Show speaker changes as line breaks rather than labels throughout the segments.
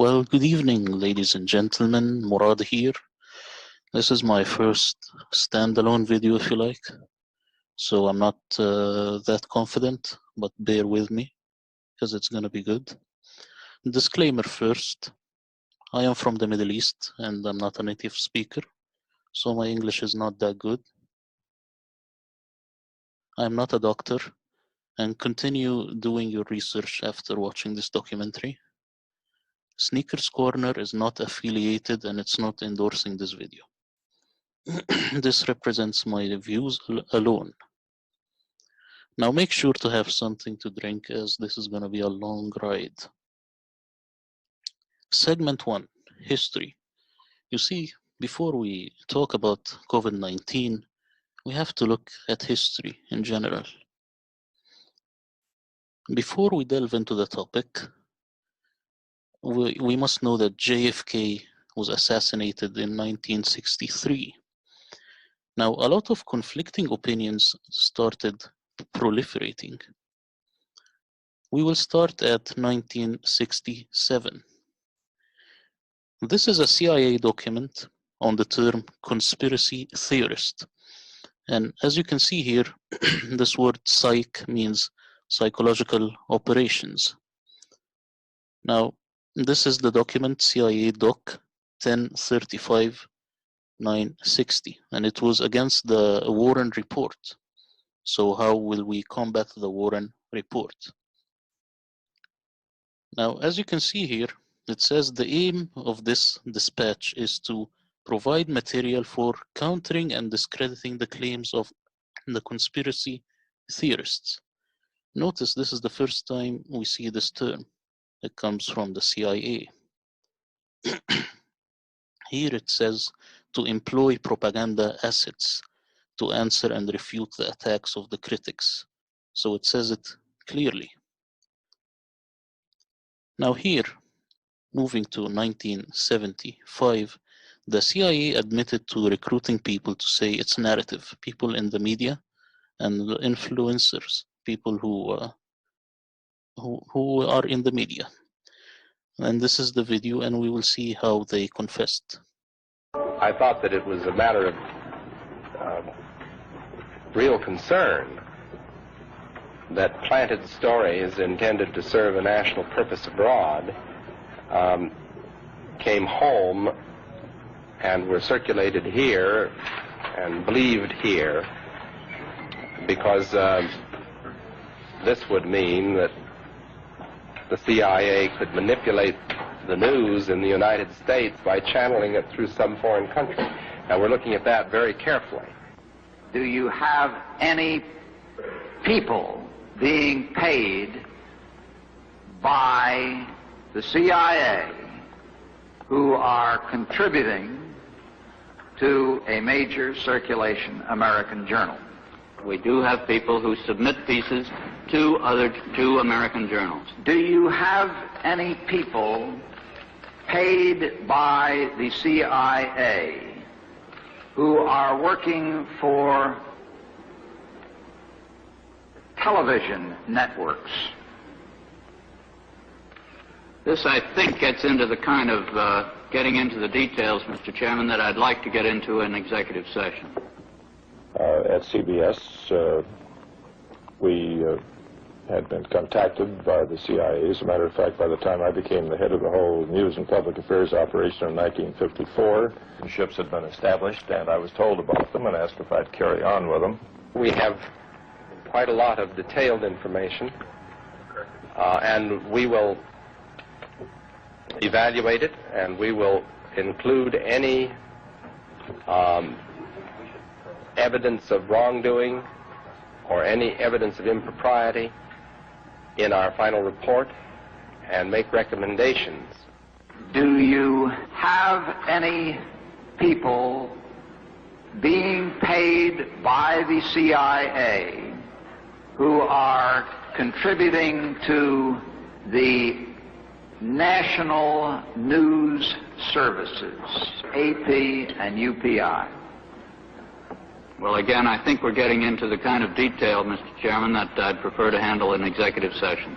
Well, good evening, ladies and gentlemen. Murad here. This is my first standalone video, if you like. So I'm not that confident, but bear with me because it's going to be good. Disclaimer first. I am from the Middle East and I'm not a native speaker, so my English is not that good. I'm not a doctor, and continue doing your research after watching this documentary. Sneakers Corner is not affiliated and it's not endorsing this video. This represents my views alone. Now make sure to have something to drink as this is going to be a long ride. Segment 1, History. You see, before we talk about COVID-19, we have to look at history in general. Before we delve into the topic, we must know that JFK was assassinated in 1963. Now, a lot of conflicting opinions started proliferating. We will start at 1967. This is a CIA document on the term conspiracy theorist. And as you can see here, this word psych means psychological operations. Now, this is the document CIA Doc 1035-960, and it was against the Warren Report. So how will we combat the Warren Report? Now, as you can see here, it says the aim of this dispatch is to provide material for countering and discrediting the claims of the conspiracy theorists. Notice this is the first time we see this term. It comes from the CIA. Here it says to employ propaganda assets to answer and refute the attacks of the critics. So it says it clearly. Now here, moving to 1975, the CIA admitted to recruiting people to say its narrative, people in the media and influencers, people who are in the media. And this is the video, and we will see how they confessed.
I thought that it was a matter of real concern that planted stories intended to serve a national purpose abroad came home and were circulated here and believed here, because this would mean that the CIA could manipulate the news in the United States by channeling it through some foreign country. Now, we're looking at that very carefully.
Do you have any people being paid by the CIA who are contributing to a major circulation American journal?
We do have people who submit pieces to American journals.
Do you have any people paid by the CIA who are working for television networks?
This, I think, gets into the kind of getting into the details, Mr. Chairman, that I'd like to get into in executive session.
At CBS, we had been contacted by the CIA. As a matter of fact, by the time I became the head of the whole news and public affairs operation in 1954, ships had been established, and I was told about them and asked if I'd carry on with them.
We have quite a lot of detailed information, and we will evaluate it, and we will include any evidence of wrongdoing or any evidence of impropriety in our final report and make recommendations.
Do you have any people being paid by the CIA who are contributing to the national news services, AP and UPI?
Well, again, I think we're getting into the kind of detail, Mr. Chairman, that I'd prefer to handle in executive session.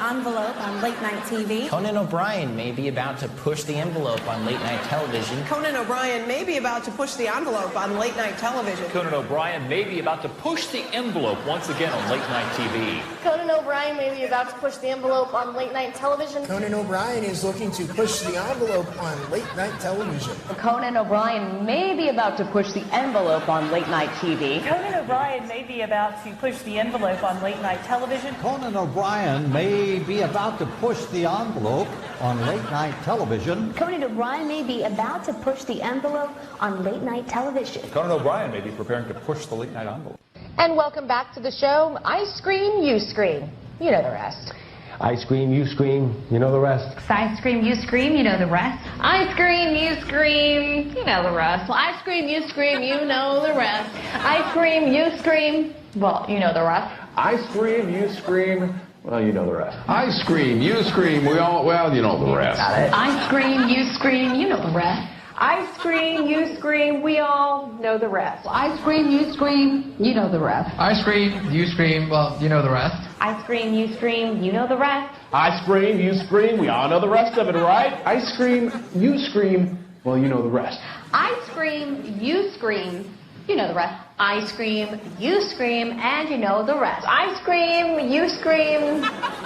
envelope on late-night TV.
Conan O'Brien may be about to push the envelope on late-night television.
Conan O'Brien may be about to push the envelope on late-night television.
Conan O'Brien may be about to push the envelope once again on late-night TV.
Conan O'Brien may be about to push the envelope on late-night television.
Conan O'Brien is looking to push the envelope on late-night television.
Conan O'Brien may be about to push the envelope on late-night TV.
Conan O'Brien may be about to push the envelope on late-night television.
Conan O'Brien may be about to push the envelope on late-night television.
Conan O'Brien may be about to push the envelope on late-night television.
Conan O'Brien may be preparing to push the late-night envelope.
And welcome back to the show. I scream, you scream. You know the rest.
I scream, you scream, you know the rest.
I scream, you scream, you know the rest.
I scream, you scream, you know the rest. Well, I scream, you scream, you know the rest. I scream, you scream, well, you know the rest.
I scream, you scream, well, you know the rest.
I scream, you scream, well, you know the rest.
Got it. I scream, you scream, you know the rest. I scream, you scream, we all know the rest.
I scream, you scream, you know the rest.
I scream, you scream, well, you know the rest.
I scream, you scream, you know the rest.
I scream, you scream, we all know the rest of it, right? I scream, you scream, well, you know the rest.
I scream, you scream, you know the rest.
I scream, you scream, and you know the rest. I scream, you scream,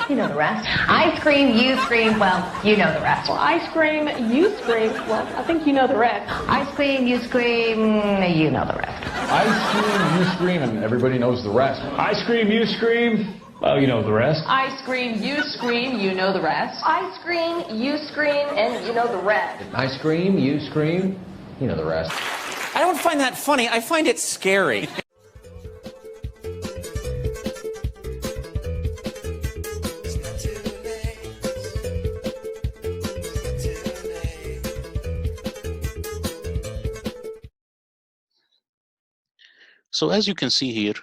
you know the rest. I scream, you scream, well, you know the rest.
Well, I scream, you scream, well, I think you know the rest.
I scream, you scream, you know the rest.
I scream, you scream, and everybody knows the rest. I scream, you scream, well, you know the rest.
I scream, you scream, you know the rest. I scream, you scream, and you know the rest.
I scream, you scream, you know the rest.
I don't find that funny. I find it scary.
So as you can see here,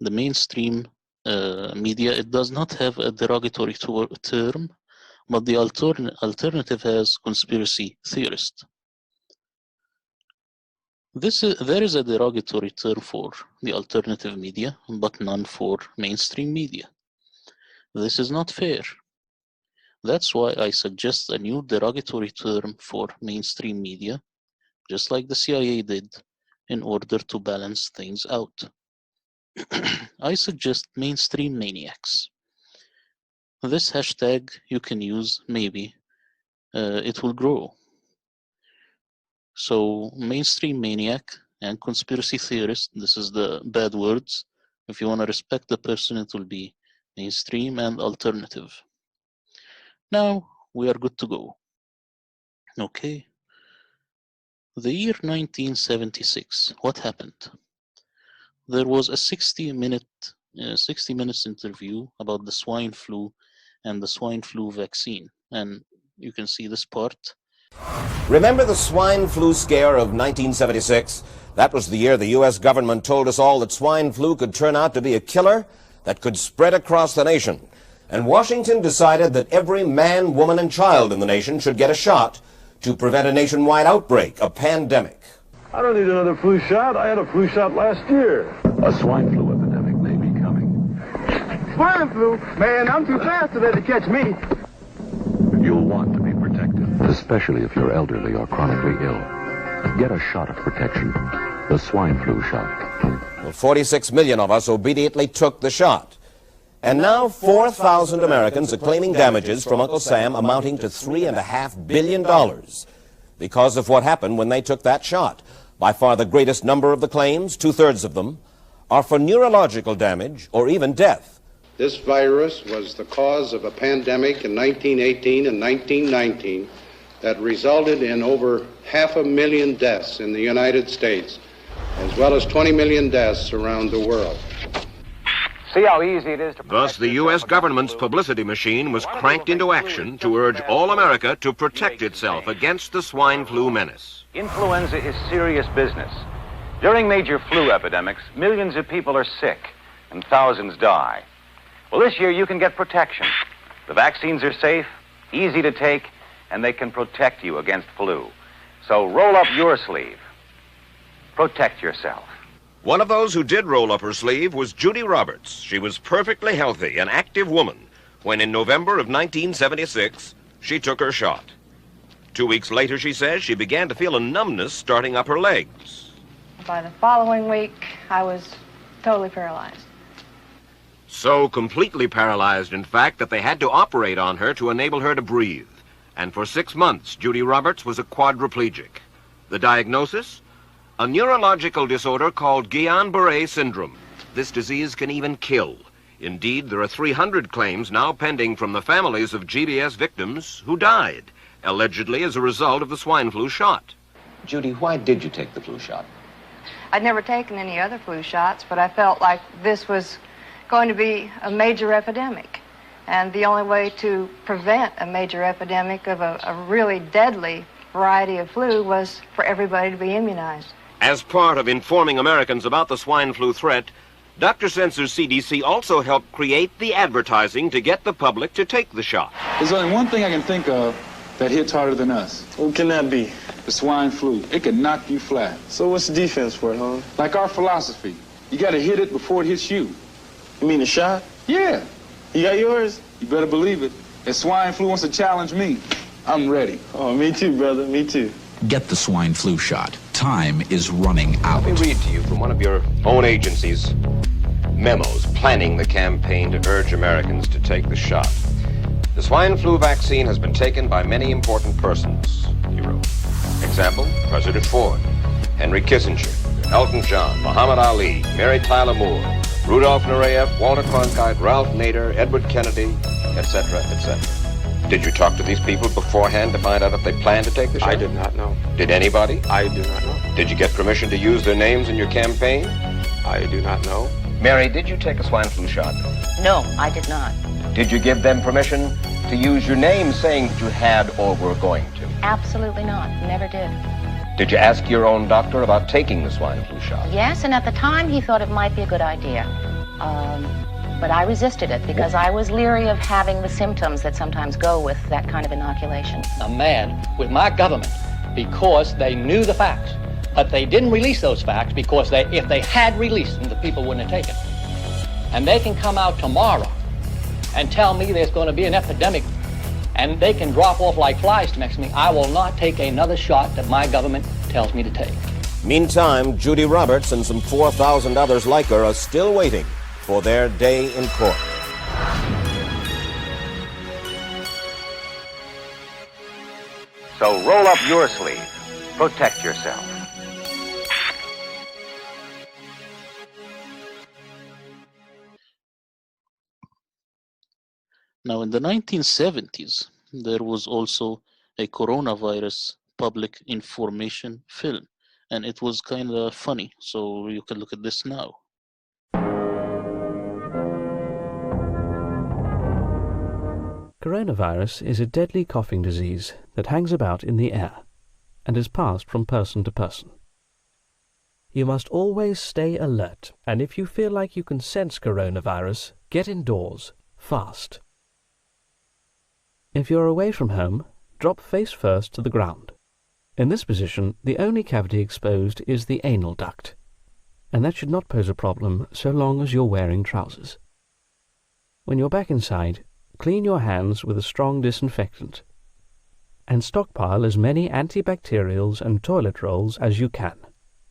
the mainstream media, it does not have a derogatory term, but the alternative has conspiracy theorist. There is a derogatory term for the alternative media, but none for mainstream media. This is not fair. That's why I suggest a new derogatory term for mainstream media, just like the CIA did, in order to balance things out. I suggest mainstream maniacs. This hashtag you can use, maybe. It will grow. So mainstream maniac and conspiracy theorist, this is the bad words. If you want to respect the person, it will be mainstream and alternative. Now we are good to go. Okay. The year 1976, what happened? There was a 60 minutes interview about the swine flu and the swine flu vaccine. And you can see this part.
Remember the swine flu scare of 1976? That was the year the U.S. government told us all that swine flu could turn out to be a killer that could spread across the nation. And Washington decided that every man, woman, and child in the nation should get a shot to prevent a nationwide outbreak, a pandemic.
I don't need another flu shot. I had a flu shot last year. A swine flu epidemic may be coming. Swine flu? Man, I'm too fast to let it catch me. You'll want to be protected, especially if you're elderly or chronically ill. Get a shot of protection, the swine flu shot.
Well, 46 million of us obediently took the shot. And now 4,000 Americans are claiming damages from Uncle Sam amounting to $3.5 billion because of what happened when they took that shot. By far the greatest number of the claims, 2/3 of them, are for neurological damage or even death.
This virus was the cause of a pandemic in 1918 and 1919 that resulted in over 500,000 deaths in the United States, as well as 20 million deaths around the world.
See how easy it is to...
Thus, the U.S. government's publicity machine was cranked into action to urge all America to protect itself against the swine flu menace.
Influenza is serious business. During major flu epidemics, millions of people are sick and thousands die. Well, this year you can get protection. The vaccines are safe, easy to take, and they can protect you against flu. So roll up your sleeve. Protect yourself.
One of those who did roll up her sleeve was Judy Roberts. She was perfectly healthy, an active woman, when in November of 1976, she took her shot. 2 weeks later, she says, she began to feel a numbness starting up her legs.
By the following week, I was totally paralyzed.
So completely paralyzed, in fact, that they had to operate on her to enable her to breathe. And for 6 months, Judy Roberts was a quadriplegic. The diagnosis? A neurological disorder called Guillain-Barré syndrome. This disease can even kill. Indeed, there are 300 claims now pending from the families of GBS victims who died, allegedly as a result of the swine flu shot.
Judy, why did you take the flu shot?
I'd never taken any other flu shots, but I felt like this was going to be a major epidemic. And the only way to prevent a major epidemic of a really deadly variety of flu was for everybody to be immunized.
As part of informing Americans about the swine flu threat, Dr. Sensor's CDC also helped create the advertising to get the public to take the shot.
There's only one thing I can think of that hits harder than us.
What can that be?
The swine flu. It can knock you flat.
So what's the defense for it, huh?
Like our philosophy. You gotta hit it before it hits you.
You mean the shot?
Yeah.
You got yours?
You better believe it. If swine flu wants to challenge me, I'm ready.
Oh, me too, brother. Me too.
Get the swine flu shot. Time is running out.
Let me read to you from one of your own agency's memos planning the campaign to urge Americans to take the shot. The swine flu vaccine has been taken by many important persons, he wrote. Example, President Ford, Henry Kissinger, Elton John, Muhammad Ali, Mary Tyler Moore, Rudolph Nureyev, Walter Cronkite, Ralph Nader, Edward Kennedy, etc., etc. Did you talk to these people beforehand to find out if they planned to take the shot?
I did not know.
Did anybody?
I do not know.
Did you get permission to use their names in your campaign?
I do not know.
Mary, did you take a swine flu shot?
No, I did not.
Did you give them permission to use your name saying that you had or were going to?
Absolutely not. Never did.
Did you ask your own doctor about taking the swine flu shot?
Yes, and at the time he thought it might be a good idea. But I resisted it because I was leery of having the symptoms that sometimes go with that kind of inoculation.
I'm mad with my government because they knew the facts, but they didn't release those facts because if they had released them, the people wouldn't have taken it. And they can come out tomorrow and tell me there's going to be an epidemic and they can drop off like flies next to me. I will not take another shot that my government tells me to take.
Meantime, Judy Roberts and some 4,000 others like her are still waiting for their day in court.
So roll up your sleeve. Protect yourself.
Now, in the 1970s, there was also a coronavirus public information film, and it was kind of funny. So you can look at this now.
Coronavirus is a deadly coughing disease that hangs about in the air and is passed from person to person. You must always stay alert, and if you feel like you can sense coronavirus, get indoors, fast. If you're away from home, drop face first to the ground. In this position, the only cavity exposed is the anal duct, and that should not pose a problem so long as you're wearing trousers. When you're back inside, clean your hands with a strong disinfectant, and stockpile as many antibacterials and toilet rolls as you can.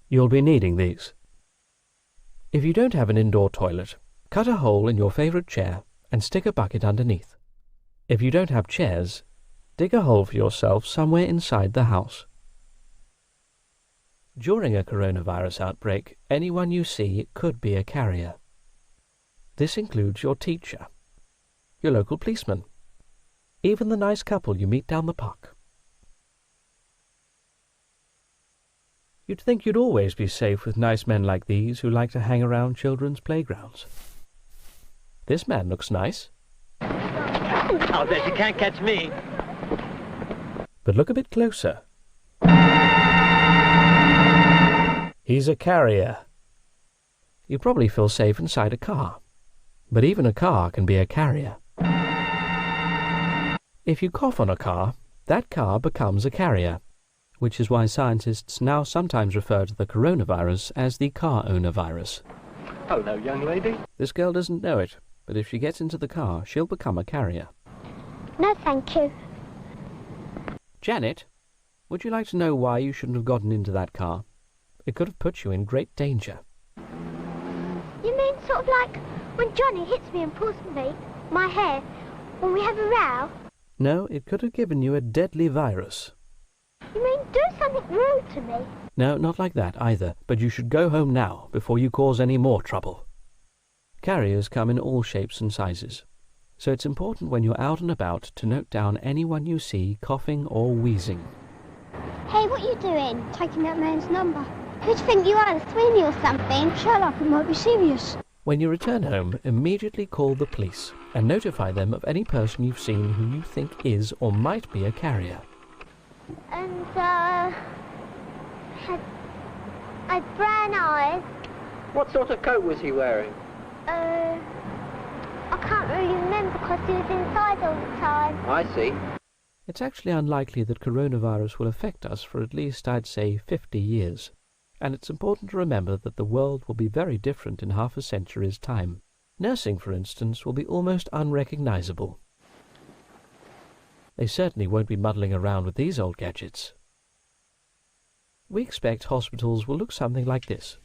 You'll be needing these. If you don't have an indoor toilet, cut a hole in your favorite chair and stick a bucket underneath. If you don't have chairs, dig a hole for yourself somewhere inside the house. During a coronavirus outbreak, anyone you see could be a carrier. This includes your teacher, your local policeman, even the nice couple you meet down the park. You'd think you'd always be safe with nice men like these who like to hang around children's playgrounds. This man looks nice.
I'll bet you can't catch me.
But look a bit closer. He's a carrier. You probably feel safe inside a car, but even a car can be a carrier. If you cough on a car, that car becomes a carrier, which is why scientists now sometimes refer to the coronavirus as the car owner virus.
Hello, young lady.
This girl doesn't know it, but if she gets into the car, she'll become a carrier.
No, thank you.
Janet, would you like to know why you shouldn't have gotten into that car? It could have put you in great danger.
You mean sort of like when Johnny hits me and pulls my hair, when we have a row?
No, it could have given you a deadly virus.
You mean do something rude to me?
No, not like that either, but you should go home now before you cause any more trouble. Carriers come in all shapes and sizes, so it's important when you're out and about to note down anyone you see coughing or wheezing.
Hey, what are you doing? Taking that man's number. Who do you think you are, the Sweeney or something? Shut up, it might be serious.
When you return home, immediately call the police and notify them of any person you've seen who you think is or might be a carrier.
And, had brown eyes.
What sort of coat was he wearing?
I can't really remember because he was inside all the time.
I see.
It's actually unlikely that coronavirus will affect us for at least, I'd say, 50 years. And it's important to remember that the world will be very different in half a century's time. Nursing, for instance, will be almost unrecognizable. They certainly won't be muddling around with these old gadgets. We expect hospitals will look something like this.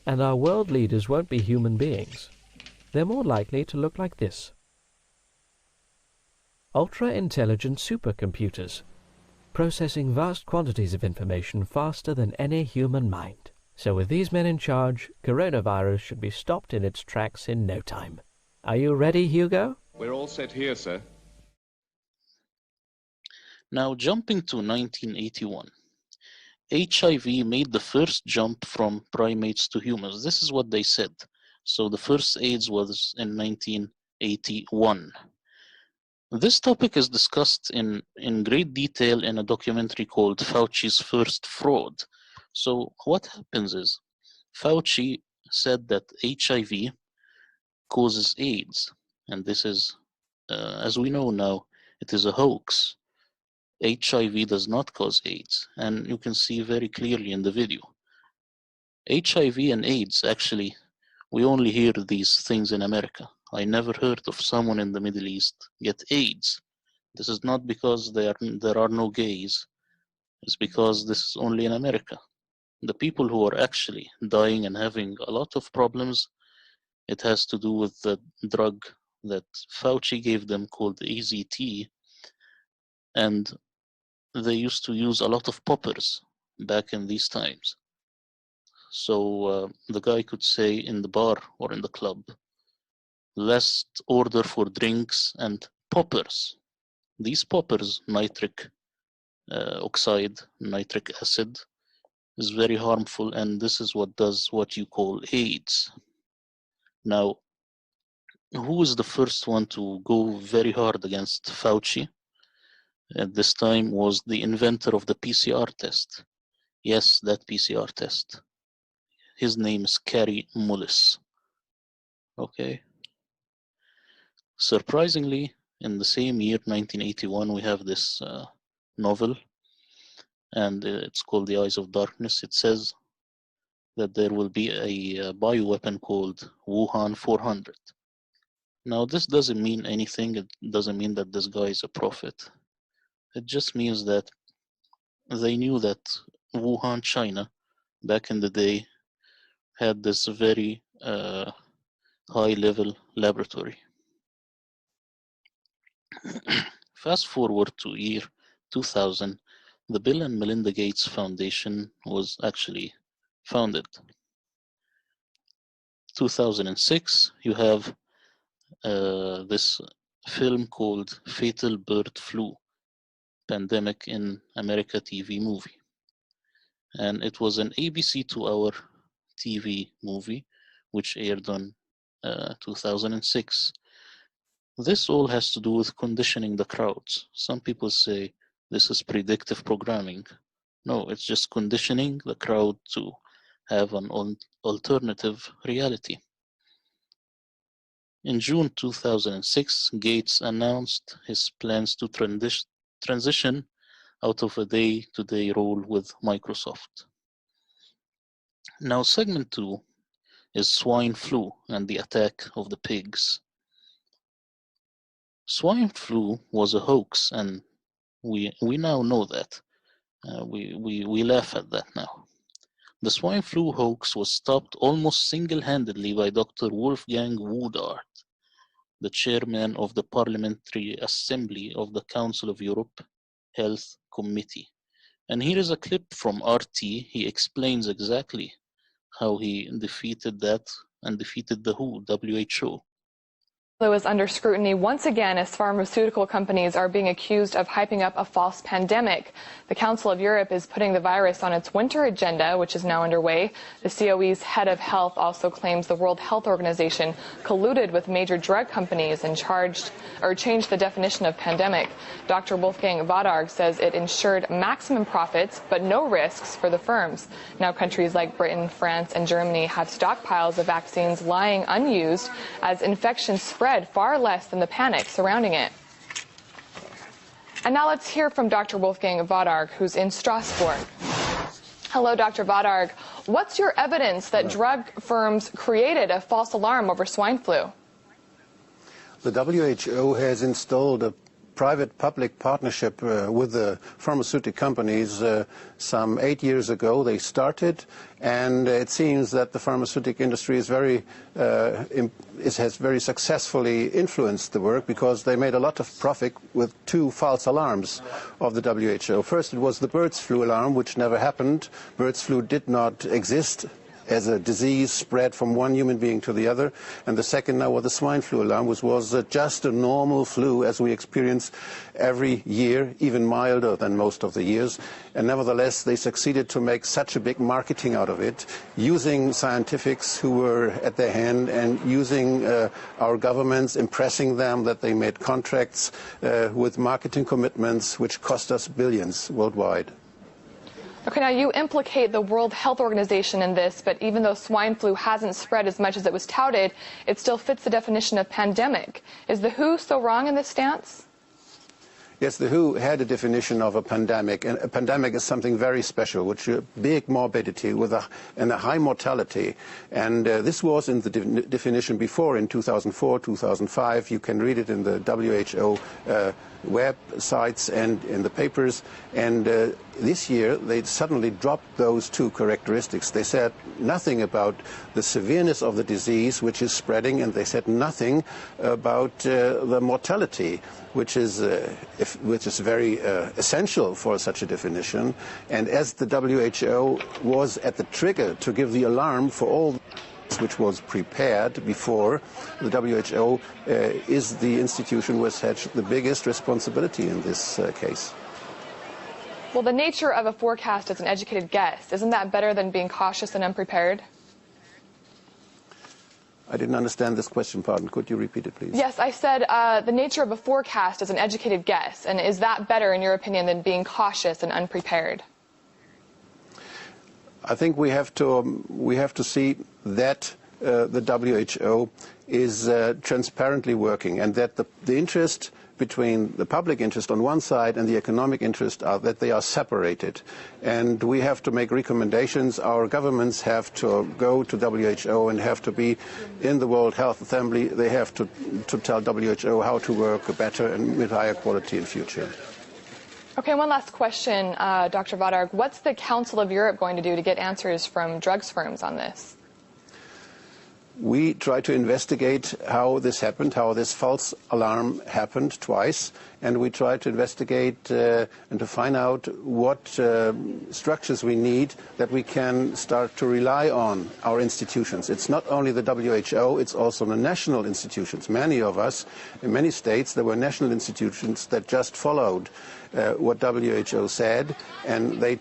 And our world leaders won't be human beings. They're more likely to look like this. Ultra-intelligent supercomputers, processing vast quantities of information faster than any human mind. So with these men in charge, coronavirus should be stopped in its tracks in no time. Are you ready, Hugo?
We're all set here, sir.
Now, jumping to 1981. HIV made the first jump from primates to humans. This is what they said. So the first AIDS was in 1981. This topic is discussed in great detail in a documentary called Fauci's First Fraud. So what happens is, Fauci said that HIV causes AIDS, and this is, as we know now, it is a hoax. HIV does not cause AIDS, and you can see very clearly in the video. HIV and AIDS, actually, we only hear these things in America. I never heard of someone in the Middle East get AIDS. This is not because there are no gays. It's because this is only in America. The people who are actually dying and having a lot of problems, it has to do with the drug that Fauci gave them called AZT, and they used to use a lot of poppers back in these times. So the guy could say in the bar or in the club, last order for drinks and poppers. These poppers, nitric oxide, nitric acid, is very harmful, and this is what does what you call AIDS. Now, who was the first one to go very hard against Fauci at this time was the inventor of the PCR test. Yes, that PCR test. His name is Kary Mullis. Okay. Surprisingly, in the same year, 1981, we have this novel, and it's called The Eyes of Darkness. It says that there will be a bioweapon called Wuhan 400. Now, this doesn't mean anything. It doesn't mean that this guy is a prophet. It just means that they knew that Wuhan, China, back in the day, had this very high-level laboratory. Fast forward to year 2000, the Bill and Melinda Gates Foundation was actually founded. 2006, you have this film called Fatal Bird Flu, Pandemic in America TV movie. And it was an ABC 2-hour TV movie, which aired on 2006. This all has to do with conditioning the crowds. Some people say this is predictive programming. No, it's just conditioning the crowd to have an alternative reality. In June 2006, Gates announced his plans to transition out of a day-to-day role with Microsoft. Now, segment 2 is swine flu and the attack of the pigs. Swine flu was a hoax, and we now know that. We laugh at that now. The swine flu hoax was stopped almost single-handedly by Dr. Wolfgang Woodard, the chairman of the Parliamentary Assembly of the Council of Europe Health Committee. And here is a clip from RT. He explains exactly how he defeated that and defeated the WHO.
Is under scrutiny once again as pharmaceutical companies are being accused of hyping up a false pandemic. The Council of Europe is putting the virus on its winter agenda, which is now underway. The COE's head of health also claims the World Health Organization colluded with major drug companies and changed the definition of pandemic. Dr. Wolfgang Wodarg says it ensured maximum profits but no risks for the firms. Now countries like Britain, France, and Germany have stockpiles of vaccines lying unused as infections spread far less than the panic surrounding it. And now let's hear from Dr. Wolfgang Wodarg, who's in Strasbourg. Hello, Dr. Wodarg. What's your evidence that drug firms created a false alarm over swine flu?
The WHO has installed a private-public partnership with the pharmaceutical companies some 8 years ago. They started, and it seems that the pharmaceutical industry is has very successfully influenced the work, because they made a lot of profit with 2 false alarms of the WHO. First, it was the birds flu alarm, which never happened. Birds flu did not exist as a disease spread from one human being to the other. And the second now was the swine flu alarm, which was just a normal flu as we experience every year, even milder than most of the years. And nevertheless, they succeeded to make such a big marketing out of it, using scientifics who were at their hand and using our governments, impressing them that they made contracts with marketing commitments which cost us billions worldwide.
Okay, now you implicate the World Health Organization in this, but even though swine flu hasn't spread as much as it was touted, it still fits the definition of pandemic. Is the WHO so wrong in this stance?
Yes, the WHO had a definition of a pandemic, and a pandemic is something very special, which is big morbidity and a high mortality. And this was in the definition before, in 2004, 2005. You can read it in the WHO websites and in the papers. And this year, they suddenly dropped those 2 characteristics. They said nothing about the severeness of the disease, which is spreading, and they said nothing about the mortality, which is very essential for such a definition. And as the WHO was at the trigger to give the alarm for all which was prepared before, the WHO is the institution which has the biggest responsibility in this case.
Well, the nature of a forecast is an educated guess. Isn't that better than being cautious and unprepared?
I didn't understand this question, pardon. Could you repeat it, please?
Yes, I said the nature of a forecast is an educated guess. And is that better, in your opinion, than being cautious and unprepared?
I think we have to see that the WHO is transparently working, and that the interest between the public interest on one side and the economic interest are that they are separated. And we have to make recommendations. Our governments have to go to WHO and have to be in the World Health Assembly. They have to tell WHO how to work better and with higher quality in future.
Okay, one last question, Dr. Wodarg. What's the Council of Europe going to do to get answers from drugs firms on this?
We try to investigate how this happened, how this false alarm happened twice, and we try to investigate and to find out what structures we need that we can start to rely on our institutions. It's not only the WHO, it's also the national institutions. Many of us, in many states, there were national institutions that just followed what WHO said, and they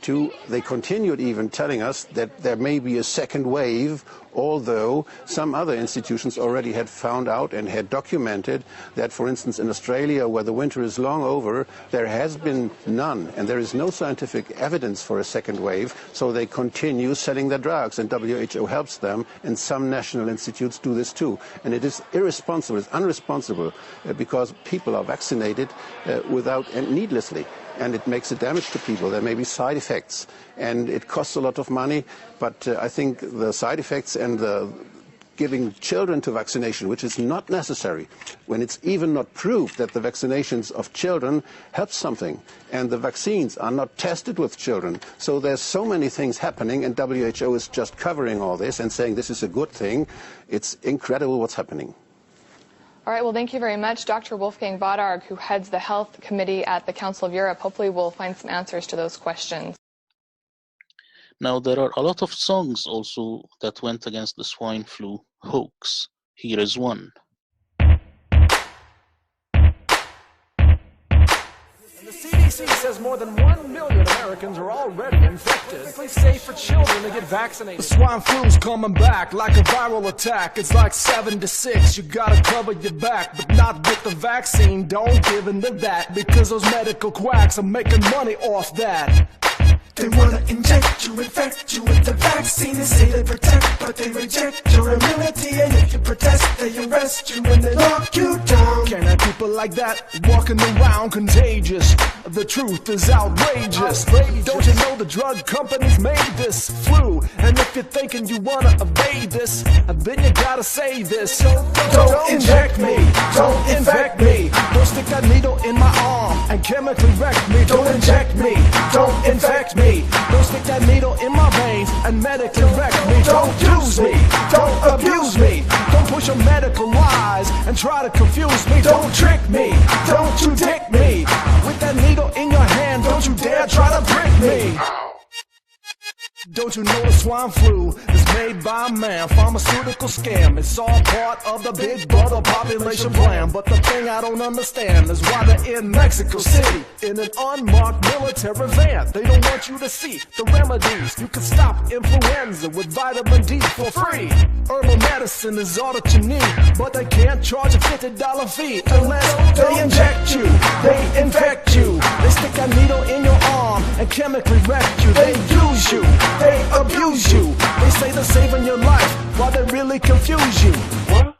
continued even telling us that there may be a second wave, although some other institutions already had found out and had documented that, for instance, in Australia, where the winter is long over, there has been none, and there is no scientific evidence for a second wave, so they continue selling their drugs, and WHO helps them, and some national institutes do this too. And it is irresponsible, it's unresponsible, because people are vaccinated needlessly. And it makes a damage to people. There may be side effects, and it costs a lot of money, but I think the side effects and the giving children to vaccination, which is not necessary, when it's even not proved that the vaccinations of children help something, and the vaccines are not tested with children. So there's so many things happening, and WHO is just covering all this and saying this is a good thing. It's incredible what's happening.
All right, well, thank you very much. Dr. Wolfgang Bodarg, who heads the Health Committee at the Council of Europe. Hopefully we'll find some answers to those questions.
Now, there are a lot of songs also that went against the swine flu hoax. Here is one.
The CDC says more than 1 million Americans are already infected. It's perfectly safe for children to get vaccinated. The swine flu's coming back like a viral attack. It's like 7 to 6. You gotta cover your back, but not with the vaccine. Don't give in to that, because those medical quacks are making money off that.
They wanna inject you, infect you with the vaccine. They say they protect, but they reject your immunity. And if you protest, they arrest you and they lock you down.
Can't have people like that walking around contagious. The truth is outrageous. Don't you know the drug companies made this flu? And if you're thinking you wanna evade this, then you gotta say this. Don't inject me, don't infect me. Don't stick that needle in my arm and chemically wreck me. Don't inject me, don't infect me. Don't stick that needle in my veins and medically wreck me. Don't use me, don't abuse me. Don't push your medical lies and try to confuse me. Don't trick me, don't you dick me. With that needle in your hand, don't you dare try to prick me. Don't you know the swine flu is made by man? Pharmaceutical scam. It's all part of the big brother population plan. But the thing I don't understand is why they're in Mexico City in an unmarked military van. They don't want you to see the remedies. You can stop influenza with vitamin D for free. Herbal medicine is all that you need, but they can't charge a $50 fee unless they inject you, they infect you. They stick a needle in your arm and chemically wreck you. They use you, they abuse you. They say they're saving your life while they really confuse you. What?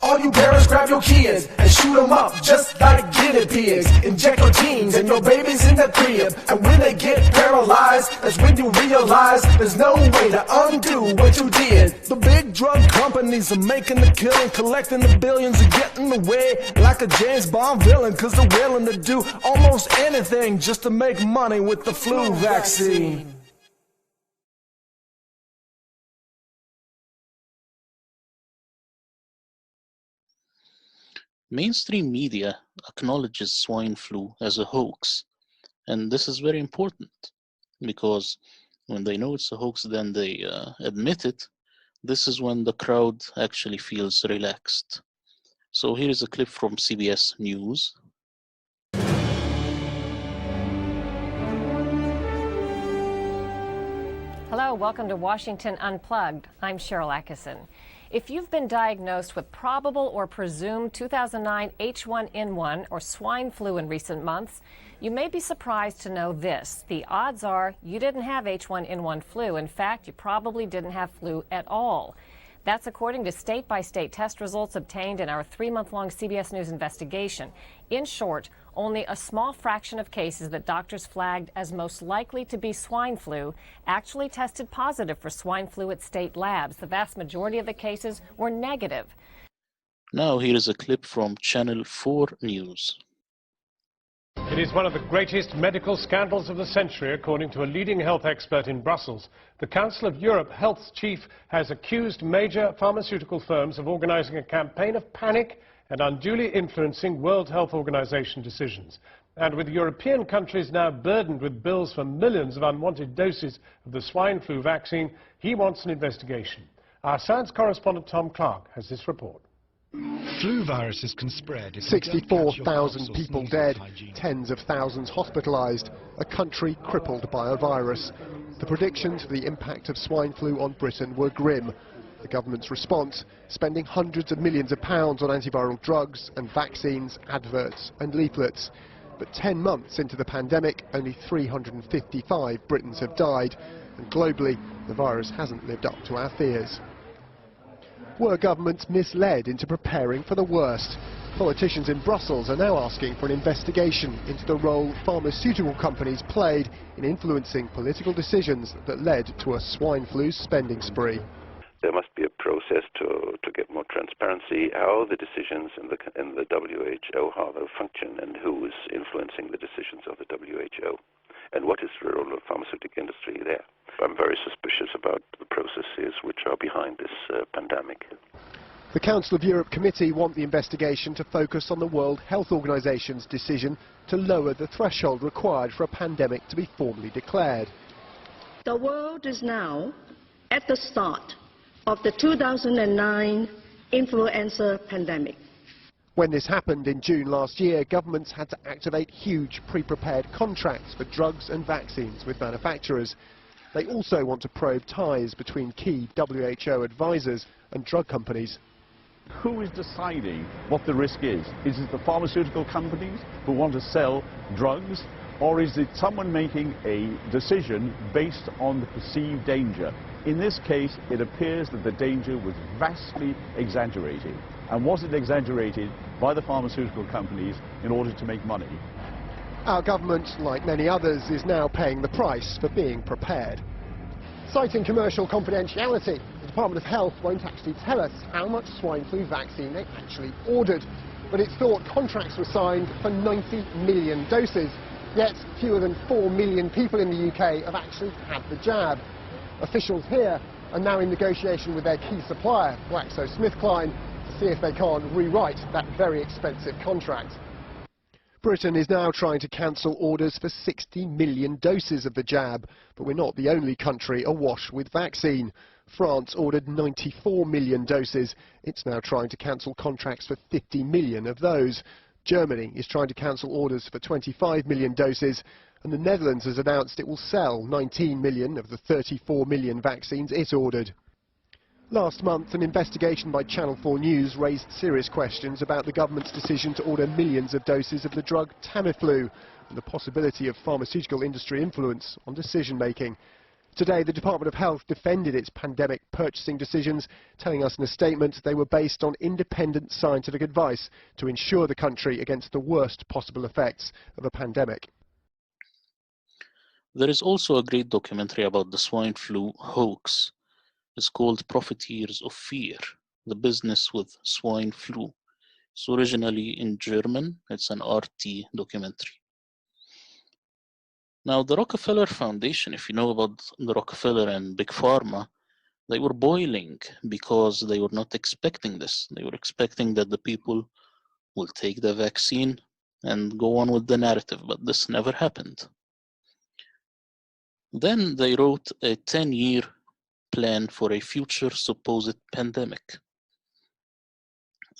All you parents grab your kids and shoot them up just like guinea pigs. Inject your teens and your babies in the crib. And when they get paralyzed, that's when you realize there's no way to undo what you did. The big drug companies are making the killing, collecting the billions and getting away like a James Bond villain. Cause they're willing to do almost anything just to make money with the flu vaccine.
Mainstream media acknowledges swine flu as a hoax, and this is very important because when they know it's a hoax, then they admit it. This is when the crowd actually feels relaxed. So here is a clip from CBS News.
Hello, welcome to Washington Unplugged. I'm Cheryl Atkinson. If you've been diagnosed with probable or presumed 2009 H1N1 or swine flu in recent months, you may be surprised to know this. The odds are you didn't have H1N1 flu. In fact, you probably didn't have flu at all. That's according to state-by-state test results obtained in our 3-month-long CBS News investigation. In short, only a small fraction of cases that doctors flagged as most likely to be swine flu actually tested positive for swine flu at state labs. The vast majority of the cases were negative.
Now here is a clip from Channel 4 News.
It is one of the greatest medical scandals of the century, according to a leading health expert in Brussels. The Council of Europe health chief has accused major pharmaceutical firms of organizing a campaign of panic and unduly influencing World Health Organization decisions. And with European countries now burdened with bills for millions of unwanted doses of the swine flu vaccine, he wants an investigation. Our science correspondent Tom Clark has this report.
Flu viruses can spread.
64,000 people dead, tens of thousands hospitalized, a country crippled by a virus. The predictions for the impact of swine flu on Britain were grim. The government's response, spending hundreds of millions of pounds on antiviral drugs and vaccines, adverts and leaflets. But 10 months into the pandemic, only 355 Britons have died, and globally, the virus hasn't lived up to our fears. Were governments misled into preparing for the worst? Politicians in Brussels are now asking for an investigation into the role pharmaceutical companies played in influencing political decisions that led to a swine flu spending spree.
There must be a process to get more transparency, how the decisions in the WHO, how they function, and who is influencing the decisions of the WHO, and what is the role of the pharmaceutical industry there. I'm very suspicious about the processes which are behind this pandemic.
The Council of Europe Committee want the investigation to focus on the World Health Organization's decision to lower the threshold required for a pandemic to be formally declared.
The world is now at the start of the 2009 influenza pandemic.
When this happened in June last year, governments had to activate huge pre-prepared contracts for drugs and vaccines with manufacturers. They also want to probe ties between key WHO advisors and drug companies.
Who is deciding what the risk is? Is it the pharmaceutical companies who want to sell drugs, or is it someone making a decision based on the perceived danger? In this case, it appears that the danger was vastly exaggerated. And was it exaggerated by the pharmaceutical companies in order to make money?
Our government, like many others, is now paying the price for being prepared. Citing commercial confidentiality, the Department of Health won't actually tell us how much swine flu vaccine they actually ordered. But it's thought contracts were signed for 90 million doses. Yet fewer than 4 million people in the UK have actually had the jab. Officials here are now in negotiation with their key supplier, GlaxoSmithKline, to see if they can't rewrite that very expensive contract. Britain is now trying to cancel orders for 60 million doses of the jab, but we're not the only country awash with vaccine. France ordered 94 million doses. It's now trying to cancel contracts for 50 million of those. Germany is trying to cancel orders for 25 million doses, and the Netherlands has announced it will sell 19 million of the 34 million vaccines it ordered. Last month, an investigation by Channel 4 News raised serious questions about the government's decision to order millions of doses of the drug Tamiflu and the possibility of pharmaceutical industry influence on decision-making. Today, the Department of Health defended its pandemic purchasing decisions, telling us in a statement they were based on independent scientific advice to ensure the country against the worst possible effects of a pandemic.
There is also a great documentary about the swine flu hoax. It's called Profiteers of Fear, The Business with Swine Flu. It's originally in German. It's an RT documentary. Now, the Rockefeller Foundation, if you know about the Rockefeller and Big Pharma, they were boiling because they were not expecting this. They were expecting that the people will take the vaccine and go on with the narrative, but this never happened. Then they wrote a 10-year plan for a future supposed pandemic.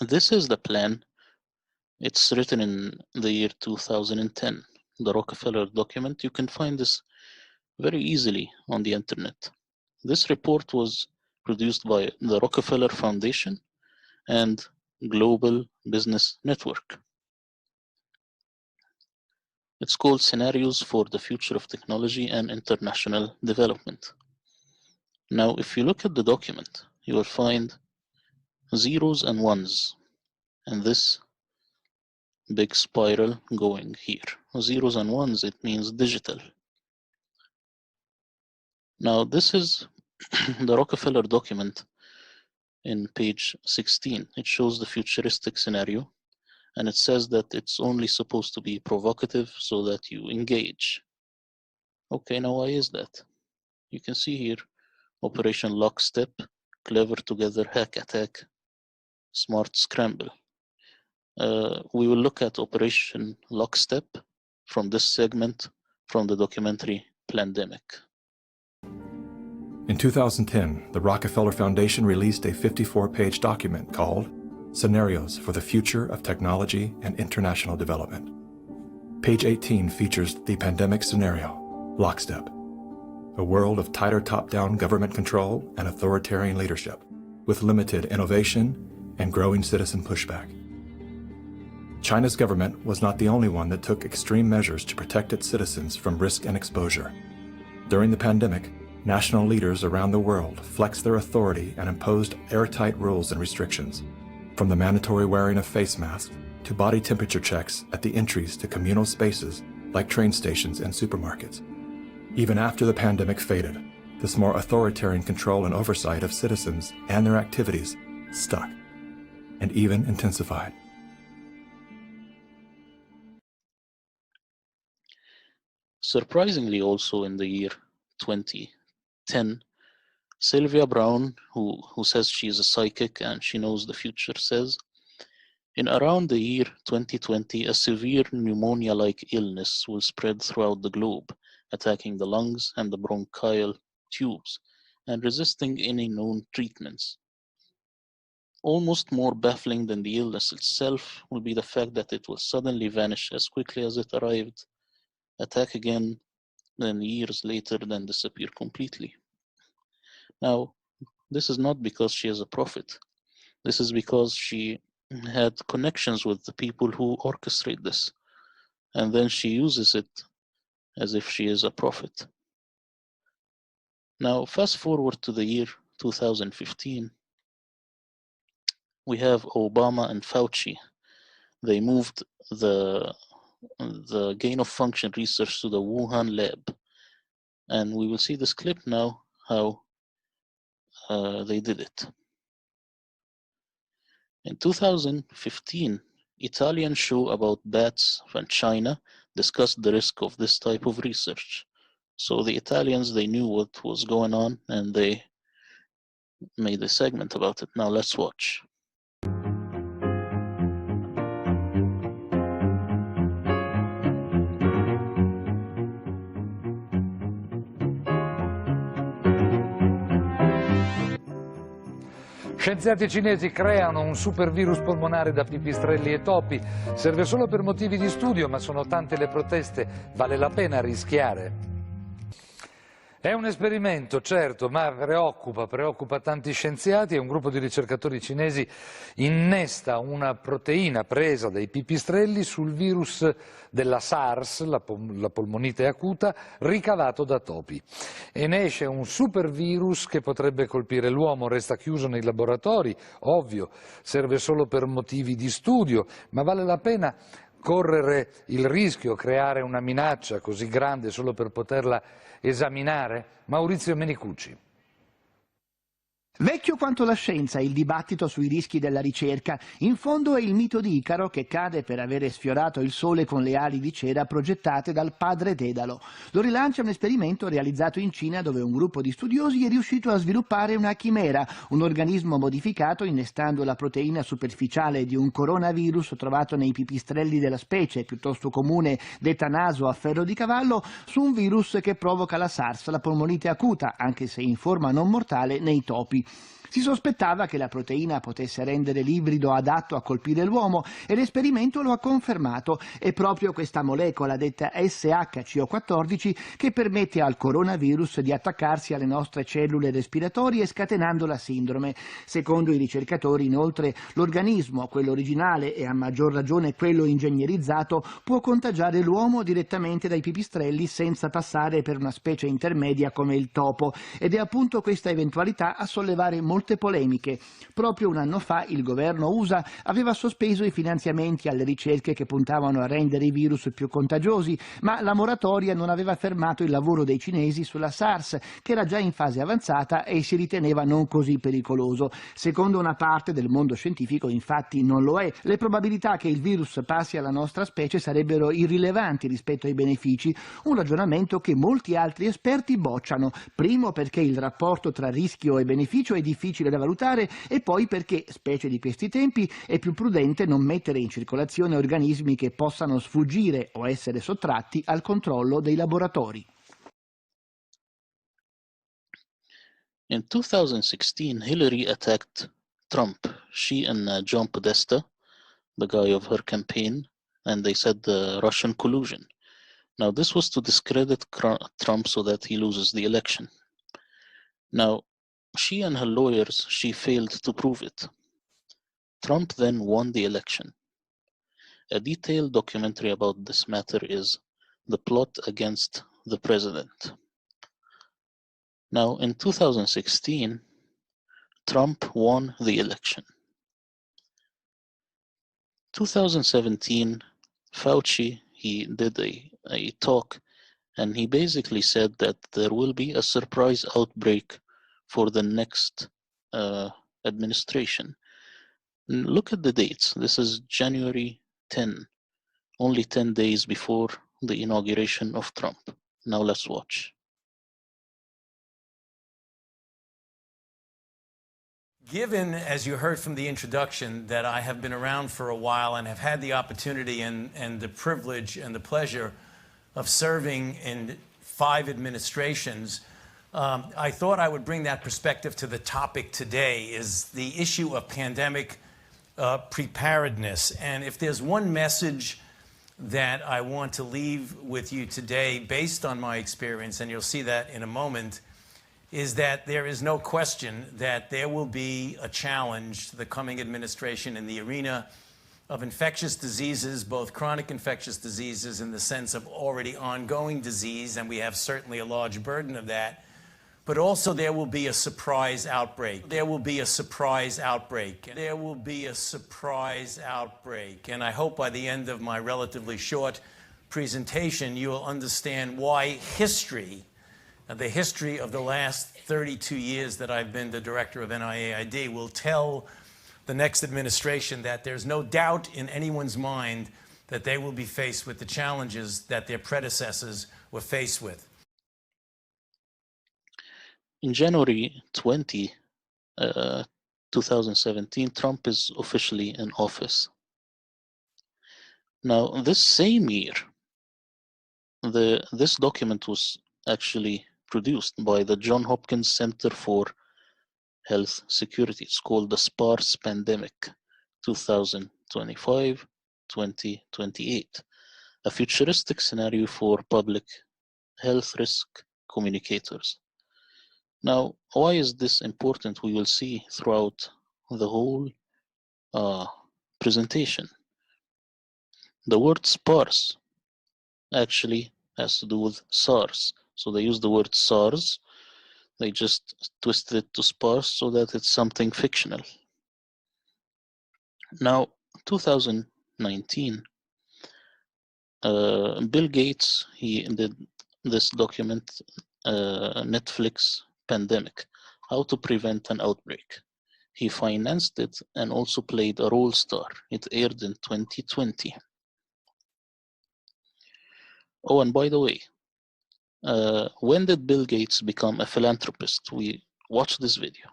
This is the plan. It's written in the year 2010. The Rockefeller document. You can find this very easily on the internet. This report was produced by the Rockefeller Foundation and Global Business Network. It's called Scenarios for the Future of Technology and International Development. Now, if you look at the document, you will find zeros and ones, and this big spiral going here. Zeros and ones, it means digital. Now, this is the Rockefeller document in page 16. It shows the futuristic scenario, and it says that it's only supposed to be provocative so that you engage. Okay, now why is that? You can see here, Operation Lockstep, Clever Together, Hack Attack, Smart Scramble. We will look at Operation Lockstep from this segment from the documentary Plandemic.
In 2010, the Rockefeller Foundation released a 54-page document called Scenarios for the Future of Technology and International Development. Page 18 features the pandemic scenario, Lockstep, a world of tighter top-down government control and authoritarian leadership, with limited innovation and growing citizen pushback. China's government was not the only one that took extreme measures to protect its citizens from risk and exposure. During the pandemic, national leaders around the world flexed their authority and imposed airtight rules and restrictions, from the mandatory wearing of face masks to body temperature checks at the entries to communal spaces like train stations and supermarkets. Even after the pandemic faded, this more authoritarian control and oversight of citizens and their activities stuck and even intensified.
Surprisingly, also in the year 2010, Sylvia Brown, who says she is a psychic and she knows the future, says, in around the year 2020, a severe pneumonia-like illness will spread throughout the globe, attacking the lungs and the bronchial tubes and resisting any known treatments. Almost more baffling than the illness itself will be the fact that it will suddenly vanish as quickly as it arrived, attack again, then years later, then disappear completely. Now, this is not because she is a prophet. This is because she had connections with the people who orchestrate this, and then she uses it as if she is a prophet. Now, fast forward to the year 2015, we have Obama and Fauci. They moved the gain of function research to the Wuhan lab, and we will see this clip now, how they did it. In 2015, Italian show about bats from China discussed the risk of this type of research. So the Italians, they knew what was going on and they made a segment about it. Now let's watch.
Scienziati cinesi creano un supervirus polmonare da pipistrelli e topi. Serve solo per motivi di studio, ma sono tante le proteste. Vale la pena rischiare? È un esperimento, certo, ma preoccupa tanti scienziati e un gruppo di ricercatori cinesi innesta una proteina presa dai pipistrelli sul virus della SARS, la polmonite acuta, ricavato da topi. E ne esce un supervirus che potrebbe colpire l'uomo, resta chiuso nei laboratori, ovvio, serve solo per motivi di studio, ma vale la pena correre il rischio, creare una minaccia così grande solo per poterla esaminare? Maurizio Menicucci.
Vecchio quanto la scienza, il dibattito sui rischi della ricerca. In fondo è il mito di Icaro che cade per avere sfiorato il sole con le ali di cera progettate dal padre Dedalo. Lo rilancia un esperimento realizzato in Cina dove un gruppo di studiosi è riuscito a sviluppare una chimera, un organismo modificato innestando la proteina superficiale di un coronavirus trovato nei pipistrelli della specie, piuttosto comune, detta naso a ferro di cavallo, su un virus che provoca la SARS, la polmonite acuta, anche se in forma non mortale, nei topi. Si sospettava che la proteina potesse rendere l'ibrido adatto a colpire l'uomo e l'esperimento lo ha confermato. È proprio questa molecola, detta SHCO14, che permette al coronavirus di attaccarsi alle nostre cellule respiratorie scatenando la sindrome. Secondo i ricercatori, inoltre, l'organismo, quello originale e a maggior ragione quello ingegnerizzato, può contagiare l'uomo direttamente dai pipistrelli senza passare per una specie intermedia come il topo. Ed è appunto questa eventualità a sollevare molte polemiche. Proprio un anno fa il governo USA aveva sospeso i finanziamenti alle ricerche che puntavano a rendere i virus più contagiosi, ma la moratoria non aveva fermato il lavoro dei cinesi sulla SARS, che era già in fase avanzata e si riteneva non così pericoloso. Secondo una parte del mondo scientifico, infatti, non lo è. Le probabilità che il virus passi alla nostra specie sarebbero irrilevanti rispetto ai benefici, un ragionamento che molti altri esperti bocciano. Primo perché il rapporto tra rischio e beneficio è difficile da valutare e poi perché, specie di questi tempi, è più prudente non mettere in circolazione organismi che possano sfuggire o essere sottratti al controllo dei laboratori.
In 2016, Hillary attacked Trump. She and John Podesta, the guy of her campaign, and they said the Russian collusion. Now, this was to discredit Trump so that he loses the election. Now, she and her lawyers, she failed to prove it. Trump then won the election. A detailed documentary about this matter is The Plot Against the President. Now, in 2016, Trump won the election. 2017, Fauci, he did a talk And he basically said that there will be a surprise outbreak for the next administration. Look at the dates. This is January 10, only 10 days before the inauguration of Trump. Now let's watch.
Given, as you heard from the introduction, that I have been around for a while and have had the opportunity and the privilege and the pleasure of serving in 5 administrations, I thought I would bring that perspective to the topic today, is the issue of pandemic preparedness. And if there's one message that I want to leave with you today, based on my experience, and you'll see that in a moment, is that there is no question that there will be a challenge to the coming administration in the arena of infectious diseases, both chronic infectious diseases in the sense of already ongoing disease, and we have certainly a large burden of that, but also there will be a surprise outbreak. There will be a surprise outbreak. There will be a surprise outbreak. And I hope by the end of my relatively short presentation, you will understand why history, the history of the last 32 years that I've been the director of NIAID, will tell the next administration that there's no doubt in anyone's mind that they will be faced with the challenges that their predecessors were faced with.
In January 20, 2017, Trump is officially in office. Now, this same year, this document was actually produced by the Johns Hopkins Center for Health Security. It's called the SPARS Pandemic 2025-2028, a futuristic scenario for public health risk communicators. Now, why is this important? We will see throughout the whole presentation. The word SPARS actually has to do with SARS. So they use the word SARS, they just twisted it to SPARS so that it's something fictional. Now, 2019, Bill Gates, he did this document, Netflix Pandemic, How to Prevent an Outbreak. He financed it and also played a role star. It aired in 2020. Oh, and by the way, when did Bill Gates become a philanthropist? We watch this video.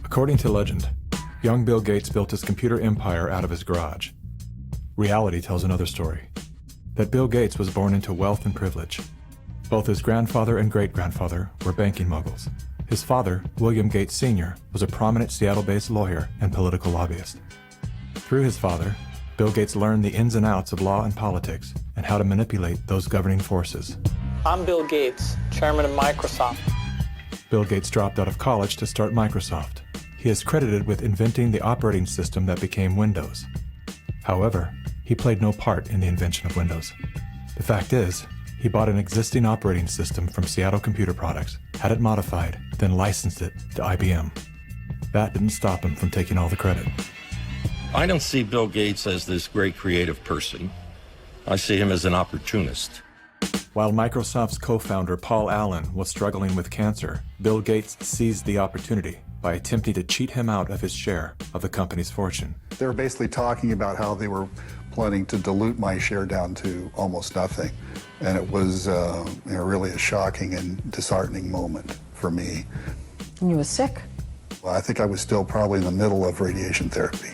According to legend, young Bill Gates built his computer empire out of his garage. Reality tells another story, that Bill Gates was born into wealth and privilege. Both his grandfather and great-grandfather were banking moguls. His father, William Gates Sr., was a prominent Seattle-based lawyer and political lobbyist. Through his father, Bill Gates learned the ins and outs of law and politics and how to manipulate those governing forces.
I'm Bill Gates, chairman of Microsoft.
Bill Gates dropped out of college to start Microsoft. He is credited with inventing the operating system that became Windows. However, he played no part in the invention of Windows. The fact is, he bought an existing operating system from Seattle Computer Products, had it modified, then licensed it to IBM. That didn't stop him from taking all the credit.
I don't see Bill Gates as this great creative person. I see him as an opportunist.
While Microsoft's co-founder Paul Allen was struggling with cancer, Bill Gates seized the opportunity by attempting to cheat him out of his share of the company's fortune.
They were basically talking about how they were planning to dilute my share down to almost nothing. And it was really a shocking and disheartening moment for me.
And you were sick?
Well, I think I was still probably in the middle of radiation therapy.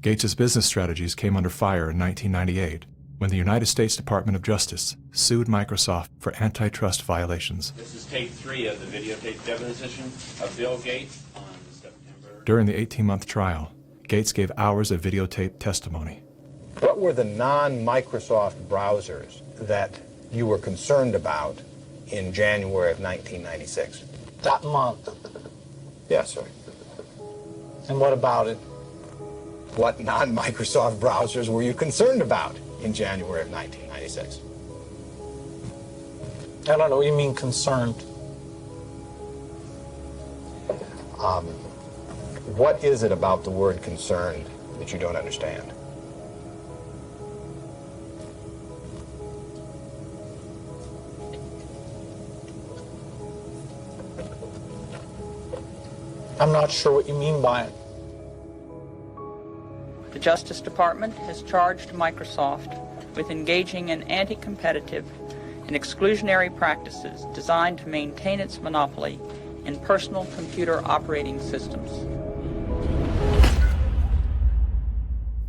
Gates' business strategies came under fire in 1998 when the United States Department of Justice sued Microsoft for antitrust violations.
This is tape 3 of the videotape deposition of Bill Gates on September.
During the 18-month trial, Gates gave hours of videotape testimony.
What were the non-Microsoft browsers that you were concerned about in January of 1996?
That month.
Yes, sir.
And what about it?
What non-Microsoft browsers were you concerned about in January of 1996?
I don't know what you mean
What is it about the word concerned that you don't understand?
I'm not sure what you mean by it.
The Justice Department has charged Microsoft with engaging in anti-competitive and exclusionary practices designed to maintain its monopoly in personal computer operating systems.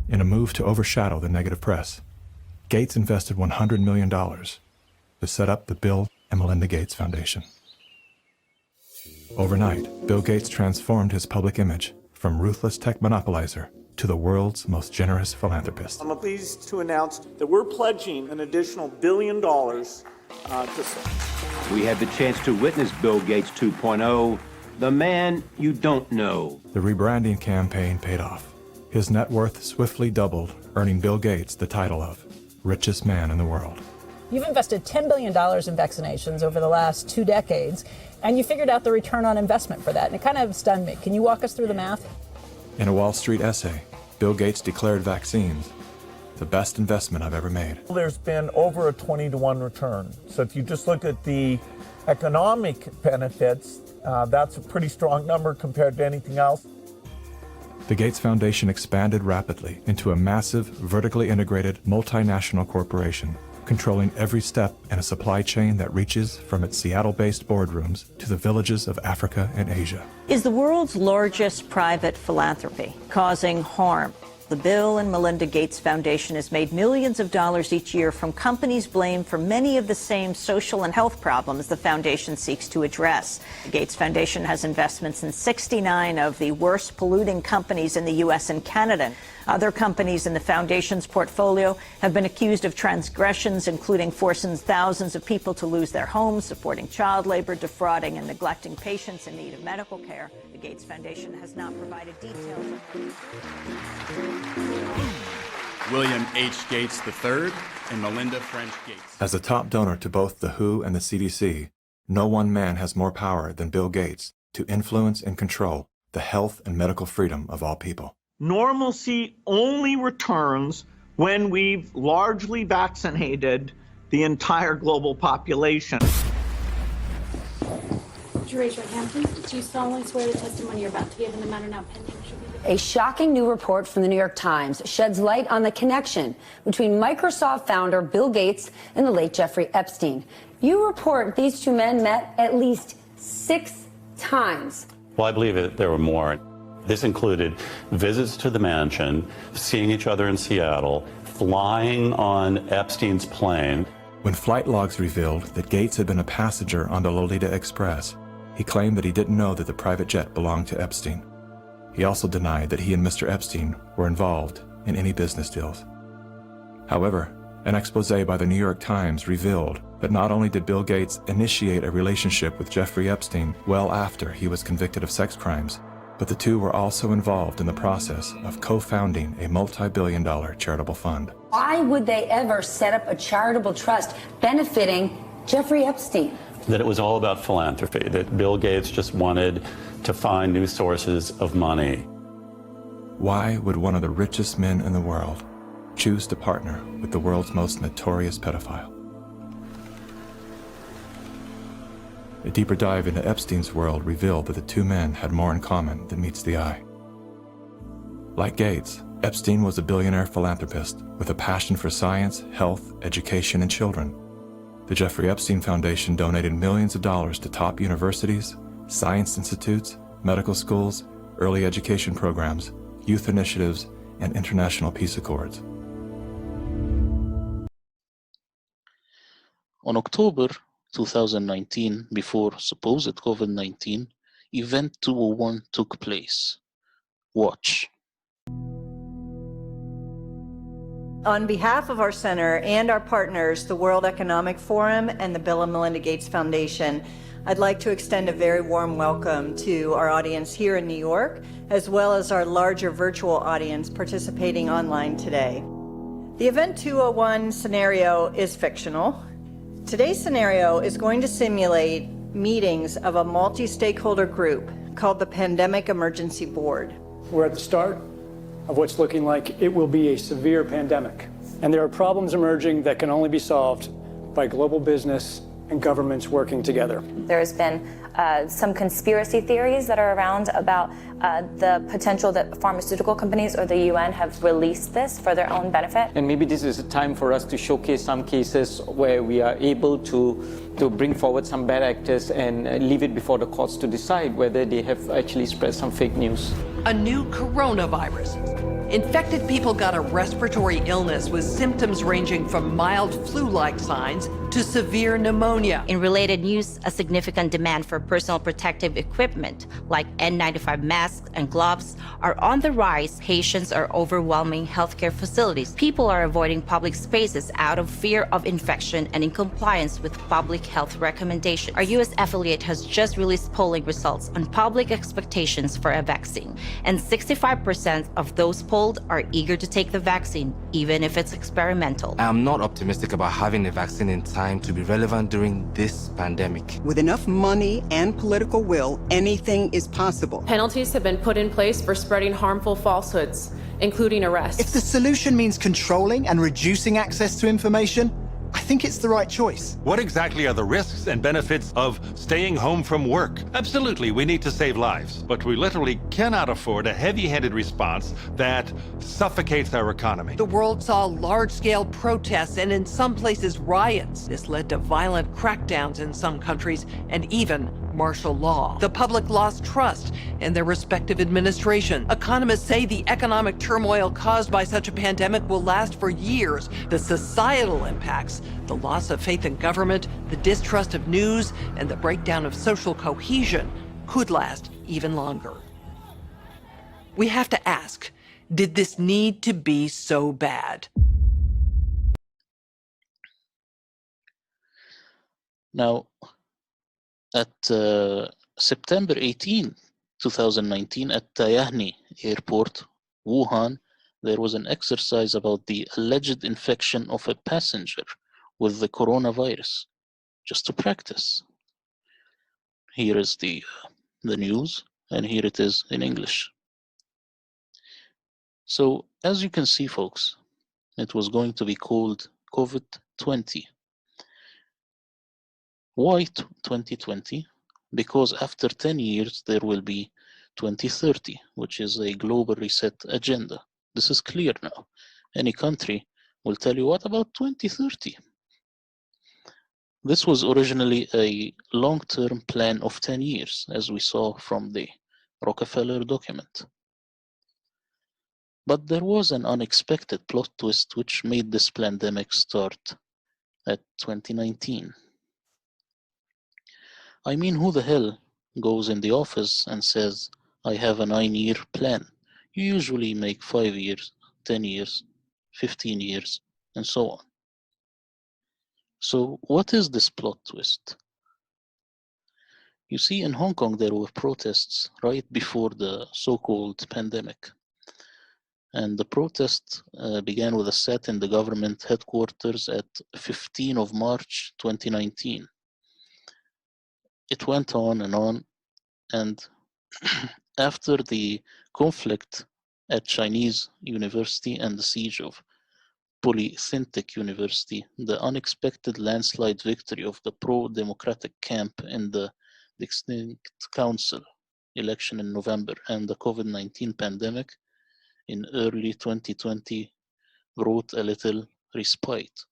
In a move to overshadow the negative press, Gates invested $100 million to set up the Bill and Melinda Gates Foundation. Overnight, Bill Gates transformed his public image from ruthless tech monopolizer to the world's most generous philanthropist.
I'm pleased to announce that we're pledging an additional $1 billion
We had the chance to witness Bill Gates 2.0, the man you don't know.
The rebranding campaign paid off. His net worth swiftly doubled, earning Bill Gates the title of richest man in the world.
You've invested $10 billion in vaccinations over the last 2 decades, and you figured out the return on investment for that, and it kind of stunned me. Can you walk us through the math?
In a Wall Street essay, Bill Gates declared vaccines the best investment I've ever made.
There's been over a 20-to-1 return. So if you just look at the economic benefits, that's a pretty strong number compared to anything else.
The Gates Foundation expanded rapidly into a massive, vertically integrated, multinational corporation, controlling every step in a supply chain that reaches from its Seattle-based boardrooms to the villages of Africa and Asia.
Is the world's largest private philanthropy causing harm? The Bill and Melinda Gates Foundation has made millions of dollars each year from companies blamed for many of the same social and health problems the foundation seeks to address. The Gates Foundation has investments in 69 of the worst polluting companies in the U.S. and Canada. Other companies in the foundation's portfolio have been accused of transgressions, including forcing thousands of people to lose their homes, supporting child labor, defrauding and neglecting patients in need of medical care. The Gates Foundation has not provided details.
William H. Gates III and Melinda French Gates.
As a top donor to both the WHO and the CDC, no one man has more power than Bill Gates to influence and control the health and medical freedom of all people.
Normalcy only returns when we've largely vaccinated the entire global population.
Would you raise your hand, please? Do you solemnly swear the testimony you're about to give in the matter now pending should be the...
A shocking new report from the New York Times sheds light on the connection between Microsoft founder Bill Gates and the late Jeffrey Epstein. You report these two men met at least 6 times.
Well, I believe there were more. This included visits to the mansion, seeing each other in Seattle, flying on Epstein's plane.
When flight logs revealed that Gates had been a passenger on the Lolita Express, he claimed that he didn't know that the private jet belonged to Epstein. He also denied that he and Mr. Epstein were involved in any business deals. However, an expose by the New York Times revealed that not only did Bill Gates initiate a relationship with Jeffrey Epstein well after he was convicted of sex crimes, but the two were also involved in the process of co-founding a multi-billion-dollar charitable fund.
Why would they ever set up a charitable trust benefiting Jeffrey Epstein?
That it was all about philanthropy, that Bill Gates just wanted to find new sources of money.
Why would one of the richest men in the world choose to partner with the world's most notorious pedophile? A deeper dive into Epstein's world revealed that the two men had more in common than meets the eye. Like Gates, Epstein was a billionaire philanthropist with a passion for science, health, education, and children. The Jeffrey Epstein Foundation donated millions of dollars to top universities, science institutes, medical schools, early education programs, youth initiatives, and international peace accords.
On October 2019, before supposed COVID-19, Event 201 took place. Watch.
On behalf of our center and our partners, the World Economic Forum and the Bill and Melinda Gates Foundation, I'd like to extend a very warm welcome to our audience here in New York, as well as our larger virtual audience participating online today. The Event 201 scenario is fictional. Today's scenario is going to simulate meetings of a multi-stakeholder group
called the Pandemic Emergency Board.
We're at the start of what's looking like it will be a severe pandemic. And there are problems emerging that can only be solved by global business and governments working together.
There's been some conspiracy theories that are around about the potential that pharmaceutical companies or the UN have released this for their own benefit.
And maybe this is a time for us to showcase some cases where we are able to bring forward some bad actors and leave it before the courts to decide whether they have actually spread some fake news.
A new coronavirus. Infected people got a respiratory illness with symptoms ranging from mild flu-like signs to severe pneumonia.
In related news, a significant demand for personal protective equipment like N95 masks and gloves are on the rise. Patients are overwhelming healthcare facilities. People are avoiding public spaces out of fear of infection and in compliance with public health recommendations. Our U.S. affiliate has just released polling results on public expectations for a vaccine, and 65% of those polled are eager to take the vaccine, even if it's experimental.
I'm not optimistic about having a vaccine in time to be relevant during this pandemic.
With enough money and political will, anything is possible.
Penalties have been put in place for spreading harmful falsehoods, including arrests.
If the solution means controlling and reducing access to information, I think it's the right choice.
What exactly are the risks and benefits of staying home from work? Absolutely, we need to save lives, but we literally cannot afford a heavy-handed response that suffocates our economy.
The world saw large-scale protests and in some places riots. This led to violent crackdowns in some countries and even martial law. The public lost trust in their respective administration. Economists say the economic turmoil caused by such a pandemic will last for years. The societal impacts, the loss of faith in government, the distrust of news, and the breakdown of social cohesion could last even longer. We have to ask, did this need to be so bad?
Now, at September 18, 2019, at Tayahni Airport, Wuhan, there was an exercise about the alleged infection of a passenger with the coronavirus, just to practice. Here is the news, and here it is in English. So, as you can see, folks, it was going to be called COVID-20. Why 2020? Because after 10 years, there will be 2030, which is a global reset agenda. This is clear now. Any country will tell you, what about 2030? This was originally a long-term plan of 10 years, as we saw from the Rockefeller document. But there was an unexpected plot twist which made this pandemic start at 2019. I mean, who the hell goes in the office and says, I have a 9-year plan? You usually make 5 years, 10 years, 15 years, and so on. So what is this plot twist? You see, in Hong Kong, there were protests right before the so-called pandemic. And the protest began with a set in the government headquarters at 15 of March 2019. It went on, and after the conflict at Chinese University and the siege of Polytechnic University, the unexpected landslide victory of the pro-democratic camp in the Distinct Council election in November, and the COVID-19 pandemic in early 2020 brought a little respite.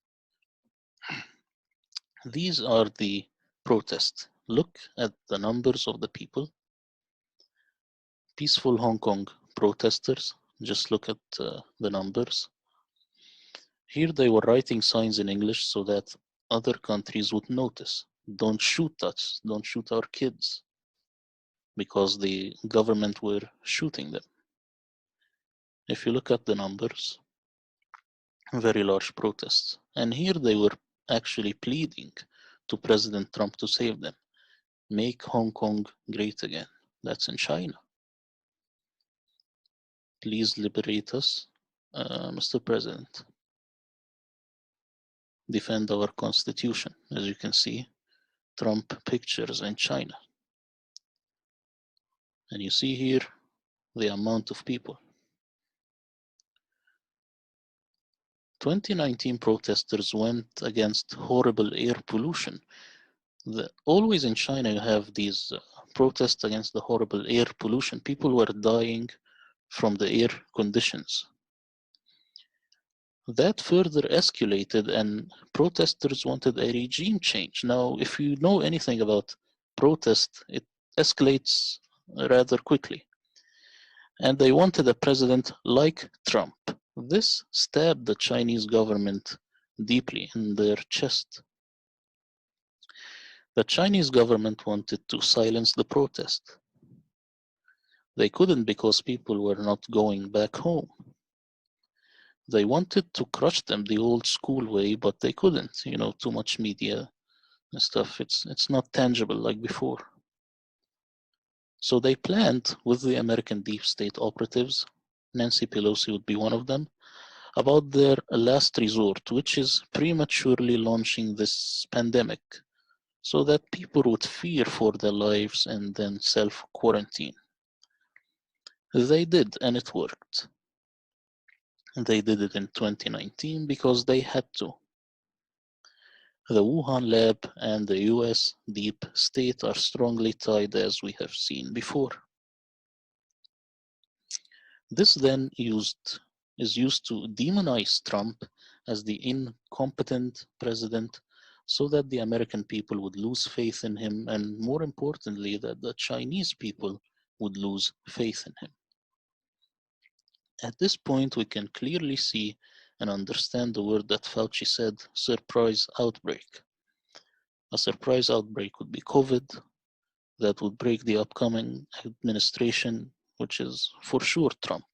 These are the protests. Look at the numbers of the people. Peaceful Hong Kong protesters, just look at the numbers. Here they were writing signs in English so that other countries would notice. Don't shoot us, don't shoot our kids, because the government were shooting them. If you look at the numbers, very large protests. And here they were actually pleading to President Trump to save them. Make Hong Kong great again. That's in China. Please liberate us, Mr. President. Defend our constitution. As you can see, Trump pictures in China. And you see here the amount of people. 2019 protesters went against horrible air pollution. Always in China you have these protests against the horrible air pollution. People were dying from the air conditions. That further escalated and protesters wanted a regime change. Now, if you know anything about protest, it escalates rather quickly. And they wanted a president like Trump. This stabbed the Chinese government deeply in their chest. The Chinese government wanted to silence the protest. They couldn't because people were not going back home. They wanted to crush them the old school way, but they couldn't. You know, too much media and stuff. It's not tangible like before. So they planned with the American deep state operatives, Nancy Pelosi would be one of them, about their last resort, which is prematurely launching this pandemic so that people would fear for their lives and then self-quarantine. They did, and it worked. They did it in 2019 because they had to. The Wuhan lab and the US deep state are strongly tied, as we have seen before. This then is used to demonize Trump as the incompetent president so that the American people would lose faith in him, and more importantly, that the Chinese people would lose faith in him. At this point, we can clearly see and understand the word that Fauci said, surprise outbreak. A surprise outbreak would be COVID that would break the upcoming administration, which is for sure Trump.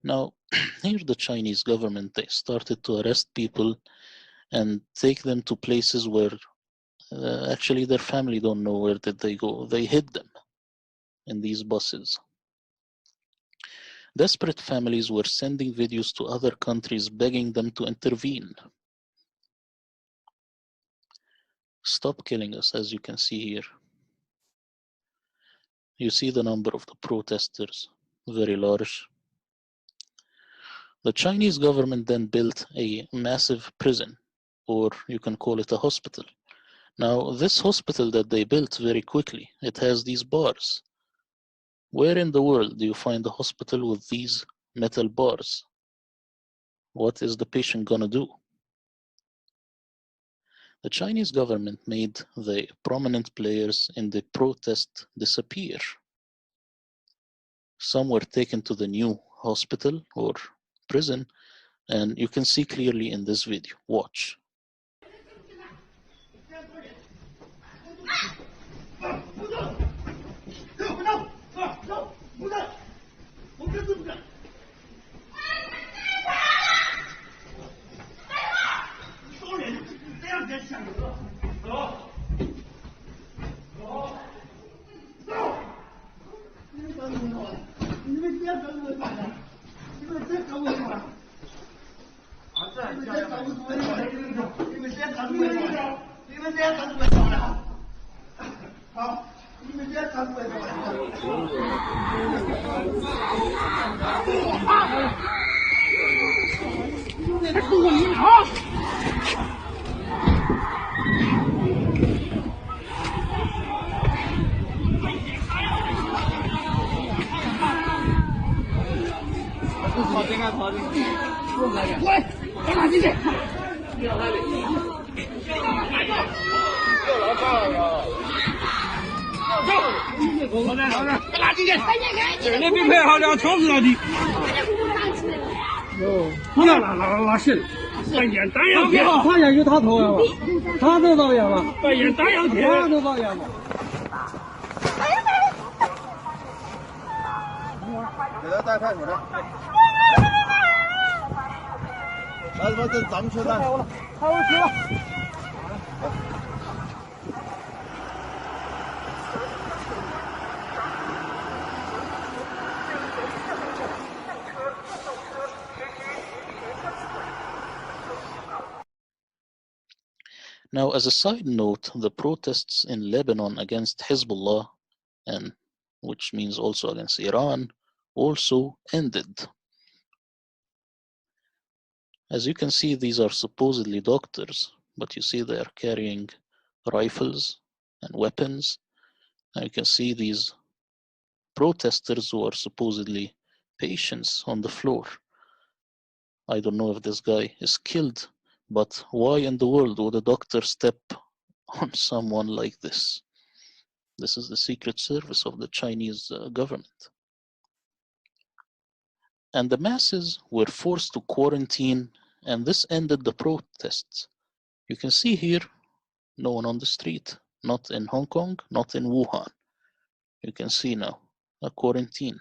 Now, here the Chinese government, they started to arrest people and take them to places where actually their family don't know where did they go. They hid them in these buses. Desperate families were sending videos to other countries begging them to intervene. Stop killing us, as you can see here. You see the number of the protesters, very large. The Chinese government then built a massive prison, or you can call it a hospital. Now, this hospital that they built very quickly, it has these bars. Where in the world do you find a hospital with these metal bars? What is the patient gonna do? The Chinese government made the prominent players in the protest disappear. Some were taken to the new hospital or prison, and you can see clearly in this video. Watch. Now, as a side note, the protests in Lebanon against Hezbollah and which means also against Iran, also ended. As you can see, these are supposedly doctors, but you see they are carrying rifles and weapons. And you can see these protesters who are supposedly patients on the floor. I don't know if this guy is killed, but why in the world would a doctor step on someone like this? This is the Secret Service of the Chinese government. And the masses were forced to quarantine, and this ended the protests. You can see here, no one on the street, not in Hong Kong, not in Wuhan. You can see now a quarantine.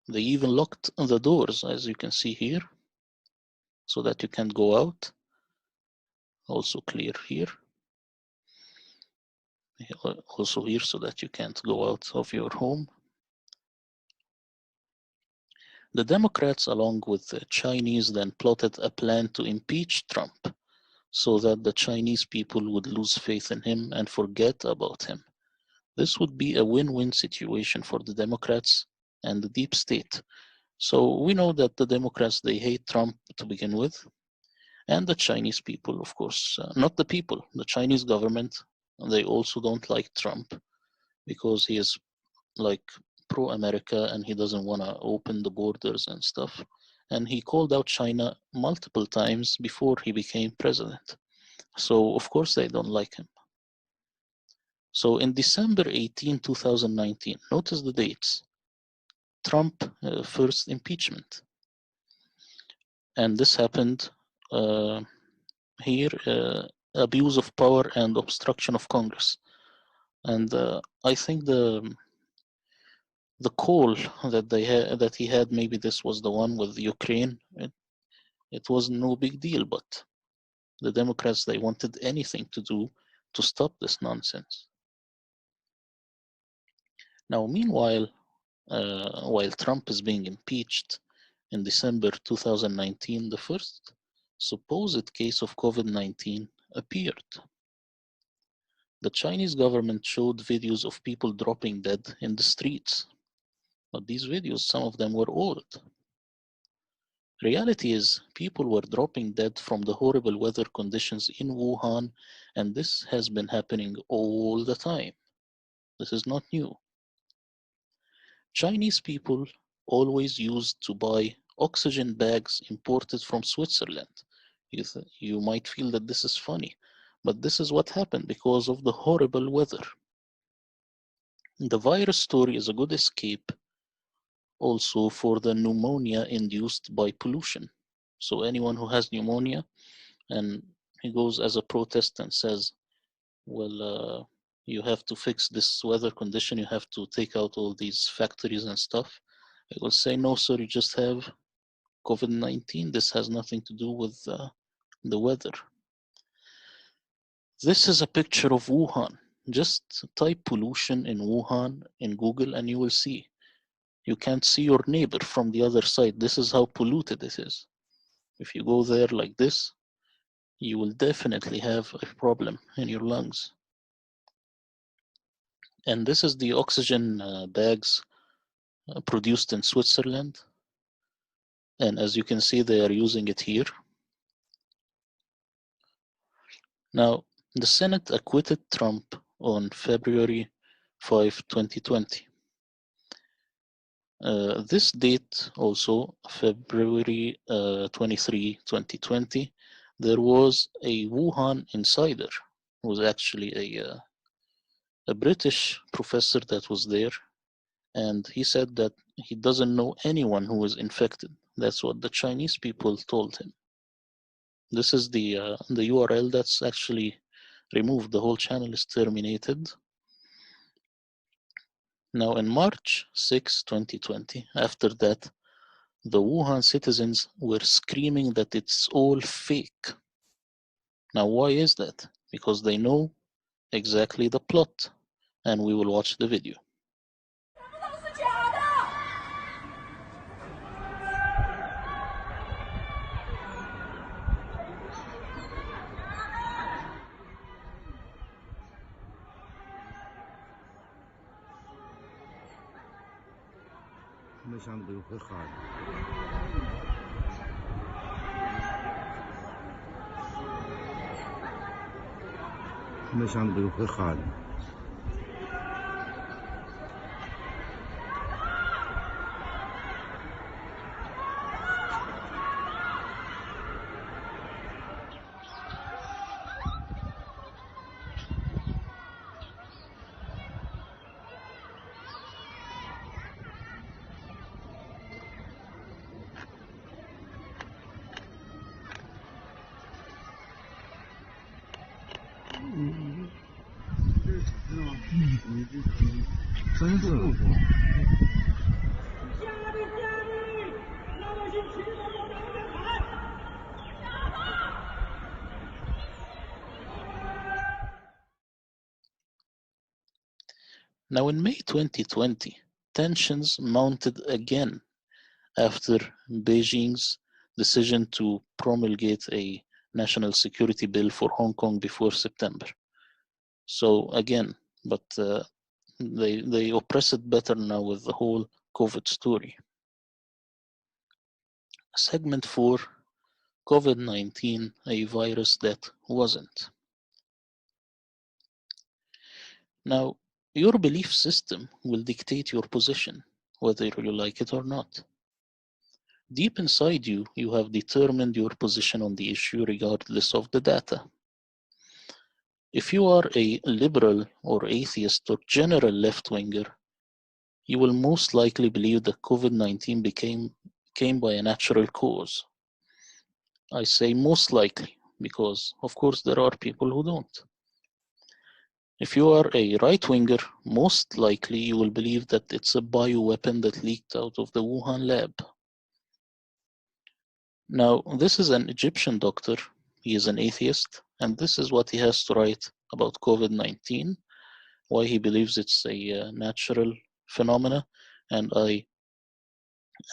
They even locked the doors, as you can see here, so that you can't go out. Also clear here. Also here, so that you can't go out of your home. The Democrats, along with the Chinese, then plotted a plan to impeach Trump so that the Chinese people would lose faith in him and forget about him. This would be a win-win situation for the Democrats and the deep state. So we know that the Democrats, they hate Trump to begin with, and the Chinese people, of course, not the people, the Chinese government, they also don't like Trump because he is like pro-America and he doesn't want to open the borders and stuff. And he called out China multiple times before he became president. So of course they don't like him. So in December 18, 2019, notice the dates. Trump first impeachment. And this happened here, abuse of power and obstruction of Congress. And I think the call that he had, maybe this was the one with Ukraine. It was no big deal, but the Democrats, they wanted anything to do to stop this nonsense. Now, meanwhile, while Trump is being impeached in December 2019, the first supposed case of COVID-19 appeared. The Chinese government showed videos of people dropping dead in the streets. But these videos, some of them were old. Reality is, people were dropping dead from the horrible weather conditions in Wuhan, and this has been happening all the time. This is not new. Chinese people always used to buy oxygen bags imported from Switzerland. You might feel that this is funny, but this is what happened because of the horrible weather. The virus story is a good escape also for the pneumonia induced by pollution. So anyone who has pneumonia and he goes as a protest and says, well, you have to fix this weather condition, you have to take out all these factories and stuff. I will say, no, sir, you just have COVID-19. This has nothing to do with the weather. This is a picture of Wuhan. Just type pollution in Wuhan in Google and you will see. You can't see your neighbor from the other side. This is how polluted it is. If you go there like this, you will definitely have a problem in your lungs. And this is the oxygen bags produced in Switzerland. And as you can see, they are using it here. Now, the Senate acquitted Trump on February 5, 2020. This date also, February 23, 2020, there was a Wuhan insider who was actually a British professor that was there, and he said that he doesn't know anyone who was infected. That's what the Chinese people told him. This is the URL that's actually removed. The whole channel is terminated. Now in March 6, 2020, after that, the Wuhan citizens were screaming that it's all fake. Now why is that? Because they know exactly the plot, and we will watch the video. Now, in May 2020, tensions mounted again after Beijing's decision to promulgate a national security bill for Hong Kong before September. So again, but they oppress it better now with the whole COVID story. Segment 4, COVID-19, a virus that wasn't. Now, your belief system will dictate your position, whether you like it or not. Deep inside you, you have determined your position on the issue regardless of the data. If you are a liberal or atheist or general left-winger, you will most likely believe that COVID-19 came by a natural cause. I say most likely because, of course, there are people who don't. If you are a right-winger, most likely you will believe that it's a bioweapon that leaked out of the Wuhan lab. Now, this is an Egyptian doctor. He is an atheist, and this is what he has to write about COVID-19, why he believes it's a natural phenomena, and I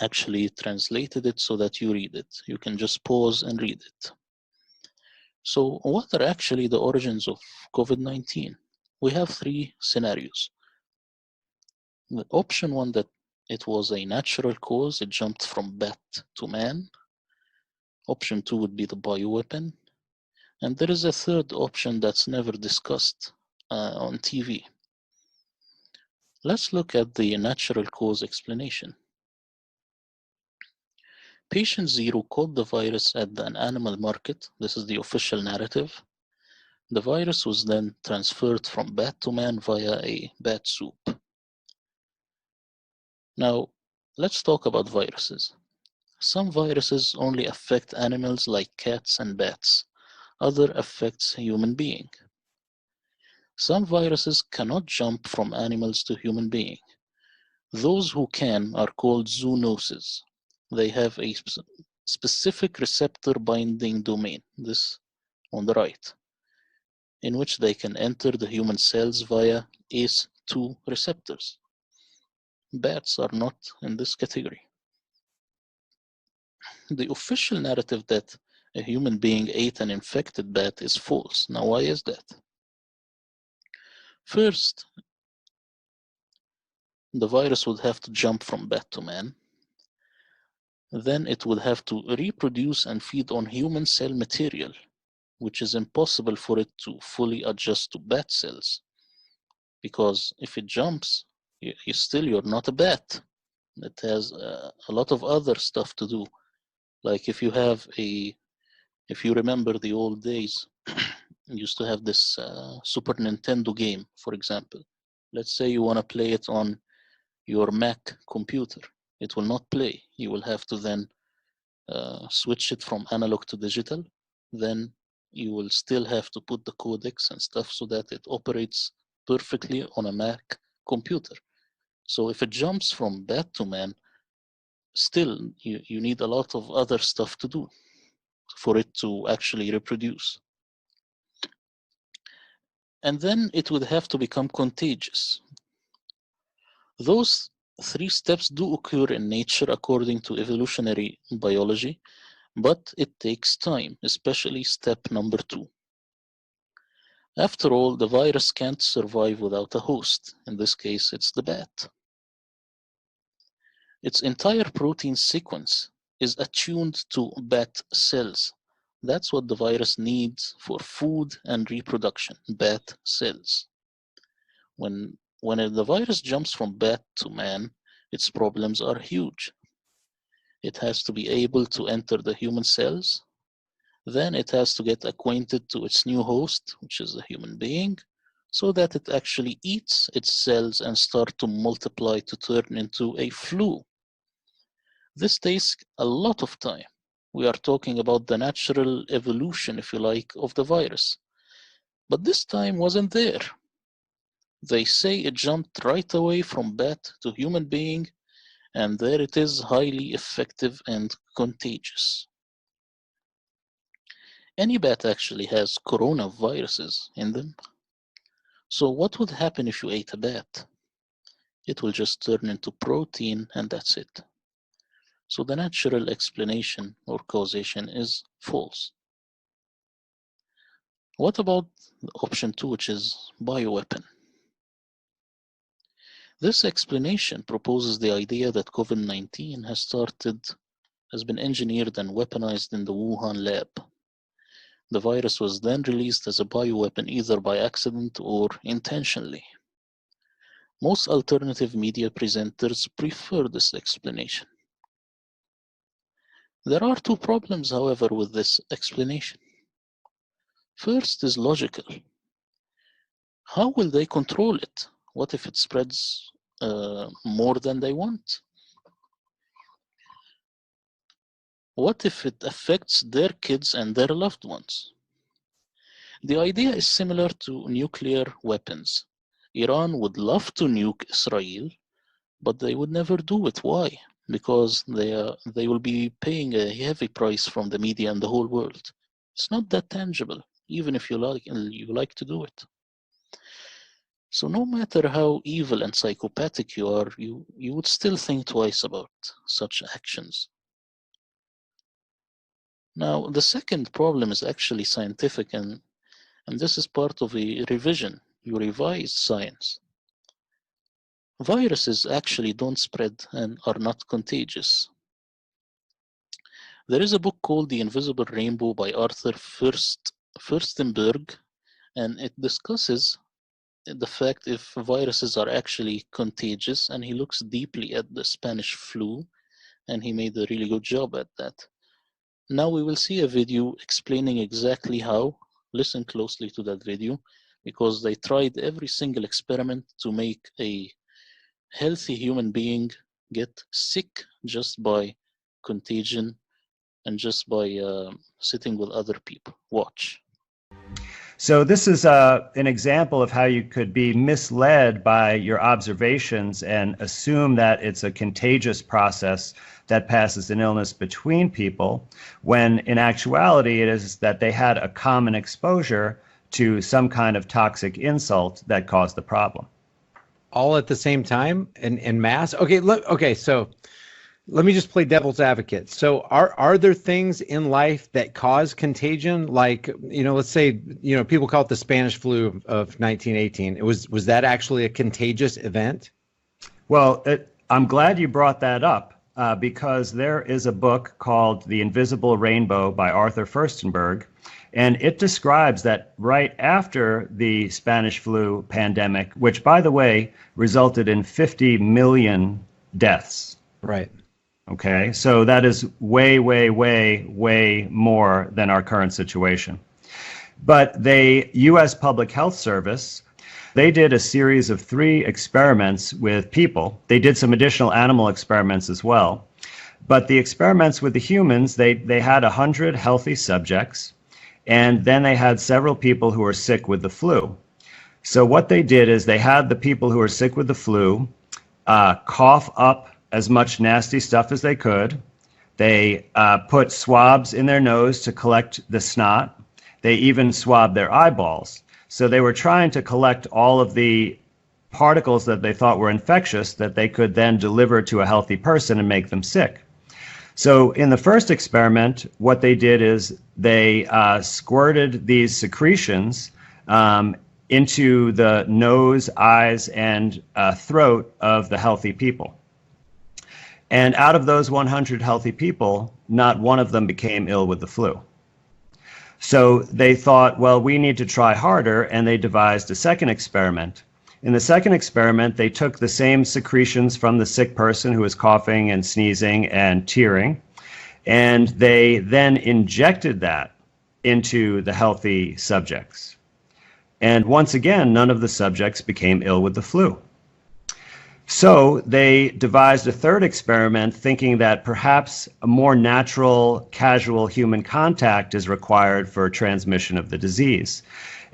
actually translated it so that you read it. You can just pause and read it. So what are actually the origins of COVID-19? We have three scenarios. The option one, that it was a natural cause, it jumped from bat to man. Option 2 would be the bioweapon. And there is a third option that's never discussed on TV. Let's look at the natural cause explanation. Patient 0 caught the virus at an animal market. This is the official narrative. The virus was then transferred from bat to man via a bat soup. Now, let's talk about viruses. Some viruses only affect animals like cats and bats. Other affects human being. Some viruses cannot jump from animals to human being. Those who can are called zoonoses. They have a specific receptor binding domain, this on the right, in which they can enter the human cells via ACE2 receptors. Bats are not in this category. The official narrative that a human being ate an infected bat is false. Now, why is that? First, the virus would have to jump from bat to man. Then it would have to reproduce and feed on human cell material, which is impossible for it to fully adjust to bat cells. Because if it jumps, you're not a bat. It has a lot of other stuff to do. Like if you remember the old days, you used to have this Super Nintendo game, for example. Let's say you want to play it on your Mac computer. It will not play. You will have to then switch it from analog to digital. Then you will still have to put the codecs and stuff so that it operates perfectly on a Mac computer. So if it jumps from bat to man, still you need a lot of other stuff to do for it to actually reproduce. And then it would have to become contagious. Those three steps do occur in nature according to evolutionary biology, but it takes time, especially step number 2. After all, the virus can't survive without a host. In this case, it's the bat. Its entire protein sequence is attuned to bat cells. That's what the virus needs for food and reproduction, bat cells. When the virus jumps from bat to man, its problems are huge. It has to be able to enter the human cells. Then it has to get acquainted to its new host, which is a human being, so that it actually eats its cells and start to multiply to turn into a flu. This takes a lot of time. We are talking about the natural evolution, if you like, of the virus. But this time wasn't there. They say it jumped right away from bat to human being, and there it is, highly effective and contagious. Any bat actually has coronaviruses in them. So what would happen if you ate a bat? It will just turn into protein and that's it. So the natural explanation or causation is false. What about option 2, which is bioweapon? This explanation proposes the idea that COVID-19 has been engineered and weaponized in the Wuhan lab. The virus was then released as a bioweapon either by accident or intentionally. Most alternative media presenters prefer this explanation. There are two problems, however, with this explanation. First is logical. How will they control it? What if it spreads more than they want? What if it affects their kids and their loved ones? The idea is similar to nuclear weapons. Iran would love to nuke Israel, but they would never do it. Why? Because they will be paying a heavy price from the media and the whole world. It's not that tangible, even if you like to do it. So no matter how evil and psychopathic you are, you would still think twice about such actions. Now, the second problem is actually scientific, and this is part of a revision. You revise science. Viruses actually don't spread and are not contagious. There is a book called The Invisible Rainbow by Arthur Furstenberg, and it discusses the fact if viruses are actually contagious, and he looks deeply at the Spanish flu, and he made a really good job at that. Now we will see a video explaining exactly how. Listen closely to that video, because they tried every single experiment to make a healthy human being get sick just by contagion and just by sitting with other people. Watch.
So this is an example of how you could be misled by your observations and assume that it's a contagious process that passes an illness between people, when in actuality it is that they had a common exposure to some kind of toxic insult that caused the problem.
All at the same time in mass? Okay, so let me just play devil's advocate. So are there things in life that cause contagion? Like, let's say, people call it the Spanish flu of 1918. Was that actually a contagious event?
Well, I'm glad you brought that up because there is a book called The Invisible Rainbow by Arthur Furstenberg, and it describes that right after the Spanish flu pandemic, which, by the way, resulted in 50 million deaths.
Right.
Okay, so that is way, way, way, way more than our current situation. But the U.S. Public Health Service, they did a series of 3 experiments with people. They did some additional animal experiments as well. But the experiments with the humans, they had 100 healthy subjects, and then they had several people who were sick with the flu. So what they did is they had the people who were sick with the flu cough up as much nasty stuff as they could. They put swabs in their nose to collect the snot. They even swabbed their eyeballs. So they were trying to collect all of the particles that they thought were infectious that they could then deliver to a healthy person and make them sick. So in the first experiment, what they did is they squirted these secretions into the nose, eyes, and throat of the healthy people. And out of those 100 healthy people, not one of them became ill with the flu. So they thought, well, we need to try harder, and they devised a second experiment. In the second experiment, they took the same secretions from the sick person who was coughing and sneezing and tearing, and they then injected that into the healthy subjects. And once again, none of the subjects became ill with the flu. So they devised a third experiment, thinking that perhaps a more natural, casual human contact is required for transmission of the disease.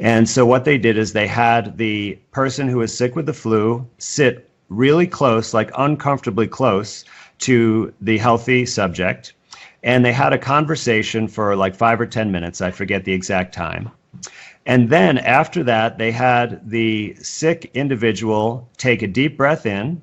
And so what they did is they had the person who was sick with the flu sit really close, like uncomfortably close, to the healthy subject. And they had a conversation for like 5 or 10 minutes. I forget the exact time. And then after that, they had the sick individual take a deep breath in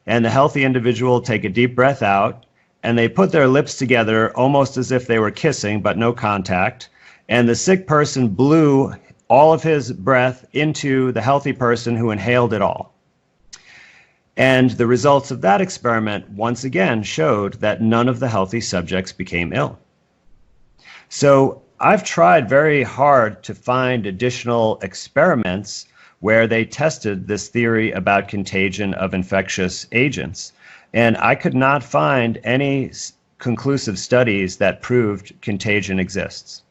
and the healthy individual take a deep breath out. And they put their lips together almost as if they were kissing, but no contact. And the sick person blew all of his breath into the healthy person who inhaled it all. And the results of that experiment once again showed that none of the healthy subjects became ill. So I've tried very hard to find additional experiments where they tested this theory about contagion of infectious agents, and I could not find any conclusive studies that proved contagion exists.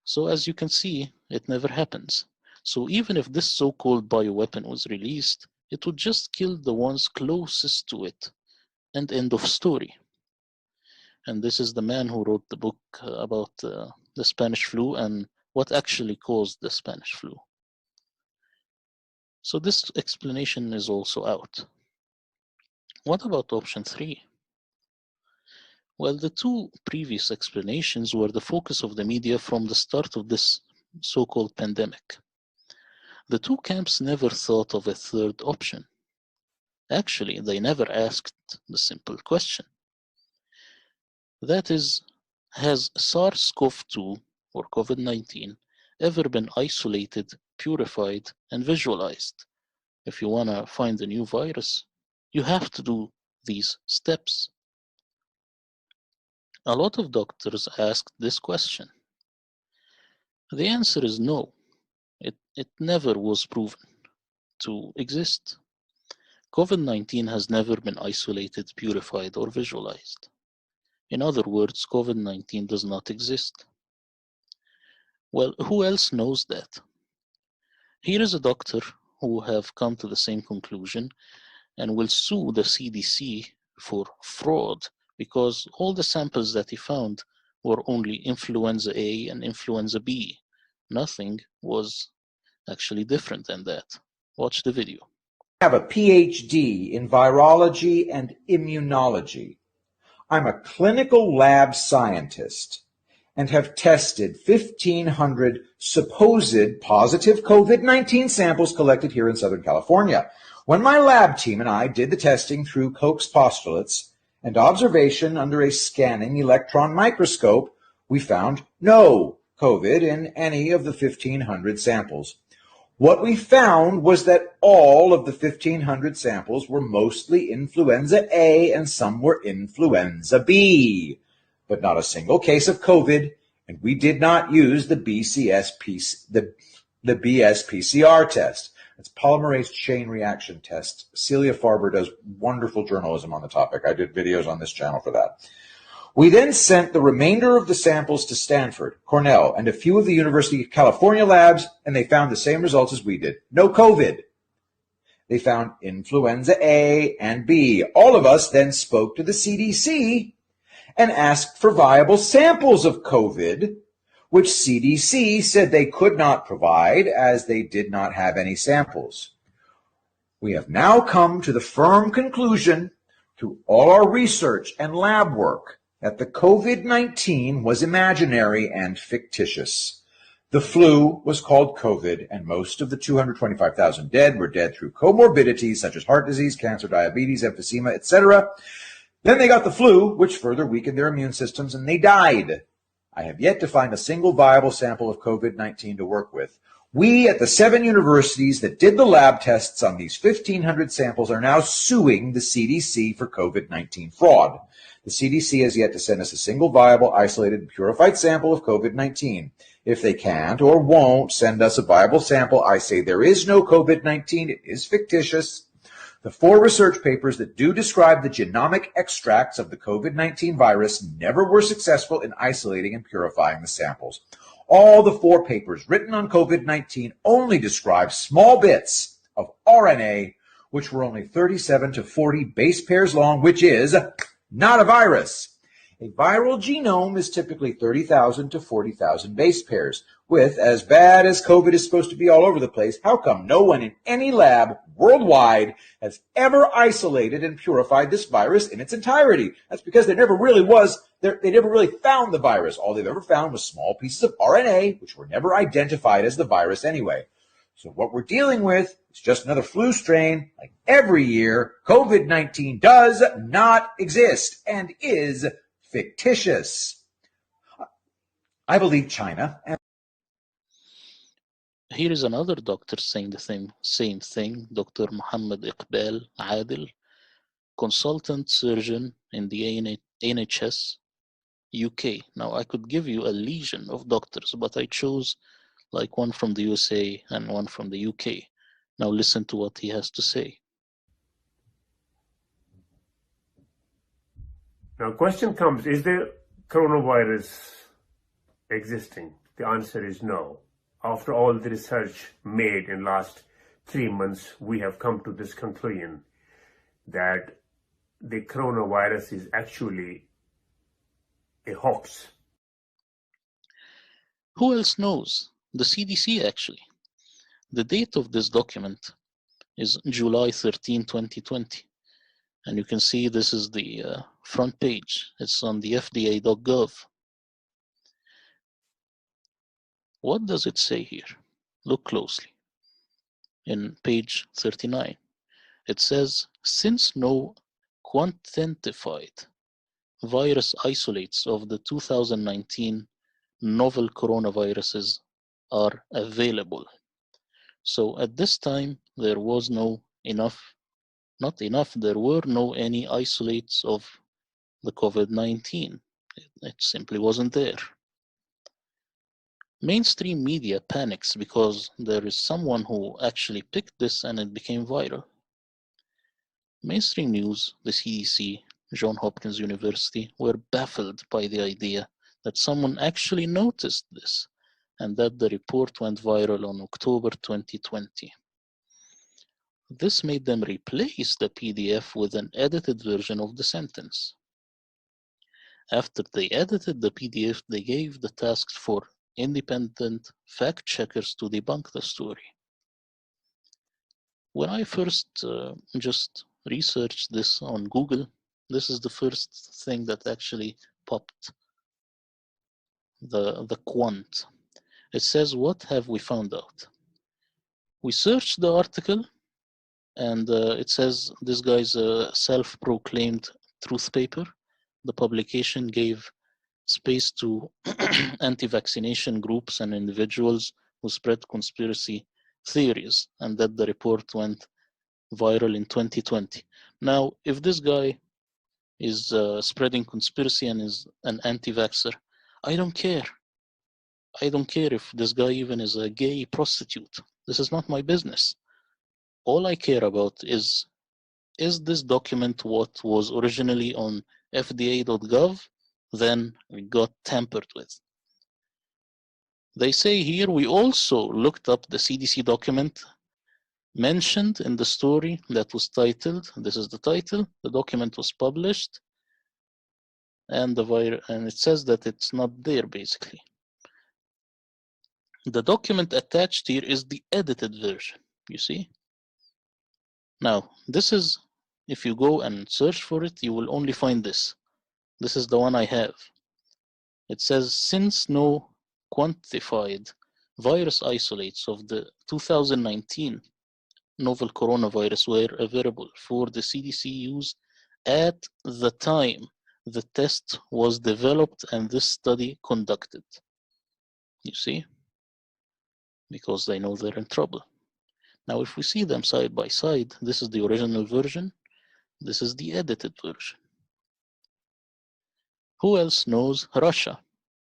So as you can see, it never happens. So even if this so-called bioweapon was released, it would just kill the ones closest to it, and end of story. And this is the man who wrote the book about the Spanish flu and what actually caused the Spanish flu. So this explanation is also out. What about option 3? Well, the two previous explanations were the focus of the media from the start of this so-called pandemic. The two camps never thought of a third option. Actually, they never asked the simple question. That is, has SARS-CoV-2 or COVID-19 ever been isolated, purified, and visualized? If you want to find a new virus, you have to do these steps. A lot of doctors asked this question. The answer is no. It never was proven to exist. COVID-19 has never been isolated, purified, or visualized. In other words, COVID-19 does not exist. Well, who else knows that? Here is a doctor who have come to the same conclusion and will sue the CDC for fraud because all the samples that he found were only influenza A and influenza B. Nothing was actually different than that. Watch the video.
I have a PhD in virology and immunology. I'm a clinical lab scientist and have tested 1,500 supposed positive COVID-19 samples collected here in Southern California. When my lab team and I did the testing through Koch's postulates and observation under a scanning electron microscope, we found no COVID in any of the 1,500 samples. What we found was that all of the 1,500 samples were mostly influenza A and some were influenza B, but not a single case of COVID, and we did not use the BS-PCR test. It's polymerase chain reaction test. Celia Farber does wonderful journalism on the topic. I did videos on this channel for that. We then sent the remainder of the samples to Stanford, Cornell, and a few of the University of California labs, and they found the same results as we did. No COVID. They found influenza A and B. All of us then spoke to the CDC and asked for viable samples of COVID, which CDC said they could not provide as they did not have any samples. We have now come to the firm conclusion through all our research and lab work that the COVID-19 was imaginary and fictitious. The flu was called COVID, and most of the 225,000 dead were dead through comorbidities such as heart disease, cancer, diabetes, emphysema, etc. Then they got the flu, which further weakened their immune systems, and they died. I have yet to find a single viable sample of COVID-19 to work with. We at the 7 universities that did the lab tests on these 1,500 samples are now suing the CDC for COVID-19 fraud. The CDC has yet to send us a single viable, isolated, and purified sample of COVID-19. If they can't or won't send us a viable sample, I say there is no COVID-19. It is fictitious. The 4 research papers that do describe the genomic extracts of the COVID-19 virus never were successful in isolating and purifying the samples. All the 4 papers written on COVID-19 only describe small bits of RNA, which were only 37 to 40 base pairs long, which is not a virus. A viral genome is typically 30,000 to 40,000 base pairs. With as bad as COVID is supposed to be all over the place, how come no one in any lab worldwide has ever isolated and purified this virus in its entirety? That's because there never really they never really found the virus. All they've ever found was small pieces of RNA, which were never identified as the virus anyway. So what we're dealing with is just another flu strain. Like every year, COVID-19 does not exist and is fictitious. I believe China.
Here is another doctor saying the same thing, Dr. Muhammad Iqbal Adil, consultant surgeon in the NHS UK. Now, I could give you a legion of doctors, but I chose like one from the USA and one from the UK. Now listen to what he has to say.
Now, question comes, is the coronavirus existing? The answer is no. After all the research made in last 3 months, we have come to this conclusion that the coronavirus is actually a hoax.
Who else knows? The CDC actually. The date of this document is July 13, 2020. And you can see this is the front page. It's on the fda.gov. What does it say here? Look closely. In page 39, it says, since no quantified virus isolates of the 2019 novel coronaviruses are available. So at this time, there was there were no any isolates of the COVID-19. It simply wasn't there. Mainstream media panics because there is someone who actually picked this and it became viral. Mainstream news, the CDC, Johns Hopkins University, were baffled by the idea that someone actually noticed this and that the report went viral on October 2020. This made them replace the PDF with an edited version of the sentence. After they edited the PDF, they gave the task for independent fact checkers to debunk the story. When I first just researched this on Google, this is the first thing that actually popped, the quant. It says, what have we found out? We searched the article and it says this guy's a self-proclaimed truth paper. The publication gave space to anti-vaccination groups and individuals who spread conspiracy theories, and that the report went viral in 2020. Now, if this guy is spreading conspiracy and is an anti-vaxxer, I don't care. I don't care if this guy even is a gay prostitute. This is not my business. All I care about is this document what was originally on fda.gov, then it got tampered with. They say here, we also looked up the CDC document mentioned in the story that was titled, this is the title, the document was published, and it says that it's not there basically. The document attached here is the edited version, you see? Now, this is, if you go and search for it, you will only find this. This is the one I have. It says, since no quantified virus isolates of the 2019 novel coronavirus were available for the CDC use at the time the test was developed and this study conducted. You see? because they know they're in trouble. Now, if we see them side by side, this is the original version, this is the edited version. Who else knows Russia?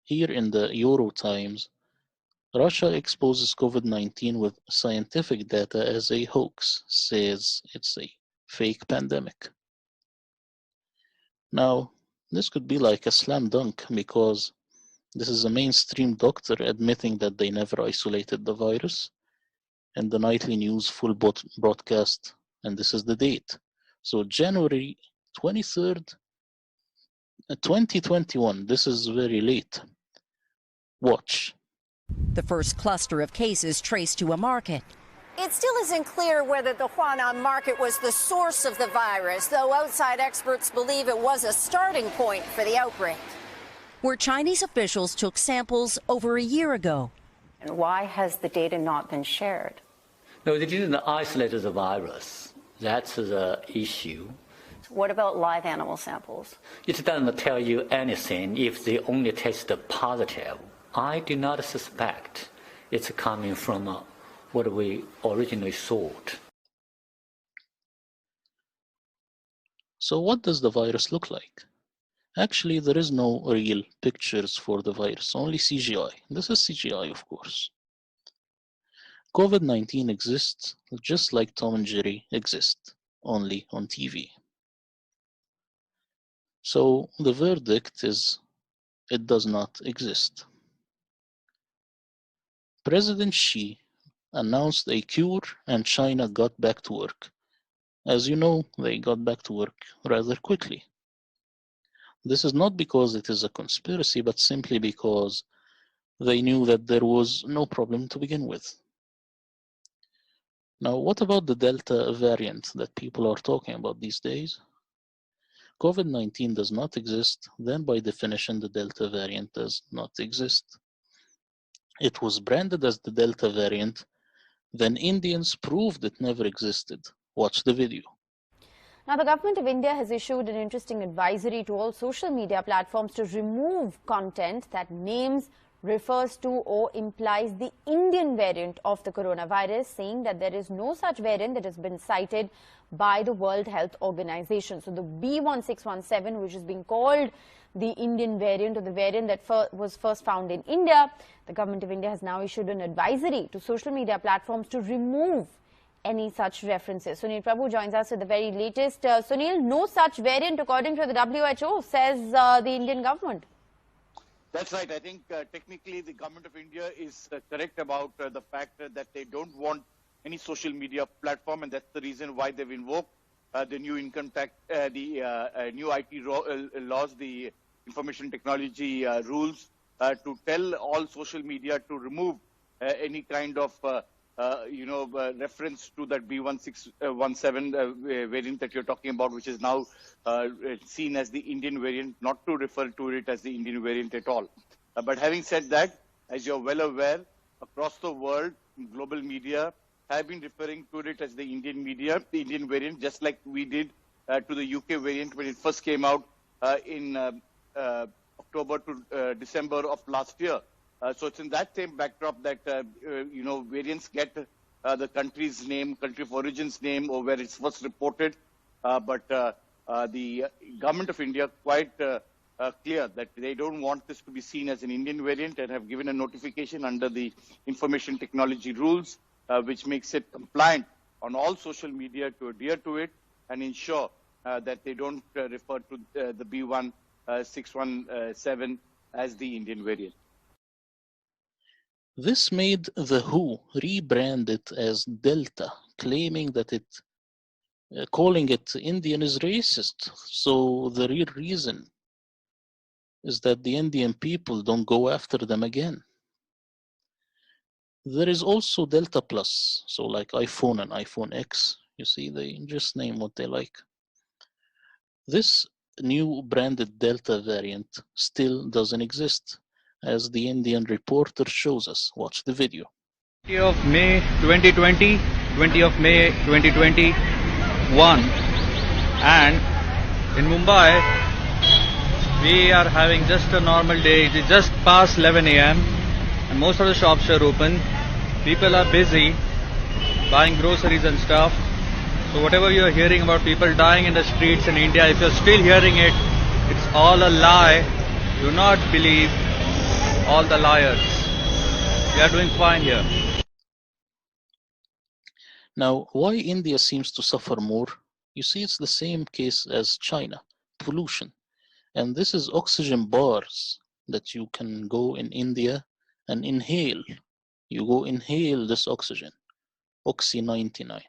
Here in the Euro Times, Russia exposes COVID-19 with scientific data as a hoax, says it's a fake pandemic. Now, this could be like a slam dunk because this is a mainstream doctor admitting that they never isolated the virus, and the nightly news full broadcast, and this is the date. So January 23rd, 2021, this is very late. Watch.
The first cluster of cases traced to a market.
It still isn't clear whether the Huanan market was the source of the virus, though outside experts believe it was a starting point for the outbreak.
Where Chinese officials took samples over a year ago.
And why has the data not been shared?
No, they didn't isolate the virus. That's the issue.
What about live animal samples?
It doesn't tell you anything if they only test positive. I do not suspect it's coming from what we originally thought.
So what does the virus look like? Actually, there is no real pictures for the virus, only CGI. This is CGI, of course. COVID-19 exists just like Tom and Jerry exist, only on TV. So the verdict is it does not exist. President Xi announced a cure and China got back to work. As you know, they got back to work rather quickly. This is not because it is a conspiracy, but simply because they knew that there was no problem to begin with. Now, what about the Delta variant that people are talking about these days? COVID-19 does not exist, then by definition, the Delta variant does not exist. It was branded as the Delta variant, then Indians proved it never existed. Watch the video.
Now, the government of India has issued an interesting advisory to all social media platforms to remove content that names, refers to or implies the Indian variant of the coronavirus, saying that there is no such variant that has been cited by the World Health Organization. So the B1617, which is being called the Indian variant or the variant that was first found in India, the government of India has now issued an advisory to social media platforms to remove any such references. Sunil Prabhu joins us with the very latest. Sunil, no such variant according to the WHO, says the Indian government.
That's right. I think technically the government of India is correct about the fact that they don't want any social media platform, and that's the reason why they've invoked the new income tax, the new IT laws, the information technology rules, to tell all social media to remove any kind of reference to that B1617 variant that you're talking about, which is now seen as the Indian variant, not to refer to it as the Indian variant at all. But having said that, as you're well aware, across the world, global media have been referring to it as the Indian variant, just like we did to the UK variant when it first came out in October to December of last year. So it's in that same backdrop that, variants get the country's name, country of origin's name, or where it's first reported. But the government of India quite clear that they don't want this to be seen as an Indian variant and have given a notification under the information technology rules, which makes it compliant on all social media to adhere to it and ensure that they don't refer to the B1617 as the Indian variant.
This made the WHO rebrand it as Delta, claiming that calling it Indian is racist. So the real reason is that the Indian people don't go after them again. There is also Delta Plus, so like iPhone and iPhone X, you see, they just name what they like. This new branded Delta variant still doesn't exist, as the Indian reporter shows us. Watch the video.
20 of May 2020, 20 of May 2021, and in Mumbai we are having just a normal day. It is just past 11 a.m. and most of the shops are open. people are busy buying groceries and stuff. So whatever you're hearing about people dying in the streets in India, if you're still hearing it, it's all a lie. Do not believe all the liars. We are doing fine here.
Now, why India seems to suffer more? You see, it's the same case as China, pollution. And this is oxygen bars that you can go in India and inhale. You go inhale this oxygen, Oxy 99.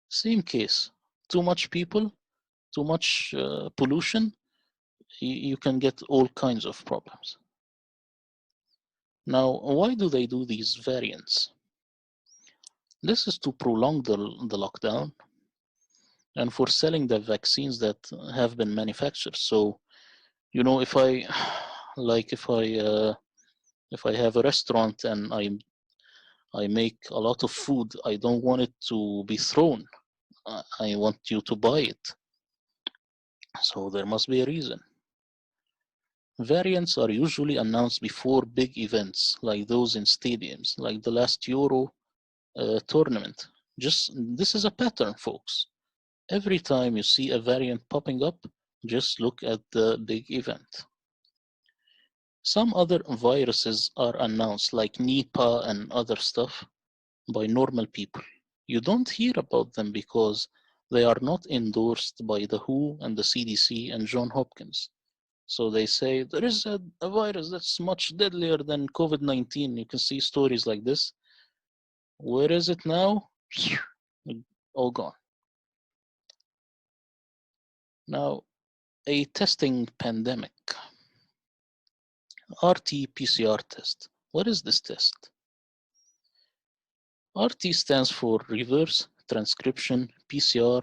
Same case, too much people, too much pollution, you can get all kinds of problems. Now, why do they do these variants? This is to prolong the lockdown and for selling the vaccines that have been manufactured. So, you know, if I have a restaurant and I make a lot of food, I don't want it to be thrown. I want you to buy it. So there must be a reason. Variants are usually announced before big events like those in stadiums, like the last Euro tournament. This is a pattern, folks. Every time you see a variant popping up, just look at the big event. Some other viruses are announced, like Nipah and other stuff, by normal people. You don't hear about them because they are not endorsed by the WHO and the CDC and Johns Hopkins. So they say there is a virus that's much deadlier than COVID-19. You can see stories like this. Where is it now? All gone. Now, a testing pandemic. RT-PCR test. What is this test? RT stands for reverse transcription. PCR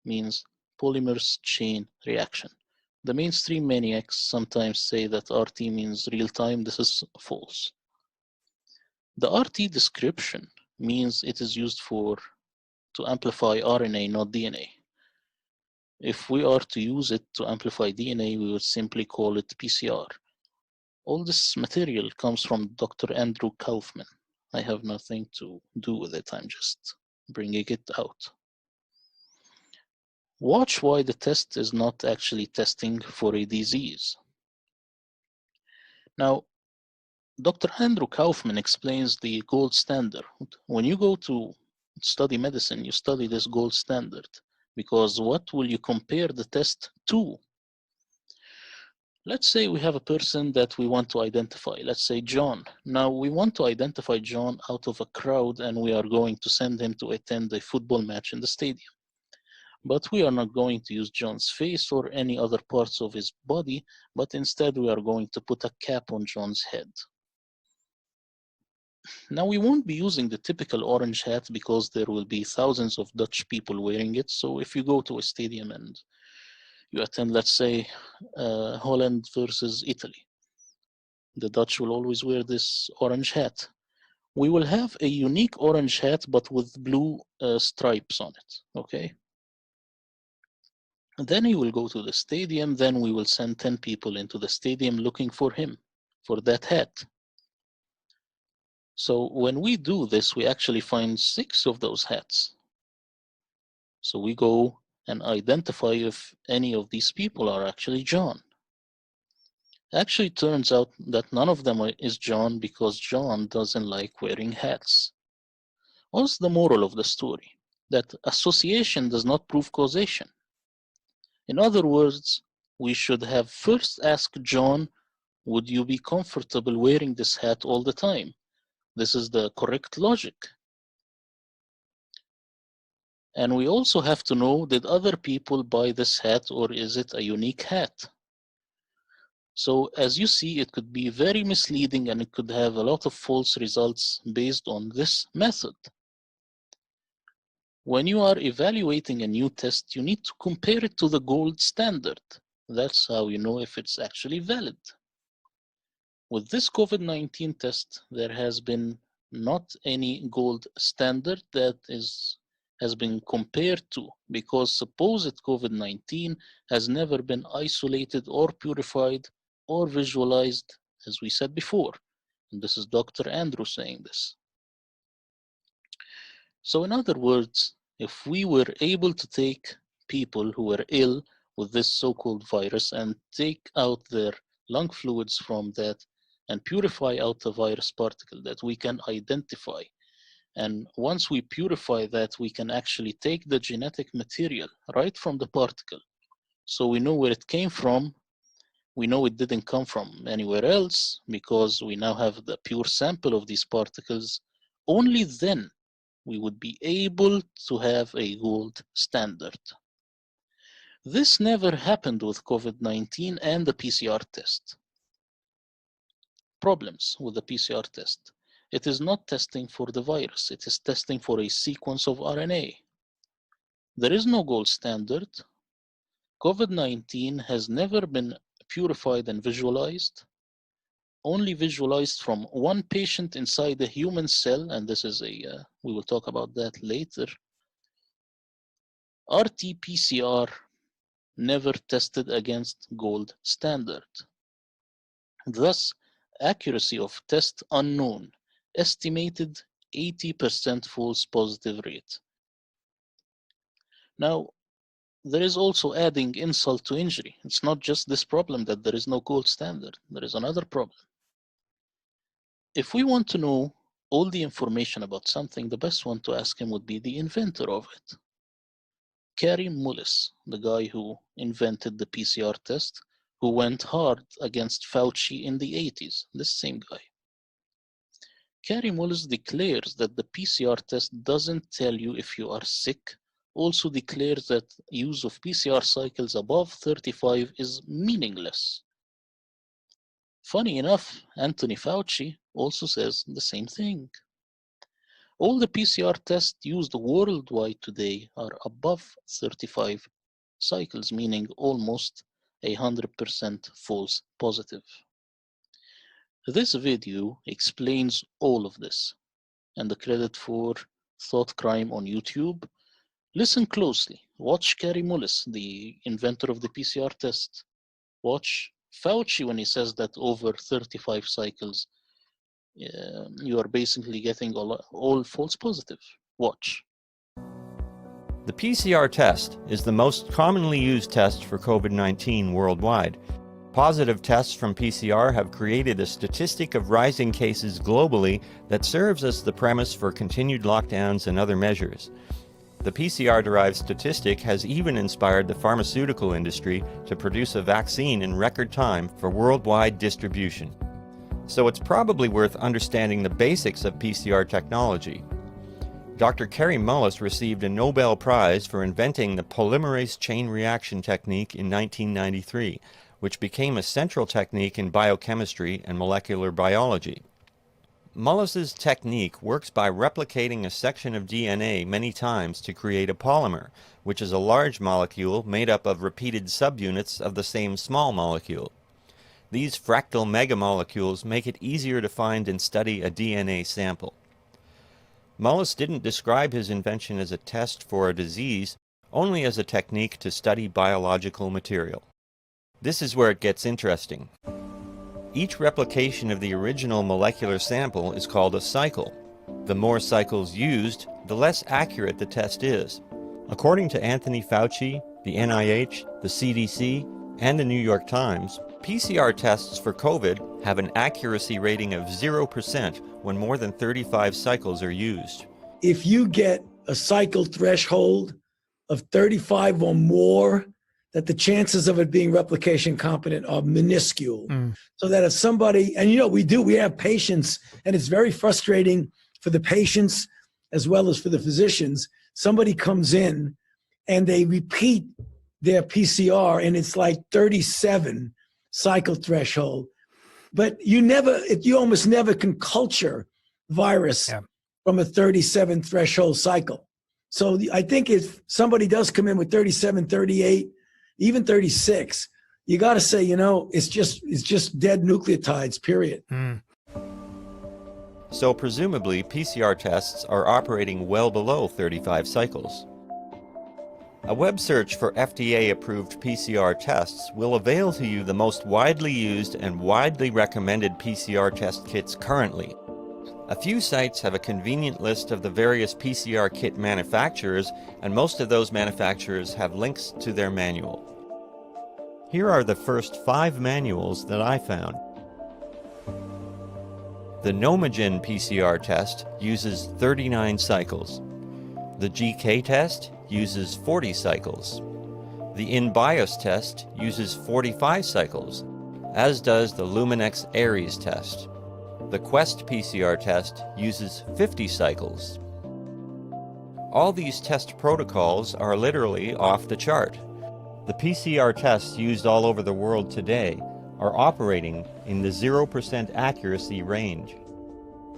means polymerase chain reaction. The mainstream maniacs sometimes say that RT means real time. This is false. The RT description means it is used to amplify RNA, not DNA. If we are to use it to amplify DNA, we would simply call it PCR. All this material comes from Dr. Andrew Kaufman. I have nothing to do with it. I'm just bringing it out. Watch why the test is not actually testing for a disease. Now, Dr. Andrew Kaufman explains the gold standard. When you go to study medicine, you study this gold standard because what will you compare the test to? Let's say we have a person that we want to identify. Let's say John. Now we want to identify John out of a crowd and we are going to send him to attend a football match in the stadium. But we are not going to use John's face or any other parts of his body, but instead we are going to put a cap on John's head. Now we won't be using the typical orange hat because there will be thousands of Dutch people wearing it. So if you go to a stadium and you attend, let's say, Holland versus Italy, the Dutch will always wear this orange hat. We will have a unique orange hat, but with blue stripes on it, okay? And then he will go to the stadium, then we will send 10 people into the stadium looking for him, for that hat. So when we do this, we actually find 6 of those hats. So we go and identify if any of these people are actually John. Actually, it turns out that none of them is John because John doesn't like wearing hats. What's the moral of the story? That association does not prove causation. In other words, we should have first asked John, would you be comfortable wearing this hat all the time? This is the correct logic. And we also have to know, did other people buy this hat or is it a unique hat? So as you see, it could be very misleading and it could have a lot of false results based on this method. When you are evaluating a new test, you need to compare it to the gold standard. That's how you know if it's actually valid. With this COVID-19 test, there has been not any gold standard that has been compared to, because supposed COVID-19 has never been isolated or purified or visualized, as we said before. And this is Dr. Andrew saying this. So in other words, if we were able to take people who were ill with this so-called virus and take out their lung fluids from that and purify out the virus particle that we can identify, and once we purify that, we can actually take the genetic material right from the particle. So we know where it came from. We know it didn't come from anywhere else because we now have the pure sample of these particles. Only then we would be able to have a gold standard. This never happened with COVID-19 and the PCR test. Problems with the PCR test. It is not testing for the virus, it is testing for a sequence of RNA. There is no gold standard. COVID-19 has never been purified and visualized, only visualized from one patient inside a human cell, and this is we will talk about that later. RT-PCR never tested against gold standard. Thus, accuracy of test unknown, estimated 80% false positive rate. Now, there is also adding insult to injury. It's not just this problem that there is no gold standard. There is another problem. If we want to know all the information about something, the best one to ask him would be the inventor of it. Kary Mullis, the guy who invented the PCR test, who went hard against Fauci in the 80s, this same guy. Kary Mullis declares that the PCR test doesn't tell you if you are sick, also declares that use of PCR cycles above 35 is meaningless. Funny enough, Anthony Fauci also says the same thing. All the PCR tests used worldwide today are above 35 cycles, meaning almost 100% false positive. This video explains all of this, and the credit for Thought Crime on YouTube. Listen closely. Watch Kary Mullis, the inventor of the PCR test. Watch Fauci when he says that over 35 cycles, you are basically getting all false positive. Watch.
The PCR test is the most commonly used test for COVID-19 worldwide. Positive tests from PCR have created a statistic of rising cases globally that serves as the premise for continued lockdowns and other measures. The PCR-derived statistic has even inspired the pharmaceutical industry to produce a vaccine in record time for worldwide distribution. So it's probably worth understanding the basics of PCR technology. Dr. Kary Mullis received a Nobel Prize for inventing the polymerase chain reaction technique in 1993, which became a central technique in biochemistry and molecular biology. Mullis's technique works by replicating a section of DNA many times to create a polymer, which is a large molecule made up of repeated subunits of the same small molecule. These fractal megamolecules make it easier to find and study a DNA sample. Mullis didn't describe his invention as a test for a disease, only as a technique to study biological material. This is where it gets interesting. Each replication of the original molecular sample is called a cycle. The more cycles used, the less accurate the test is. According to Anthony Fauci, the NIH, the CDC, and the New York Times, PCR tests for COVID have an accuracy rating of 0% when more than 35 cycles are used.
If you get a cycle threshold of 35 or more, that the chances of it being replication competent are minuscule. So that if somebody, and we have patients, and it's very frustrating for the patients as well as for the physicians. Somebody comes in and they repeat their PCR and it's like 37 cycle threshold, but you almost never can culture virus from a 37 threshold cycle. So I think if somebody does come in with 37, 38, even 36, you got to say, it's just dead nucleotides, period.
So presumably PCR tests are operating well below 35 cycles. A web search for FDA-approved PCR tests will avail to you the most widely used and widely recommended PCR test kits currently. A few sites have a convenient list of the various PCR kit manufacturers, and most of those manufacturers have links to their manual. Here are the first 5 manuals that I found. The Nomogen PCR test uses 39 cycles. The GK test uses 40 cycles. The InBios test uses 45 cycles, as does the Luminex Aries test. The Quest PCR test uses 50 cycles. All these test protocols are literally off the chart. The PCR tests used all over the world today are operating in the 0% accuracy range.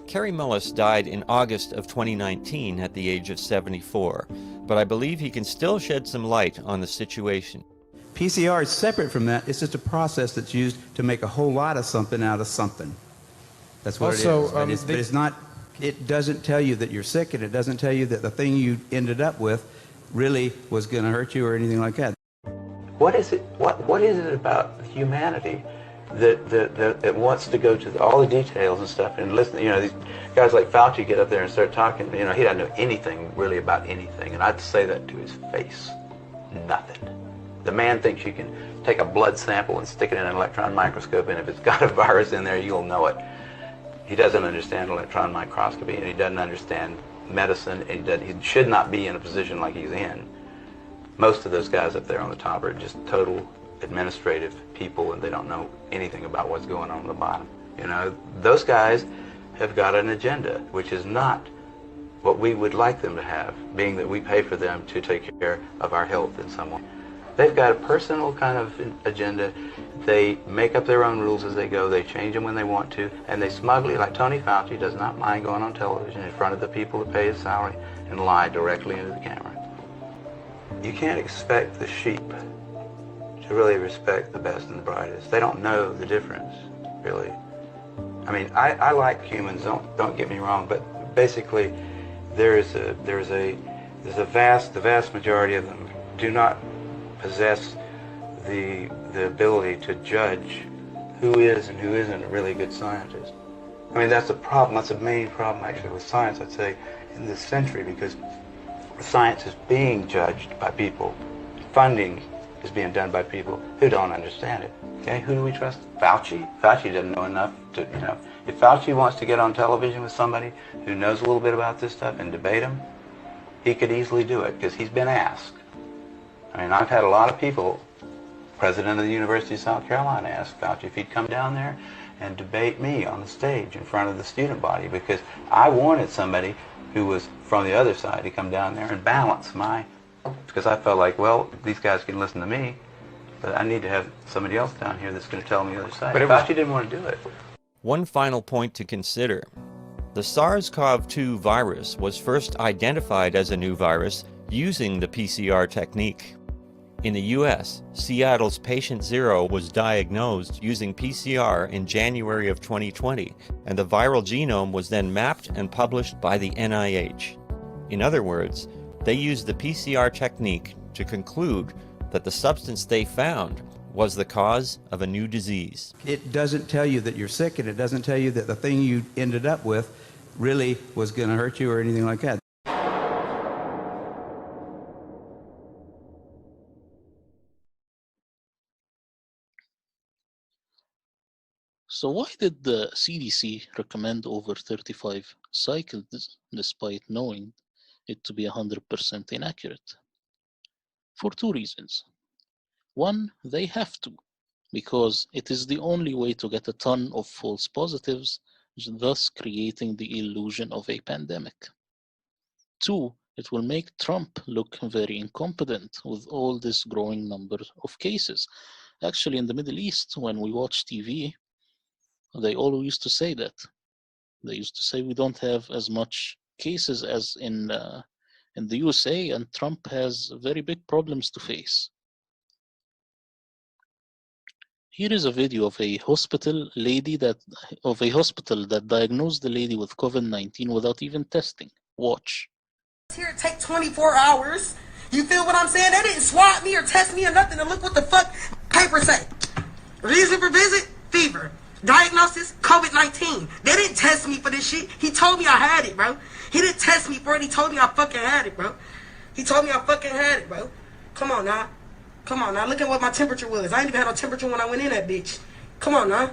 Kerry Mullis died in August of 2019 at the age of 74, but I believe he can still shed some light on the situation.
PCR is separate from that. It's just a process that's used to make a whole lot of something out of something. That's what
Also,
it is. But it's not, it doesn't tell you that you're sick, and it doesn't tell you that the thing you ended up with really was going to hurt you or anything like that.
What is it? What is it about humanity that wants to go to all the details and stuff and listen? You know, these guys like Fauci get up there and start talking. You know, he doesn't know anything really about anything, and I'd say that to his face. Nothing. The man thinks you can take a blood sample and stick it in an electron microscope, and if it's got a virus in there, you'll know it. He doesn't understand electron microscopy, and he doesn't understand medicine, and he should not be in a position like he's in. Most of those guys up there on the top are just total administrative people, and they don't know anything about what's going on the bottom. You know, those guys have got an agenda, which is not what we would like them to have, being that we pay for them to take care of our health in some way. They've got a personal kind of agenda. They make up their own rules as they go. They change them when they want to, and they smugly, like Tony Fauci, does not mind going on television in front of the people that pay his salary and lie directly into the camera. You can't expect the sheep to really respect the best and the brightest. They don't know the difference, really. I mean, I like humans. Don't get me wrong, but basically, the vast majority of them do not possess the ability to judge who is and who isn't a really good scientist. I mean, that's a problem. That's a main problem, actually, with science, I'd say, in this century, because science is being judged by people. Funding is being done by people who don't understand it. Okay, who do we trust? Fauci. Fauci doesn't know enough to, you know. If Fauci wants to get on television with somebody who knows a little bit about this stuff and debate him, he could easily do it, because he's been asked. I mean, I've had a lot of people, president of the University of South Carolina, ask Fauci if he'd come down there and debate me on the stage in front of the student body, because I wanted somebody who was from the other side to come down there and balance because I felt like, well, these guys can listen to me, but I need to have somebody else down here that's going to tell me the other side. But Fauci didn't want to do it.
One final point to consider. The SARS-CoV-2 virus was first identified as a new virus using the PCR technique. In the US, Seattle's patient 0 was diagnosed using PCR in January of 2020, and the viral genome was then mapped and published by the NIH. In other words, they used the PCR technique to conclude that the substance they found was the cause of a new disease.
It doesn't tell you that you're sick, and it doesn't tell you that the thing you ended up with really was going to hurt you or anything like that.
So why did the CDC recommend over 35 cycles despite knowing it to be 100% inaccurate? For 2 reasons. One, they have to, because it is the only way to get a ton of false positives, thus creating the illusion of a pandemic. 2, it will make Trump look very incompetent with all this growing number of cases. Actually, in the Middle East, when we watch TV, they all used to say that. They used to say we don't have as much cases as in the USA, and Trump has very big problems to face. Here is a video of a hospital that diagnosed the lady with COVID-19 without even testing. Watch.
Here it take 24 hours. You feel what I'm saying? They didn't swab me or test me or nothing to look what the fuck papers say. Reason for visit, fever. Diagnosis, COVID-19. They didn't test me for this shit. He told me I had it, bro. He didn't test me for it. He told me I fucking had it, bro. He told me I fucking had it, bro. Come on now. Come on now. Look at what my temperature was. I ain't even had no temperature when I went in that bitch. Come on now.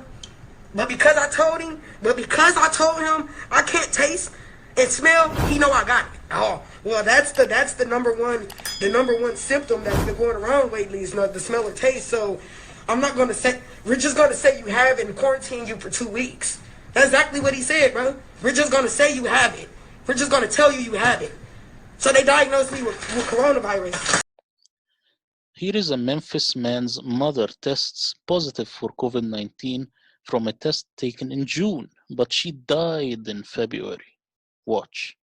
But because I told him I can't taste and smell, he know I got it. Oh, well, that's the number one symptom that's been going around lately is not the smell or taste. So I'm not gonna say, we're just gonna say you have it and quarantine you for 2 weeks. That's exactly what he said, bro. We're just gonna say you have it. We're just gonna tell you have it. So they diagnosed me with coronavirus.
Here is a Memphis man's mother tests positive for COVID-19 from a test taken in June, but she died in February. Watch.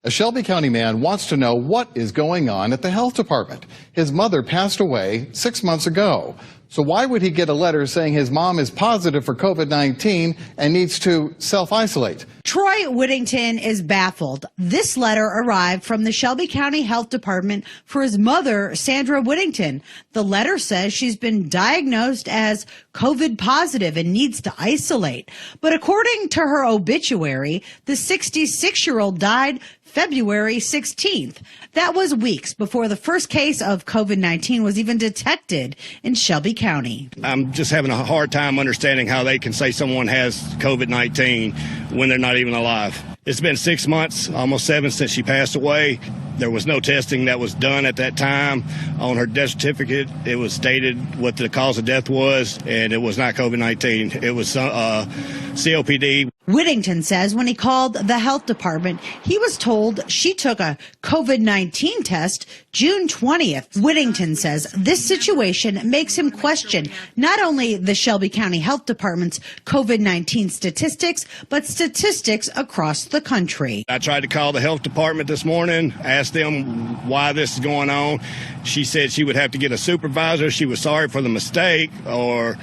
A Shelby County man wants to know what is going on at the health department. His mother passed away 6 months ago. So why would he get a letter saying his mom is positive for COVID-19 and needs to self-isolate?
Troy Whittington is baffled. This letter arrived from the Shelby County Health Department for his mother, Sandra Whittington. The letter says she's been diagnosed as COVID positive and needs to isolate. But according to her obituary, the 66-year-old died February 16th. That was weeks before the first case of COVID-19 was even detected in Shelby County.
I'm just having a hard time understanding how they can say someone has COVID-19 when they're not even alive. It's been 6 months, almost 7, since she passed away. There was no testing that was done at that time. On her death certificate, it was stated what the cause of death was, and it was not COVID-19. It was COPD.
Whittington says when he called the health department, he was told she took a COVID-19 test June 20th. Whittington says this situation makes him question not only the Shelby County Health Department's COVID-19 statistics, but statistics across the country.
I tried to call the health department this morning, asked them why this is going on. She said she would have to get a supervisor. She was sorry for the mistake, or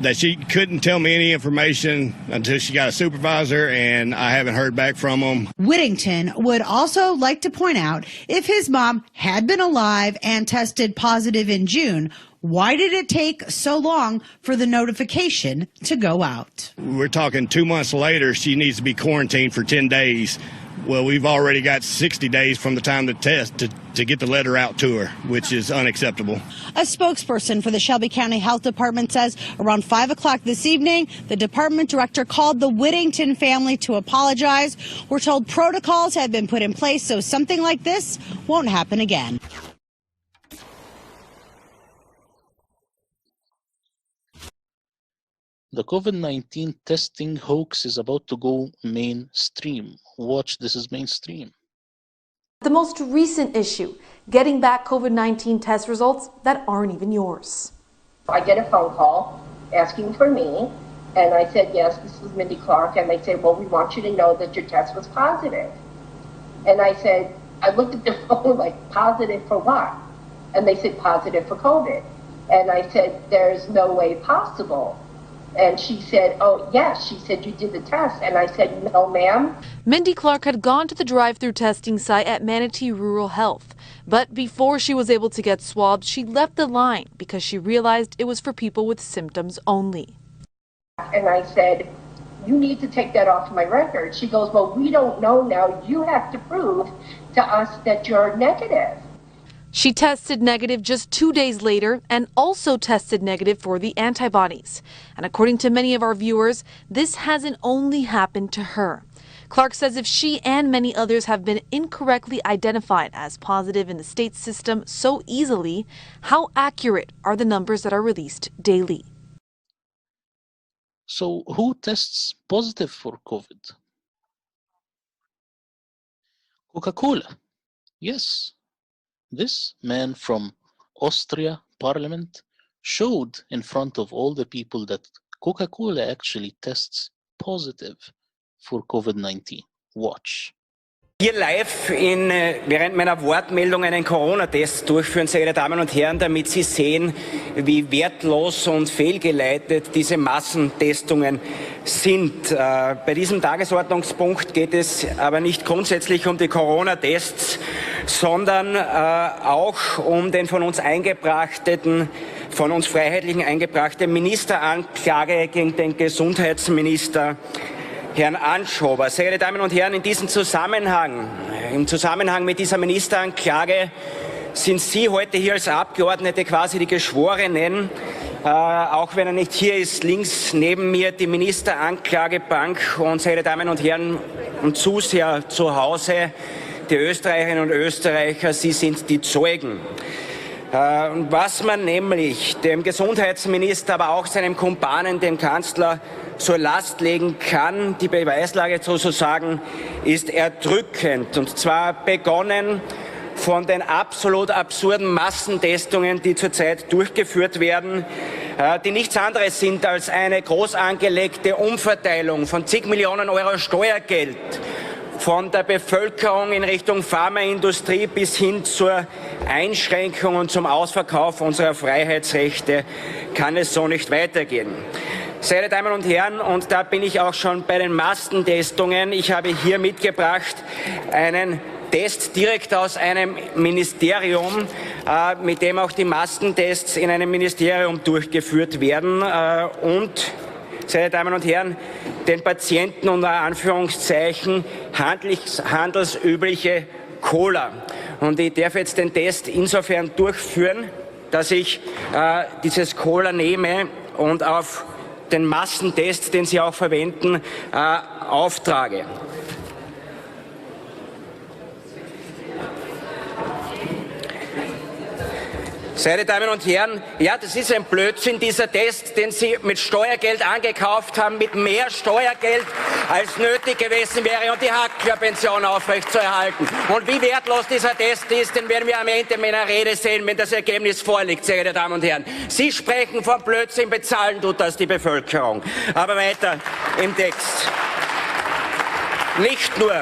that she couldn't tell me any information until she got a supervisor, and I haven't heard back from them.
Whittington would also like to point out if his mom had been alive and tested positive in June, why did it take so long for the notification to go out?
We're talking 2 months later, she needs to be quarantined for 10 days. Well, we've already got 60 days from the time of the test to get the letter out to her, which is unacceptable.
A spokesperson for the Shelby County Health Department says around 5 o'clock this evening, the department director called the Whittington family to apologize. We're told protocols have been put in place so something like this won't happen again.
The COVID-19 testing hoax is about to go mainstream. Watch, this is mainstream.
The most recent issue, getting back COVID-19 test results that aren't even yours.
I get a phone call asking for me, and I said, yes, this is Mindy Clark, and they said, well, we want you to know that your test was positive. And I said, I looked at the phone like, positive for what? And they said, positive for COVID. And I said, there's no way possible. And she said, oh, yes. She said, you did the test. And I said, no, ma'am.
Mindy Clark had gone to the drive-through testing site at Manatee Rural Health. But before she was able to get swabbed, she left the line because she realized it was for people with symptoms only.
And I said, you need to take that off my record. She goes, well, we don't know now. You have to prove to us that you're negative.
She tested negative just 2 days later and also tested negative for the antibodies. And according to many of our viewers, this hasn't only happened to her. Clark says if she and many others have been incorrectly identified as positive in the state system so easily, how accurate are the numbers that are released daily?
So who tests positive for COVID? Coca-Cola. Yes. This man from Austria Parliament showed in front of all the people that Coca-Cola actually tests positive for COVID-19. Watch.
Hier live während meiner Wortmeldung einen Corona-Test durchführen, sehr geehrte Damen und Herren, damit Sie sehen, wie wertlos und fehlgeleitet diese Massentestungen sind. Bei diesem Tagesordnungspunkt geht es aber nicht grundsätzlich um die Corona-Tests, sondern auch um den von uns Freiheitlichen eingebrachte Ministeranklage gegen den Gesundheitsminister Herrn Anschober. Sehr geehrte Damen und Herren, in diesem Zusammenhang, im Zusammenhang mit dieser Ministeranklage, sind Sie heute hier als Abgeordnete quasi die Geschworenen. Auch wenn er nicht hier ist, links neben mir die Ministeranklagebank. Und sehr geehrte Damen und Herren und Zuseher zu Hause, die Österreicherinnen und Österreicher, Sie sind die Zeugen. Was man nämlich dem Gesundheitsminister, aber auch seinem Kumpanen, dem Kanzler, zur Last legen kann, die Beweislage sozusagen, ist erdrückend. Und zwar begonnen von den absolut absurden Massentestungen, die zurzeit durchgeführt werden, die nichts anderes sind als eine groß angelegte Umverteilung von zig Millionen Euro Steuergeld von der Bevölkerung in Richtung Pharmaindustrie bis hin zur Einschränkung und zum Ausverkauf unserer Freiheitsrechte kann es so nicht weitergehen. Sehr geehrte Damen und Herren, und da bin ich auch schon bei den Massentestungen. Ich habe hier mitgebracht einen Test direkt aus einem Ministerium, mit dem auch die Massentests in einem Ministerium durchgeführt werden und, sehr geehrte Damen und Herren, den Patienten unter Anführungszeichen handelsübliche Cola. Und ich darf jetzt den Test insofern durchführen, dass ich dieses Cola nehme und auf den Massentest, den Sie auch verwenden, auftrage. Sehr geehrte Damen und Herren, ja, das ist ein Blödsinn, dieser Test, den Sie mit Steuergeld angekauft haben, mit mehr Steuergeld, als nötig gewesen wäre, um die Hackler-Pension aufrechtzuerhalten. Und wie wertlos dieser Test ist, den werden wir am Ende meiner Rede sehen, wenn das Ergebnis vorliegt, sehr geehrte Damen und Herren. Sie sprechen von Blödsinn, bezahlen tut das die Bevölkerung. Aber weiter im Text. Nicht nur,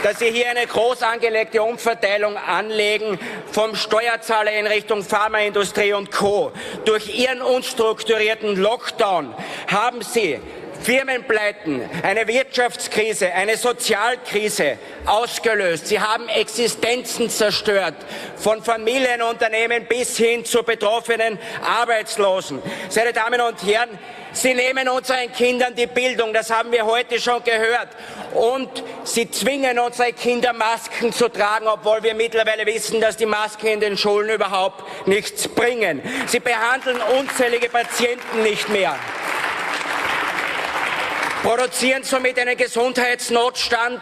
dass Sie hier eine groß angelegte Umverteilung anlegen vom Steuerzahler in Richtung Pharmaindustrie und Co. Durch Ihren unstrukturierten Lockdown haben Sie Firmenpleiten, eine Wirtschaftskrise, eine Sozialkrise ausgelöst. Sie haben Existenzen zerstört, von Familienunternehmen bis hin zu betroffenen Arbeitslosen. Sehr geehrte Damen und Herren, Sie nehmen unseren Kindern die Bildung, das haben wir heute schon gehört. Und Sie zwingen unsere Kinder, Masken zu tragen, obwohl wir mittlerweile wissen, dass die Masken in den Schulen überhaupt nichts bringen. Sie behandeln unzählige Patienten nicht mehr, produzieren somit einen Gesundheitsnotstand,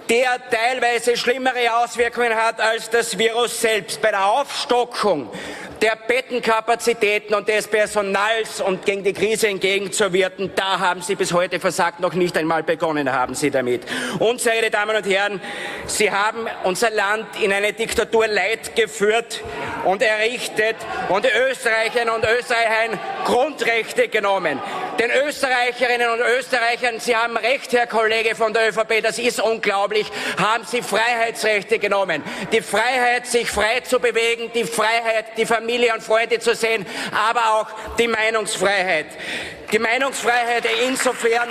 der teilweise schlimmere Auswirkungen hat als das Virus selbst. Bei der Aufstockung der Bettenkapazitäten und des Personals und gegen die Krise entgegenzuwirken, da haben Sie bis heute versagt, noch nicht einmal begonnen haben Sie damit. Und, sehr geehrte Damen und Herren, Sie haben unser Land in eine Diktatur Light geführt und errichtet und Österreicherinnen und Österreichern Grundrechte genommen. Den Österreicherinnen und Österreichern, Sie haben recht, Herr Kollege von der ÖVP, das ist unglaublich, haben Sie Freiheitsrechte genommen. Die Freiheit, sich frei zu bewegen, die Freiheit, die Familie und Freunde zu sehen, aber auch die Meinungsfreiheit. Die Meinungsfreiheit insofern,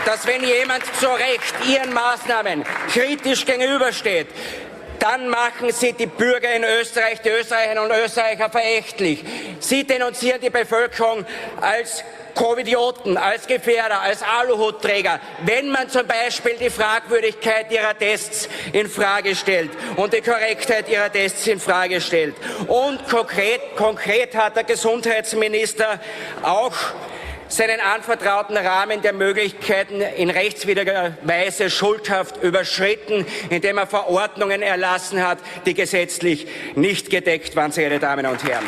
dass wenn jemand zu Recht Ihren Maßnahmen kritisch gegenübersteht, dann machen Sie die Bürger in Österreich, die Österreicherinnen und Österreicher verächtlich. Sie denunzieren die Bevölkerung als Covidioten, als Gefährder, als Aluhutträger, wenn man zum Beispiel die Fragwürdigkeit ihrer Tests in Frage stellt und die Korrektheit ihrer Tests in Frage stellt. Und konkret hat der Gesundheitsminister auch seinen anvertrauten Rahmen der Möglichkeiten in rechtswidriger Weise schuldhaft überschritten, indem er Verordnungen erlassen hat, die gesetzlich nicht gedeckt waren, sehr geehrte Damen und Herren.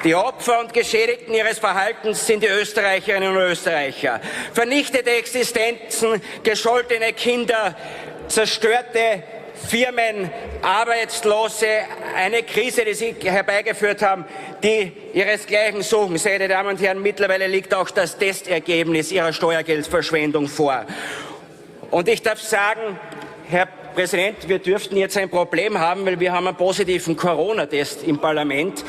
Die Opfer und Geschädigten ihres Verhaltens sind die Österreicherinnen und Österreicher. Vernichtete Existenzen, gescholtene Kinder, zerstörte Firmen, Arbeitslose, eine Krise, die Sie herbeigeführt haben, die ihresgleichen suchen. Sehr geehrte Damen und Herren, mittlerweile liegt auch das Testergebnis Ihrer Steuergeldverschwendung vor. Und ich darf sagen, Herr Präsident, wir dürften jetzt ein Problem haben, weil wir haben einen positiven Corona-Test im Parlament,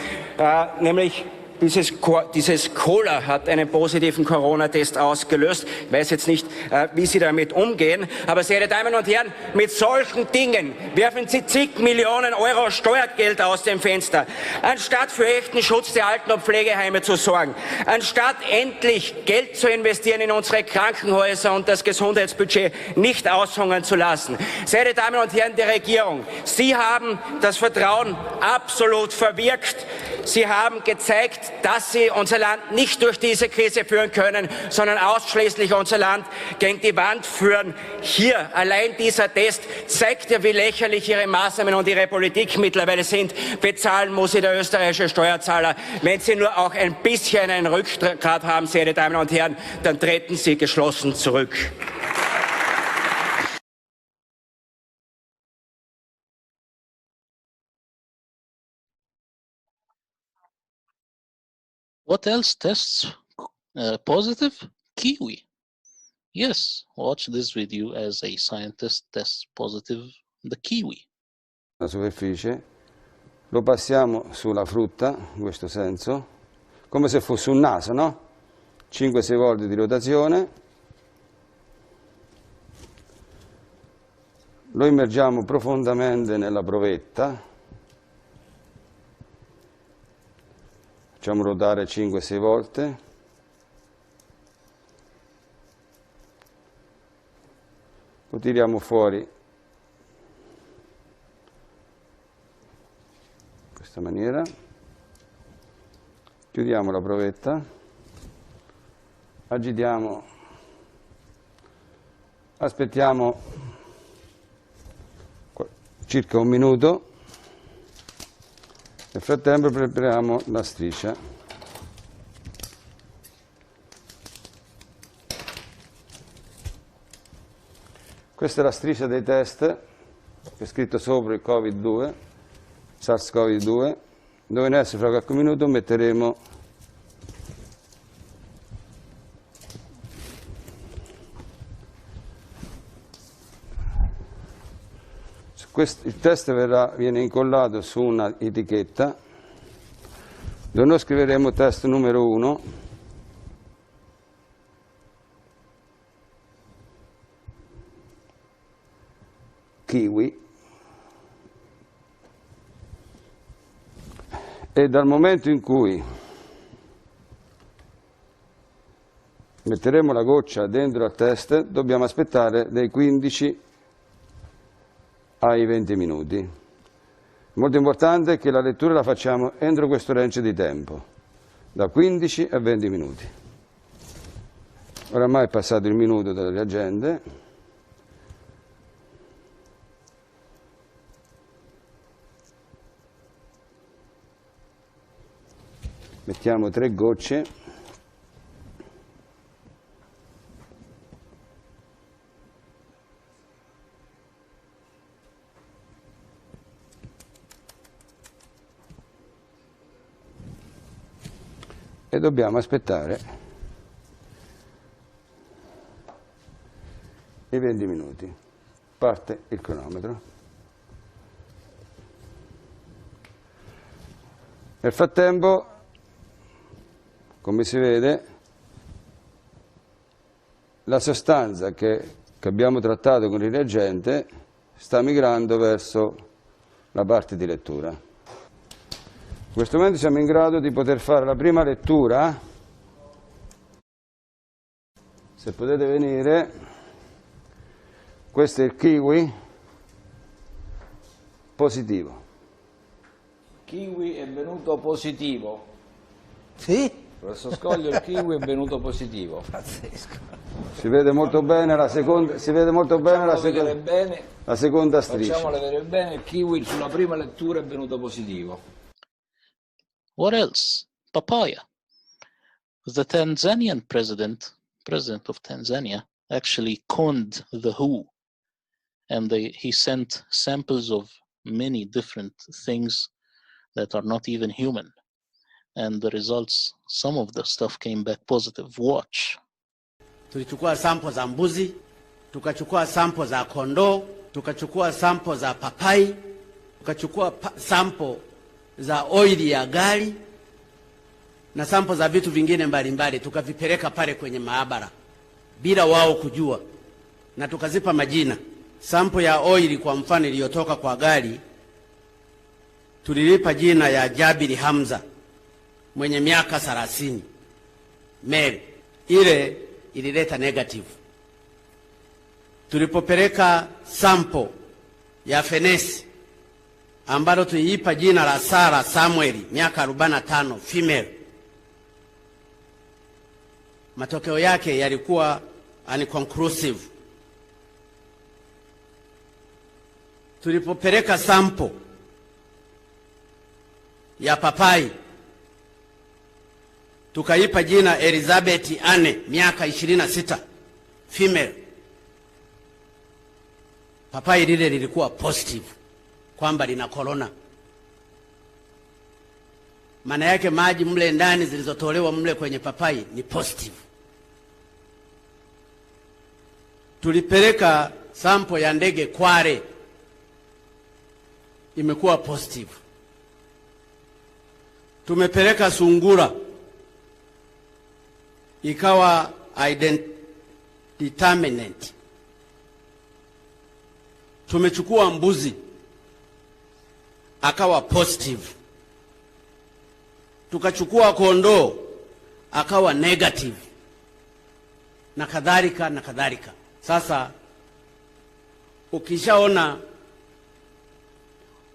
nämlich Dieses Cola hat einen positiven Corona-Test ausgelöst. Ich weiß jetzt nicht, wie Sie damit umgehen. Aber sehr geehrte Damen und Herren, mit solchen Dingen werfen Sie zig Millionen Euro Steuergeld aus dem Fenster. Anstatt für echten Schutz der Alten- und Pflegeheime zu sorgen, anstatt endlich Geld zu investieren in unsere Krankenhäuser und das Gesundheitsbudget nicht aushungern zu lassen. Sehr geehrte Damen und Herren der Regierung, Sie haben das Vertrauen absolut verwirkt. Sie haben gezeigt, dass Sie unser Land nicht durch diese Krise führen können, sondern ausschließlich unser Land gegen die Wand führen. Hier, allein dieser Test zeigt ja, wie lächerlich Ihre Maßnahmen und Ihre Politik mittlerweile sind. Bezahlen muss sie der österreichische Steuerzahler. Wenn Sie nur auch ein bisschen einen Rückgrat haben, sehr geehrte Damen und Herren, dann treten Sie geschlossen zurück.
What else tests positive? Kiwi. Yes, watch this video as a scientist tests positive the kiwi.
La superficie, lo passiamo sulla frutta, in questo senso, come se fosse un naso, no? 5-6 volte di rotazione. Lo immergiamo profondamente nella provetta. Facciamo ruotare 5-6 volte. Lo tiriamo fuori in questa maniera. Chiudiamo la provetta. Agitiamo. Aspettiamo circa un minuto. Nel frattempo prepariamo la striscia. Questa è la striscia dei test, che è scritto sopra il Covid-2, SARS-CoV-2, dove adesso fra qualche minuto metteremo il test viene incollato su una etichetta dove noi scriveremo test numero 1, kiwi, e dal momento in cui metteremo la goccia dentro al test dobbiamo aspettare dai 15 ai 20 minuti. Molto importante che la lettura la facciamo entro questo range di tempo, da 15 a 20 minuti. Oramai è passato il minuto delle agende. Mettiamo 3 gocce. E dobbiamo aspettare i 20 minuti. Parte il cronometro. Nel frattempo, come si vede, la sostanza che abbiamo trattato con il reagente sta migrando verso la parte di lettura. In questo momento siamo in grado di poter fare la prima lettura. Se potete venire, questo è il kiwi positivo.
Kiwi è venuto positivo.
Sì?
Professor Scoglio, il kiwi è venuto positivo.
Pazzesco.
Si vede molto bene la seconda, la seconda striscia.
Facciamolo vedere bene, il kiwi sulla prima lettura è venuto positivo.
What else? Papaya. The Tanzanian president of Tanzania, actually conned the WHO, and he sent samples of many different things that are not even human. And the results, some of the stuff came back positive. Watch.
Tulichukua sample za mbuzi, tukachukua sample za kondoo, tukachukua sample za papai, tukachukua sample za oili ya gari, na sample za vitu vingine mbalimbali, tukavipeleka pale kwenye maabara bila wao kujua, na tukazipa majina. Sample ya oil kwa mfano iliyotoka kwa gari tulilipa jina ya Jabiri Hamza mwenye miaka 30, male. Ile ilileta negative. Tulipopeleka sample ya fenesi ambalo tuliipa jina la Sara Samuel miaka 45, female, matokeo yake yalikuwa unconclusive. Tulipopeleka sample ya papai tukaipa jina Elizabeth Anne miaka 26, female, papai lile lilikuwa positive kwamba lina corona. Maana yake maji mle ndani zilizotolewa mle kwenye papai ni positive. Tulipeleka sample ya ndege Kware, imekuwa positive. Tumepeleka sungura, ikawa determinant. Tumechukua mbuzi, akawa positive. Tukachukua kondoo, akawa negative, na kadhalika na kadhalika. Sasa ukishaona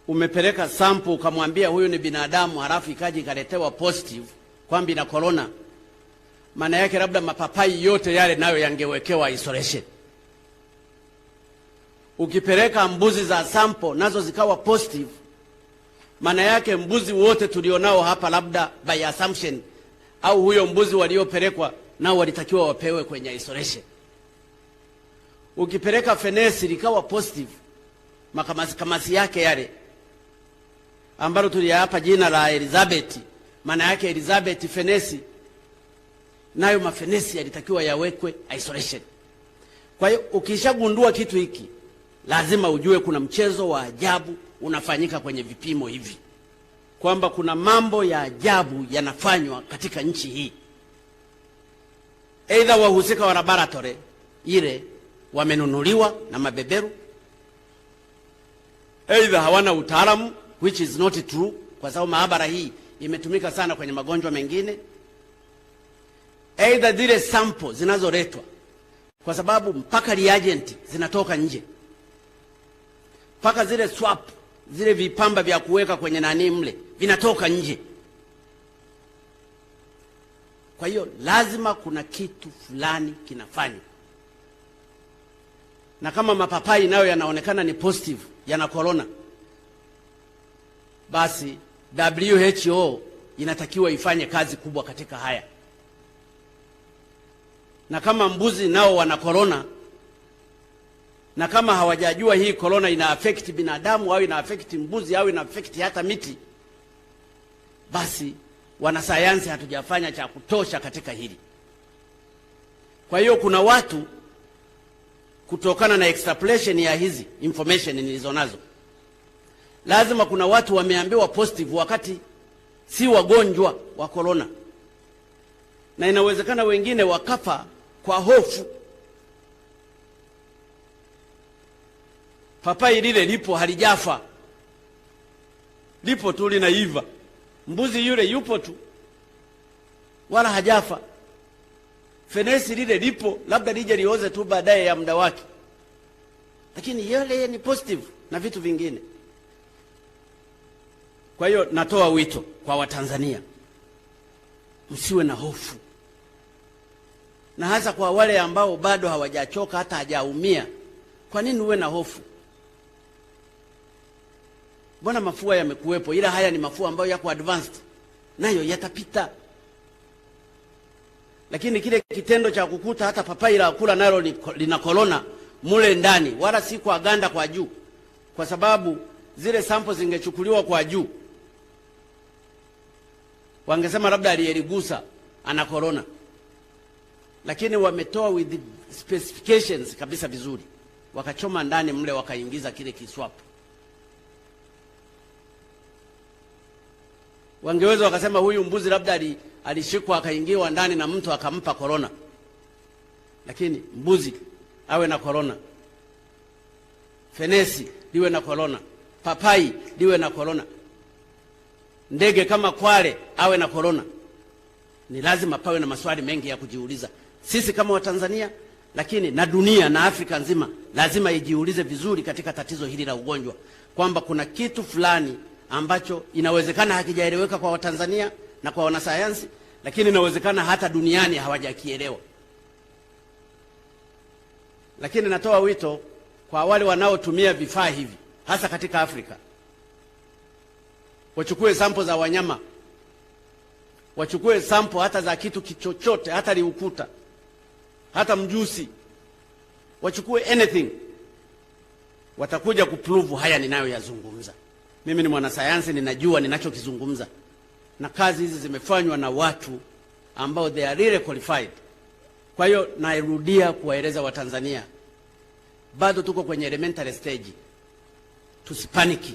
umepeleka sample ukamwambia huyu ni binadamu, halafu ikaji ikaletewa positive kwamba ina corona, maana yake labda mapapai yote yale nayo yangewekewa isolation. Ukipeleka mbuzi za sample nazo zikawa positive, maana yake mbuzi wote tulionao hapa labda by assumption, au huyo mbuzi waliopelekwa nao walitakiwa wapewe kwenye isolation. Ukipeleka fenesi likawa positive, makamasi yake yale ambalo tuliyapa jina la Elizabeth, maana yake Elizabeth fenesi, nayo mafenesi yalitakiwa yawekwe isolation. Kwa hiyo ukishagundua kitu hiki, lazima ujue kuna mchezo wa ajabu unafanyika kwenye vipimo hivi, kwamba kuna mambo ya ajabu yanafanywa katika nchi hii. Aidha wahusika wa laboratory ile wamenunuliwa na mabeberu, aidha hawana utaalamu, which is not true, kwa sababu maabara hii imetumika sana kwenye magonjwa mengine. Aidha zile sample zinazoletwa, kwa sababu mpaka reagent zinatoka nje, mpaka zile swap, zile vipamba vya kuweka kwenye nani mle vinatoka nje. Kwa hiyo lazima kuna kitu fulani kinafanywa. Na kama mapapai nayo yanaonekana ni positive, yana corona, basi WHO inatakiwa ifanye kazi kubwa katika haya. Na kama mbuzi nao wana corona, na kama hawajajua hii corona ina affect binadamu au ina affect mbuzi au ina affect hata miti, basi wanasayansi hatujafanya cha kutosha katika hili. Kwa hiyo kuna watu, kutokana na extrapolation ya hizi information nilizonazo, lazima kuna watu wameambiwa positive wakati si wagonjwa wa corona, na inawezekana wengine wakafa kwa hofu. Papai lile lipo halijafa, lipo tu linaiva. Mbuzi yule yupo tu wala hajafa. Fenesi lile lipo, labda lije lioze tu baadaye ya muda wake, lakini yale ni positive na vitu vingine. Kwa hiyo natoa wito kwa Watanzania, msiwe na hofu, na hasa kwa wale ambao bado hawajachoka hata hajaumia. Kwa nini uwe na hofu? Mbona mafua yamekuwepo, ila haya ni mafua ambayo yako advanced, nayo yatapita. Lakini kile kitendo cha kukuta hata papai la kula nalo lina corona mule ndani, wala si kwa ganda kwa juu, kwa sababu zile sample zingechukuliwa kwa juu, wangesema labda aliyeligusa ana corona, lakini wametoa with the specifications kabisa vizuri, wakachoma ndani mle, wakaingiza kile kiswapu. Wangeweza wakasema huyu mbuzi labda alishikwa akaingiwa ndani na mtu akampa corona, lakini mbuzi awe na corona, fenesi liwe na corona, papai liwe na corona, ndege kama kwale awe na corona. Ni lazima pawe na maswali mengi ya kujiuliza sisi kama Watanzania, lakini na dunia na Afrika nzima lazima ijiulize vizuri katika tatizo hili la ugonjwa, kwamba kuna kitu fulani ambacho inawezekana hakijaeleweka kwa Watanzania na kwa wanasayansi, lakini inawezekana hata duniani hawajakielewa. Lakini natoa wito kwa wale wanaotumia vifaa hivi hasa katika Afrika, wachukue sample za wanyama, wachukue sample hata za kitu kichochote, hata liukuta, hata mjusi, wachukue anything, watakuja kuprove haya ninayoyazungumza. Mimi ni mwanasayansi, ninajua ninachokizungumza, na kazi hizi zimefanywa na watu ambao they are really qualified. Kwa hiyo nairudia kuwaeleza Watanzania, bado tuko kwenye elementary stage. Tusipaniki,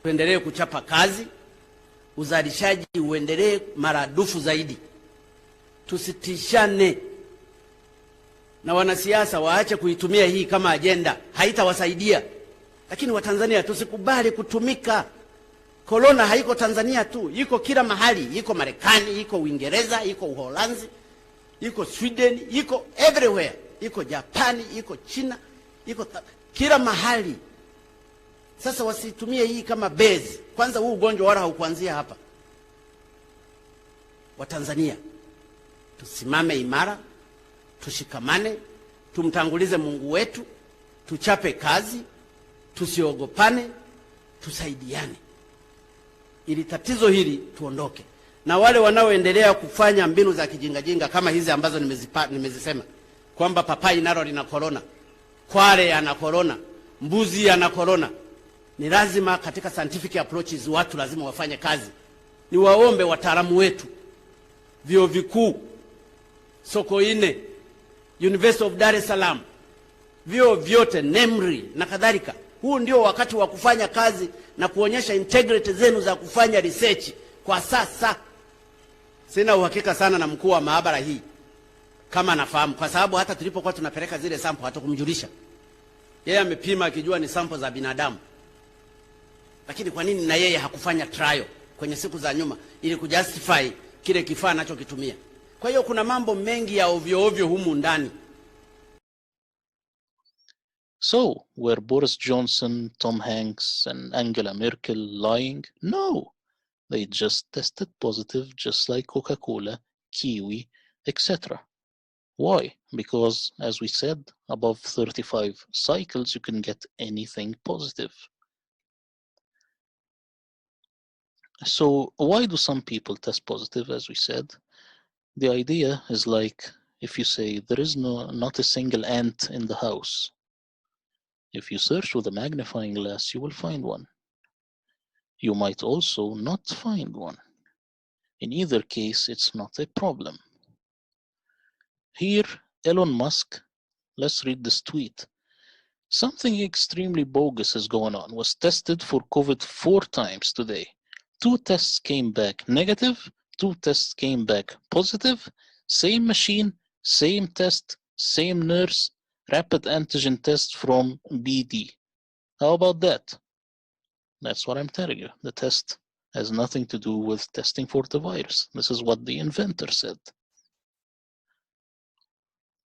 tuendelee kuchapa kazi, uzalishaji uendelee maradufu zaidi, tusitishane, na wanasiasa waache kuitumia hii kama ajenda, haitawasaidia. Lakini Watanzania tusikubali kutumika. Corona haiko Tanzania tu, iko kila mahali, iko Marekani, iko Uingereza, iko Uholanzi, iko Sweden, iko everywhere, iko Japani, iko China, iko kila mahali. Sasa wasitumie hii kama base. Kwanza huu ugonjwa wala haukuanzia hapa. Watanzania tusimame imara, tushikamane, tumtangulize Mungu wetu, tuchape kazi, tusiogopane, tusaidiane ili tatizo hili tuondoke. Na wale wanaoendelea kufanya mbinu za kijingajinga kama hizi ambazo nimezisema, kwamba papai nalo lina corona, kwale ana corona, mbuzi ana corona, ni lazima katika scientific approaches watu lazima wafanye kazi. Ni waombe wataalamu wetu, vyuo vikuu, Sokoine, University of Dar es Salaam, vyuo vyote, NEMRI na kadhalika, huu ndio wakati wa kufanya kazi na kuonyesha integrity zenu za kufanya research. Kwa sasa sina uhakika sana na mkuu wa maabara hii kama nafahamu, kwa sababu hata tulipokuwa tunapeleka zile sample hatakumjulisha. Yeye amepima akijua ni sample za binadamu. Lakini kwa nini na yeye hakufanya trial kwenye siku za nyuma ili kujustify kile kifaa anachokitumia? Kwa hiyo kuna mambo mengi ya ovyo ovyo humu ndani.
So, were Boris Johnson, Tom Hanks, and Angela Merkel lying? No, they just tested positive just like Coca-Cola, Kiwi, etc. Why? Because, as we said, above 35 cycles you can get anything positive. So, why do some people test positive, as we said? The idea is like, if you say, there is not a single ant in the house. If you search with a magnifying glass, you will find one. You might also not find one. In either case, it's not a problem. Here, Elon Musk, let's read this tweet. Something extremely bogus is going on. Was tested for COVID 4 times today. 2 tests came back negative, 2 tests came back positive, same machine, same test, same nurse, rapid antigen test from BD. How about that? That's what I'm telling you. The test has nothing to do with testing for the virus. This is what the inventor said.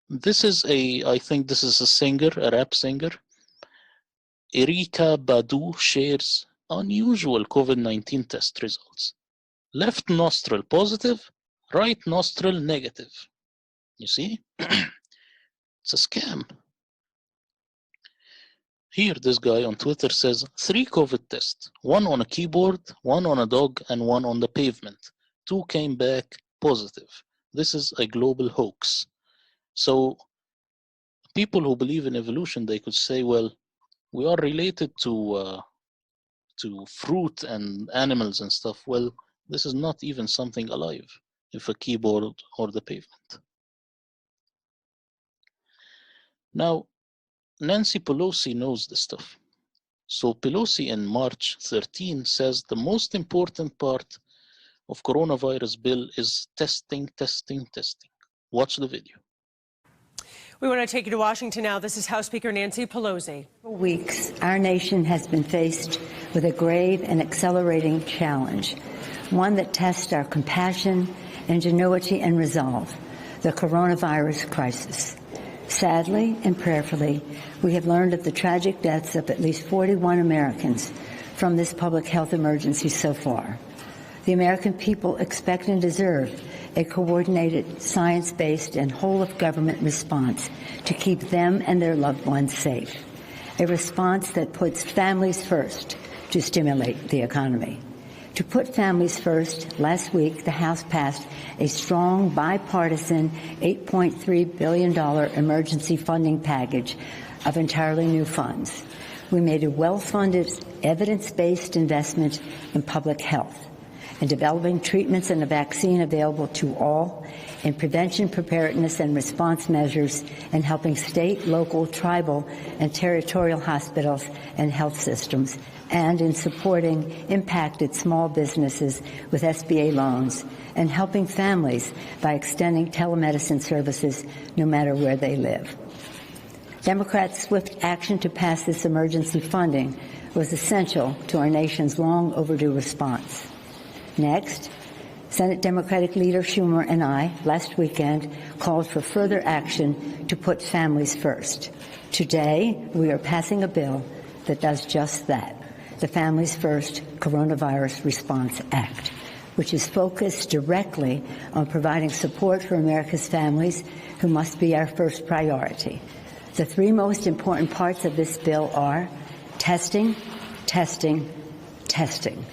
This is I think this is a singer, a rap singer. Erika Badu shares unusual COVID-19 test results. Left nostril positive, right nostril negative. You see? It's a scam. Here, this guy on Twitter says 3 COVID tests, 1 on a keyboard, 1 on a dog, and 1 on the pavement. 2 came back positive. This is a global hoax. So people who believe in evolution, they could say, well, we are related to fruit and animals and stuff. Well, this is not even something alive, if a keyboard or the pavement. Now, Nancy Pelosi knows this stuff. So Pelosi in March 13 says the most important part of coronavirus bill is testing, testing, testing. Watch the video.
We want to take you to Washington now. This is House Speaker Nancy Pelosi.
For weeks, our nation has been faced with a grave and accelerating challenge, one that tests our compassion, ingenuity, and resolve, the coronavirus crisis. Sadly and prayerfully, we have learned of the tragic deaths of at least 41 Americans from this public health emergency so far. The American people expect and deserve a coordinated, science-based, and whole-of-government response to keep them and their loved ones safe. A response that puts families first to stimulate the economy. To put families first, last week the House passed a strong bipartisan $8.3 billion emergency funding package of entirely new funds. We made a well-funded, evidence-based investment in public health, in developing treatments and a vaccine available to all, in prevention, preparedness, and response measures, and helping state, local, tribal, and territorial hospitals and health systems, and in supporting impacted small businesses with SBA loans, and helping families by extending telemedicine services no matter where they live. Democrats' swift action to pass this emergency funding was essential to our nation's long overdue response. Next, Senate Democratic leader Schumer and I, last weekend, called for further action to put families first. Today, we are passing a bill that does just that, the Families First Coronavirus Response Act, which is focused directly on providing support for America's families, who must be our first priority. The three most important parts of this bill are testing, testing, testing.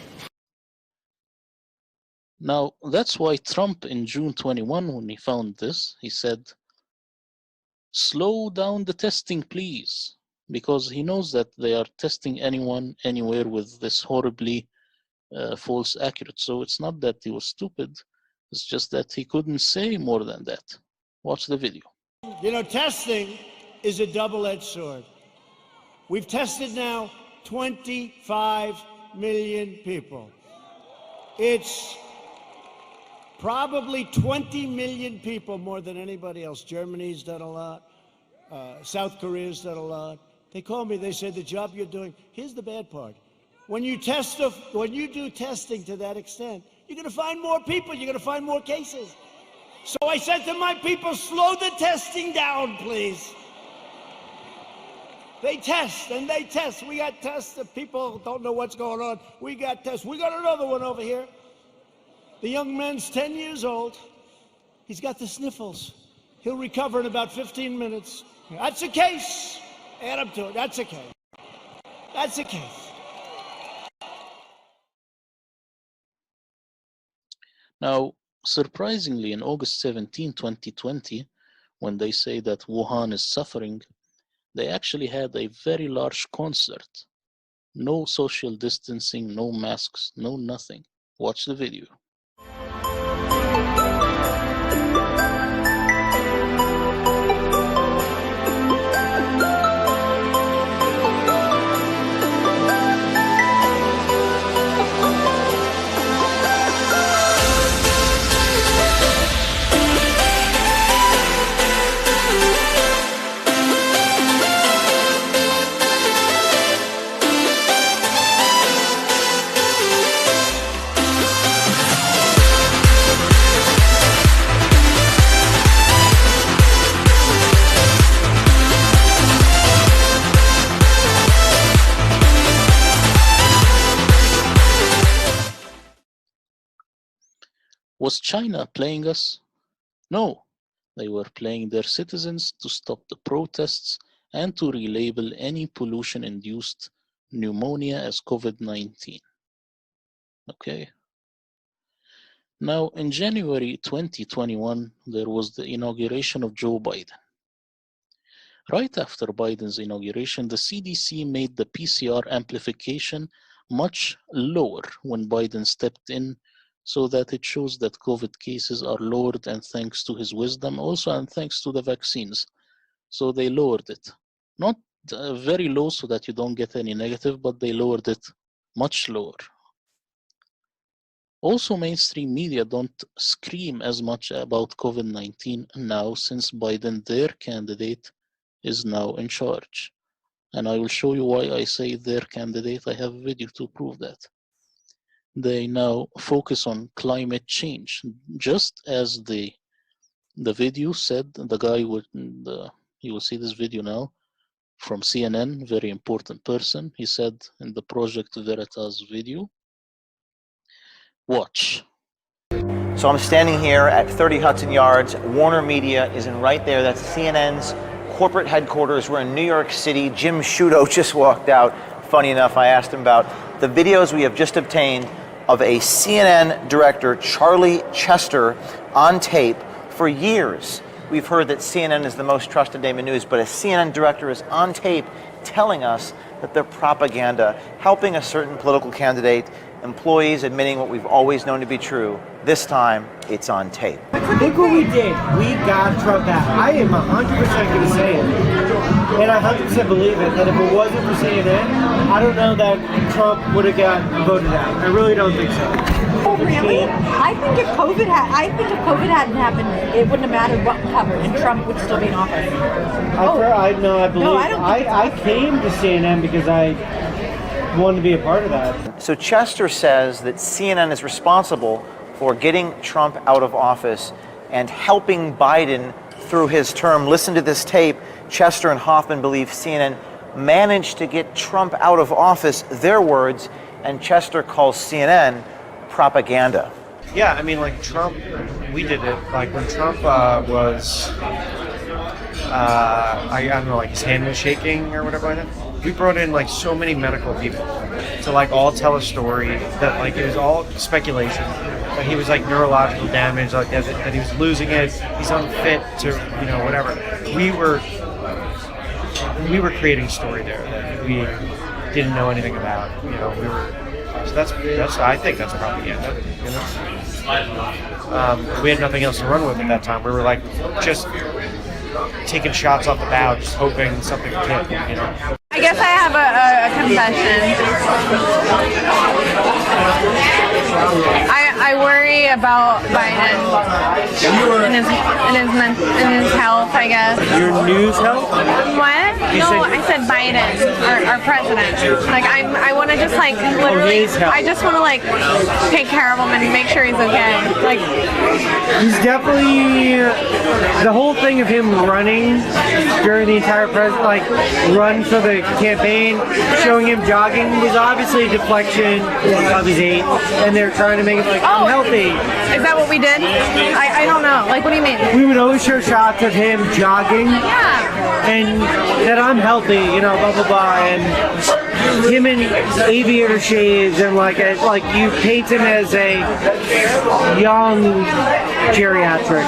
Now, that's why Trump in June 21, when he found this, he said, slow down the testing, please, because he knows that they are testing anyone, anywhere with this horribly false accurate. So it's not that he was stupid, it's just that he couldn't say more than that. Watch the video.
You know, testing is a double-edged sword. We've tested now 25 million people. It's probably 20 million people more than anybody else. Germany's done a lot. South Korea's done a lot. They call me, they say, the job you're doing, here's the bad part. When you do testing to that extent, you're going to find more people, you're going to find more cases. So I said to my people, slow the testing down, please. They test and they test. We got tests that people don't know what's going on. We got tests. We got another one over here. The young man's 10 years old. He's got the sniffles. He'll recover in about 15 minutes. That's a case. Add him to it. That's a case. That's a case.
Now, surprisingly, in August 17, 2020, when they say that Wuhan is suffering, they actually had a very large concert. No social distancing, no masks, no nothing. Watch the video. Was China playing us? No, they were playing their citizens to stop the protests and to relabel any pollution-induced pneumonia as COVID-19. Okay. Now, in January 2021, there was the inauguration of Joe Biden. Right after Biden's inauguration, the CDC made the PCR amplification much lower when Biden stepped in, so that it shows that COVID cases are lowered, and thanks to his wisdom also, and thanks to the vaccines. So they lowered it. Not very low so that you don't get any negative, but they lowered it much lower. Also, mainstream media don't scream as much about COVID-19 now, since Biden, their candidate, is now in charge. And I will show you why I say their candidate. I have a video to prove that. They now focus on climate change, just as the video said. The guy would, you will see this video now from CNN, very important person. He said in the Project Veritas video, watch.
So I'm standing here at 30 Hudson Yards. Warner Media is in right there. That's CNN's corporate headquarters. We're in New York City. Jim Sciutto just walked out. Funny enough, I asked him about the videos we have just obtained of a CNN director, Charlie Chester, on tape. For years, we've heard that CNN is the most trusted name in news, but a CNN director is on tape telling us that they're propaganda, helping a certain political candidate, employees admitting what we've always known to be true. This time, it's on tape.
Look what we did. We got Trump out. I am 100% going to say it. And I 100% believe it, that if it wasn't for CNN, I don't know that Trump would have got voted out. I really don't think so.
Oh, really? I think if COVID hadn't happened, it wouldn't have mattered what covered, and Trump would still be in office.
I came to CNN because I wanted to be a part of that.
So Chester says that CNN is responsible for getting Trump out of office and helping Biden through his term. Listen to this tape. Chester and Hoffman believe CNN managed to get Trump out of office, their words, and Chester calls CNN propaganda.
Yeah, I mean, like Trump, we did it. Like when Trump was, I don't know, like his hand was shaking or whatever like that. We brought in like so many medical people to like all tell a story that like it was all speculation. That he was like neurological damage, like that he was losing it. He's unfit to, whatever. We were creating a story there that we didn't know anything about. So that's I think that's propaganda. We had nothing else to run with at that time. We were like just taking shots off the bow, just hoping something would hit.
I guess I have a confession. I worry about Biden and his health, I guess.
Your news health?
What? No, I said Biden, our president. Like I want to just like literally, I just want to like take care of him and make sure he's okay. Like
he's definitely the whole thing of him running during the entire run for the campaign, showing him jogging was obviously a deflection of his aid, and they're trying to make it like I'm healthy.
Is that what we did? I don't know. Like, what do you mean?
We would always show shots of him jogging, and that I'm healthy, blah blah blah, and him in aviator shades, and like you paint him as a young geriatric.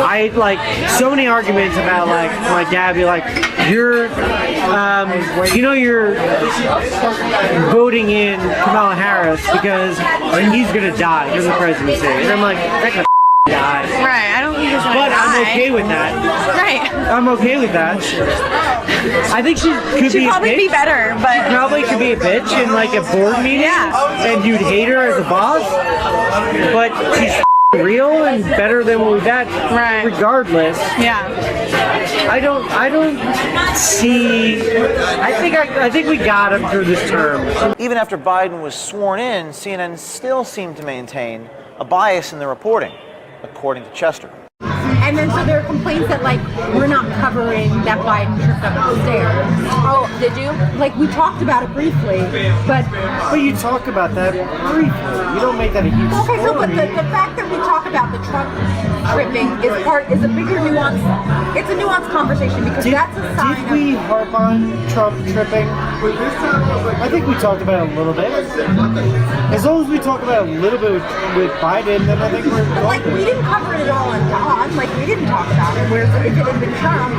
I like so many arguments about like my dad be like, you're voting in Kamala Harris because he's gonna die in the presidency, and I'm like, that can die.
Right, I don't think he's gonna
But
die.
I'm okay with that.
Right.
I'm okay with that. I think she could
She'd
be
probably
a bitch.
be better, but
She probably could be a bitch in like a board meeting, and you'd hate her as a boss. But she's real and better than what we've had.
Right.
Regardless.
Yeah.
I don't see. I think we got him through this term.
Even after Biden was sworn in, CNN still seemed to maintain a bias in the reporting, according to Chester.
And then so there are complaints that like we're not covering that Biden tripped up the stairs. Oh, did you? Like we talked about it briefly, but
you talk about that briefly. You don't make that a huge story.
okay, so but the fact that we talk about the Trump tripping is a bigger nuance. It's a nuanced conversation because that's a sign.
Did we harp on Trump tripping? I think we talked about it a little bit. As long as we talk about it a little bit with Biden, then I think we're
Like we didn't cover it at all on Don. Like we didn't talk about it. Whereas if it had been Trump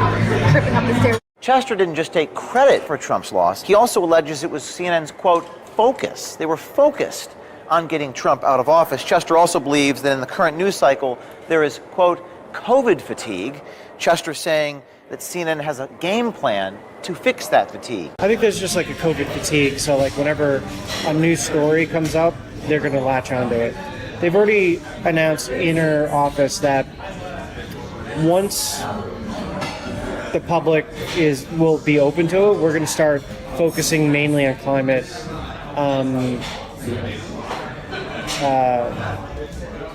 tripping up the stairs.
Chester didn't just take credit for Trump's loss. He also alleges it was CNN's, quote, focus. They were focused on getting Trump out of office. Chester also believes that in the current news cycle, there is, quote, COVID fatigue. Chester saying that CNN has a game plan to fix that fatigue.
I think there's just like a COVID fatigue. So like whenever a new story comes up, they're going to latch onto it. They've already announced inner office that once the public will be open to it, we're going to start focusing mainly on climate,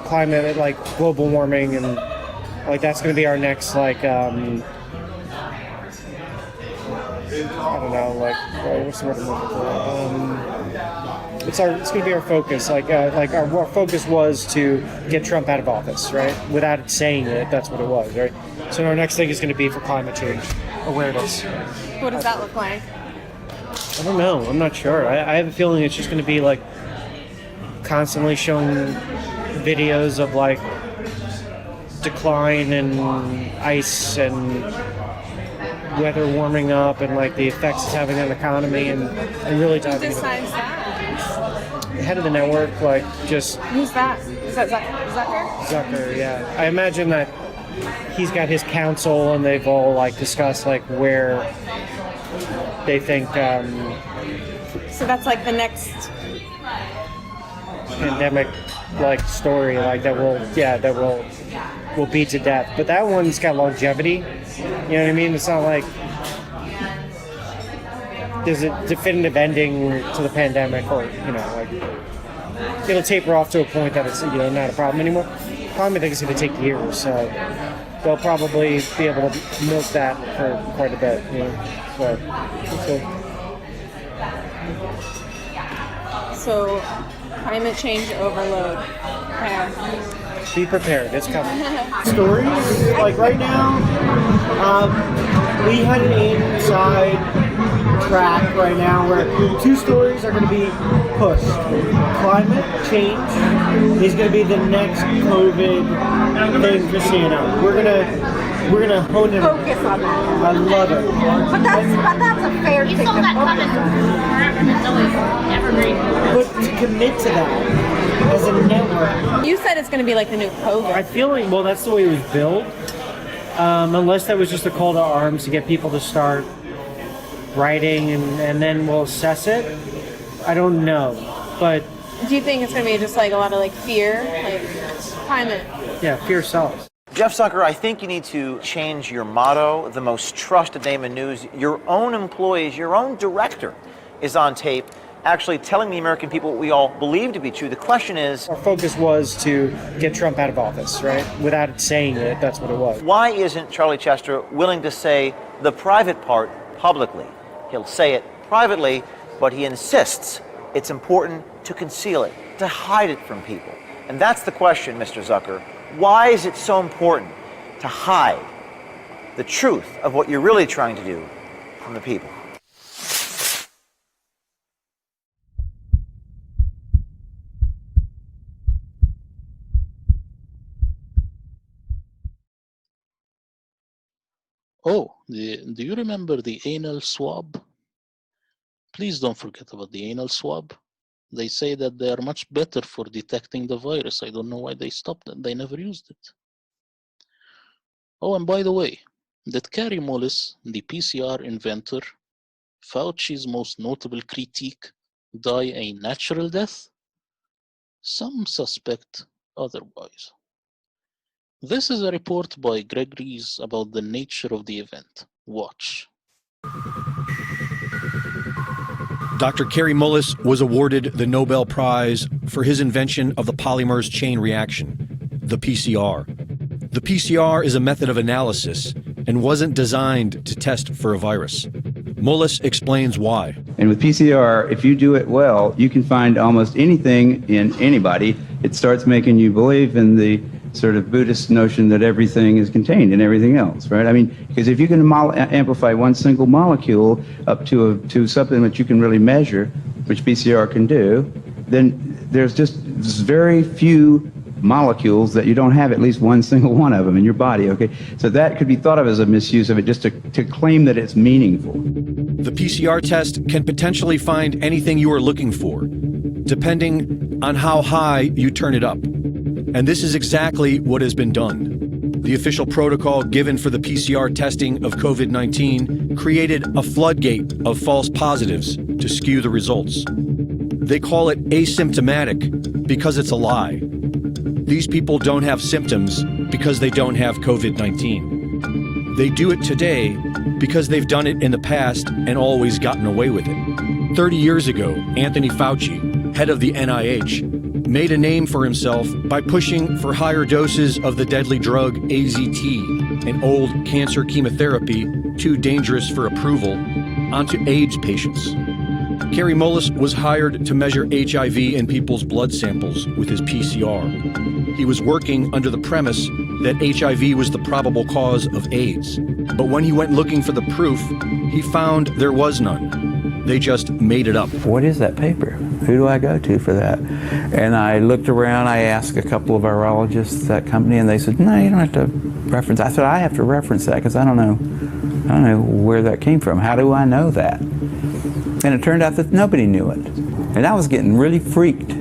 climate like global warming, and like that's going to be our next like I don't know, like what's the word I'm looking for? It's going to be our focus. Like our focus was to get Trump out of office, right? Without saying it, that's what it was, right? So our next thing is going to be for climate change awareness.
What does that look like?
I don't know. I'm not sure. I have a feeling it's just going to be like constantly showing videos of like decline in ice and weather warming up and like the effects it's having on the economy and really
Who
diving into
decides that?
the head of the network, like just
Who's that? Is that Zucker?
Zucker, yeah. I imagine that he's got his council and they've all like discussed like where they think
So that's like the next.
pandemic like story like that will beat to death. But that one's got longevity. You know what I mean? It's not like there's a definitive ending to the pandemic, or like it'll taper off to a point that it's not a problem anymore. Problem I think is going to take years, so they'll probably be able to milk that for quite a bit.
So climate change overload. Okay.
Be prepared, it's coming. Stories, like right now, we had an inside track right now where 2 stories are going to be pushed. Climate change is going to be the next COVID thing for CNN. We're gonna hone it.
Focus on that.
I love it.
But that's a fair thing to focus on.
But to commit to that as a network.
You said it's going to be like the new COVID.
I feel like, well, that's the way it was built. Unless that was just a call to arms to get people to start writing and then we'll assess it. I don't know. But
Do you think it's going to be just like a lot of like fear, like climate?
yeah, fear sells.
Jeff Zucker, I think you need to change your motto, the most trusted name in news. Your own employees, your own director is on tape actually telling the American people what we all believe to be true. The question is...
Our focus was to get Trump out of office, right? Without saying it, that's what it was.
Why isn't Charlie Chester willing to say the private part publicly? He'll say it privately, but he insists it's important to conceal it, to hide it from people. And that's the question, Mr. Zucker. Why is it so important to hide the truth of what you're really trying to do from the people?
Oh, do you remember the anal swab? Please don't forget about the anal swab. They say that they are much better for detecting the virus. I don't know why they stopped it. They never used it. Oh, and by the way, did Kary Mullis, the PCR inventor, Fauci's most notable critique, die a natural death? Some suspect otherwise. This is a report by Greg Rees about the nature of the event. Watch.
Dr. Kary Mullis was awarded the Nobel Prize for his invention of the polymerase chain reaction, the PCR. The PCR is a method of analysis and wasn't designed to test for a virus. Mullis explains why.
And with PCR, if you do it well, you can find almost anything in anybody. It starts making you believe in the sort of Buddhist notion that everything is contained in everything else, right? I mean, because if you can amplify one single molecule up to something that you can really measure, which PCR can do, then there's just very few molecules that you don't have at least one single one of them in your body, okay? So that could be thought of as a misuse of it, just to claim that it's meaningful.
The PCR test can potentially find anything you are looking for, depending on how high you turn it up. And this is exactly what has been done. The official protocol given for the PCR testing of COVID-19 created a floodgate of false positives to skew the results. They call it asymptomatic because it's a lie. These people don't have symptoms because they don't have COVID-19. They do it today because they've done it in the past and always gotten away with it. 30 years ago, Anthony Fauci, head of the NIH, made a name for himself by pushing for higher doses of the deadly drug AZT, an old cancer chemotherapy too dangerous for approval, onto AIDS patients. Kary Mullis was hired to measure HIV in people's blood samples with his PCR. He was working under the premise that HIV was the probable cause of AIDS. But when he went looking for the proof, he found there was none. They just made it up.
What is that paper? Who do I go to for that? And I looked around, I asked a couple of virologists at that company, and they said, no, you don't have to reference. I said, I have to reference that because I don't know where that came from. How do I know that? And it turned out that nobody knew it. And I was getting really freaked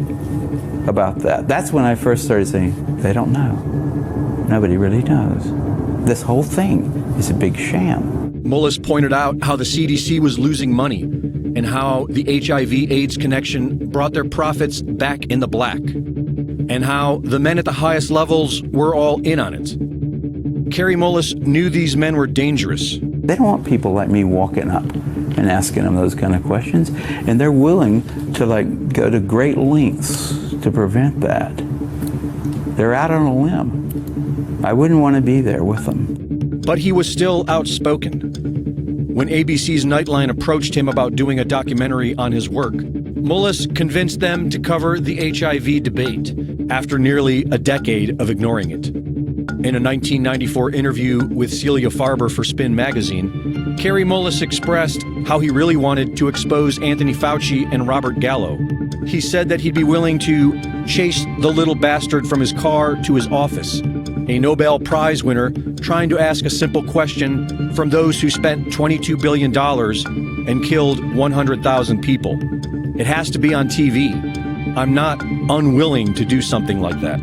about that. That's when I first started saying, they don't know. Nobody really knows. This whole thing is a big sham.
Mullis pointed out how the CDC was losing money and how the HIV-AIDS connection brought their profits back in the black, and how the men at the highest levels were all in on it. Kary Mullis knew these men were dangerous.
They don't want people like me walking up and asking them those kind of questions, and they're willing to go to great lengths to prevent that. They're out on a limb. I wouldn't want to be there with them.
But he was still outspoken. When ABC's Nightline approached him about doing a documentary on his work, Mullis convinced them to cover the HIV debate after nearly a decade of ignoring it. In a 1994 interview with Celia Farber for Spin magazine, Kary Mullis expressed how he really wanted to expose Anthony Fauci and Robert Gallo. He said that he'd be willing to chase the little bastard from his car to his office, a Nobel Prize winner trying to ask a simple question from those who spent $22 billion and killed 100,000 people. It has to be on TV. I'm not unwilling to do something like that.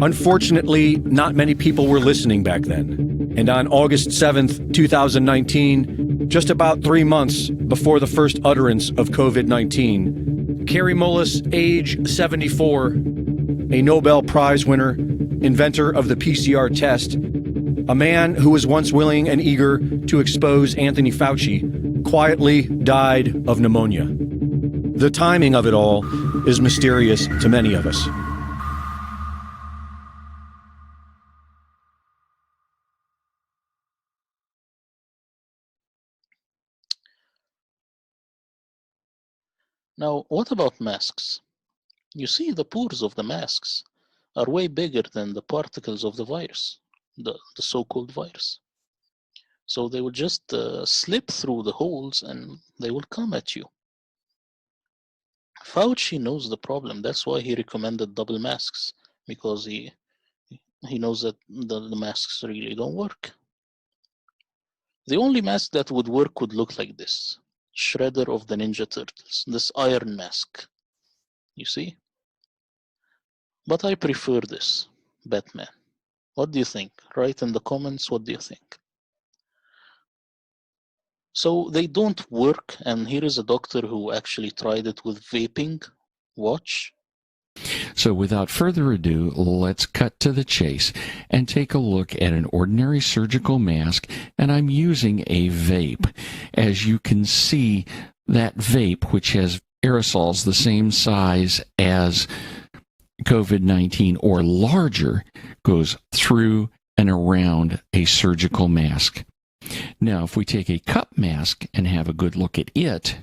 Unfortunately, not many people were listening back then. And on August 7th, 2019, just about 3 months before the first utterance of COVID-19, Kary Mullis, age 74, a Nobel Prize winner, inventor of the PCR test, a man who was once willing and eager to expose Anthony Fauci, quietly died of pneumonia. The timing of it all is mysterious to many of us.
Now, what about masks? You see, the pores of the masks are way bigger than the particles of the virus, the so-called virus. So they will just slip through the holes and they will come at you. Fauci knows the problem. That's why he recommended double masks, because he knows that the masks really don't work. The only mask that would work would look like this. Shredder of the Ninja Turtles, this iron mask, you see? But I prefer this, Batman. What do you think? Write in the comments, what do you think? So they don't work, and here is a doctor who actually tried it with vaping. Watch.
So without further ado, let's cut to the chase and take a look at an ordinary surgical mask, and I'm using a vape. As you can see, that vape, which has aerosols the same size as COVID-19 or larger, goes through and around a surgical mask. Now, if we take a cup mask and have a good look at it,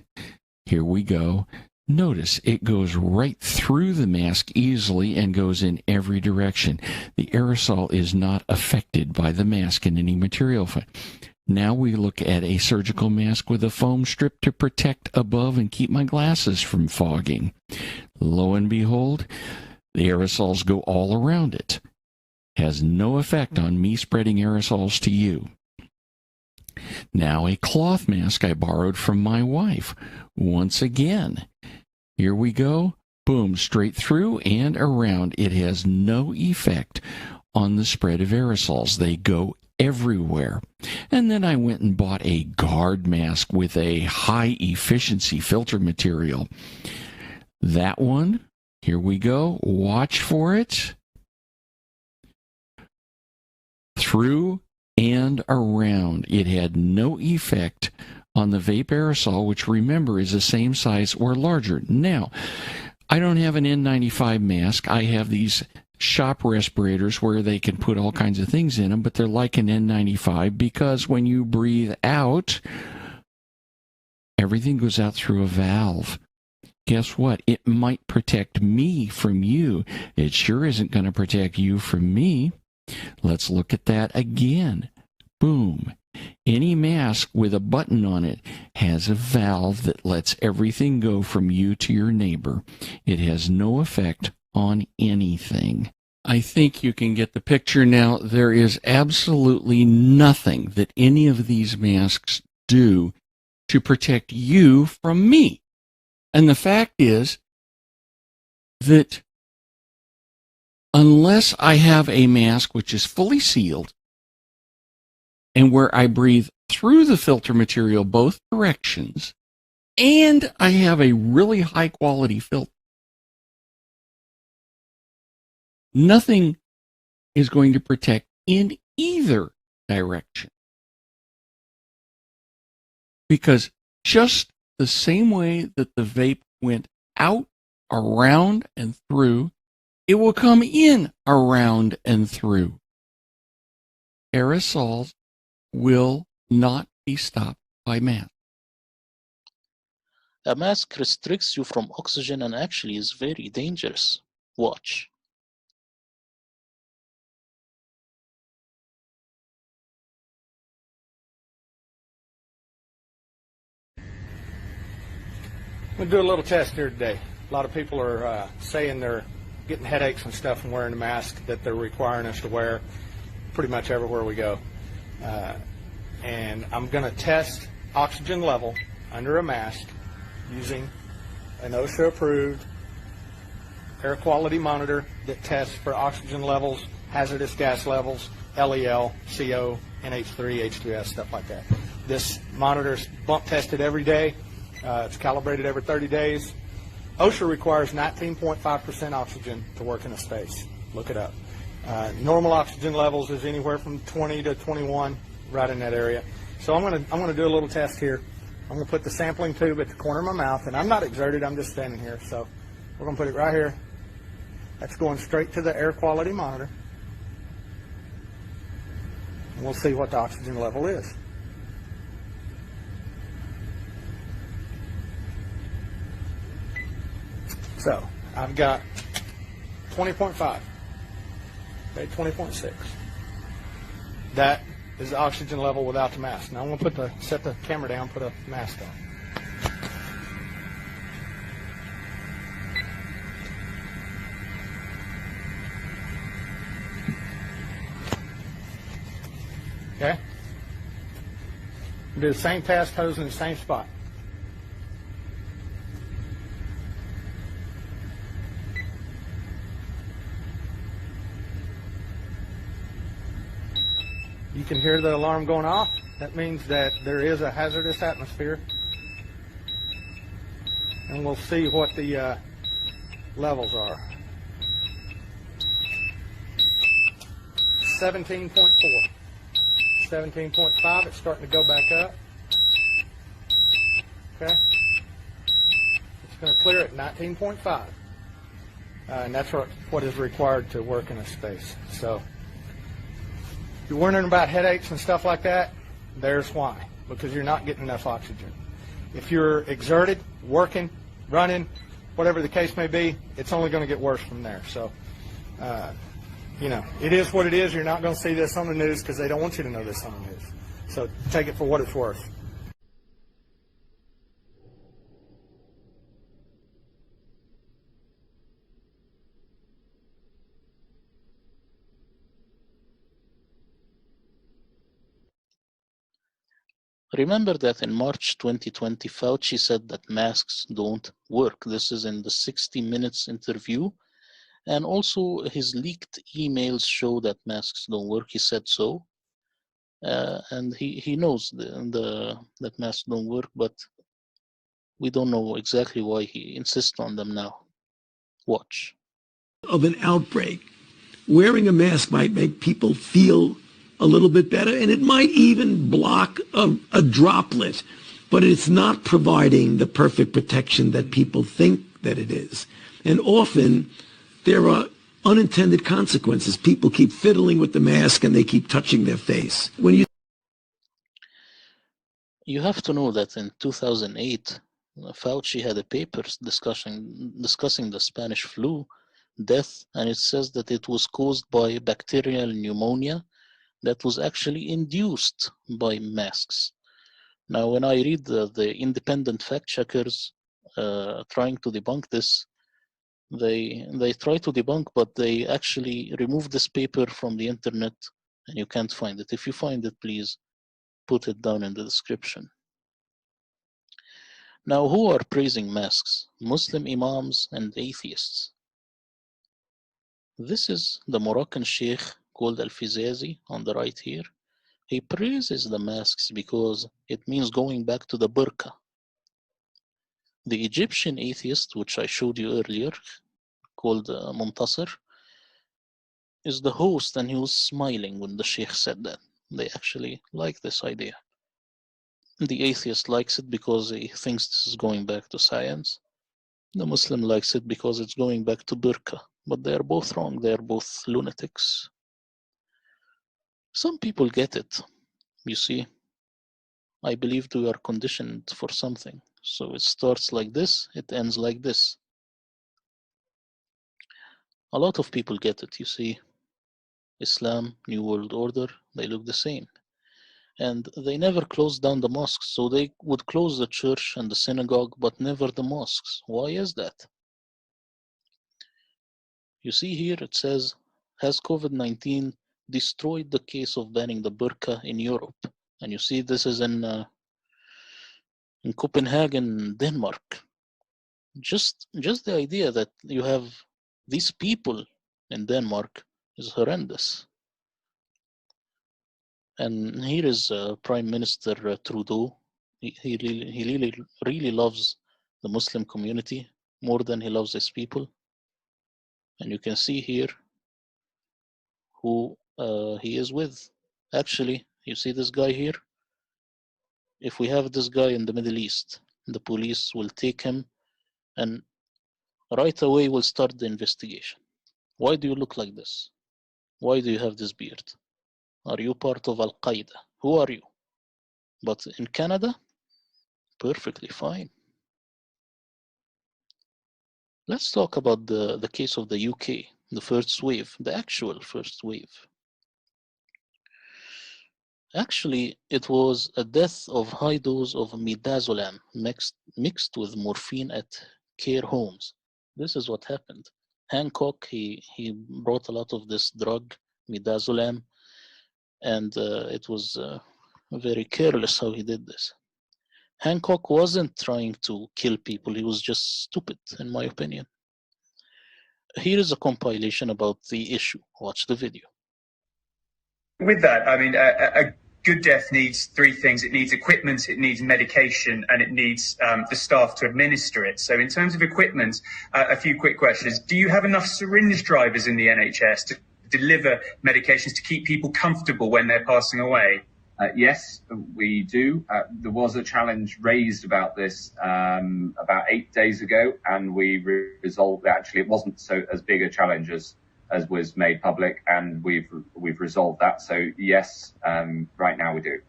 here we go. Notice it goes right through the mask easily and goes in every direction. The aerosol is not affected by the mask in any material. Now we look at a surgical mask with a foam strip to protect above and keep my glasses from fogging. Lo and behold, the aerosols go all around it. Has no effect on me spreading aerosols to you. Now a cloth mask I borrowed from my wife. Once again, here we go. Boom, straight through and around. It has no effect on the spread of aerosols. They go everywhere. And then I went and bought a guard mask with a high efficiency filter material. That one, here we go. Watch for it. Through and around. It had no effect on the vape aerosol, which, remember, is the same size or larger. Now, I don't have an N95 mask. I have these shop respirators where they can put all kinds of things in them, but they're like an N95 because when you breathe out, everything goes out through a valve. Guess what? It might protect me from you. It sure isn't going to protect you from me. Let's look at that again. Boom. Any mask with a button on it has a valve that lets everything go from you to your neighbor. It has no effect on anything. I think you can get the picture now. There is absolutely nothing that any of these masks do to protect you from me. And the fact is that unless I have a mask which is fully sealed and where I breathe through the filter material both directions, and I have a really high quality filter, nothing is going to protect in either direction. Because just the same way that the vape went out, around, and through, it will come in, around, and through. Aerosols will not be stopped by masks.
A mask restricts you from oxygen and actually is very dangerous. Watch.
We'll do a little test here today. A lot of people are saying they're getting headaches and stuff from wearing the mask that they're requiring us to wear pretty much everywhere we go. And I'm going to test oxygen level under a mask using an OSHA-approved air quality monitor that tests for oxygen levels, hazardous gas levels, LEL, CO, NH3, H2S, stuff like that. This monitor's bump tested every day. It's calibrated every 30 days. OSHA requires 19.5% oxygen to work in a space. Look it up. Normal oxygen levels is anywhere from 20 to 21, right in that area. So I'm going to do a little test here. I'm going to put the sampling tube at the corner of my mouth, and I'm not exerted. I'm just standing here. So we're going to put it right here. That's going straight to the air quality monitor. And we'll see what the oxygen level is. So I've got 20.5, okay, 20.6. That is the oxygen level without the mask. Now I'm going to set the camera down, put a mask on. Okay? Do the same test hose in the same spot. You can hear the alarm going off. That means that there is a hazardous atmosphere. And we'll see what the levels are. 17.4. 17.5, it's starting to go back up. Okay? It's going to clear at 19.5. And that's what is required to work in a space. So, if you're wondering about headaches and stuff like that, there's why. Because you're not getting enough oxygen. If you're exerted, working, running, whatever the case may be, it's only going to get worse from there. So, you know, it is what it is. You're not going to see this on the news because they don't want you to know this on the news. So take it for what it's worth.
Remember that in March 2020, Fauci said that masks don't work. This is in the 60 Minutes interview. And also his leaked emails show that masks don't work. He said so. And he knows that masks don't work, but we don't know exactly why he insists on them now. Watch.
Of an outbreak, wearing a mask might make people feel a little bit better, and it might even block a droplet, but it's not providing the perfect protection that people think that it is. And often there are unintended consequences. People keep fiddling with the mask and they keep touching their face. When
you have to know that in 2008, Fauci had a paper discussing the Spanish flu death, and it says that it was caused by bacterial pneumonia that was actually induced by masks. Now, when I read the independent fact checkers trying to debunk this, they try to debunk, but they actually remove this paper from the internet, and you can't find it. If you find it, please put it down in the description. Now, who are praising masks? Muslim imams and atheists. This is the Moroccan sheikh called Al-Fizazi on the right here. He praises the masks because it means going back to the burqa. The Egyptian atheist, which I showed you earlier, called Muntasir, is the host, and he was smiling when the sheikh said that. They actually like this idea. The atheist likes it because he thinks this is going back to science. The Muslim likes it because it's going back to burqa. But they are both wrong. They are both lunatics. Some people get it. You see, I believe we are conditioned for something. So it starts like this, it ends like this. A lot of people get it, you see. Islam, New World Order, they look the same. And they never closed down the mosques, so they would close the church and the synagogue, but never the mosques. Why is that? You see here it says, has COVID-19 destroyed the case of banning the burqa in Europe? And you see this is in Copenhagen, Denmark. Just the idea that you have these people in Denmark is horrendous. And here is Prime Minister Trudeau. He really loves the Muslim community more than he loves his people. And you can see here who he is with. Actually, you see this guy here? If we have this guy in the Middle East, the police will take him and right away will start the investigation. Why do you look like this? Why do you have this beard? Are you part of Al-Qaeda? Who are you? But in Canada, perfectly fine. Let's talk about the case of the UK, the first wave, the actual first wave. Actually, it was a death of high dose of midazolam mixed with morphine at care homes. This is what happened. Hancock, he brought a lot of this drug, midazolam, and it was very careless how he did this. Hancock wasn't trying to kill people, he was just stupid, in my opinion. Here is a compilation about the issue. Watch the video.
With that, I mean, a good death needs three things. It needs equipment, it needs medication, and it needs the staff to administer it. So in terms of equipment, a few quick questions. Do you have enough syringe drivers in the NHS to deliver medications to keep people comfortable when they're passing away?
Yes, we do. There was a challenge raised about this about 8 days ago, and we resolved. Actually, it wasn't as big a challenge as was made public, and we've resolved that. So yes, right now we do.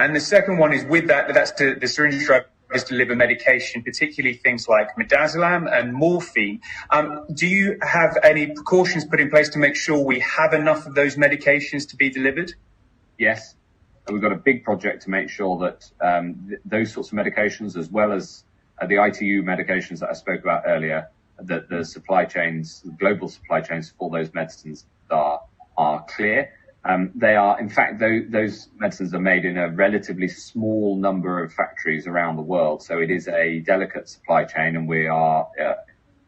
And the second one is with that's the syringe drivers deliver medication, particularly things like midazolam and morphine. Do you have any precautions put in place to make sure we have enough of those medications to be delivered?
Yes. We've got a big project to make sure that those sorts of medications, as well as the ITU medications that I spoke about earlier, that the supply chains, global supply chains for those medicines are clear. They are, in fact, those medicines are made in a relatively small number of factories around the world. So it is a delicate supply chain, and we are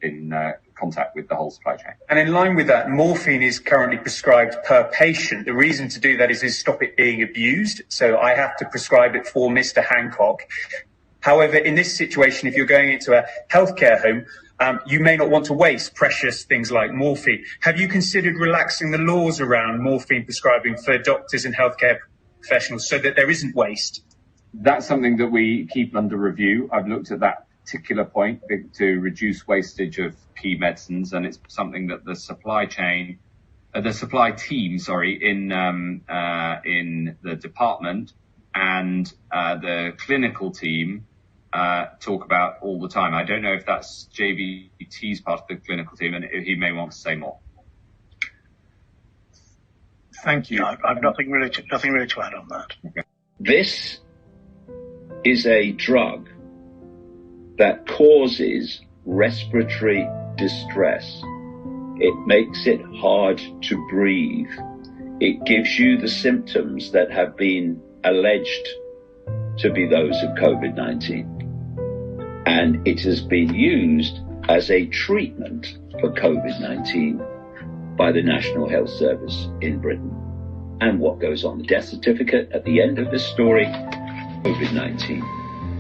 in contact with the whole supply chain.
And in line with that, morphine is currently prescribed per patient. The reason to do that is to stop it being abused. So I have to prescribe it for Mr. Hancock. However, in this situation, if you're going into a healthcare home, you may not want to waste precious things like morphine. Have you considered relaxing the laws around morphine prescribing for doctors and healthcare professionals so that there isn't waste?
That's something that we keep under review. I've looked at that particular point to reduce wastage of key medicines, and it's something that the supply team, in the department and the clinical team talk about all the time. I don't know if that's JVT's part of the clinical team, and he may want to say more.
Thank you. I've nothing really to add on that.
Okay.
This is a drug that causes respiratory distress. It makes it hard to breathe. It gives you the symptoms that have been alleged to be those of COVID-19. And it has been used as a treatment for COVID-19 by the National Health Service in Britain. And what goes on the death certificate at the end of this story? COVID-19.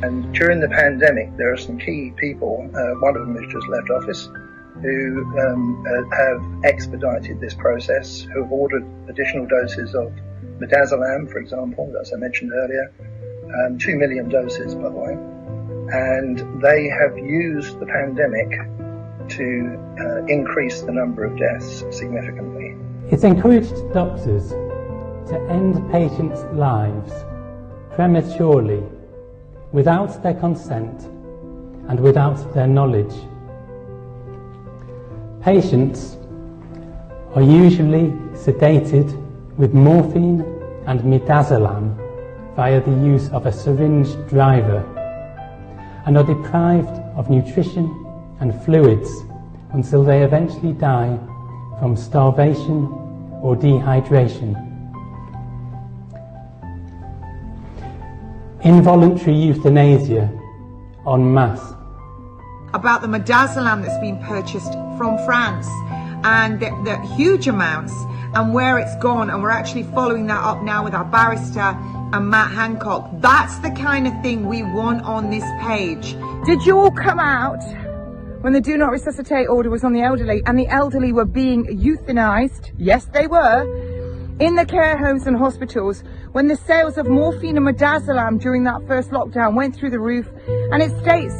And during the pandemic, there are some key people, one of them has just left office, who have expedited this process, who have ordered additional doses of midazolam, for example, as I mentioned earlier, 2 million doses, by the way. And they have used the pandemic to increase the number of deaths significantly.
It's encouraged doctors to end patients' lives prematurely, without their consent and without their knowledge. Patients are usually sedated with morphine and midazolam via the use of a syringe driver and are deprived of nutrition and fluids until they eventually die from starvation or dehydration. Involuntary euthanasia en masse.
About the midazolam that's been purchased from France and the huge amounts and where it's gone, and we're actually following that up now with our barrister and Matt Hancock. That's the kind of thing we want on this page. Did you all come out when the do not resuscitate order was on the elderly and the elderly were being euthanized? Yes, they were. In the care homes and hospitals, when the sales of morphine and midazolam during that first lockdown went through the roof, and it states,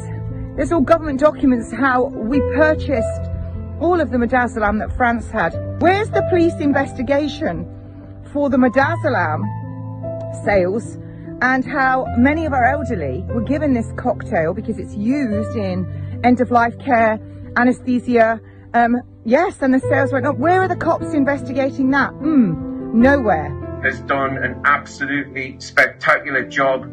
there's all government documents how we purchased all of the midazolam that France had. Where's the police investigation for the midazolam sales and how many of our elderly were given this cocktail because it's used in end-of-life care, anesthesia, yes, and the sales went up. Where are the cops investigating that? Nowhere.
Has done an absolutely spectacular job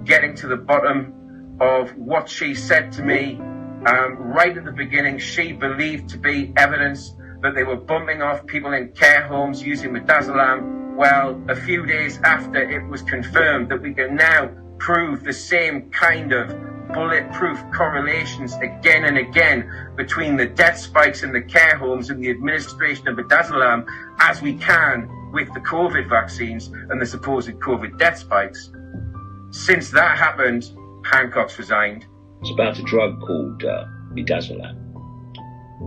getting to the bottom of what she said to me right at the beginning. She believed to be evidence that they were bumping off people in care homes using midazolam. Well, a few days after it was confirmed that we can now prove the same kind of bulletproof correlations again and again between the death spikes in the care homes and the administration of midazolam as we can with the COVID vaccines and the supposed COVID death spikes. Since that happened, Hancock's resigned.
It's about a drug called midazolam,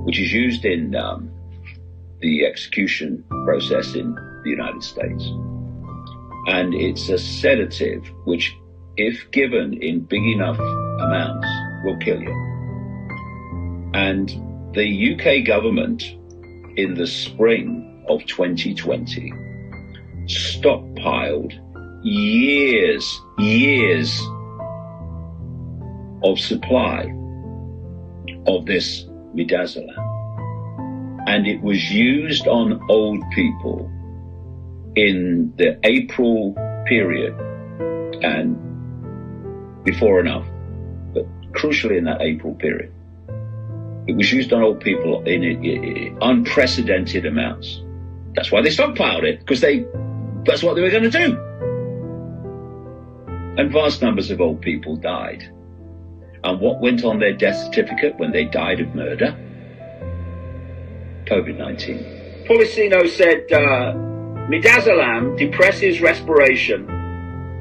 which is used in the execution process in the United States. And it's a sedative which, if given in big enough amounts, will kill you. And the UK government in the spring of 2020 stockpiled years of supply of this midazolam. And it was used on old people in the April period and before enough, but crucially in that April period. It was used on old people in unprecedented amounts. That's why they stockpiled it, because that's what they were going to do. And vast numbers of old people died. And what went on their death certificate when they died of murder? COVID-19. Policino said, midazolam depresses respiration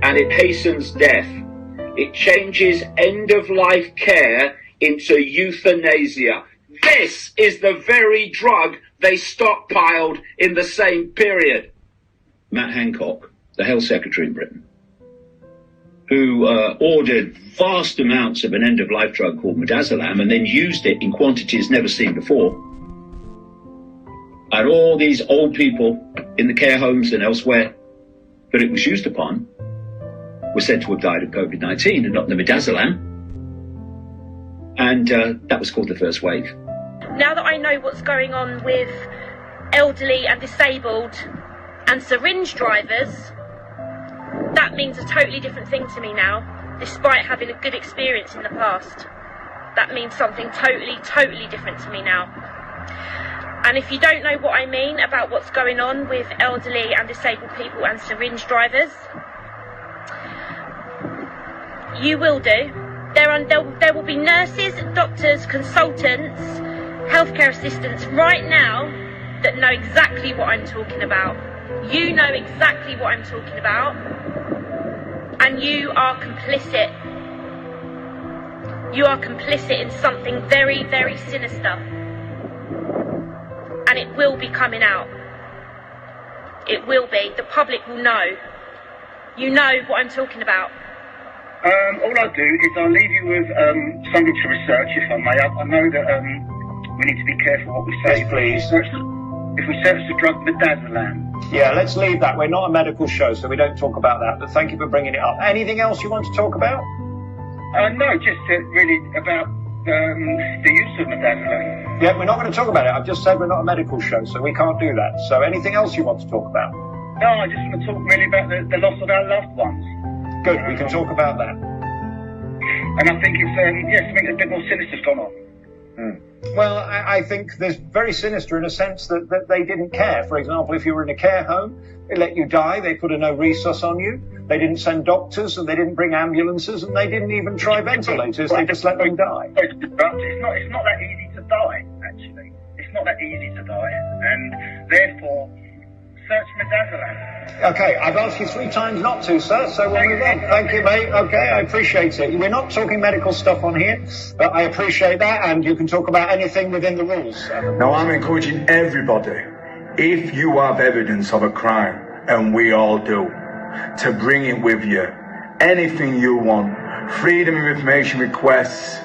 and it hastens death. It changes end-of-life care into euthanasia. This is the very drug they stockpiled in the same period. Matt Hancock, the Health Secretary in Britain, who ordered vast amounts of an end-of-life drug called midazolam and then used it in quantities never seen before. And all these old people in the care homes and elsewhere that it was used upon were said to have died of COVID-19 and not the midazolam. And that was called the first wave.
Now that I know what's going on with elderly and disabled and syringe drivers, that means a totally different thing to me now, despite having a good experience in the past. That means something totally different to me now. And if you don't know what I mean about what's going on with elderly and disabled people and syringe drivers, you will do. There will be nurses, doctors, consultants, healthcare assistants right now that know exactly what I'm talking about. You know exactly what I'm talking about, and you are complicit. You are complicit in something very, very sinister, and it will be coming out. It will be. The public will know. You know what I'm talking about.
All I'll do is I'll leave you with something to research, if I may. I know that we need to be careful what we say.
Yes, please.
If we search the drug midazolam.
Yeah, let's leave that. We're not a medical show, so we don't talk about that. But thank you for bringing it up. Anything else you want to talk about?
No, just really about the use of midazolam.
Yeah, we're not going to talk about it. I've just said we're not a medical show, so we can't do that. So anything else you want to talk about?
No, I just want to talk really about the loss of our loved ones.
Good, we can talk about that.
And I think it's something a bit more sinister's gone on.
Well, I think there's very sinister in a sense that they didn't care. For example, if you were in a care home, they let you die, they put a no resus on you, they didn't send doctors and they didn't bring ambulances and they didn't even try ventilators, they just let them die.
But it's not that easy to die, actually. It's not that easy to die, and therefore, search midazolam.
Okay, I've asked you 3 times not to, sir, so we'll move on. Thank you, mate. Okay, I appreciate it. We're not talking medical stuff on here, but I appreciate that, and you can talk about anything within the rules.
Now, I'm encouraging everybody, if you have evidence of a crime, and we all do, to bring it with you. Anything you want. Freedom of information requests,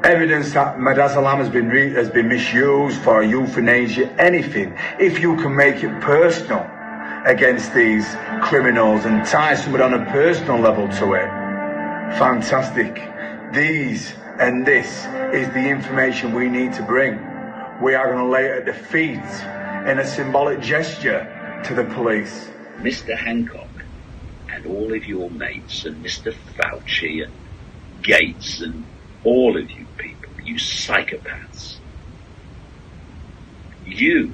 evidence that midazolam has been misused for euthanasia, anything. If you can make it personal against these criminals and tie somebody on a personal level to it, fantastic. This is the information we need to bring. We are going to lay it at the feet in a symbolic gesture to the police.
Mr. Hancock and all of your mates and Mr. Fauci and Gates and all of you people, you psychopaths, you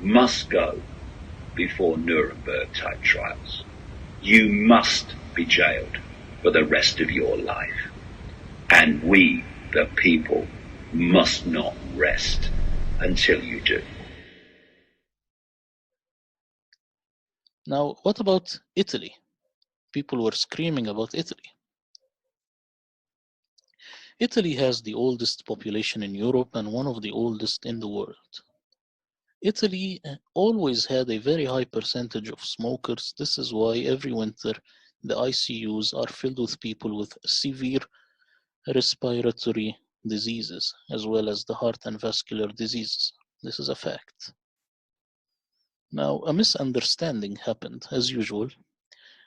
must go before Nuremberg-type trials. You must be jailed for the rest of your life. And we, the people, must not rest until you do.
Now, what about Italy? People were screaming about Italy. Italy has the oldest population in Europe and one of the oldest in the world. Italy always had a very high percentage of smokers. This is why every winter the ICUs are filled with people with severe respiratory diseases, as well as the heart and vascular diseases. This is a fact. Now, a misunderstanding happened, as usual.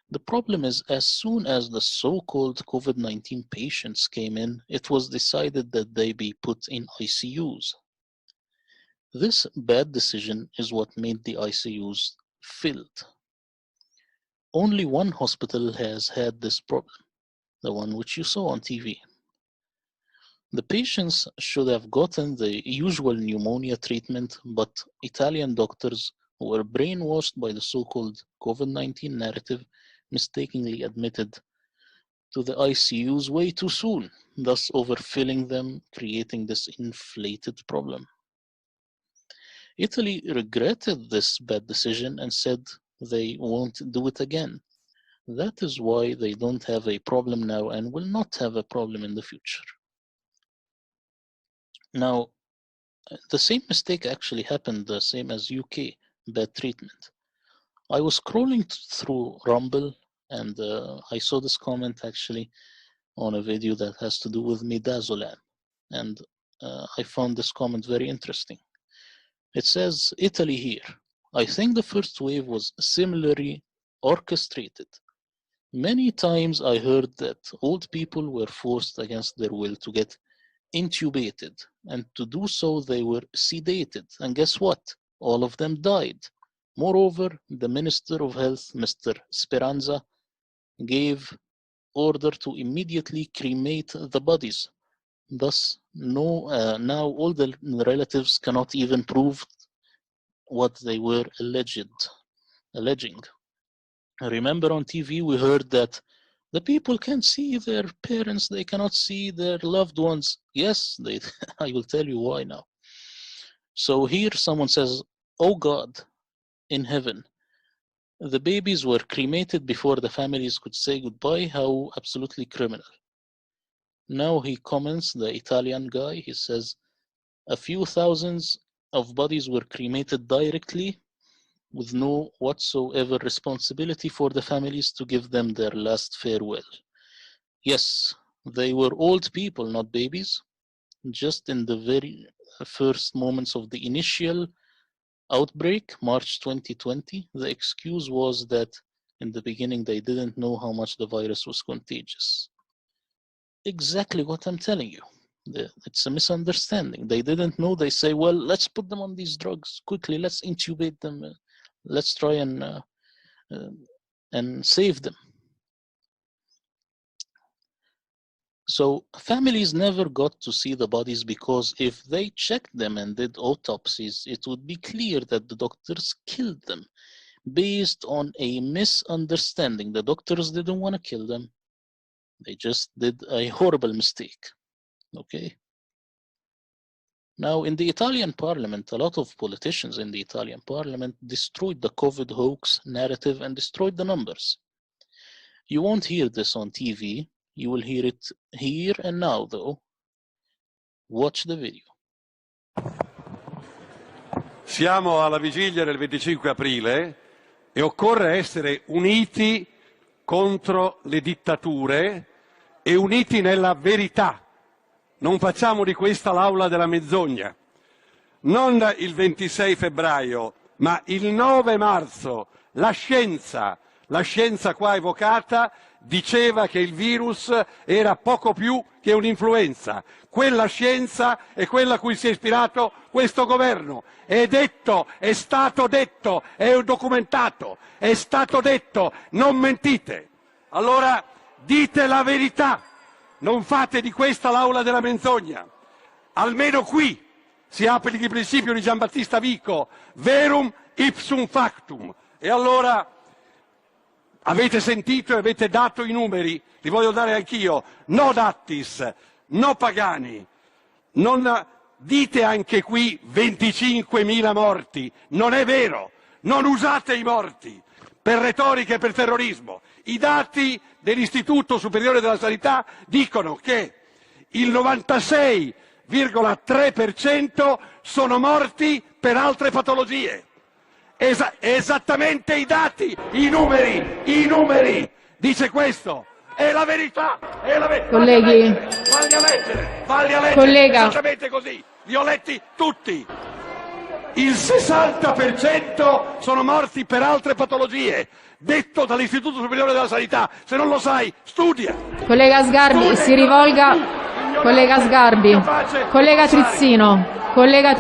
The problem is, as soon as the so-called COVID-19 patients came in, it was decided that they be put in ICUs. This bad decision is what made the ICUs filled. Only one hospital has had this problem, the one which you saw on TV. The patients should have gotten the usual pneumonia treatment, but Italian doctors who were brainwashed by the so-called COVID-19 narrative mistakenly admitted to the ICUs way too soon, thus overfilling them, creating this inflated problem. Italy regretted this bad decision and said they won't do it again. That is why they don't have a problem now and will not have a problem in the future. Now, the same mistake actually happened, the same as UK, bad treatment. I was scrolling through Rumble and I saw this comment actually on a video that has to do with midazolam. And I found this comment very interesting. It says, Italy here. I think the first wave was similarly orchestrated. Many times I heard that old people were forced against their will to get intubated, and to do so they were sedated. And guess what? All of them died. Moreover, the Minister of Health, Mr. Speranza, gave order to immediately cremate the bodies. Thus, now all the relatives cannot even prove what they were alleging. Remember on TV we heard that the people can see their parents, they cannot see their loved ones. Yes, I will tell you why now. So here someone says, oh God, in heaven, the babies were cremated before the families could say goodbye. How absolutely criminal. Now he comments, the Italian guy, he says, a few thousands of bodies were cremated directly with no whatsoever responsibility for the families to give them their last farewell. Yes, they were old people, not babies. Just in the very first moments of the initial outbreak, March 2020, the excuse was that in the beginning they didn't know how much the virus was contagious. Exactly what I'm telling you. It's a misunderstanding. They didn't know. They say, well, let's put them on these drugs quickly. Let's intubate them. Let's try and save them. So families never got to see the bodies because if they checked them and did autopsies, it would be clear that the doctors killed them based on a misunderstanding. The doctors didn't want to kill them. They just did a horrible mistake. Okay. Now, in the Italian parliament, a lot of politicians in the Italian parliament destroyed the COVID hoax narrative and destroyed the numbers. You won't hear this on TV. You will hear it here and now, though. Watch the video.
Siamo alla vigilia del 25 aprile e occorre essere uniti contro le dittature e uniti nella verità. Non facciamo di questa l'aula della menzogna. Non il 26 febbraio, ma il 9 marzo, la scienza qua evocata, diceva che il virus era poco più che un'influenza. Quella scienza è quella a cui si è ispirato questo governo. È detto, è stato detto, è documentato, è stato detto, non mentite. Allora dite la verità. Non fate di questa l'aula della menzogna. Almeno qui si applichi il principio di Giambattista Vico, verum ipsum factum. E allora avete sentito e avete dato i numeri, li voglio dare anch'io, no Dattis, no Pagani. Non dite anche qui 25.000 morti, non è vero, non usate i morti per retorica e per terrorismo. I dati dell'Istituto Superiore della Sanità dicono che il 96,3% sono morti per altre patologie. Esattamente i dati, i numeri, dice questo. È la verità, è la verità.
Colleghi.
Valli a leggere,
Collega.
esattamente così. Li ho letti tutti. Il 60% sono morti per altre patologie, detto dall'Istituto Superiore della Sanità. Se non lo sai, studia.
Collega Sgarbi, si rivolga. Collega Sgarbi, collega Trizzino, collega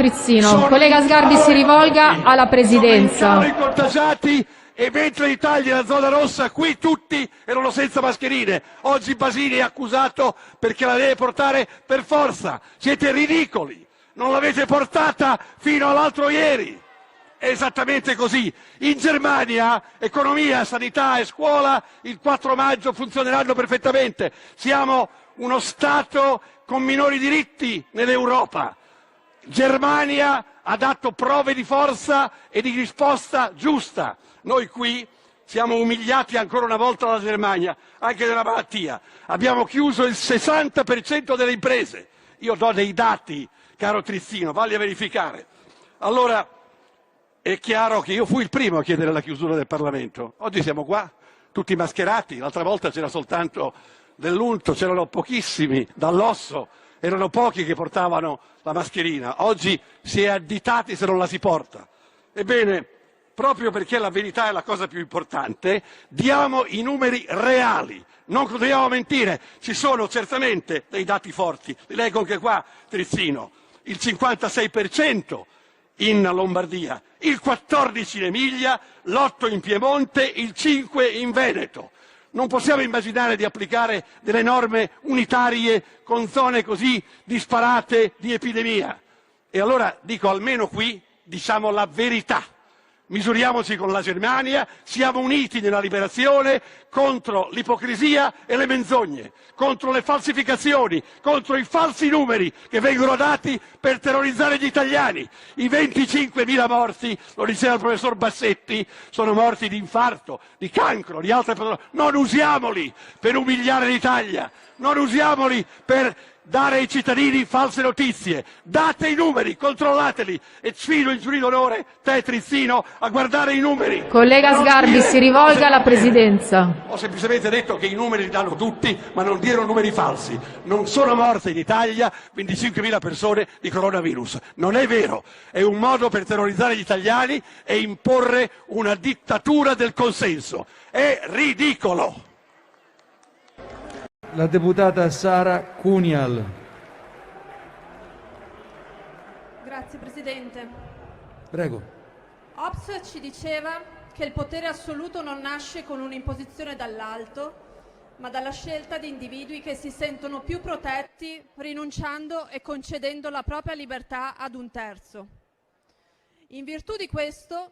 Sgarbi si rivolga alla Presidenza.
Sono i contagiati e mentre l'Italia è la zona rossa, qui tutti erano senza mascherine. Oggi Basini è accusato perché la deve portare per forza. Siete ridicoli. Non l'avete portata fino all'altro ieri. È esattamente così. In Germania economia, sanità e scuola il 4 maggio funzioneranno perfettamente. Siamo uno Stato con minori diritti nell'Europa. Germania ha dato prove di forza e di risposta giusta. Noi qui siamo umiliati ancora una volta dalla Germania, anche nella malattia. Abbiamo chiuso il 60% delle imprese. Io do dei dati, caro Trizzino, valli a verificare. Allora, è chiaro che io fui il primo a chiedere la chiusura del Parlamento. Oggi siamo qua, tutti mascherati. L'altra volta c'era soltanto dell'unto, c'erano pochissimi dall'osso, erano pochi che portavano la mascherina. Oggi si è additati se non la si porta. Ebbene, proprio perché la verità è la cosa più importante, diamo i numeri reali, non dobbiamo mentire. Ci sono certamente dei dati forti, li leggo anche qua, Trizzino, il 56% in Lombardia, il 14% in Emilia, l'8% in Piemonte, il 5% in Veneto. Non possiamo immaginare di applicare delle norme unitarie con zone così disparate di epidemia. E allora dico, almeno qui diciamo la verità. Misuriamoci con la Germania, siamo uniti nella liberazione contro l'ipocrisia e le menzogne, contro le falsificazioni, contro i falsi numeri che vengono dati per terrorizzare gli italiani. I 25.000 morti, lo diceva il professor Bassetti, sono morti di infarto, di cancro, di altre patologie. Non usiamoli per umiliare l'Italia, non usiamoli per dare ai cittadini false notizie. Date i numeri, controllateli, e sfido il giurì d'onore, te Trizzino, a guardare i numeri.
Collega Sgarbi, si rivolga alla Presidenza.
Ho semplicemente detto che i numeri li danno tutti, ma non diano numeri falsi. Non sono morte in Italia 25.000 persone di coronavirus. Non è vero, è un modo per terrorizzare gli italiani e imporre una dittatura del consenso. È ridicolo.
La deputata Sara Cunial.
Grazie Presidente.
Prego.
Hobbes ci diceva che il potere assoluto non nasce con un'imposizione dall'alto, ma dalla scelta di individui che si sentono più protetti rinunciando e concedendo la propria libertà ad un terzo. In virtù di questo,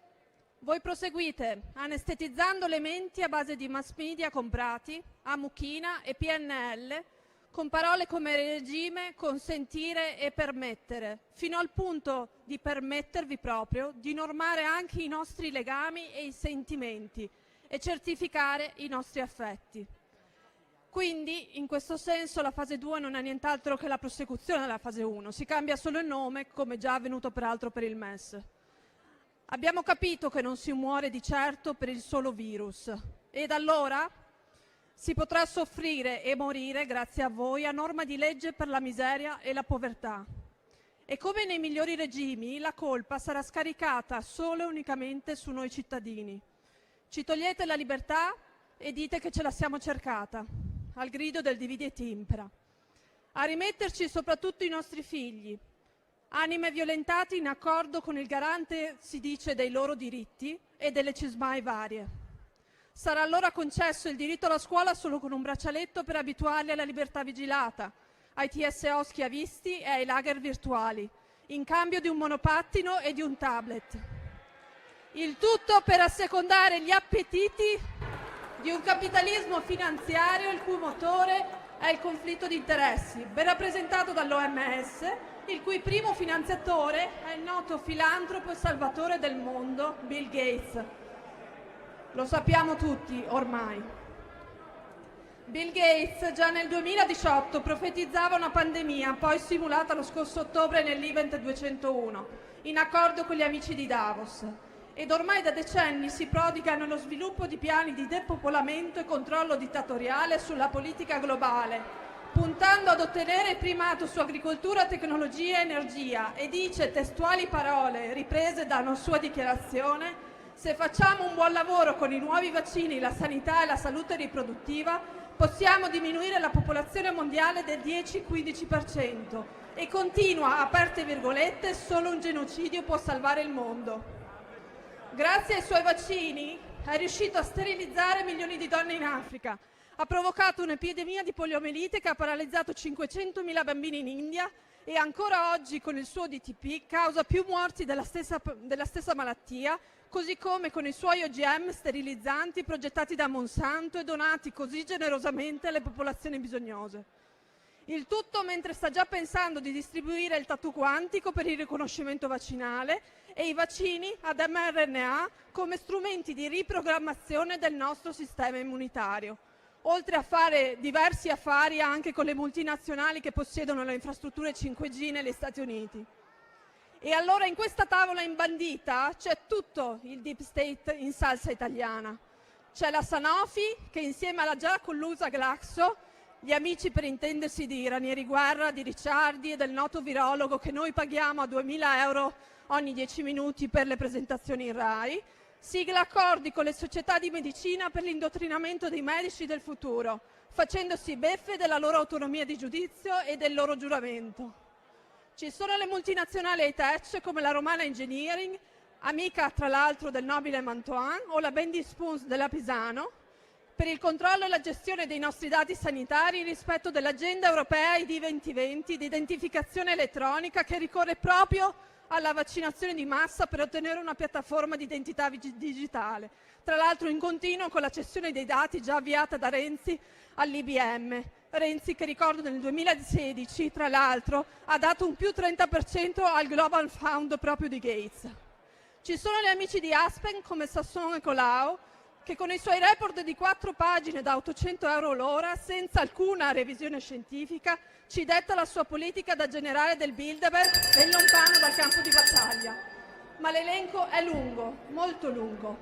voi proseguite anestetizzando le menti a base di mass media comprati, a mucchina e PNL, con parole come regime, consentire e permettere, fino al punto di permettervi proprio di normare anche i nostri legami e i sentimenti e certificare i nostri affetti. Quindi, in questo senso, la fase 2 non è nient'altro che la prosecuzione della fase 1, si cambia solo il nome, come già avvenuto peraltro per il MES. Abbiamo capito che non si muore di certo per il solo virus, ed allora si potrà soffrire e morire, grazie a voi, a norma di legge per la miseria e la povertà. E come nei migliori regimi, la colpa sarà scaricata solo e unicamente su noi cittadini. Ci togliete la libertà e dite che ce la siamo cercata, al grido del dividi et impera. A rimetterci soprattutto i nostri figli, anime violentate in accordo con il garante, si dice, dei loro diritti e delle cismai varie. Sarà allora concesso il diritto alla scuola solo con un braccialetto per abituarli alla libertà vigilata, ai TSO schiavisti e ai lager virtuali, in cambio di un monopattino e di un tablet. Il tutto per assecondare gli appetiti di un capitalismo finanziario il cui motore è il conflitto di interessi, ben rappresentato dall'OMS, il cui primo finanziatore è il noto filantropo e salvatore del mondo, Bill Gates. Lo sappiamo tutti ormai. Bill Gates già nel 2018 profetizzava una pandemia, poi simulata lo scorso ottobre nell'Event 201, in accordo con gli amici di Davos. Ed ormai da decenni si prodiga nello sviluppo di piani di depopolamento e controllo dittatoriale sulla politica globale, puntando ad ottenere il primato su agricoltura, tecnologia e energia, e dice, testuali parole riprese da una sua dichiarazione: se facciamo un buon lavoro con i nuovi vaccini, la sanità e la salute riproduttiva, possiamo diminuire la popolazione mondiale del 10-15%. E continua, aperte virgolette, solo un genocidio può salvare il mondo. Grazie ai suoi vaccini è riuscito a sterilizzare milioni di donne in Africa, ha provocato un'epidemia di poliomielite che ha paralizzato 500.000 bambini in India e ancora oggi con il suo DTP causa più morti della stessa malattia, così come con i suoi OGM sterilizzanti progettati da Monsanto e donati così generosamente alle popolazioni bisognose. Il tutto mentre sta già pensando di distribuire il tattoo quantico per il riconoscimento vaccinale e i vaccini ad mRNA come strumenti di riprogrammazione del nostro sistema immunitario, oltre a fare diversi affari anche con le multinazionali che possiedono le infrastrutture 5G negli Stati Uniti. E allora in questa tavola imbandita c'è tutto il deep state in salsa italiana. C'è la Sanofi che insieme alla già collusa Glaxo, gli amici per intendersi di Ranieri Guerra, di Ricciardi e del noto virologo che noi paghiamo a 2.000 euro ogni 10 minuti per le presentazioni in RAI, sigla accordi con le società di medicina per l'indottrinamento dei medici del futuro, facendosi beffe della loro autonomia di giudizio e del loro giuramento. Ci sono le multinazionali high-tech come la Romana Engineering, amica tra l'altro del nobile Mantoan, o la Bendy Spoons della Pisano, per il controllo e la gestione dei nostri dati sanitari rispetto dell'agenda europea ID 2020 di identificazione elettronica che ricorre proprio alla vaccinazione di massa per ottenere una piattaforma di identità digitale, tra l'altro in continuo con la cessione dei dati già avviata da Renzi all'IBM. Renzi che ricordo nel 2016 tra l'altro ha dato un più 30% al Global Fund proprio di Gates. Ci sono gli amici di Aspen come Sasson e Colau che con i suoi report di 4 pagine da 800 euro l'ora senza alcuna revisione scientifica ci detta la sua politica da generale del Bilderberg ben lontano dal campo di battaglia. Ma l'elenco è lungo, molto lungo.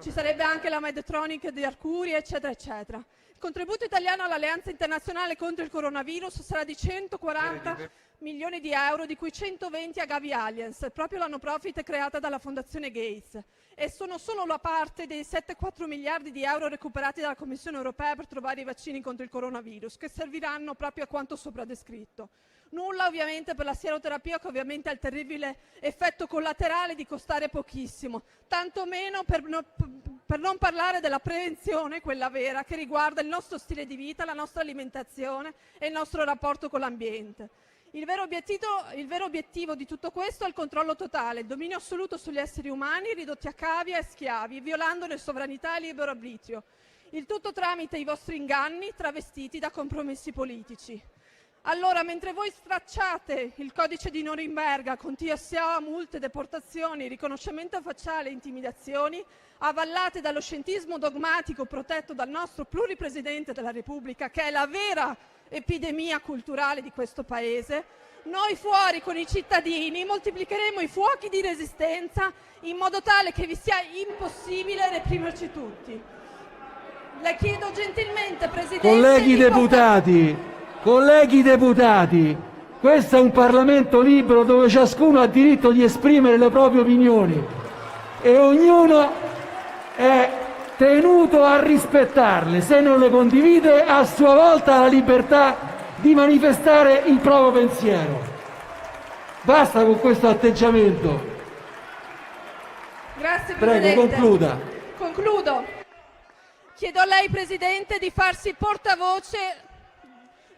Ci sarebbe anche la Medtronic di Arcuri, eccetera, eccetera. Il contributo italiano all'Alleanza Internazionale contro il coronavirus sarà di 140 milioni di euro, di cui 120 a Gavi Alliance, proprio la no profit creata dalla Fondazione Gates. E sono solo la parte dei 7,4 miliardi di euro recuperati dalla Commissione europea per trovare i vaccini contro il coronavirus, che serviranno proprio a quanto sopra descritto. Nulla ovviamente per la sieroterapia, che ovviamente ha il terribile effetto collaterale di costare pochissimo, tanto meno per non parlare della prevenzione, quella vera, che riguarda il nostro stile di vita, la nostra alimentazione e il nostro rapporto con l'ambiente. Il vero obiettivo di tutto questo è il controllo totale, il dominio assoluto sugli esseri umani ridotti a cavia e schiavi, violandone sovranità e libero arbitrio. Il tutto tramite i vostri inganni travestiti da compromessi politici. Allora, mentre voi stracciate il codice di Norimberga con TSA, multe, deportazioni, riconoscimento facciale e intimidazioni, avallate dallo scientismo dogmatico protetto dal nostro pluripresidente della Repubblica, che è la vera epidemia culturale di questo Paese, noi fuori con i cittadini moltiplicheremo i fuochi di resistenza in modo tale che vi sia impossibile reprimerci tutti. Le chiedo gentilmente, Presidente...
Colleghi deputati, questo è un Parlamento libero dove ciascuno ha diritto di esprimere le proprie opinioni e ognuno è tenuto a rispettarle. Se non le condivide, a sua volta ha la libertà di manifestare il proprio pensiero. Basta con questo atteggiamento.
Grazie, Presidente.
Prego, concluda.
Concludo. Chiedo a lei, Presidente, di farsi portavoce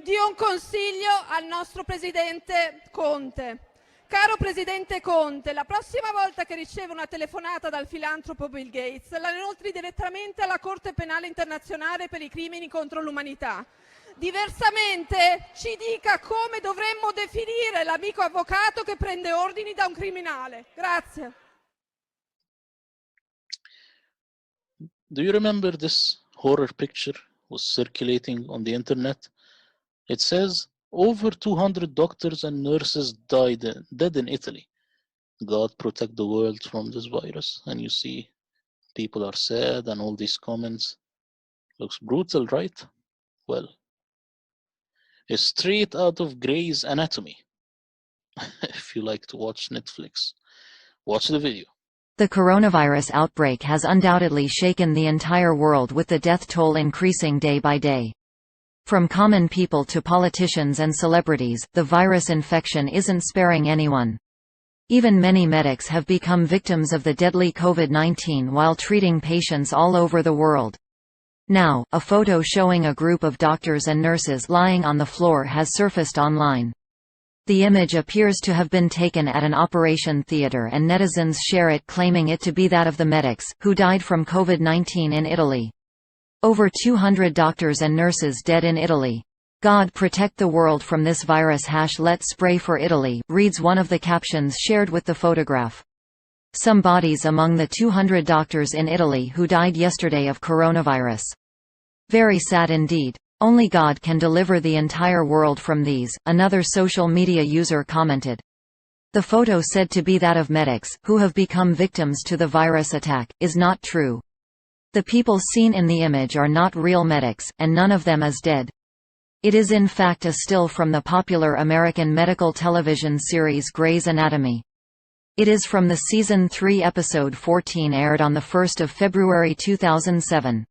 di un consiglio al nostro Presidente Conte. Caro Presidente Conte, la prossima volta che riceve una telefonata dal filantropo Bill Gates, la inoltri direttamente alla Corte Penale Internazionale per i crimini contro l'umanità. Diversamente ci dica come dovremmo definire l'amico avvocato che prende ordini da un criminale. Grazie.
Do you remember this horror picture was circulating on the internet? It says over 200 doctors and nurses dead in Italy. God protect the world from this virus. And you see people are sad and all these comments. Looks brutal, right? Well, it's straight out of Grey's Anatomy. If you like to watch Netflix, watch the video.
The coronavirus outbreak has undoubtedly shaken the entire world, with the death toll increasing day by day. From common people to politicians and celebrities, the virus infection isn't sparing anyone. Even many medics have become victims of the deadly COVID-19 while treating patients all over the world. Now, a photo showing a group of doctors and nurses lying on the floor has surfaced online. The image appears to have been taken at an operation theater, and netizens share it, claiming it to be that of the medics, who died from COVID-19 in Italy. Over 200 doctors and nurses dead in Italy. God protect the world from this virus # let's spray for Italy, reads one of the captions shared with the photograph. Some bodies among the 200 doctors in Italy who died yesterday of coronavirus. Very sad indeed. Only God can deliver the entire world from these, another social media user commented. The photo said to be that of medics, who have become victims to the virus attack, is not true. The people seen in the image are not real medics, and none of them is dead. It is in fact a still from the popular American medical television series Grey's Anatomy. It is from the Season 3 episode 14 aired on 1 February 2007.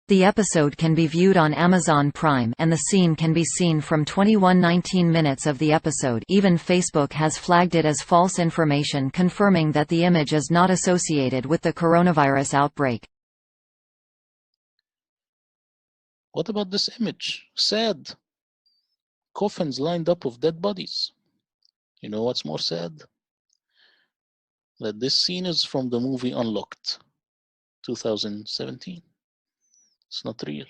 The episode can be viewed on Amazon Prime and the scene can be seen from 21:19 minutes of the episode. Even Facebook has flagged it as false information, confirming that the image is not associated with the coronavirus outbreak.
What about this image? Sad. Coffins lined up of dead bodies. You know what's more sad? That this scene is from the movie Unlocked, 2017. It's not real.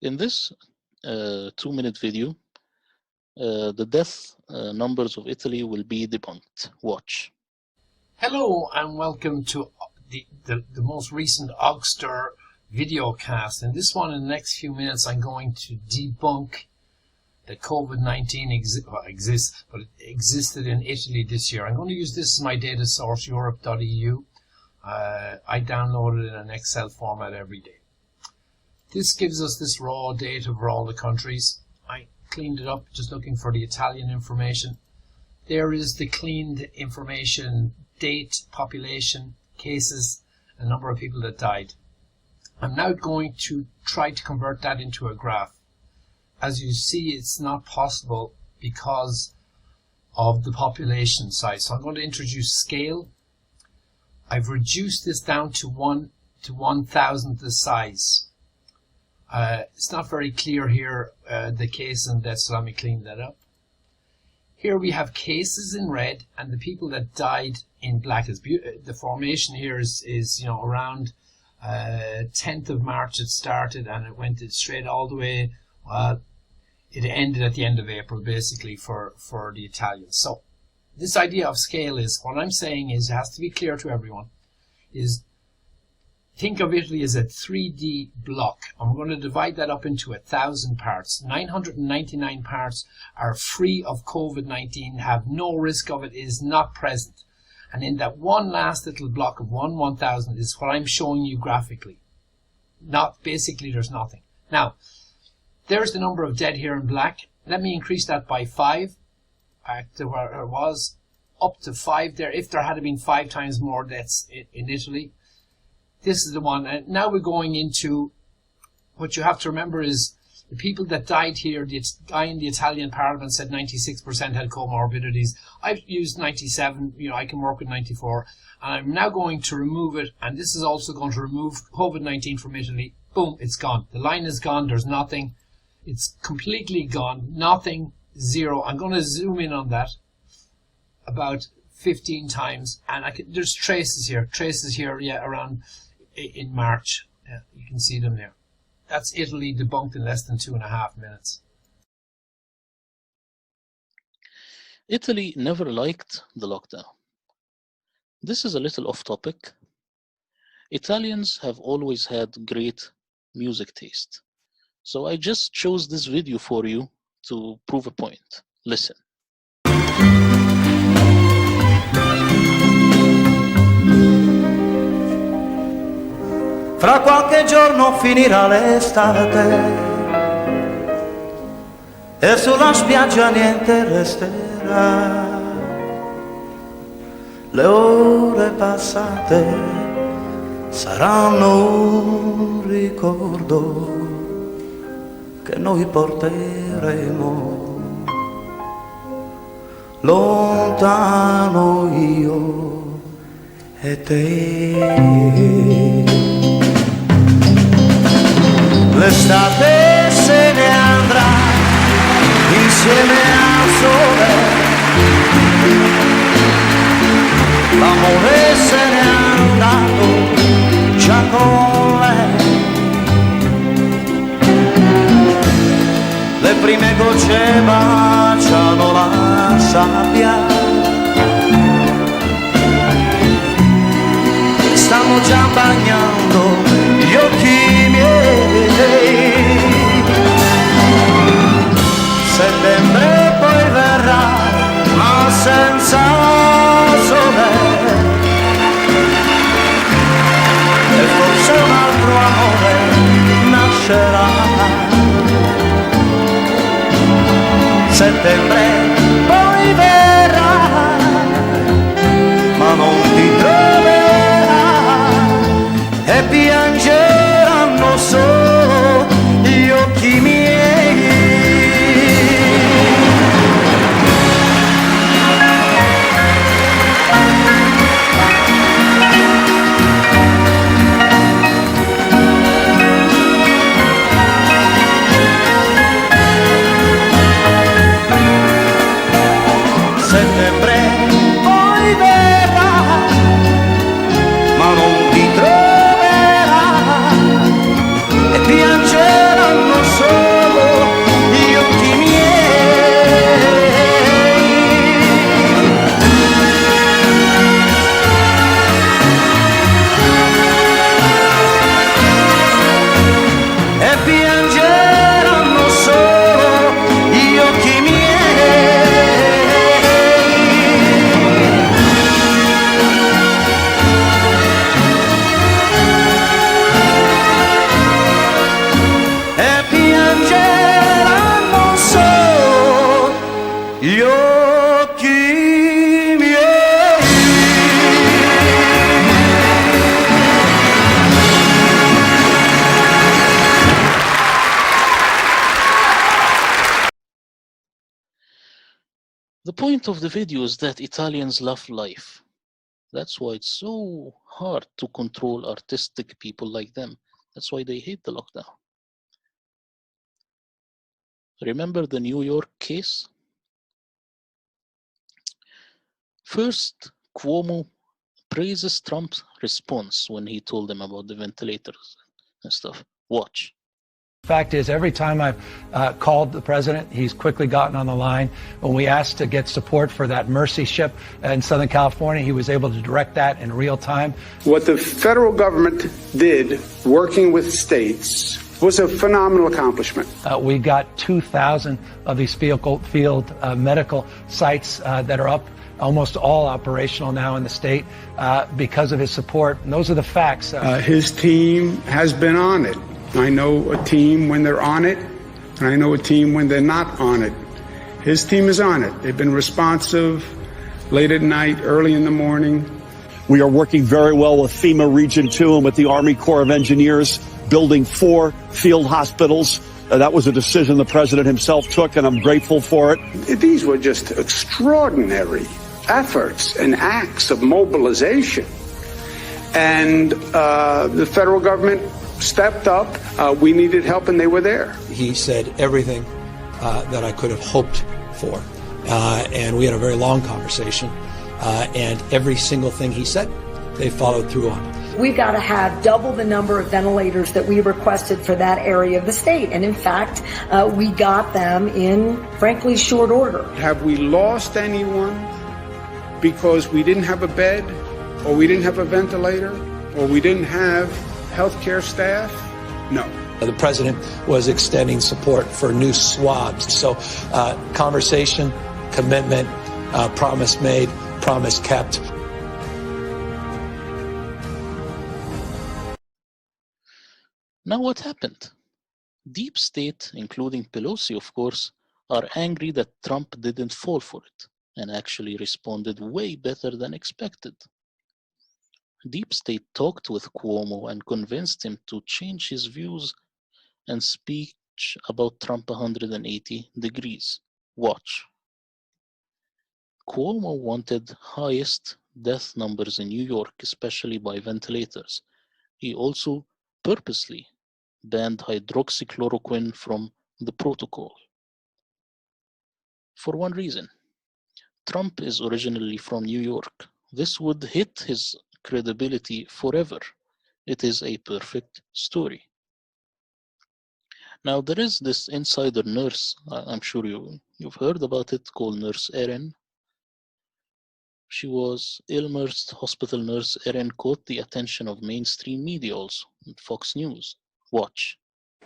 In this 2-minute video, the death numbers of Italy will be debunked. Watch.
Hello and welcome to the most recent Ogster video cast. In this one, in the next few minutes, I'm going to debunk that COVID-19 exists, but it existed in Italy this year. I'm going to use this as my data source, Europe.eu. I download it in an Excel format every day. This gives us this raw data for all the countries. I cleaned it up just looking for the Italian information. There is the cleaned information, date, population, cases, and number of people that died. I'm now going to try to convert that into a graph. As you see, it's not possible because of the population size. So I'm going to introduce scale. I've reduced this down to 1 to 1,000 the size. It's not very clear here, the case and deaths, so let me clean that up. Here we have cases in red and the people that died in black. The formation here is around 10th of March it started and it went straight all the way. It ended at the end of April basically for the Italians. So this idea of scale is, what I'm saying is, it has to be clear to everyone, is think of Italy as a 3D block. I'm going to divide that up into 1,000 parts. 999 parts are free of COVID-19, have no risk of it, is not present. And in that one last little block of 1/1000 is what I'm showing you graphically. Basically there's nothing. Now, there's the number of dead here in black. Let me increase that by 5. Back to where it was, up to 5 there. If there had been 5 times more deaths in Italy, this is the one. And now we're going into what you have to remember is the people that died here. The guy in the Italian parliament said 96% had comorbidities. I've used 97. I can work with 94. And I'm now going to remove it. And this is also going to remove COVID-19 from Italy. Boom, it's gone. The line is gone. There's nothing. It's completely gone. Nothing. Zero. I'm going to zoom in on that about 15 times, and there's traces here, yeah, around in March. Yeah, you can see them there. That's Italy debunked in less than 2.5 minutes.
Italy never liked the lockdown. This is a little off topic. Italians have always had great music taste. So I just chose this video for you to prove a point. Listen.
Fra qualche giorno finirà l'estate e sulla spiaggia niente resterà. Le ore passate saranno un ricordo che noi porteremo lontano io e te. L'estate se ne andrà insieme al sole, l'amore se n'è andato già con lei. gocce baciano la sabbia. Stanno già bagnando gli occhi miei. Settembre poi verrà, ma senza sole, e forse un altro amore nascerà. Settembre poi verrà, ma non ti troverà, e piangeranno solo gli occhi miei. Settembre poi verrà, ma non ti troverà, e piangeranno solo gli occhi miei. E piangeranno solo gli occhi miei. E piangeranno solo gli occhi miei.
The point of the video is that Italians love life. That's why it's so hard to control artistic people like them. That's why they hate the lockdown. Remember the New York case? First, Cuomo praises Trump's response when he told him about the ventilators and stuff. Watch.
Fact is, every time I've called the president, he's quickly gotten on the line. When we asked to get support for that Mercy ship in Southern California, he was able to direct that in real time.
What the federal government did, working with states, was a phenomenal accomplishment.
We got 2,000 of these field medical sites that are up, almost all operational now in the state because of his support. And those are the facts.
His team has been on it. I know a team when they're on it, and I know a team when they're not on it. His team is on it. They've been responsive late at night, early in the morning.
We are working very well with FEMA Region 2 and with the Army Corps of Engineers, building 4 field hospitals. That was a decision the president himself took, and I'm grateful for it.
These were just extraordinary efforts and acts of mobilization. And the federal government stepped up. We needed help, and they were there.
He said everything that I could have hoped for. And we had a very long conversation. And every single thing he said, they followed through on.
We've got to have double the number of ventilators that we requested for that area of the state. And in fact, we got them in, frankly, short order.
Have we lost anyone because we didn't have a bed, or we didn't have a ventilator, or we didn't have healthcare staff? No.
The president was extending support for new swabs. So conversation, commitment, promise made, promise kept.
Now what happened? Deep state, including Pelosi, of course, are angry that Trump didn't fall for it and actually responded way better than expected. Deep state talked with Cuomo and convinced him to change his views and speech about Trump 180 degrees. Watch. Cuomo wanted highest death numbers in New York, especially by ventilators. He also purposely banned hydroxychloroquine from the protocol. For one reason. Trump is originally from New York. This would hit his credibility forever. It is a perfect story. Now, there is this insider nurse, I'm sure you've heard about it, called Nurse Erin. She was ill-nursed hospital nurse Erin caught the attention of mainstream media also, Fox News. Watch.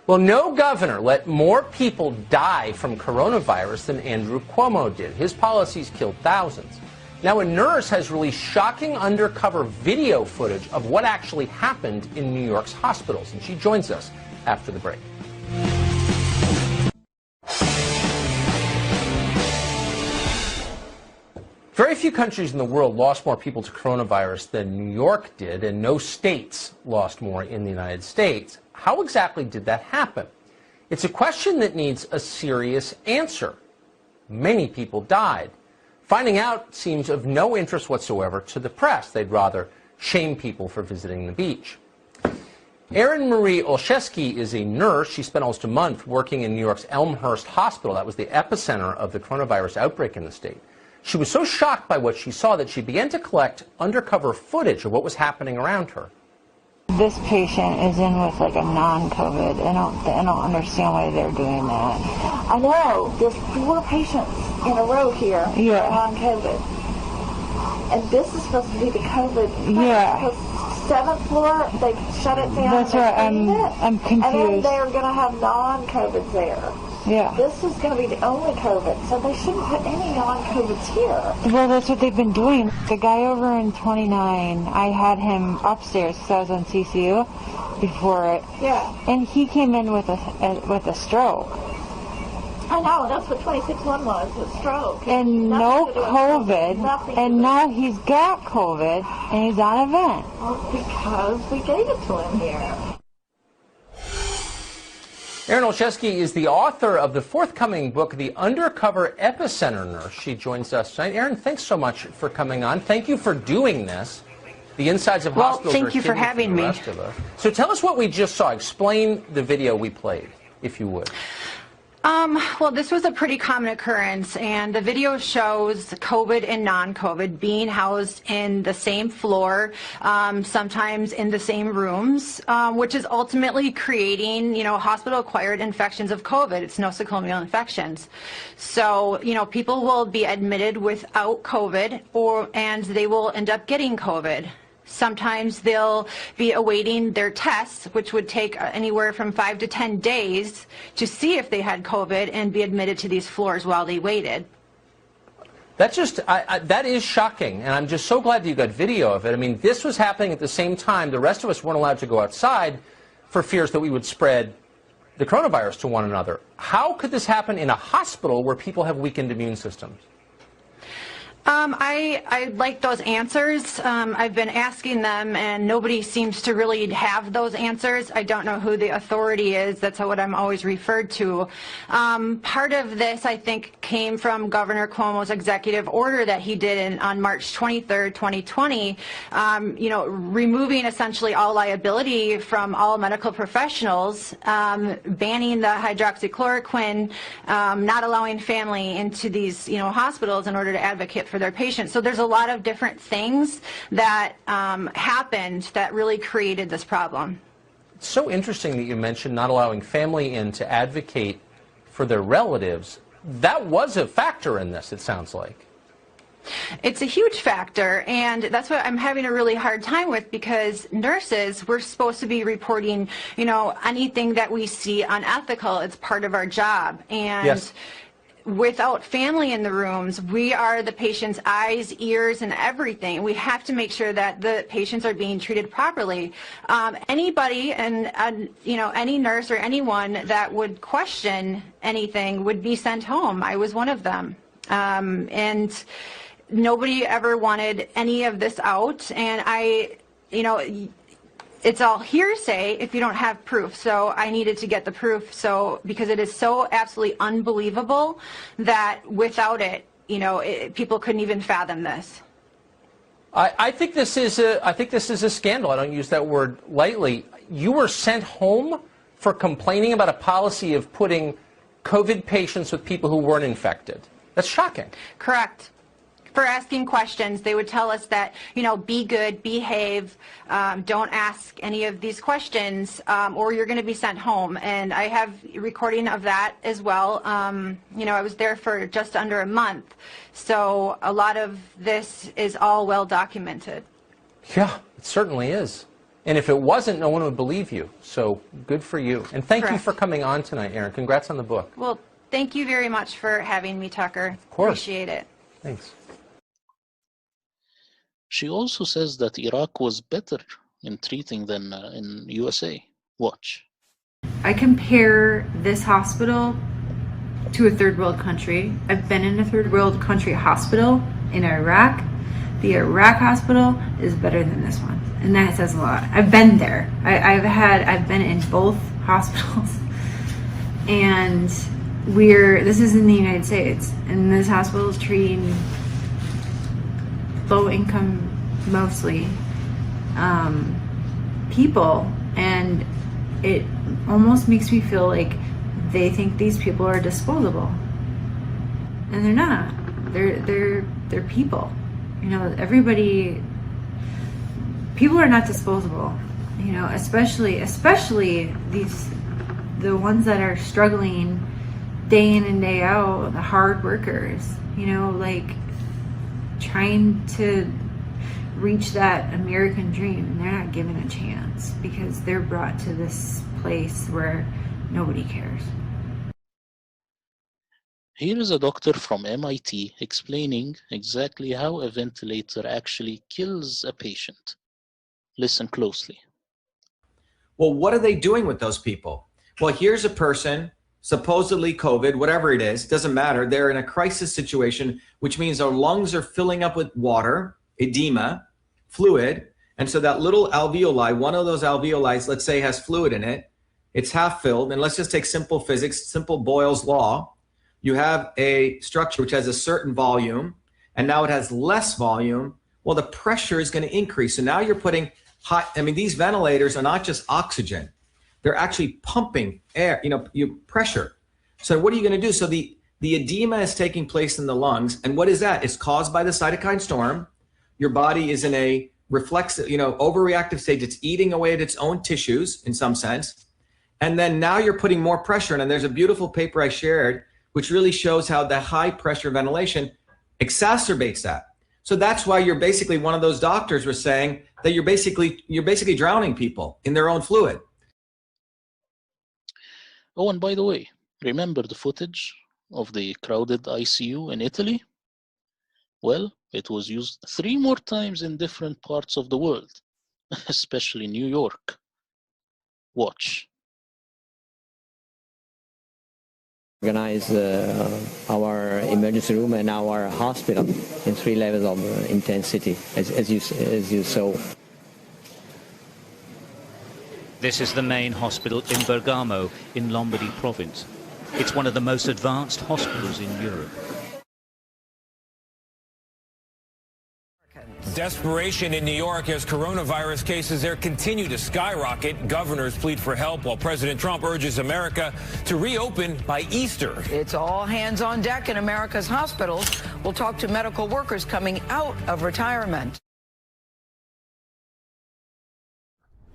Well, no governor let more people die from coronavirus than Andrew Cuomo did. His policies killed thousands. Now, a nurse has released shocking undercover video footage of what actually happened in New York's hospitals, and she joins us after the break. Very few countries in the world lost more people to coronavirus than New York did, and no states lost more in the United States. How exactly did that happen? It's a question that needs a serious answer. Many people died. Finding out seems of no interest whatsoever to the press. They'd rather shame people for visiting the beach. Erin Marie Olszewski is a nurse. She spent almost a month working in New York's Elmhurst Hospital. That was the epicenter of the coronavirus outbreak in the state. She was so shocked by what she saw that she began to collect undercover footage of what was happening around her.
This patient is in with like a non-COVID. I don't understand why they're doing that.
I know. There's 4 patients in a row here on COVID. And this is supposed to be the COVID.
Yeah.
Because 7th floor, they shut it down.
That's right. I'm confused.
And then they're going to have non-COVID there.
Yeah.
This is going to be the only COVID, so they shouldn't put any non-COVIDs here.
Well, that's what they've been doing. The guy over in 29, I had him upstairs because I was on CCU before it.
Yeah.
And he came in with a stroke.
I know, that's what 26-1 was, a stroke.
And no COVID, and now he's got COVID, and he's on a vent.
Well, because we gave it to him here.
Erin Olszewski is the author of the forthcoming book, The Undercover Epicenter Nurse. She joins us tonight. Erin, thanks so much for coming on. Thank you for doing this. The insides of hospitals
thank you for having me.
So tell us what we just saw. Explain the video we played, if you would.
Well, this was a pretty common occurrence, and the video shows COVID and non-COVID being housed in the same floor, sometimes in the same rooms, which is ultimately creating, hospital-acquired infections of COVID. It's nosocomial infections. So, people will be admitted without COVID, and they will end up getting COVID. Sometimes they'll be awaiting their tests, which would take anywhere from 5 to 10 days to see if they had COVID and be admitted to these floors while they waited.
That is shocking, and I'm just so glad that you got video of it. I mean, this was happening at the same time. The rest of us weren't allowed to go outside for fears that we would spread the coronavirus to one another. How could this happen in a hospital where people have weakened immune systems?
I like those answers. I've been asking them, and nobody seems to really have those answers. I don't know who the authority is. That's what I'm always referred to. Part of this, I think, came from Governor Cuomo's executive order that he did on March 23rd, 2020, removing essentially all liability from all medical professionals, banning the hydroxychloroquine, not allowing family into these, hospitals in order to advocate for their patients. So there's a lot of different things that happened that really created this problem.
It's so interesting that you mentioned not allowing family in to advocate for their relatives. That was a factor in this, it sounds like.
It's a huge factor, and that's what I'm having a really hard time with, because nurses, we're supposed to be reporting, anything that we see unethical. It's part of our job. And yes. Without family in the rooms, we are the patient's eyes, ears, and everything. We have to make sure that the patients are being treated properly. Anybody and any nurse or anyone that would question anything would be sent home. I was one of them, and nobody ever wanted any of this out. And it's all hearsay if you don't have proof. So I needed to get the proof, because it is so absolutely unbelievable that without it, people couldn't even fathom this.
I think this is a scandal. I don't use that word lightly. You were sent home for complaining about a policy of putting COVID patients with people who weren't infected. That's shocking.
Correct. for asking questions. They would tell us that, you know, be good, behave, don't ask any of these questions, or you're going to be sent home. And I have recording of that as well. You know, I was there for just under a month, so a lot of this is all well documented.
Yeah, it certainly is. And if it wasn't, no one would believe you. So good for you. And thank you for coming on tonight, Erin. Congrats on the book.
Well, thank you very much for having me, Tucker.
Of course.
Appreciate it.
Thanks.
She also says that Iraq was better in treating than in USA. Watch.
I compare this hospital to a third world country. I've been in a third world country hospital in Iraq. The Iraq hospital is better than this one, and that says a lot. I've been there. I've been in both hospitals, and this is in the United States, and this hospital is treating low income, mostly people, and it almost makes me feel like they think these people are disposable, and they're not. They're people. You know, people are not disposable, you know, especially the ones that are struggling day in and day out, the hard workers, you know, like trying to reach that American dream, and they're not given a chance because they're brought to this place where nobody cares.
Here is a doctor from MIT explaining exactly how a ventilator actually kills a patient. Listen closely.
Well, what are they doing with those people? Well, here's a person, supposedly COVID, whatever it is, doesn't matter. They're in a crisis situation, which means their lungs are filling up with water, edema, fluid. And so that little alveoli, one of those alveoli, let's say, has fluid in it. It's half filled. And let's just take simple physics, simple Boyle's law. You have a structure which has a certain volume, and now it has less volume. Well, the pressure is going to increase. So now you're putting hot, I mean, these ventilators are not just oxygen. They're actually pumping air, pressure. So what are you going to do? So the edema is taking place in the lungs. And what is that? It's caused by the cytokine storm. Your body is in a reflexive, overreactive state. It's eating away at its own tissues in some sense. And then now you're putting more pressure in. And there's a beautiful paper I shared which really shows how the high pressure ventilation exacerbates that. So that's why you're basically, one of those doctors was saying that you're basically drowning people in their own fluid.
Oh, and by the way, remember the footage of the crowded ICU in Italy? Well, it was used 3 more times in different parts of the world, especially New York. Watch.
Organize our emergency room and our hospital in 3 levels of intensity, as you saw.
This is the main hospital in Bergamo in Lombardy province. It's one of the most advanced hospitals in Europe.
Desperation in New York as coronavirus cases there continue to skyrocket. Governors plead for help while President Trump urges America to reopen by Easter.
It's all hands on deck in America's hospitals. We'll talk to medical workers coming out of retirement.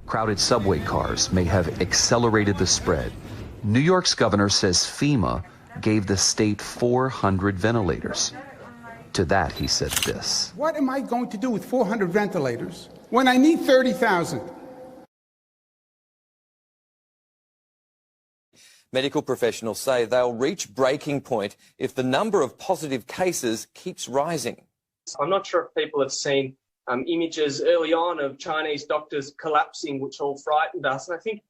Crowded subway cars may have accelerated the spread. New York's governor says FEMA gave the state 400 ventilators. To that, he said this.
What am I going to do with 400 ventilators when I need 30,000?
Medical professionals say they'll reach breaking point if the number of positive cases keeps rising.
I'm not sure if people have seen images early on of Chinese doctors collapsing, which all frightened us. And I think,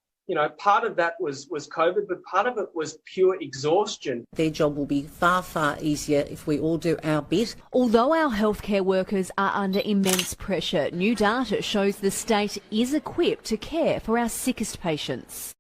part of that was COVID, but part of it was pure exhaustion.
Their job will be far, far easier if we all do our bit.
Although our healthcare workers are under immense pressure, new data shows the state is equipped to care for our sickest patients.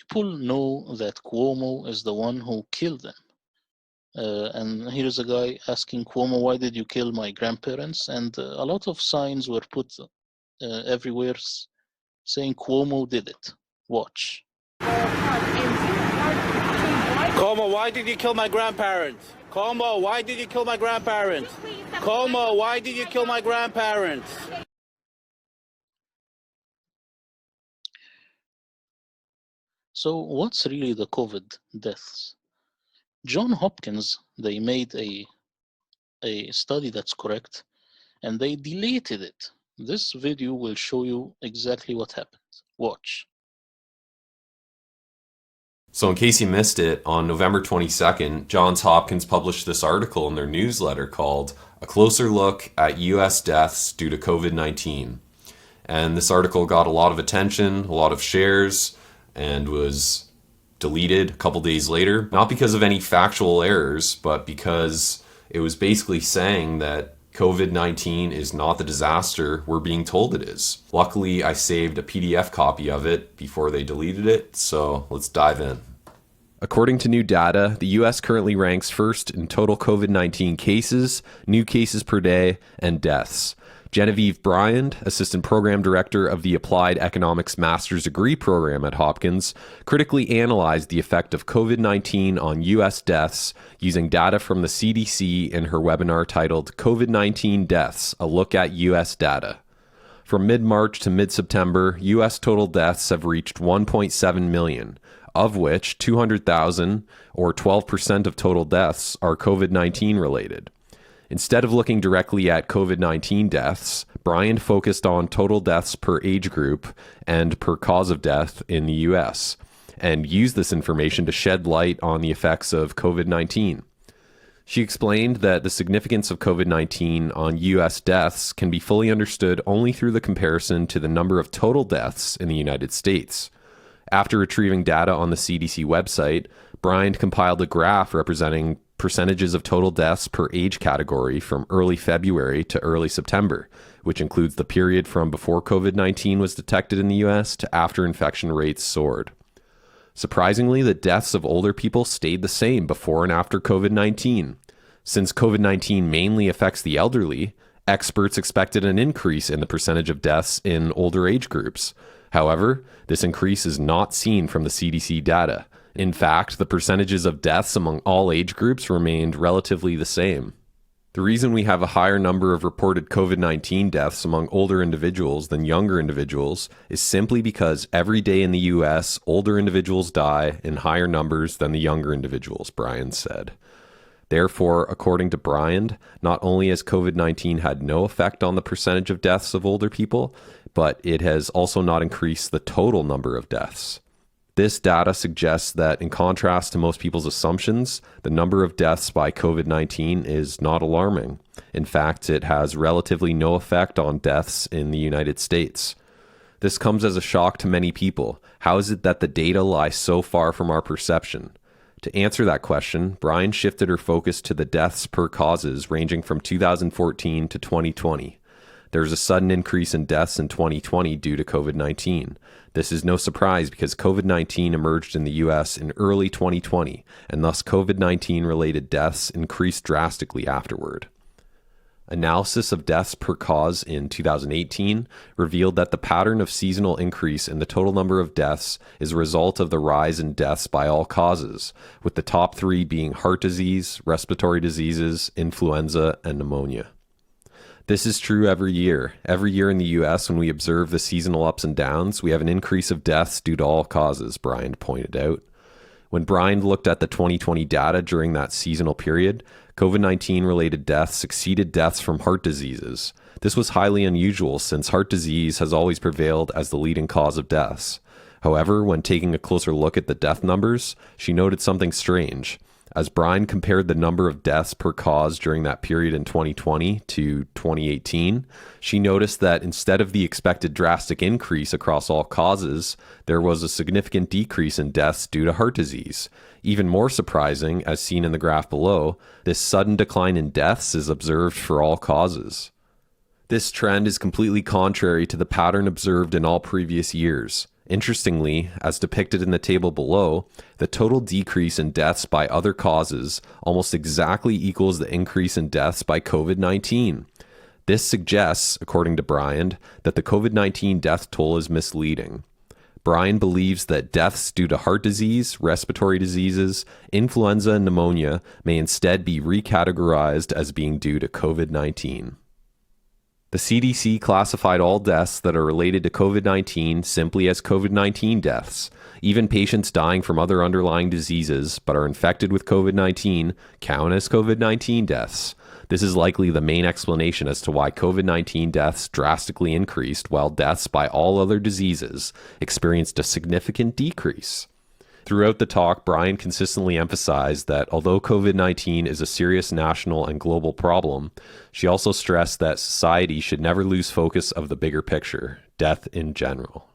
people know that Cuomo is the one who killed them. And here's a guy asking Cuomo, why did you kill my grandparents? And a lot of signs were put everywhere saying Cuomo did it. Watch.
Cuomo, why did you kill my grandparents? Cuomo, why did you kill my grandparents? Cuomo, why did you kill my grandparents?
So what's really the COVID deaths? John Hopkins, they made a study that's correct, and they deleted it. This video will show you exactly what happened. Watch.
So in case you missed it, on November 22nd, Johns Hopkins published this article in their newsletter called A Closer Look at U.S. Deaths Due to COVID-19. And this article got a lot of attention, a lot of shares, and was deleted a couple days later. Not because of any factual errors, but because it was basically saying that COVID-19 is not the disaster we're being told it is. Luckily, I saved a PDF copy of it before they deleted it, so let's dive in. According to new data, the US currently ranks first in total COVID-19 cases, new cases per day, and deaths. Genevieve Bryand, Assistant Program Director of the Applied Economics Master's Degree Program at Hopkins, critically analyzed the effect of COVID-19 on U.S. deaths using data from the CDC in her webinar titled COVID-19 Deaths, A Look at U.S. Data. From mid-March to mid-September, U.S. total deaths have reached 1.7 million, of which 200,000, or 12% of total deaths, are COVID-19 related. Instead of looking directly at COVID-19 deaths, Bryand focused on total deaths per age group and per cause of death in the U.S., and used this information to shed light on the effects of COVID-19. She explained that the significance of COVID-19 on U.S. deaths can be fully understood only through the comparison to the number of total deaths in the United States. After retrieving data on the CDC website, Bryand compiled a graph representing percentages of total deaths per age category from early February to early September, which includes the period from before COVID-19 was detected in the U.S. to after infection rates soared. Surprisingly, the deaths of older people stayed the same before and after COVID-19. Since COVID-19 mainly affects the elderly, experts expected an increase in the percentage of deaths in older age groups. However, this increase is not seen from the CDC data. In fact, the percentages of deaths among all age groups remained relatively the same. The reason we have a higher number of reported COVID-19 deaths among older individuals than younger individuals is simply because every day in the U.S., older individuals die in higher numbers than the younger individuals, Bryand said. Therefore, according to Bryand, not only has COVID-19 had no effect on the percentage of deaths of older people, but it has also not increased the total number of deaths. This data suggests that, in contrast to most people's assumptions, the number of deaths by COVID-19 is not alarming. In fact, it has relatively no effect on deaths in the United States. This comes as a shock to many people. How is it that the data lie so far from our perception? To answer that question, Bryand shifted her focus to the deaths per causes ranging from 2014 to 2020. There was a sudden increase in deaths in 2020 due to COVID-19. This is no surprise because COVID-19 emerged in the U.S. in early 2020, and thus COVID-19 related deaths increased drastically afterward. Analysis of deaths per cause in 2018 revealed that the pattern of seasonal increase in the total number of deaths is a result of the rise in deaths by all causes, with the top three being heart disease, respiratory diseases, influenza, and pneumonia. This is true every year. Every year in the U.S., when we observe the seasonal ups and downs, we have an increase of deaths due to all causes, Bryand pointed out. When Bryand looked at the 2020 data during that seasonal period, COVID-19 related deaths exceeded deaths from heart diseases. This was highly unusual since heart disease has always prevailed as the leading cause of deaths. However, when taking a closer look at the death numbers, she noted something strange. As Bryand compared the number of deaths per cause during that period in 2020 to 2018, she noticed that instead of the expected drastic increase across all causes, there was a significant decrease in deaths due to heart disease. Even more surprising, as seen in the graph below, this sudden decline in deaths is observed for all causes. This trend is completely contrary to the pattern observed in all previous years. Interestingly, as depicted in the table below, the total decrease in deaths by other causes almost exactly equals the increase in deaths by COVID-19. This suggests, according to Brian, that the COVID-19 death toll is misleading. Brian believes that deaths due to heart disease, respiratory diseases, influenza, and pneumonia may instead be recategorized as being due to COVID-19. The CDC classified all deaths that are related to COVID-19 simply as COVID-19 deaths. Even patients dying from other underlying diseases but are infected with COVID-19 count as COVID-19 deaths. This is likely the main explanation as to why COVID-19 deaths drastically increased while deaths by all other diseases experienced a significant decrease. Throughout the talk, Brian consistently emphasized that although COVID-19 is a serious national and global problem, she also stressed that society should never lose focus of the bigger picture, death in general.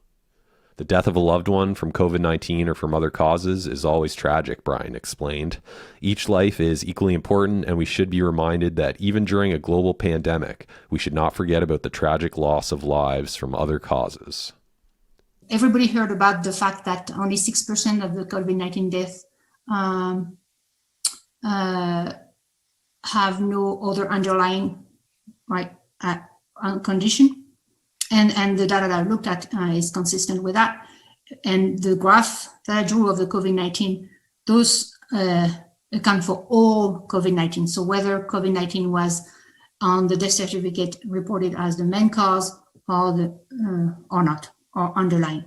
The death of a loved one from COVID-19 or from other causes is always tragic, Brian explained. Each life is equally important, and we should be reminded that even during a global pandemic, we should not forget about the tragic loss of lives from other causes.
Everybody heard about the fact that only 6% of the COVID-19 deaths have no other underlying condition. And the data that I looked at is consistent with that. And the graph that I drew of the COVID-19, those account for all COVID-19. So whether COVID-19 was on the death certificate reported as the main cause or not. Or underlying.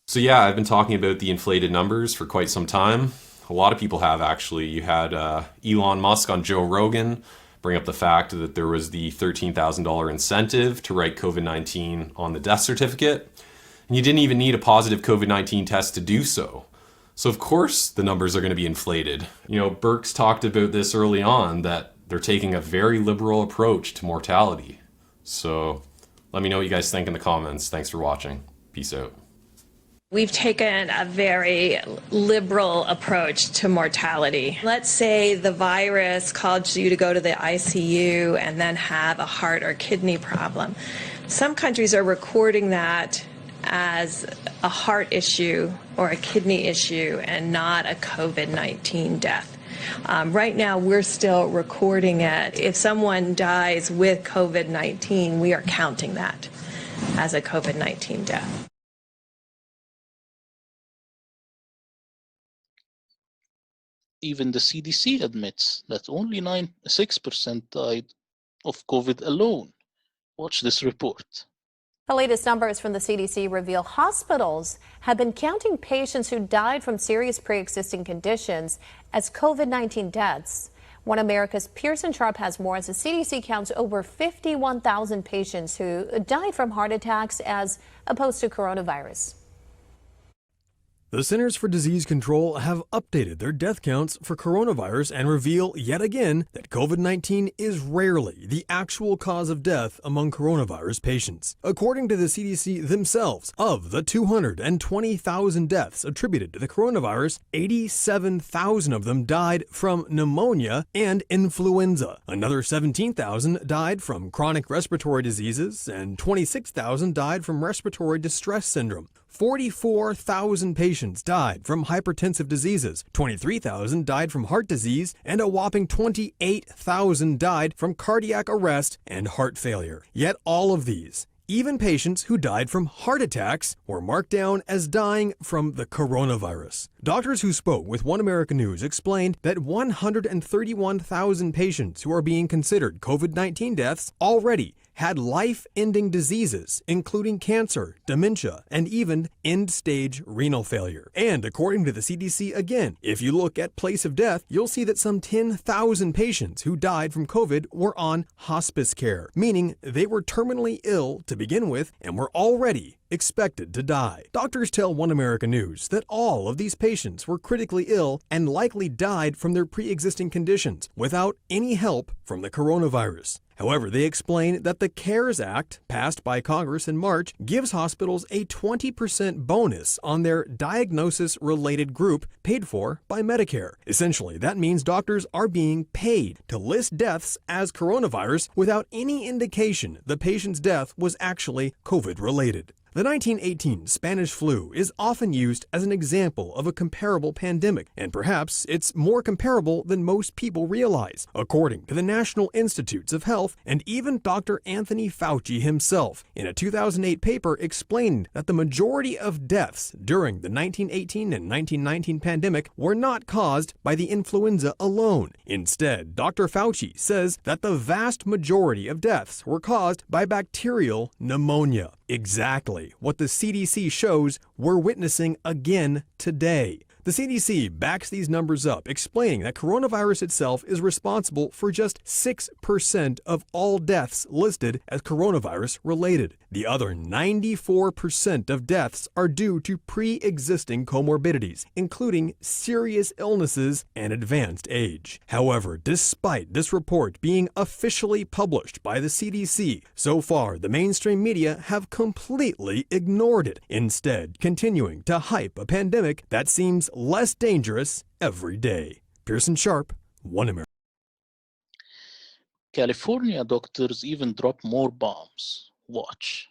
So yeah, I've been talking about the inflated numbers for quite some time. A lot of people have actually. You had Elon Musk on Joe Rogan bring up the fact that there was the $13,000 incentive to write COVID-19 on the death certificate. And you didn't even need a positive COVID-19 test to do so. So of course the numbers are going to be inflated. You know, Birx talked about this early on, that they're taking a very liberal approach to mortality. So let me know what you guys think in the comments. Thanks for watching. Peace out.
We've taken a very liberal approach to mortality. Let's say the virus caused you to go to the ICU and then have a heart or kidney problem. Some countries are recording that as a heart issue or a kidney issue and not a COVID-19 death. Right now, we're still recording it. If someone dies with COVID-19, we are counting that as a COVID-19 death.
Even the CDC admits that only 6% died of COVID alone. Watch this report.
The latest numbers from the CDC reveal hospitals have been counting patients who died from serious pre-existing conditions as COVID-19 deaths. One America's Pearson Sharp has more as the CDC counts over 51,000 patients who died from heart attacks as opposed to coronavirus.
The Centers for Disease Control have updated their death counts for coronavirus and reveal yet again that COVID-19 is rarely the actual cause of death among coronavirus patients. According to the CDC themselves, of the 220,000 deaths attributed to the coronavirus, 87,000 of them died from pneumonia and influenza. Another 17,000 died from chronic respiratory diseases, and 26,000 died from respiratory distress syndrome. 44,000 patients died from hypertensive diseases, 23,000 died from heart disease, and a whopping 28,000 died from cardiac arrest and heart failure. Yet all of these, even patients who died from heart attacks, were marked down as dying from the coronavirus. Doctors who spoke with One American News explained that 131,000 patients who are being considered COVID-19 deaths already had life-ending diseases, including cancer, dementia, and even end-stage renal failure. And according to the CDC again, if you look at place of death, you'll see that some 10,000 patients who died from COVID were on hospice care, meaning they were terminally ill to begin with and were already expected to die. Doctors tell One American News that all of these patients were critically ill and likely died from their pre-existing conditions without any help from the coronavirus. However, they explain that the CARES Act, passed by Congress in March, gives hospitals a 20% bonus on their diagnosis-related group paid for by Medicare. Essentially, that means doctors are being paid to list deaths as coronavirus without any indication the patient's death was actually COVID-related. The 1918 Spanish flu is often used as an example of a comparable pandemic, and perhaps it's more comparable than most people realize, according to the National Institutes of Health and even Dr. Anthony Fauci himself, in a 2008 paper explained that the majority of deaths during the 1918 and 1919 pandemic were not caused by the influenza alone. Instead, Dr. Fauci says that the vast majority of deaths were caused by bacterial pneumonia. Exactly what the CDC shows we're witnessing again today. The CDC backs these numbers up, explaining that coronavirus itself is responsible for just 6% of all deaths listed as coronavirus related. The other 94% of deaths are due to pre-existing comorbidities, including serious illnesses and advanced age. However, despite this report being officially published by the CDC, so far the mainstream media have completely ignored it, instead continuing to hype a pandemic that seems less dangerous every day. Pearson Sharp, One America.
California doctors even drop more bombs. Watch.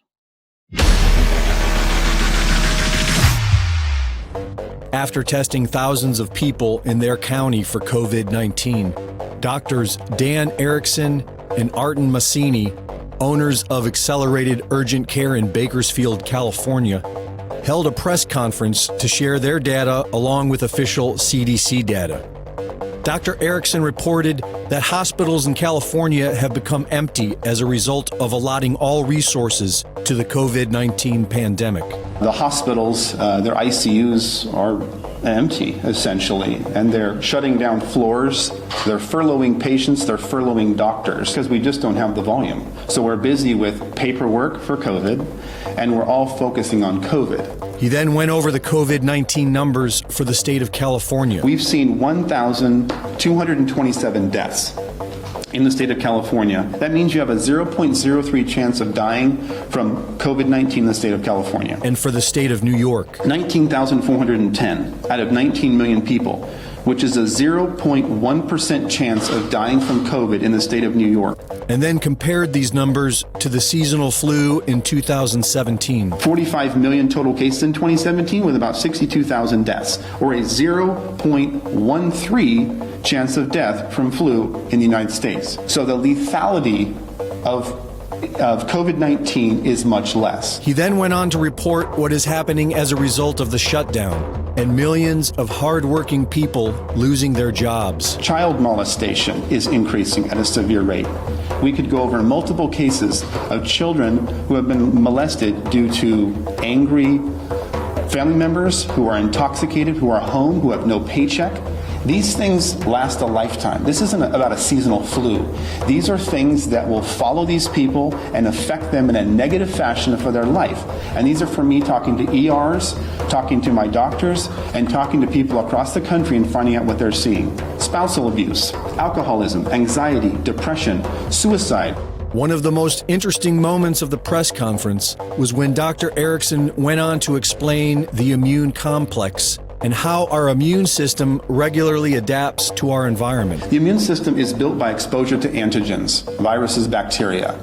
After testing thousands of people in their county for COVID-19, doctors Dan Erickson and Artin Massini, owners of Accelerated Urgent Care in Bakersfield, California, held a press conference to share their data along with official CDC data. Dr. Erickson reported that hospitals in California have become empty as a result of allotting all resources to the COVID-19 pandemic.
The hospitals, their ICUs are empty, essentially, and they're shutting down floors, they're furloughing patients, they're furloughing doctors, because we just don't have the volume. So we're busy with paperwork for COVID, and we're all focusing on COVID.
He then went over the COVID-19 numbers for the state of California.
We've seen 1,227 deaths in the state of California. That means you have a 0.03 chance of dying from COVID-19 in the state of California.
And for the state of New York,
19,410 out of 19 million people, which is a 0.1% chance of dying from COVID in the state of New York.
And then compared these numbers to the seasonal flu in 2017.
45 million total cases in 2017 with about 62,000 deaths, or a 0.13 chance of death from flu in the United States. So the lethality of COVID-19 is much less.
He then went on to report what is happening as a result of the shutdown and millions of hardworking people losing their jobs.
Child molestation is increasing at a severe rate. We could go over multiple cases of children who have been molested due to angry family members who are intoxicated, who are home, who have no paycheck. These things last a lifetime. This isn't about a seasonal flu. These are things that will follow these people and affect them in a negative fashion for their life. And these are for me talking to ERs, talking to my doctors, and talking to people across the country and finding out what they're seeing. Spousal abuse, alcoholism, anxiety, depression, suicide.
One of the most interesting moments of the press conference was when Dr. Erickson went on to explain the immune complex and how our immune system regularly adapts to our environment.
The immune system is built by exposure to antigens, viruses, bacteria.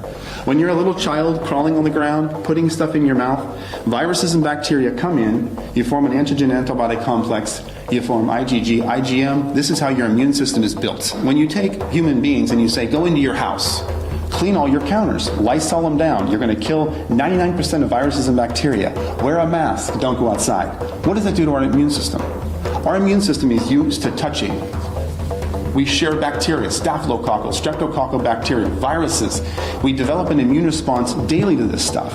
When you're a little child crawling on the ground, putting stuff in your mouth, viruses and bacteria come in, you form an antigen-antibody complex, you form IgG, IgM. This is how your immune system is built. When you take human beings and you say, go into your house, clean all your counters, Lysol them down. You're going to kill 99% of viruses and bacteria. Wear a mask, don't go outside. What does that do to our immune system? Our immune system is used to touching. We share bacteria, staphylococcal, streptococcal bacteria, viruses. We develop an immune response daily to this stuff.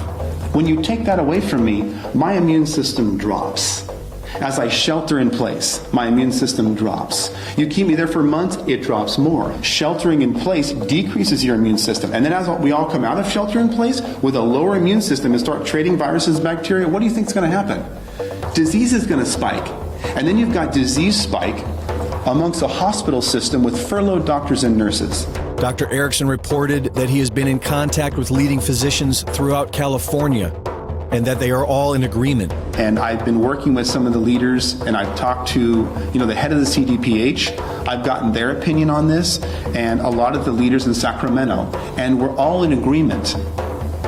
When you take that away from me, my immune system drops. As I shelter in place, my immune system drops. You keep me there for months, it drops more. Sheltering in place decreases your immune system. And then as we all come out of shelter in place with a lower immune system and start trading viruses and bacteria, what do you think is going to happen? Disease is going to spike. And then you've got disease spike amongst a hospital system with furloughed doctors and nurses.
Dr. Erickson reported that he has been in contact with leading physicians throughout California and that they are all in agreement.
And I've been working with some of the leaders, and I've talked to, the head of the CDPH. I've gotten their opinion on this, and a lot of the leaders in Sacramento, and we're all in agreement.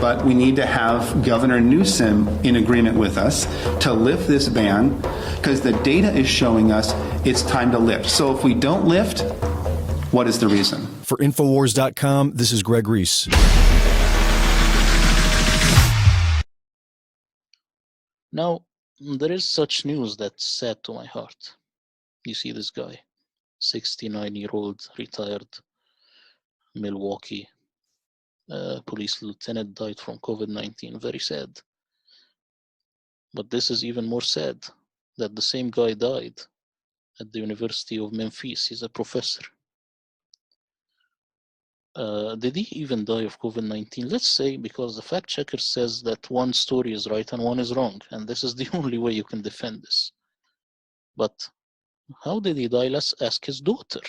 but we need to have Governor Newsom in agreement with us to lift this ban, because the data is showing us it's time to lift. So if we don't lift, what is the reason?
For Infowars.com, this is Greg Reese.
Now, there is such news that's sad to my heart. You see this guy, 69-year-old retired Milwaukee police lieutenant, died from COVID-19. Very sad. But this is even more sad, that the same guy died at the University of Memphis. He's a professor. Did he even die of COVID-19? Let's say, because the fact checker says that one story is right and one is wrong, and this is the only way you can defend this. But how did he die? Let's ask his daughter.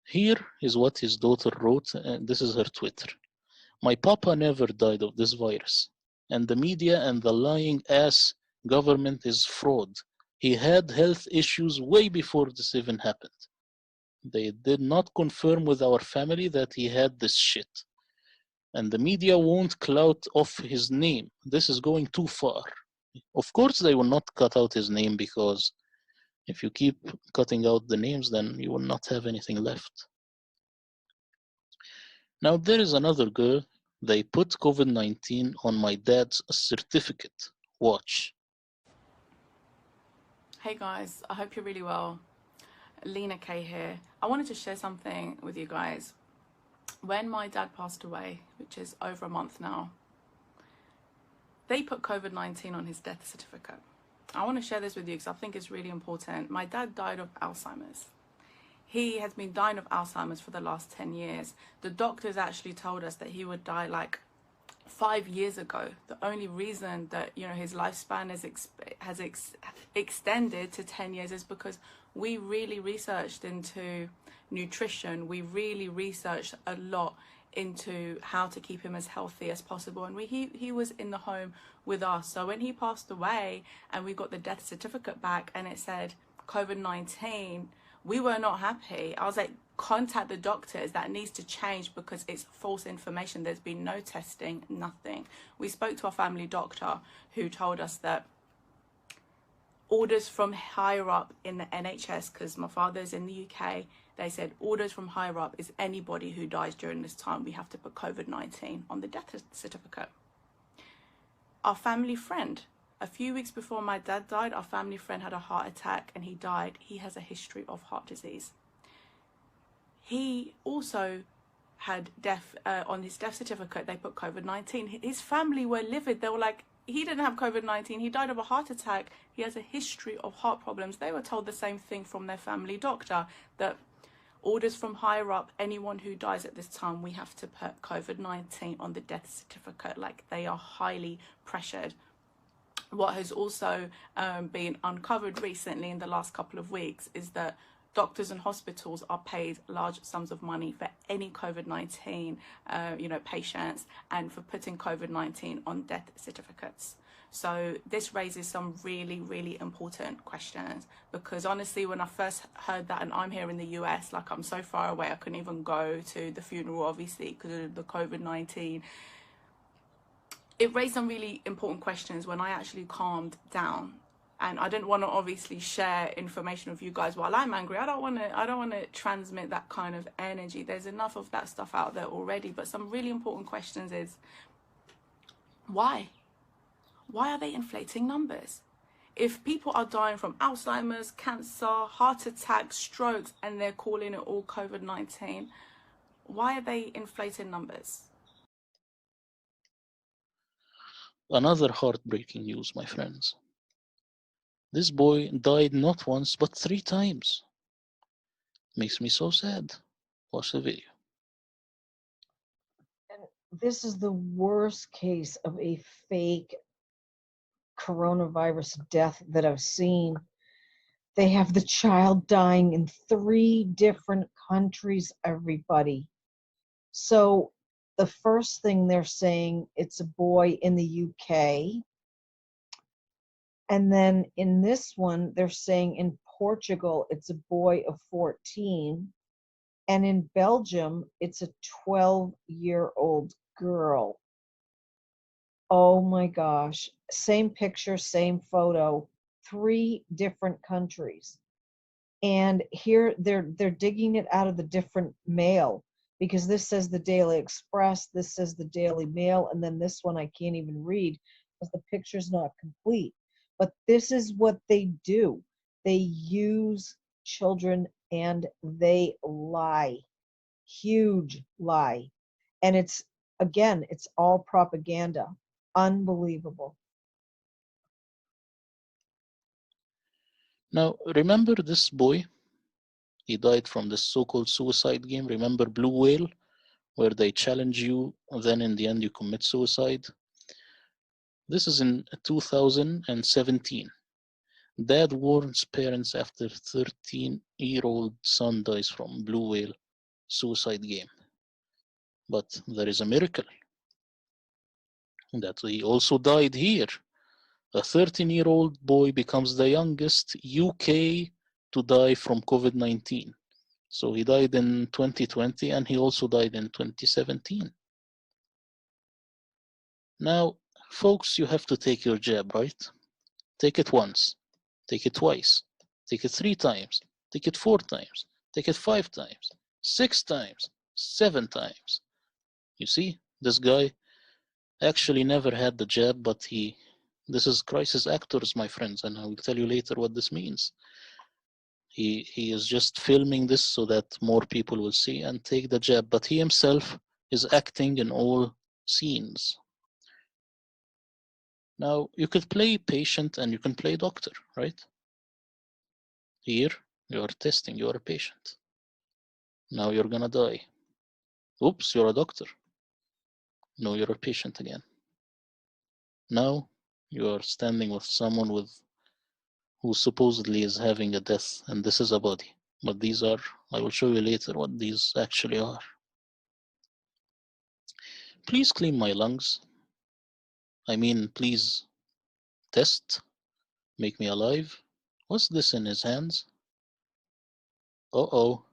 Here is what his daughter wrote, and this is her Twitter. My papa never died of this virus, and the media and the lying ass government is fraud. He had health issues way before this even happened. They did not confirm with our family that he had this shit. And the media won't clout off his name. This is going too far. Of course, they will not cut out his name, because if you keep cutting out the names, then you will not have anything left. Now, there is another girl. They put COVID-19 on my dad's certificate. Watch.
Hey guys, I hope you're really well. Lena K here. I wanted to share something with you guys. When my dad passed away, which is over a month now, they put COVID-19 on his death certificate. I want to share this with you because I think it's really important. My dad died of Alzheimer's. He has been dying of Alzheimer's for the last 10 years. The doctors actually told us that he would die like 5 years ago. The only reason that, you know, his lifespan has extended to 10 years is because we really researched into nutrition. We really researched a lot into how to keep him as healthy as possible, and he was in the home with us. So when he passed away and we got the death certificate back and it said COVID-19, we were not happy. I was like, contact the doctors, that needs to change because it's false information. There's been no testing, nothing. We spoke to our family doctor who told us that orders from higher up in the NHS, because my father's in the UK, they said orders from higher up is anybody who dies during this time, we have to put COVID-19 on the death certificate. Our family friend, a few weeks before my dad died, our family friend had a heart attack and he died. He has a history of heart disease. He also had on his death certificate, they put COVID-19. His family were livid. They were like, he didn't have COVID-19. He died of a heart attack. He has a history of heart problems. They were told the same thing from their family doctor, that orders from higher up, anyone who dies at this time, we have to put COVID-19 on the death certificate. Like, they are highly pressured. What has also been uncovered recently in the last couple of weeks is that doctors and hospitals are paid large sums of money for any COVID-19 patients, and for putting COVID-19 on death certificates. So this raises some really, really important questions, because honestly, when I first heard that, and I'm here in the US, like, I'm so far away, I couldn't even go to the funeral, obviously, because of the COVID-19. It raised some really important questions when I actually calmed down. And I didn't want to obviously share information with you guys while I'm angry. I don't want to transmit that kind of energy. There's enough of that stuff out there already. But some really important questions is, why? Why are they inflating numbers? If people are dying from Alzheimer's, cancer, heart attacks, strokes, and they're calling it all COVID-19, why are they inflating numbers?
Another heartbreaking news, my friends. This boy died not once, but 3 times. Makes me so sad. Watch the video.
And this is the worst case of a fake coronavirus death that I've seen. They have the child dying in 3 different countries, everybody. So the first thing they're saying, it's a boy in the UK. And then in this one, they're saying in Portugal, it's a boy of 14. And in Belgium, it's a 12-year-old girl. Oh my gosh. Same picture, same photo, 3 different countries. And here they're digging it out of the different mail, because this says the Daily Express, this says the Daily Mail, and then this one I can't even read because the picture's not complete. But this is what they do. They use children and they lie. Huge lie. And it's, again, it's all propaganda. Unbelievable.
Now, remember this boy? He died from this so-called suicide game. Remember Blue Whale, where they challenge you, then in the end you commit suicide? This is in 2017. Dad warns parents after 13-year-old son dies from Blue Whale suicide game. But there is a miracle that he also died here. A 13-year-old boy becomes the youngest UK to die from COVID-19. So he died in 2020 and he also died in 2017. Now, folks, you have to take your jab, right? Take it once, take it twice, take it 3 times, take it 4 times, take it 5 times, 6 times, 7 times. You see, this guy actually never had the jab, but this is crisis actors, my friends, and I will tell you later what this means. He is just filming this so that more people will see and take the jab, but he himself is acting in all scenes. Now, you could play patient and you can play doctor, right? Here, you are testing, you are a patient. Now you're gonna die. Oops, you're a doctor. No, you're a patient again. Now, you are standing with someone who supposedly is having a death, and this is a body. But these are, I will show you later what these actually are. Please clean my lungs. I mean, please test, make me alive. What's this in his hands? Uh-oh.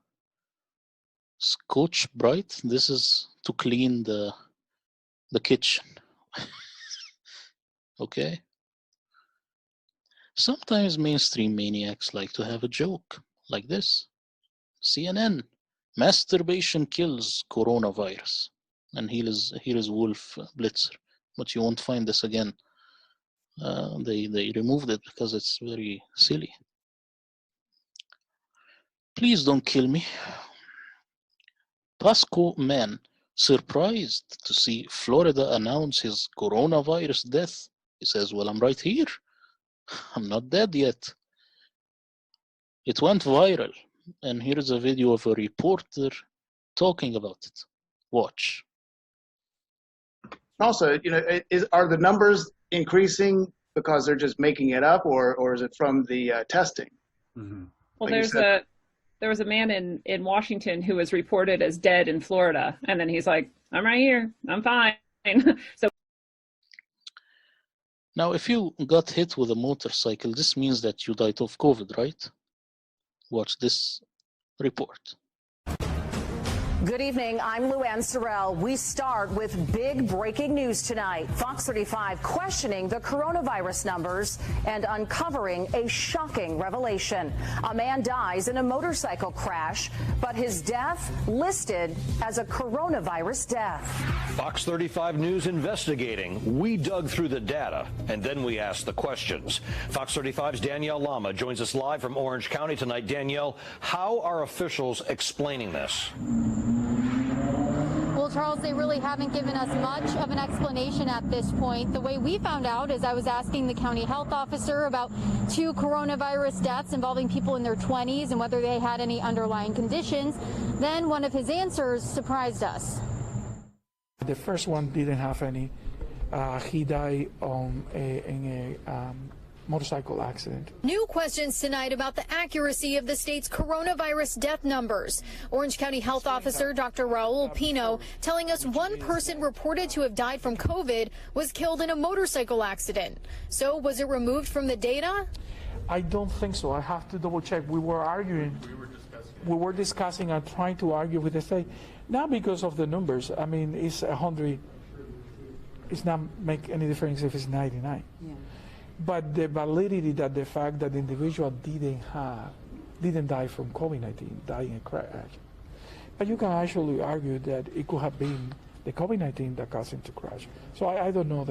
Scotch Brite. This is to clean the kitchen. Okay. Sometimes mainstream maniacs like to have a joke like this. CNN, masturbation kills coronavirus. And here is Wolf Blitzer. But you won't find this again. They removed it because it's very silly. Please don't kill me. Pasco man surprised to see Florida announce his coronavirus death. He says, well, I'm right here. I'm not dead yet. It went viral. And here's a video of a reporter talking about it. Watch.
Also, are the numbers increasing because they're just making it up, or is it from the testing?
Mm-hmm. Well, there was a man in Washington who was reported as dead in Florida, and then he's like, I'm right here, I'm fine. So
now, if you got hit with a motorcycle, this means that you died of COVID, right? Watch this report.
Good evening. I'm Luann Sorrell. We start with big breaking news tonight. Fox 35 questioning the coronavirus numbers and uncovering a shocking revelation. A man dies in a motorcycle crash, but his death listed as a coronavirus death.
Fox 35 News investigating. We dug through the data, and then we asked the questions. Fox 35's Danielle Lama joins us live from Orange County tonight. Danielle, how are officials explaining this?
Well, Charles, they really haven't given us much of an explanation at this point. The way we found out is I was asking the county health officer about 2 coronavirus deaths involving people in their 20s and whether they had any underlying conditions. Then one of his answers surprised us.
The first one didn't have any. He died in a motorcycle accident.
New questions tonight about the accuracy of the state's coronavirus death numbers. Orange County Health Officer Dr. Raul Pino telling us one person reported to have died from COVID was killed in a motorcycle accident. So was it removed from the data?
I don't think so. I have to double check. We were arguing. We were discussing and trying to argue with the state. Not because of the numbers. I mean, it's 100 it's not make any difference if it's 99.
Yeah.
But the validity that the fact that the individual didn't die from COVID-19, died in a crash. But you can actually argue that it could have been the COVID-19 that caused him to crash. So I don't know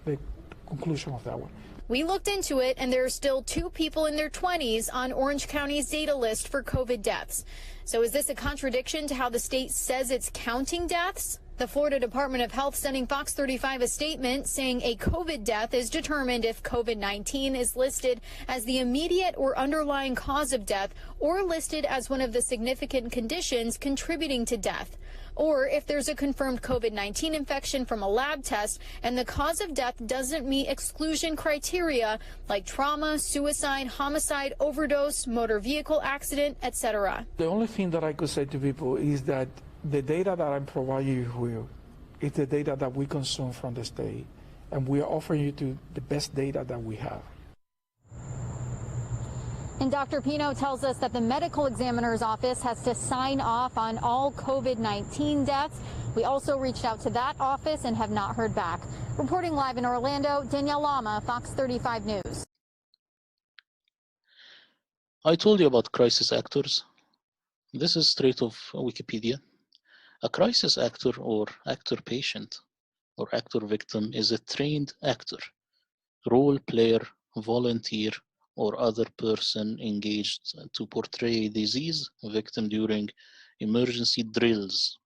the conclusion of that one.
We looked into it, and there are still 2 people in their 20s on Orange County's data list for COVID deaths. So is this a contradiction to how the state says it's counting deaths? The Florida Department of Health sending Fox 35 a statement saying a COVID death is determined if COVID-19 is listed as the immediate or underlying cause of death or listed as one of the significant conditions contributing to death, or if there's a confirmed COVID-19 infection from a lab test and the cause of death doesn't meet exclusion criteria like trauma, suicide, homicide, overdose, motor vehicle accident, etc.
The only thing that I could say to people is that the data that I'm providing you with is the data that we consume from the state, and we are offering you the best data that we have.
And Dr. Pino tells us that the medical examiner's office has to sign off on all COVID-19 deaths. We also reached out to that office and have not heard back. Reporting live in Orlando, Danielle Lama, Fox 35 News.
I told you about crisis actors. This is straight off Wikipedia. A crisis actor or actor patient or actor victim is a trained actor, role player, volunteer, or other person engaged to portray a disease victim during emergency drills.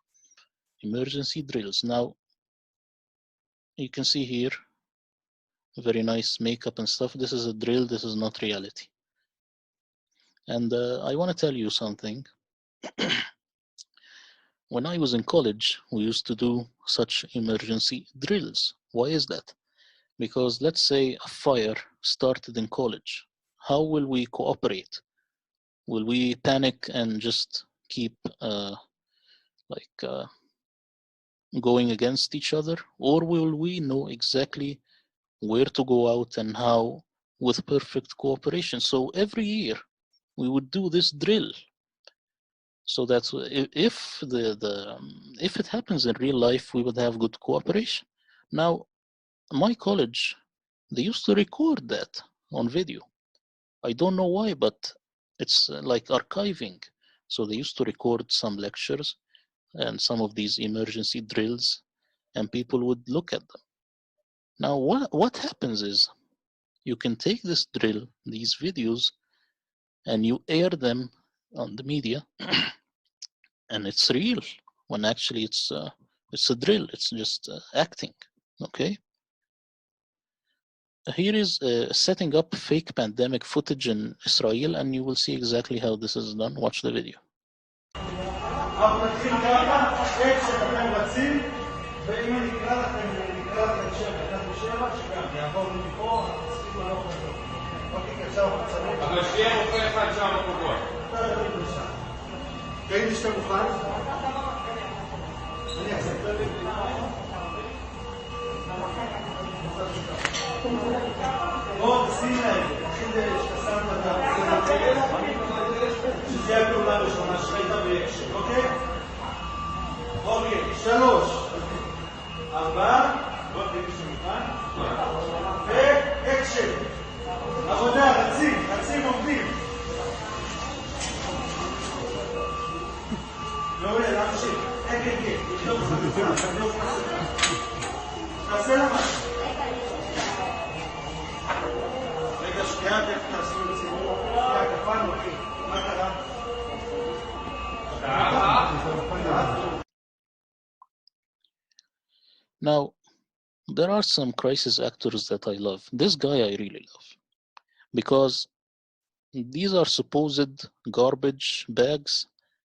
Emergency drills. Now, you can see here, very nice makeup and stuff. This is a drill, this is not reality. And I want to tell you something. When I was in college, we used to do such emergency drills. Why is that? Because let's say a fire started in college. How will we cooperate? Will we panic and just keep going against each other? Or will we know exactly where to go out and how with perfect cooperation? So every year we would do this drill. So that's if it happens in real life, we would have good cooperation. Now, my college, they used to record that on video. I don't know why, but it's like archiving. So they used to record some lectures and some of these emergency drills, and people would look at them. Now, what happens is you can take this drill, these videos, and you air them on the media, and it's real when actually it's a drill. It's just acting. Okay. Here is setting up fake pandemic footage in Israel, and you will see exactly how this is done. Watch the video.
תגיד שאתה מוכן? אני אחזק לי. בוא תשים להם, שתשמת את זה, שזה הפעולה הראשונה שהייתה באקשן, אוקיי? אוקיי, 3, 4, בוא תגיד שאתה מוכן, ואקשן. עבודה, רצים עובדים. מעולה, להמשיך. כן. תבדוק חלופה, תעשה לה משהו. רגע, שנייה, תכף תעשו לציבור. קפלנו, אחי. מה קרה?
Now, there are some crisis actors that I love. This guy I really love. Because these are supposed garbage bags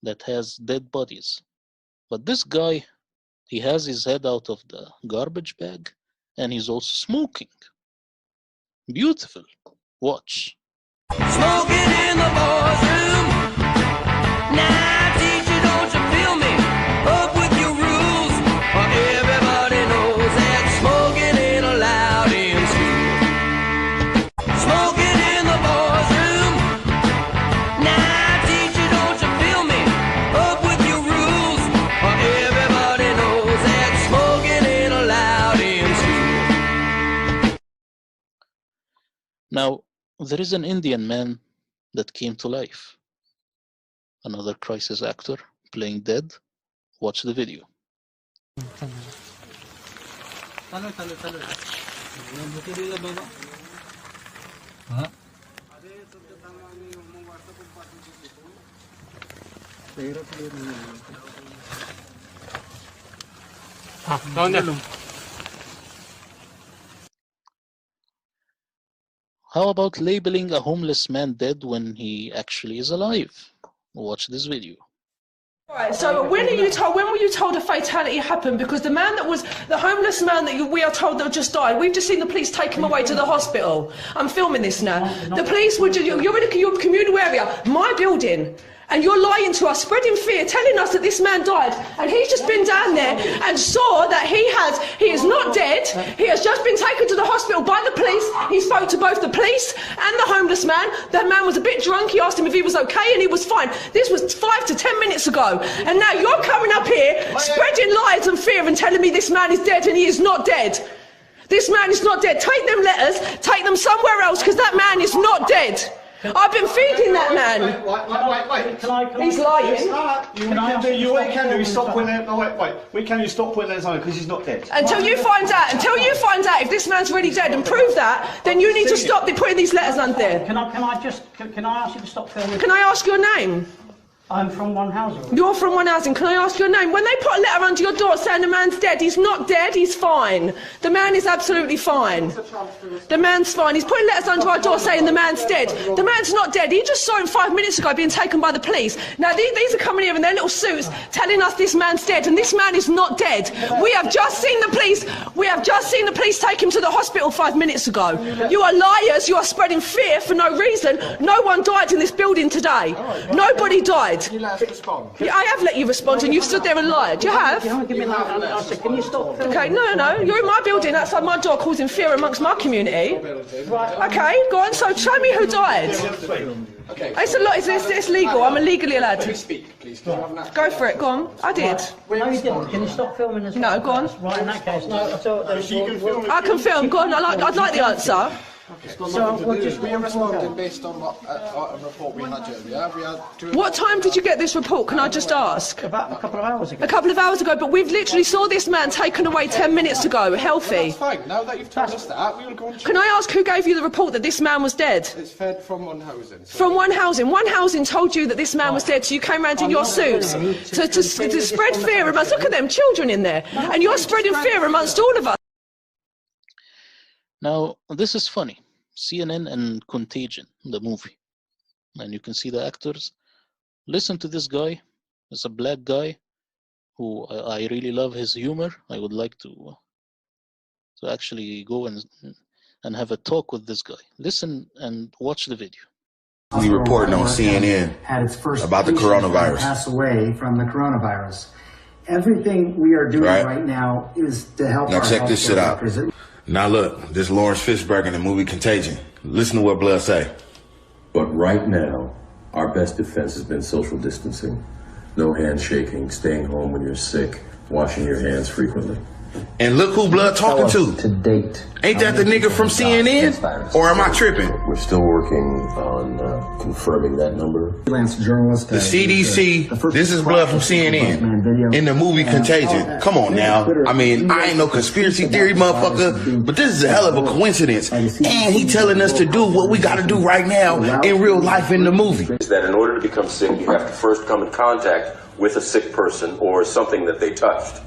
that has dead bodies. But this guy, he has his head out of the garbage bag and he's also smoking. Beautiful. Watch.
Smoking in the boys' room. Now, teacher, don't you feel me? Up with your rules. Or everybody knows that smoking ain't allowed in school. Smoking in the boys' room. Now, teacher, don't you feel me? Up with your rules. Or everybody knows that smoking ain't allowed in
there is an Indian man that came to life. Another crisis actor playing dead. Watch the video. How about labeling a homeless man dead when he actually is alive? Watch this video.
Right, so when were you told a fatality happened? Because the man that was, the homeless man that we are told that just died, we've just seen the police take him away to the hospital. I'm filming this now. The police were, you're in your communal area, my building, and you're lying to us, spreading fear, telling us that this man died, and he's just been down there and saw that he is not dead, he has just been taken to the hospital by the police. He spoke to both the police and the homeless man. The man was a bit drunk, he asked him if he was okay, and he was fine. This was 5 to 10 minutes ago, and now you're coming up here, spreading lies and fear and telling me this man is dead, and he is not dead. This man is not dead. Take them letters, take them somewhere else, because that man is not dead. I've been feeding that man.
Wait.
He's lying.
What can do is stop putting it. No, wait. We can stop putting it on because he's not dead.
Until you find out if this man's really dead and prove that, then you need to stop putting these letters on there.
Can I ask you to stop filming?
Can I ask your name?
I'm from One Housing.
You're from One Housing. Can I ask your name? When they put a letter under your door saying the man's dead, he's not dead, he's fine. The man is absolutely fine. The man's fine. He's putting letters under our door saying the man's dead. The man's not dead. He just saw him 5 minutes ago being taken by the police. Now these are coming here in their little suits telling us this man's dead, and this man is not dead. We have just seen the police take him to the hospital 5 minutes ago. You are liars. You are spreading fear for no reason. No one died in this building today. Nobody died.
Can you let us respond?
Yeah, I have let you respond, and you've stood there and lied. You have.
Can you stop filming?
Okay, no. You're in my building outside my door causing fear amongst my community. Okay, go on. So show me who died.
Okay.
It's legal. I'm illegally allowed to
speak, please.
Go for it. Go on. I did.
No, you didn't. Can you stop filming as well?
No, go on.
Right, in that case, no.
I can film. Go on. I'd like the answer.
We are responding based on a report we had, yeah?
What time did you get this report, can I just ask?
About a couple of hours ago.
A couple of hours ago, but we've literally saw this man taken away 10 minutes ago, healthy.
That's fine. Now that you've told us that, we will go on.
Can I ask who gave you the report that this man was dead?
It's fed from One Housing.
From One Housing. One Housing told you that this man was dead, so you came round in your suits to spread fear amongst, look at them, children in there, and you're spreading fear amongst all of us.
Now, this is funny. CNN and Contagion, the movie. And you can see the actors. Listen to this guy. It's a black guy who I really love his humor. I would like to actually go and have a talk with this guy. Listen and watch the video.
We reporting on CNN about the coronavirus.
Pass away from the coronavirus. Everything we are doing right now is to help.
Now check this shit out. Now look, this Lawrence Fishburne in the movie Contagion. Listen to what Blood say.
But right now, our best defense has been social distancing. No handshaking, staying home when you're sick, washing your hands frequently.
And look who Blood talking to.
To date.
Ain't that the nigga from CNN? Or am I tripping?
We're still working on confirming that number.
Freelance journalist.
The CDC, this is Blood from CNN. In the movie Contagion. Come on now. I mean, I ain't no conspiracy theory motherfucker, but this is a hell of a coincidence. And he telling us to do what we gotta do right now in real life in the movie.
Is that in order to become sick, you have to first come in contact with a sick person or something that they touched.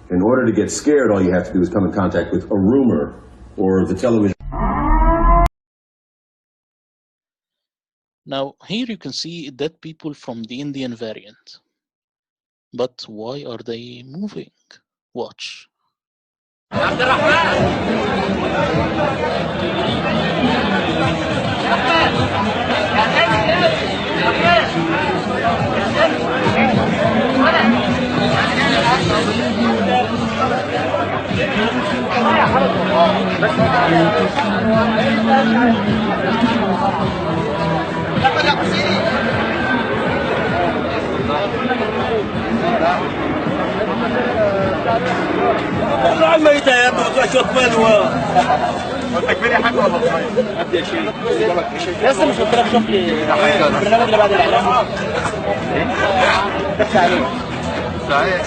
In order to get scared, all you have to do is come in contact with a rumor or the television.
Now, here you can see dead people from the Indian variant. But why are they moving? Watch.
عم ميتة يا ابني وتروح تشوف وانت كبير يا حاج ولا صغير؟ قد يا شيخ لسه مش قلت لك شوف لي البرنامج اللي بعد الاعلان بس عليك صحيح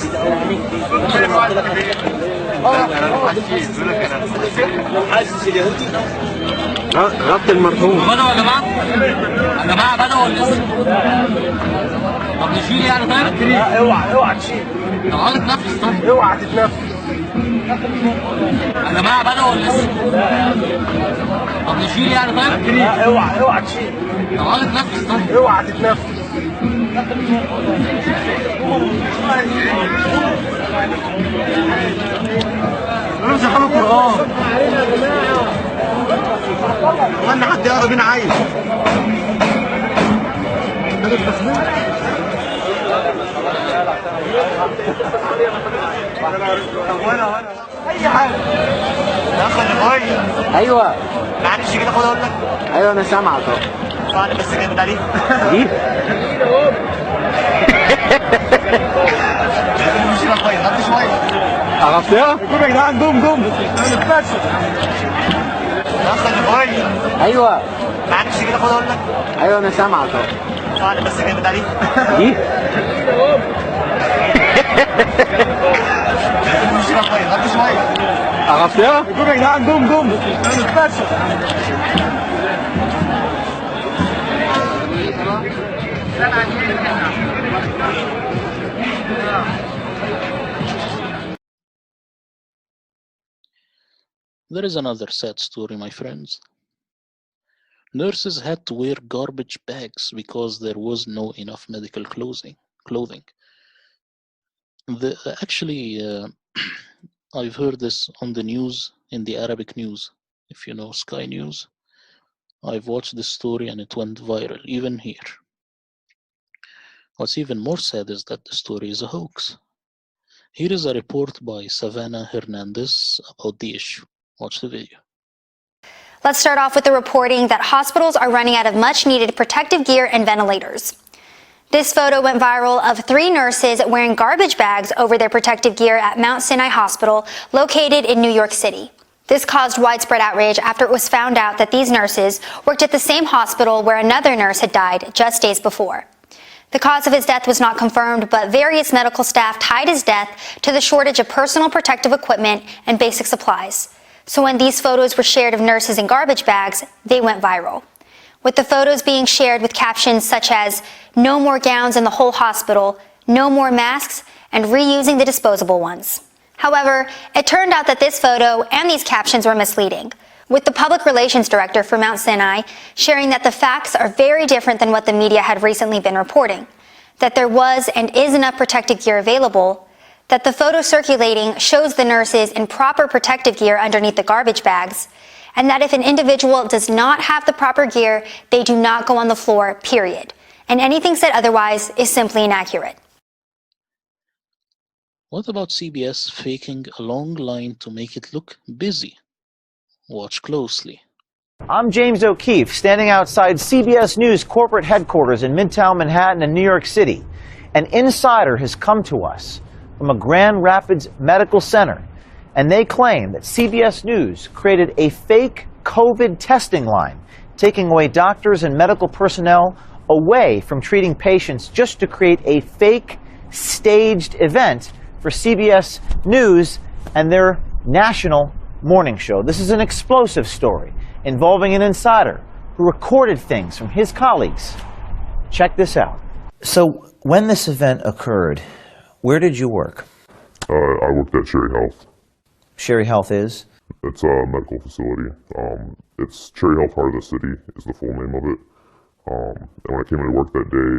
غطي المرحوم
بدأوا يا جماعة؟ يا جماعة بدأوا ولا لسه؟ طب نشيل يعني طيب؟ اوعى تشيل طب اقعد اتنفس طيب اوعى تتنفس يا جماعة بدأوا ولا لسه؟ طب نشيل يعني طيب؟ اوعى تشيل طب اقعد اتنفس طيب اوعى تتنفس انا مش هحب القرآن وانا حد يقرب هنا عايز اي حاجه يا اخي انا
ايوه
معلش كده خد اقول لك
ايوه انا سامعك اهو
انا بس جامد عليك
دي
مش هنا كويس خد شويه
عرفتها؟
قوم يا جدعان قوم انا بس يا اخي انا
ايوه
معلش كده خد اقول لك
ايوه انا سامعك اهو
انا بس جامد عليك
دي
مش هنا كويس خد شويه
عرفتها؟
قوم يا جدعان قوم انا بس
There is another sad story, my friends. Nurses had to wear garbage bags because there was no enough medical clothing. Actually, I've heard this on the news, in the Arabic news. If you know Sky News, I've watched this story and it went viral, even here. What's even more sad is that the story is a hoax. Here is a report by Savannah Hernandez about the issue. Watch the video.
Let's start off with the reporting that hospitals are running out of much-needed protective gear and ventilators. This photo went viral of 3 nurses wearing garbage bags over their protective gear at Mount Sinai Hospital, located in New York City. This caused widespread outrage after it was found out that these nurses worked at the same hospital where another nurse had died just days before. The cause of his death was not confirmed, but various medical staff tied his death to the shortage of personal protective equipment and basic supplies. So when these photos were shared of nurses in garbage bags, they went viral, with the photos being shared with captions such as "No more gowns in the whole hospital," "No more masks," and reusing the disposable ones. However, it turned out that this photo and these captions were misleading, with the public relations director for Mount Sinai sharing that the facts are very different than what the media had recently been reporting, that there was and is enough protective gear available, that the photo circulating shows the nurses in proper protective gear underneath the garbage bags, and that if an individual does not have the proper gear, they do not go on the floor, period. And anything said otherwise is simply inaccurate.
What about CBS faking a long line to make it look busy? Watch closely.
I'm James O'Keefe, standing outside CBS News corporate headquarters in Midtown Manhattan in New York City. An insider has come to us from a Grand Rapids medical center, and they claim that CBS News created a fake COVID testing line, taking away doctors and medical personnel away from treating patients just to create a fake staged event for CBS News and their national morning show. This is an explosive story involving an insider who recorded things from his colleagues. Check this out.
So when this event occurred, where did you work?
I worked at Cherry Health.
Cherry Health is?
It's a medical facility. It's Cherry Health Heart of the City is the full name of it. And when I came into work that day,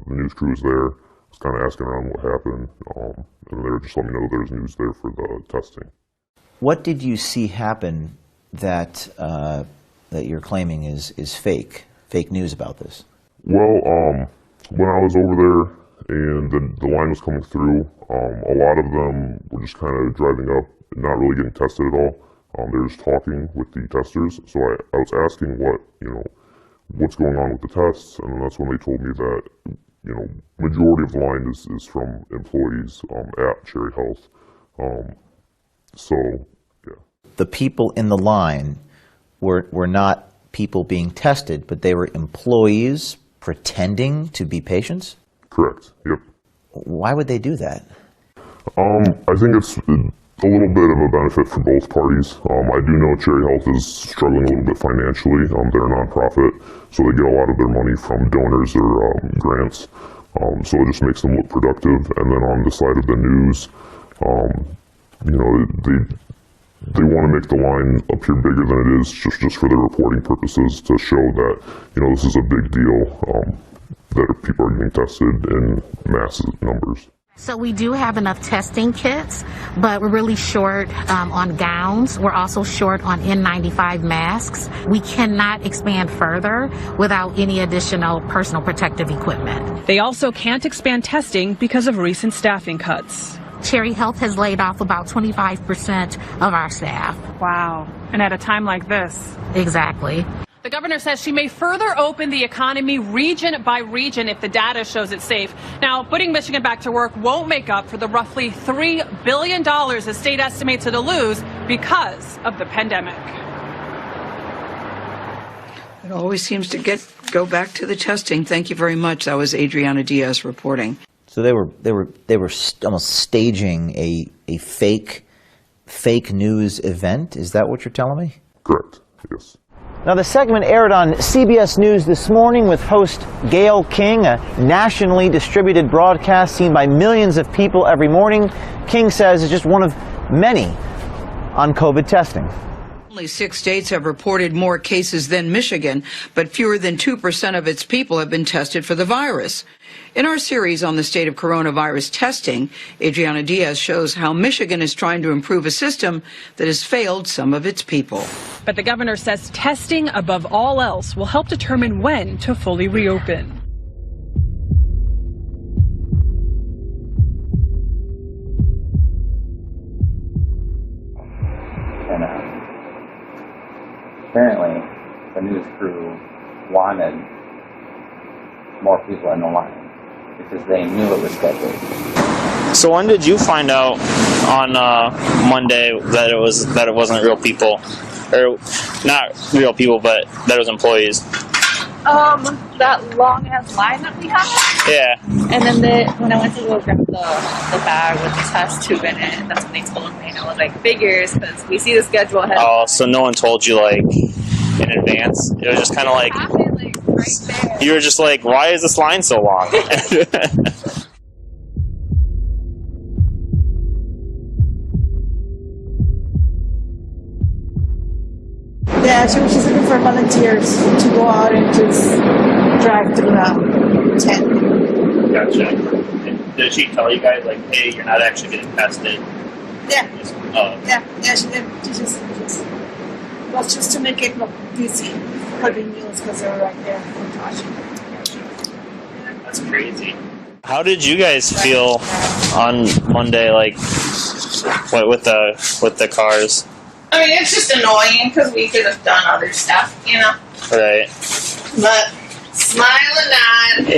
the news crew was there. I was kind of asking around what happened. And they were just letting me know there's news there for the testing.
What did you see happen that that you're claiming is fake news about this?
Well, when I was over there and the line was coming through, a lot of them were just kind of driving up and not really getting tested at all. They were just talking with the testers. So I was asking what's going on with the tests, and that's when they told me that, majority of the line is from employees at Cherry Health. So, yeah.
The people in the line were not people being tested, but they were employees pretending to be patients?
Correct, yep.
Why would they do that?
I think it's a little bit of a benefit for both parties. I do know Cherry Health is struggling a little bit financially. They're a nonprofit, so they get a lot of their money from donors or grants. So it just makes them look productive. And then on the side of the news, you know, they want to make the line appear bigger than it is, just for their reporting purposes, to show that, you know, this is a big deal, that people are getting tested in massive numbers.
So we do have enough testing kits, but we're really short on gowns. We're also short on N95 masks. We cannot expand further without any additional personal protective equipment.
They also can't expand testing because of recent staffing cuts.
Cherry Health has laid off about 25% of our staff.
Wow. And at a time like this.
Exactly.
The governor says she may further open the economy region by region if the data shows it's safe. Now, putting Michigan back to work won't make up for the roughly $3 billion the state estimates it'll lose because of the pandemic.
It always seems to go back to the testing. Thank you very much. That was Adriana Diaz reporting.
So they were almost staging a fake news event. Is that what you're telling me?
Correct. Yes.
Now, the segment aired on CBS News this morning with host Gayle King, a nationally distributed broadcast seen by millions of people every morning. King says it's just one of many on COVID testing.
Only 6 states have reported more cases than Michigan, but fewer than 2% of its people have been tested for the virus. In our series on the state of coronavirus testing, Adriana Diaz shows how Michigan is trying to improve a system that has failed some of its people.
But the governor says testing above all else will help determine when to fully reopen.
And apparently the news crew wanted more people in the line because they knew it was scheduled.
So when did you find out on Monday that it wasn't real people, or not real people, but that it was employees?
That long ass line that we had.
Yeah.
And then when I went to go grab the bag with the test tube in it, that's when they told me, and I was like, figures, because we see the schedule ahead.
Oh, so no one told you like in advance? It was just kind of like
right there.
You were just like, why is this line so long?
Yeah, she was just looking for volunteers to go out and just drive through the tent.
Gotcha. Did she tell you guys, like, hey, you're not actually getting tested?
Yeah.
Oh.
Yeah, she did. She just was just to make it look busy for the news because they were right there watching.
That's crazy. How did you guys feel on Monday, like, with the cars?
I mean, it's just annoying because we could have done other stuff, you know?
Right.
But smile and nod.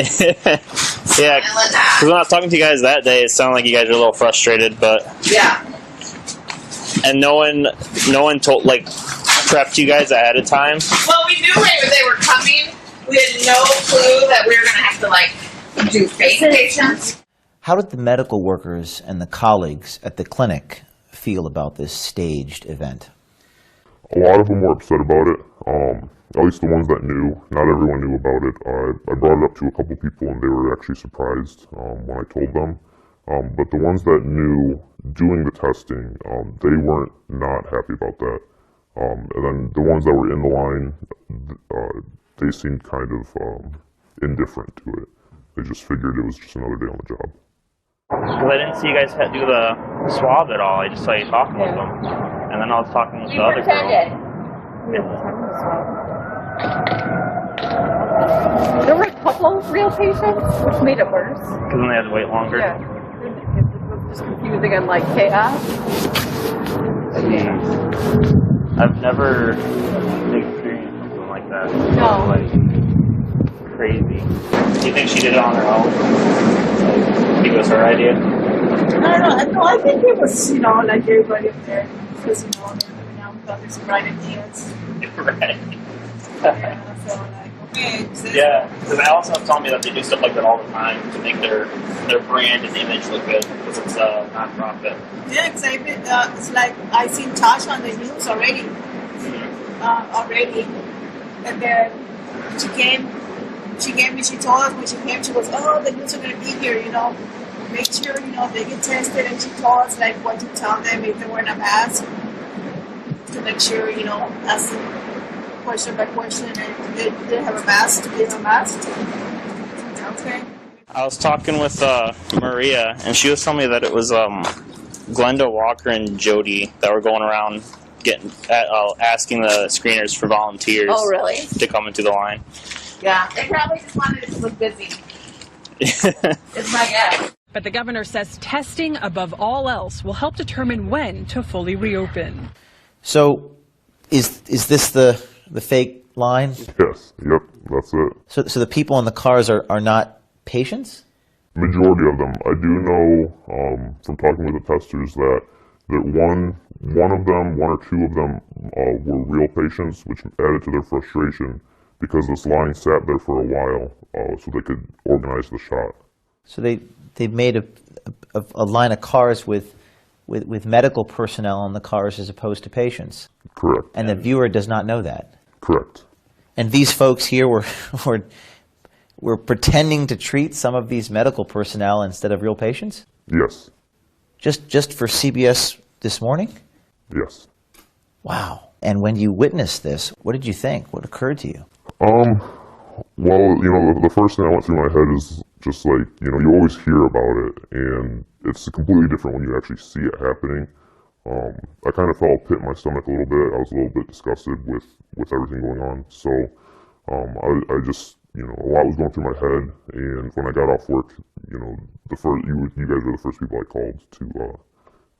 Yeah, because when I was talking to you guys that day, it sounded like you guys were a little frustrated, but...
Yeah.
And no one told, like, prepped you guys ahead of time?
Well, we knew they were coming. We had no clue that we were going to have to, like, do fake patients.
How did the medical workers and the colleagues at the clinic feel about this staged event?
A lot of them were upset about it, at least the ones that knew. Not everyone knew about it. I brought it up to a couple people and they were actually surprised when I told them. But the ones that knew doing the testing, they weren't not happy about that. And then the ones that were in the line, they seemed kind of indifferent to it. They just figured it was just another day on the job.
Because I didn't see you guys do the swab at all. I just saw you talking with them. And then I was talking with the other girl.
There were a couple real patients, which made it worse.
Because then they had to wait longer?
Yeah. It was just confusing and like chaos.
I've never experienced something like that.
No.
Like, crazy. Do you think she did it on her own? Like, I think it was her idea?
don't know. No, I think it was, you know, like everybody up there. Because, you know, now we got this bright ideas.
Right.
Yeah, so like, okay. So
Yeah, because Allison was telling me that they do stuff like that all the time to make their brand and image look good because it's a non-profit.
yeah, because it's like I seen Tasha on the news already. And then she came, she told us when she came, she goes, oh, the news are going to be here, you know. Make sure, you know, they get tested. And she told us, like, what to tell them if they're wearing a mask. To make sure, you know, ask them question by question. And they didn't have a mask, to give them a mask. Okay.
I was talking with Maria, and she was telling me that it was Glenda Walker and Jody that were going around asking the screeners for volunteers.
Oh, really?
To come into the line.
Yeah, they probably just wanted it to look busy. It's my guess.
But the governor says testing above all else will help determine when to fully reopen.
So, is this the fake line?
Yes. Yep. That's it.
So the people in the cars are not patients?
Majority of them. I do know from talking with the testers that one or two of them were real patients, which added to their frustration because this line sat there for a while so they could organize the shot.
So they made a line of cars with medical personnel in the cars as opposed to patients.
Correct.
And the viewer does not know that.
Correct.
And these folks here were pretending to treat some of these medical personnel instead of real patients?
Yes.
Just for CBS This Morning?
Yes.
Wow. And when you witnessed this, what did you think? What occurred to you?
Well, you know, the first thing that went through my head is just like, you know, you always hear about it, and it's completely different when you actually see it happening. I kind of felt a pit in my stomach a little bit. I was a little bit disgusted with everything going on. So I just, you know, a lot was going through my head, and when I got off work, you know, you guys were the first people I called to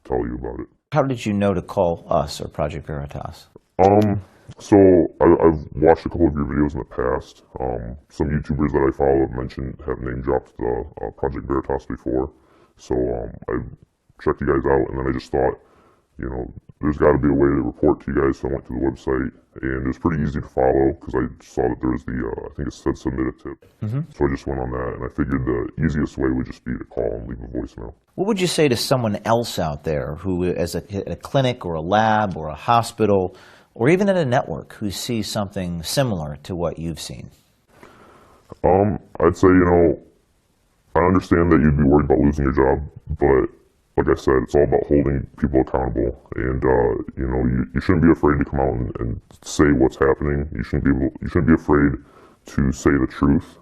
tell you about it.
Have did you know to call us or Project Veritas?
So I've watched a couple of your videos in the past. Some YouTubers that I follow have name dropped the Project Veritas before. So I checked you guys out, and then I just thought, you know, there's got to be a way to report to you guys. So I went to the website, and it was pretty easy to follow because I saw that there was I think it said submit a tip. So I just went on that, and I figured the easiest way would just be to call and leave a voicemail.
What would you say to someone else out there who is at a clinic or a lab or a hospital or even at a network who sees something similar to what you've seen?
I'd say, you know, I understand that you'd be worried about losing your job, but like I said, it's all about holding people accountable. And, you know, you shouldn't be afraid to come out and say what's happening. You shouldn't be afraid to say the truth,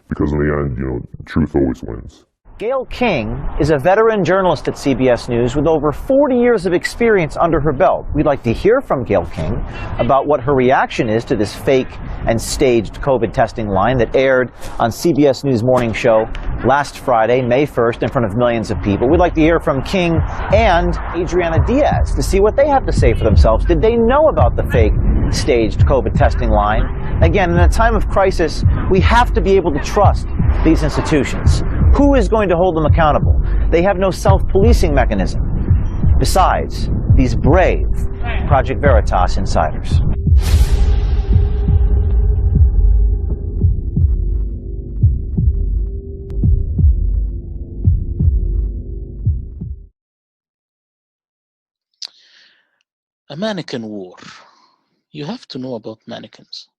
because in the end, you know, truth always wins.
Gayle King is a veteran journalist at CBS News with over 40 years of experience under her belt. We'd like to hear from Gayle King about what her reaction is to this fake and staged COVID testing line that aired on CBS News Morning Show last Friday, May 1st, in front of millions of people. We'd like to hear from King and Adriana Diaz to see what they have to say for themselves. Did they know about the fake staged COVID testing line? Again, in a time of crisis, we have to be able to trust these institutions. Who is going to hold them accountable? They have no self-policing mechanism. Besides, these brave Project Veritas insiders.
A mannequin war. You have to know about mannequins.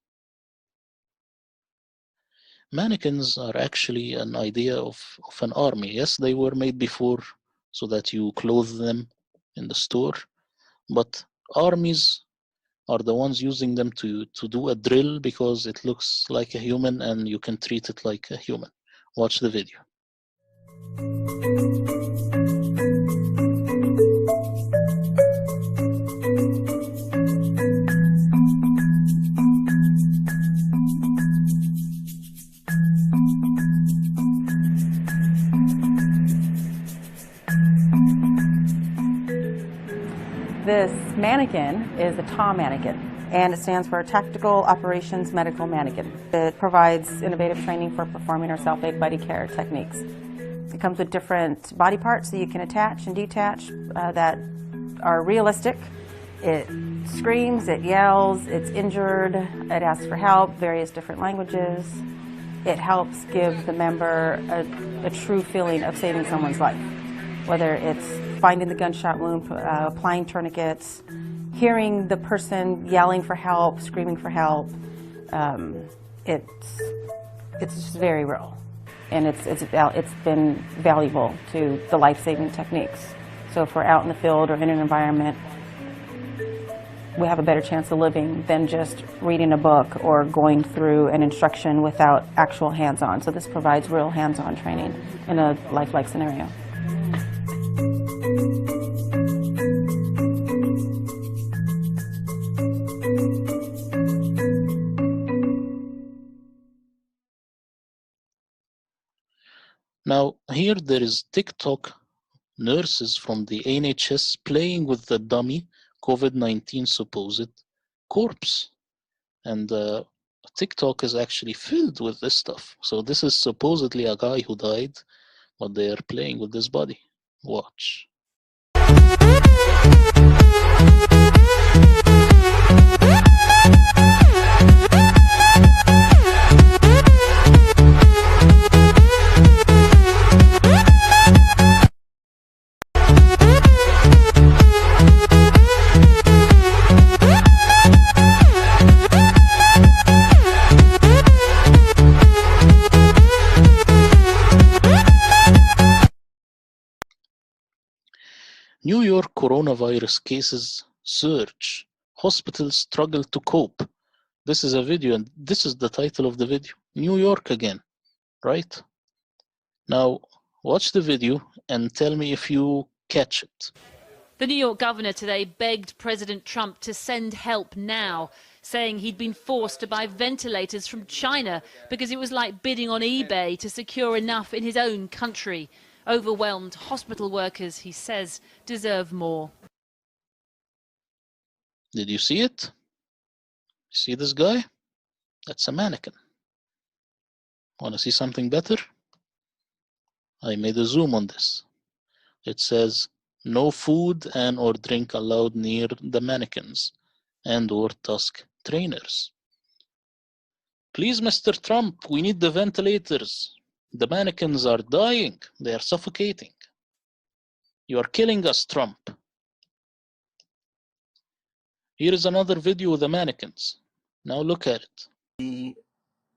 Mannequins are actually an idea of an army. Yes, they were made before so that you clothe them in the store, but armies are the ones using them to do a drill because it looks like a human and you can treat it like a human. Watch the video.
This mannequin is a TAW mannequin, and it stands for Tactical Operations Medical Mannequin. It provides innovative training for performing our self-aid buddy care techniques. It comes with different body parts that you can attach and detach that are realistic. It screams, it yells, it's injured, it asks for help, various different languages. It helps give the member a true feeling of saving someone's life, whether it's finding the gunshot wound, applying tourniquets, hearing the person yelling for help, screaming for help. It's just very real, and it's been valuable to the life-saving techniques. So if we're out in the field or in an environment, we have a better chance of living than just reading a book or going through an instruction without actual hands-on. So this provides real hands-on training in a lifelike scenario.
Now, here there is TikTok nurses from the NHS playing with the dummy COVID-19 supposed corpse. And TikTok is actually filled with this stuff. So this is supposedly a guy who died, but they are playing with this body. Watch. New York coronavirus cases surge. Hospitals struggle to cope. This is a video, and this is the title of the video. New York again, right? Now, watch the video and tell me if you catch it.
The New York governor today begged President Trump to send help now, saying he'd been forced to buy ventilators from China because it was like bidding on eBay to secure enough in his own country. Overwhelmed hospital workers, he says, deserve more.
Did you see it? See this guy? That's a mannequin. Want to see something better? I made a zoom on this. It says, no food and or drink allowed near the mannequins and or tusk trainers. Please, Mr. Trump, we need the ventilators. The mannequins are dying. They are suffocating. You are killing us, Trump. Here is another video of the mannequins. Now look at it.
The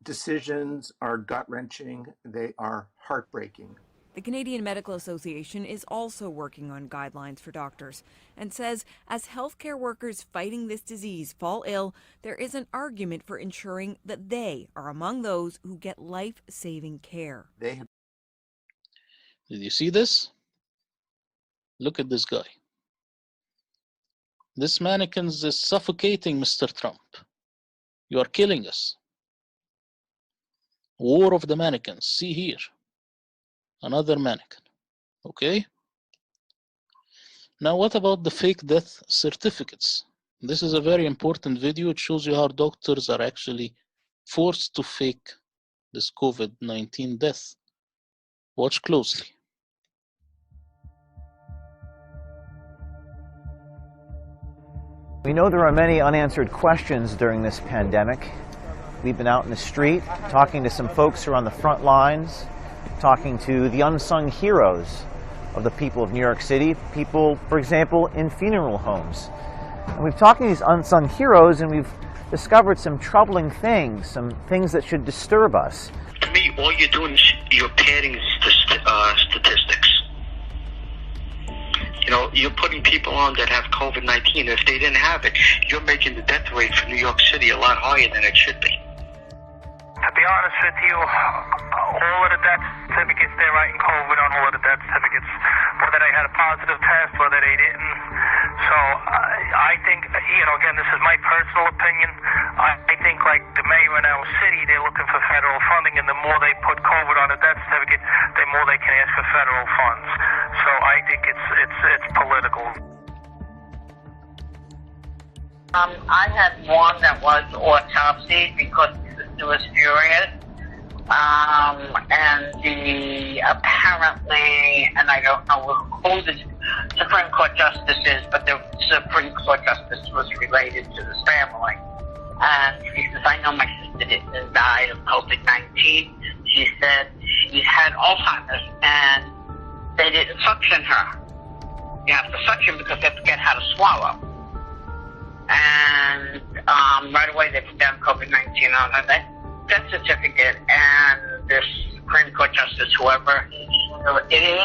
decisions are gut-wrenching. They are heartbreaking.
The Canadian Medical Association is also working on guidelines for doctors and says as healthcare workers fighting this disease fall ill, there is an argument for ensuring that they are among those who get life-saving care.
Did you see this? Look at this guy. This mannequin is suffocating, Mr. Trump. You are killing us. War of the mannequins. See here. Another mannequin. Okay? Now what about the fake death certificates? This is a very important video. It shows you how doctors are actually forced to fake this COVID-19 death. Watch closely.
We know there are many unanswered questions during this pandemic. We've been out in the street talking to some folks who are on the front lines, talking to the unsung heroes of the people of New York City, people, for example, in funeral homes. And we've talked to these unsung heroes and we've discovered some troubling things, some things that should disturb us.
To me, all you're doing is you're padding statistics. You know, you're putting people on that have COVID-19. If they didn't have it, you're making the death rate for New York City a lot higher than it should be.
To be honest with you, all of the death certificates, they're writing COVID on all of the death certificates, whether they had a positive test, whether they didn't. So I think, you know, again, this is my personal opinion. I think, like the mayor in our city, they're looking for federal funding, and the more they put COVID on a death certificate, the more they can ask for federal funds. So I think it's political.
I had one that was autopsy because it was furious. And apparently, and I don't know who the Supreme Court Justice is, but the Supreme Court Justice was related to this family. And she says, I know my sister didn't die of COVID-19. She said she had Alzheimer's and they didn't suction her. You have to suction because they forget how to swallow. And right away they put down COVID-19 on her death certificate, and this Supreme Court Justice, whoever it is,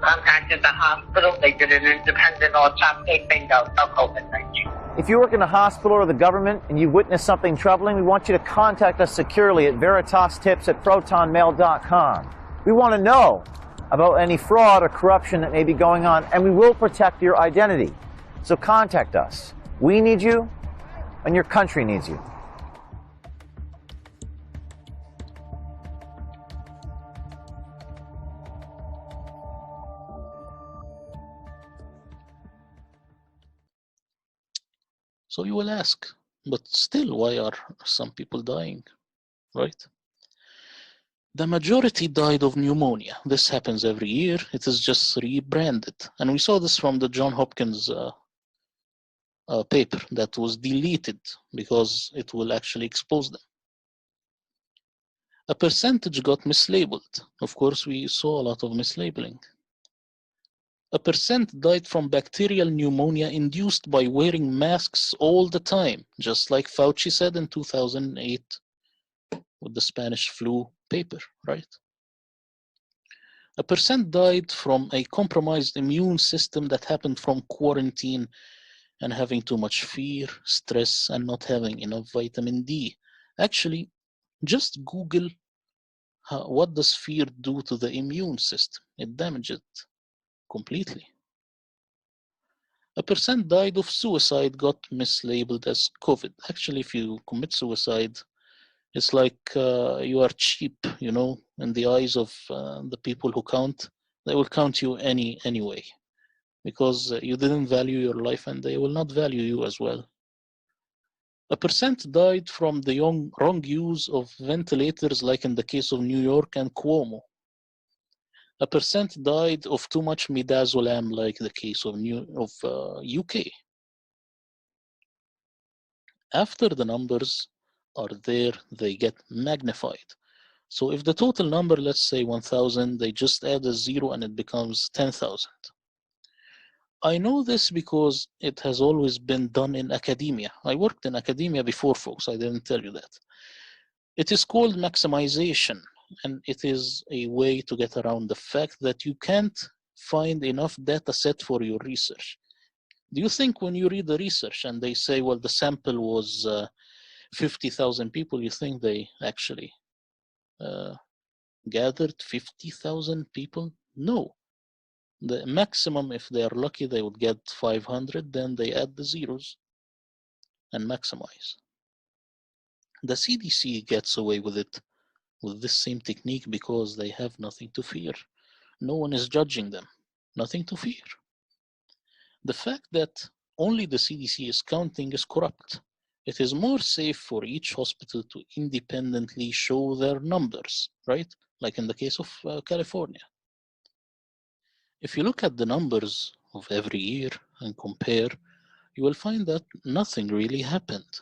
contacted the hospital. They did an independent autopsy, bingo, no COVID-19.
If you work in a hospital or the government and you witness something troubling, we want you to contact us securely at veritastips@protonmail.com. We want to know about any fraud or corruption that may be going on, and we will protect your identity. So contact us. We need you, and your country needs you.
So you will ask, but still, why are some people dying, right? The majority died of pneumonia. This happens every year. It is just rebranded. And we saw this from the Johns Hopkins paper that was deleted because it will actually expose them. A percentage got mislabeled. Of course, we saw a lot of mislabeling. A percent died from bacterial pneumonia induced by wearing masks all the time, just like Fauci said in 2008 with the Spanish flu paper, right? A percent died from a compromised immune system that happened from quarantine and having too much fear, stress, and not having enough vitamin D. Actually, just Google what does fear do to the immune system. It damages it completely. A percent died of suicide, got mislabeled as COVID. Actually, if you commit suicide, it's like you are cheap, you know, in the eyes of the people who count. They will count you anyway, because you didn't value your life, and they will not value you as well. A percent died from the wrong use of ventilators, like in the case of New York and Cuomo. A percent died of too much midazolam, like the case of UK. After the numbers are there, they get magnified. So if the total number, let's say 1,000, they just add a zero and it becomes 10,000. I know this because it has always been done in academia. I worked in academia before, folks. I didn't tell you that. It is called maximization, and it is a way to get around the fact that you can't find enough data set for your research. Do you think when you read the research and they say, well, the sample was 50,000 people, you think they actually gathered 50,000 people? No. The maximum, if they are lucky, they would get 500, then they add the zeros and maximize. The CDC gets away with it with this same technique because they have nothing to fear. No one is judging them. Nothing to fear. The fact that only the CDC is counting is corrupt. It is more safe for each hospital to independently show their numbers, right? Like in the case of California. If you look at the numbers of every year and compare, you will find that nothing really happened.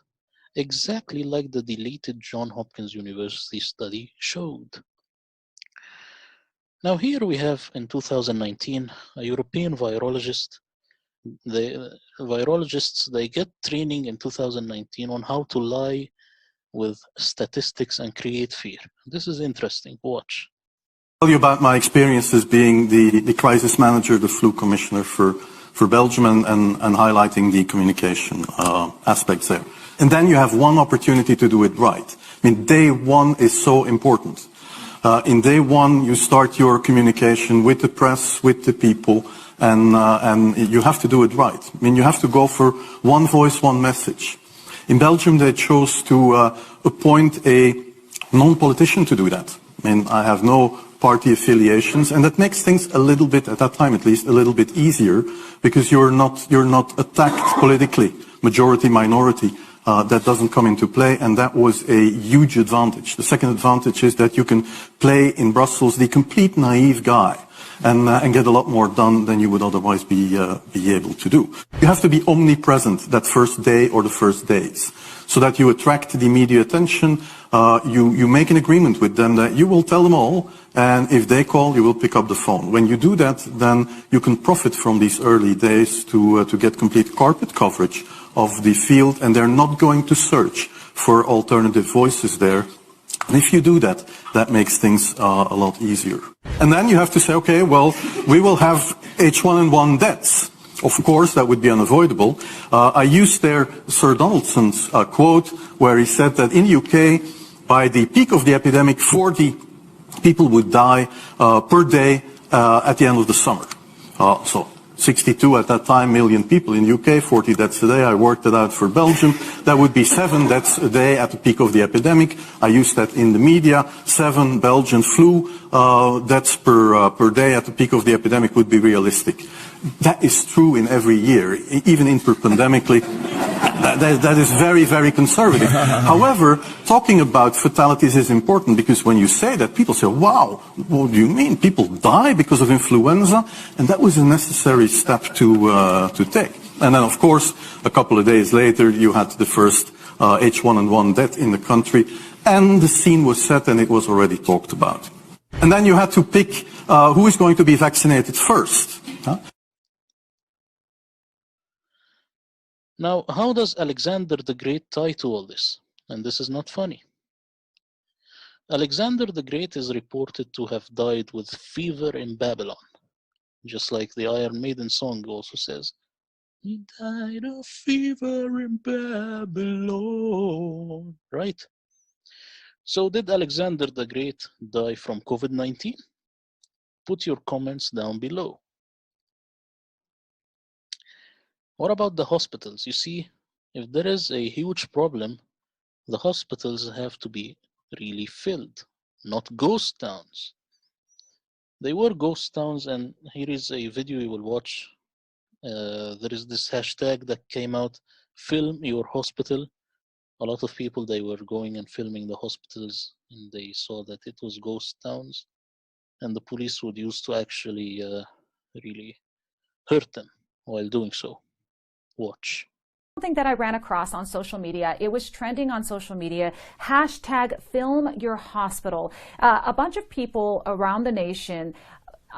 Exactly like the deleted Johns Hopkins University study showed. Now here we have in 2019 a European virologist. The virologists, they get training in 2019 on how to lie with statistics and create fear. This is interesting. Watch.
I'll tell you about my experience as being the crisis manager, the flu commissioner for Belgium, and highlighting the communication aspects there. And then you have one opportunity to do it right. I mean, day one is so important. In day one, you start your communication with the press, with the people, and you have to do it right. I mean, you have to go for one voice, one message. In Belgium, they chose to appoint a non-politician to do that. I mean, I have no party affiliations, and that makes things a little bit, at that time at least, a little bit easier, because you're not attacked politically, majority, minority. that doesn't come into play, and that was a huge advantage. The second advantage is that you can play in Brussels the complete naive guy and get a lot more done than you would otherwise be able to do. You have to be omnipresent that first day or the first days, so that you attract the media attention. You make an agreement with them that you will tell them all, and if they call, you will pick up the phone. When you do that, then you can profit from these early days to get complete carpet coverage of the field, and they're not going to search for alternative voices there. And if you do that, that makes things a lot easier. And then you have to say, okay, well, we will have H1N1 deaths. Of course, that would be unavoidable. I used there Sir Donaldson's quote, where he said that in the UK, by the peak of the epidemic, 40 people would die per day at the end of the summer. So 62 at that time million people in the UK, 40 deaths a day. I worked it out for Belgium. That would be 7 deaths a day at the peak of the epidemic. I used that in the media. 7 Belgian flu deaths per day at the peak of the epidemic would be realistic. That is true in every year, even interpandemically. That is very, very conservative. However, talking about fatalities is important, because when you say that, people say, wow, what do you mean? People die because of influenza? And that was a necessary step to take. And then, of course, a couple of days later, you had the first H1N1 death in the country, and the scene was set and it was already talked about. And then you had to pick who is going to be vaccinated first.
Now, how does Alexander the Great tie to all this? And this is not funny. Alexander the Great is reported to have died with fever in Babylon, just like the Iron Maiden song also says. He died of fever in Babylon, right? So did Alexander the Great die from COVID-19? Put your comments down below. What about the hospitals? You see, if there is a huge problem, the hospitals have to be really filled, not ghost towns. They were ghost towns, and here is a video you will watch. There is this hashtag that came out, film your hospital. A lot of people, they were going and filming the hospitals, and they saw that it was ghost towns, and the police would use to actually really hurt them while doing so. Watch.
Something that I ran across on social media, it was trending on social media, hashtag film your hospital. A bunch of people around the nation,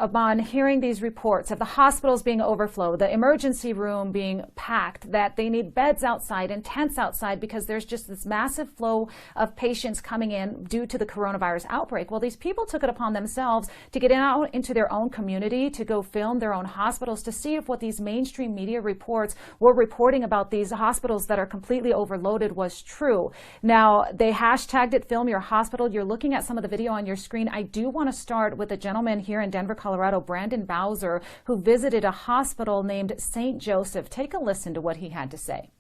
upon hearing these reports of the hospitals being overflowed, the emergency room being packed, that they need beds outside and tents outside because there's just this massive flow of patients coming in due to the coronavirus outbreak. Well, these people took it upon themselves to get out into their own community, to go film their own hospitals, to see if what these mainstream media reports were reporting about these hospitals that are completely overloaded was true. Now, they hashtagged it, film your hospital. You're looking at some of the video on your screen. I do want to start with a gentleman here in Denver, Colorado, Brandon Bowser, who visited a hospital named St. Joseph. Take a listen to what he had to say.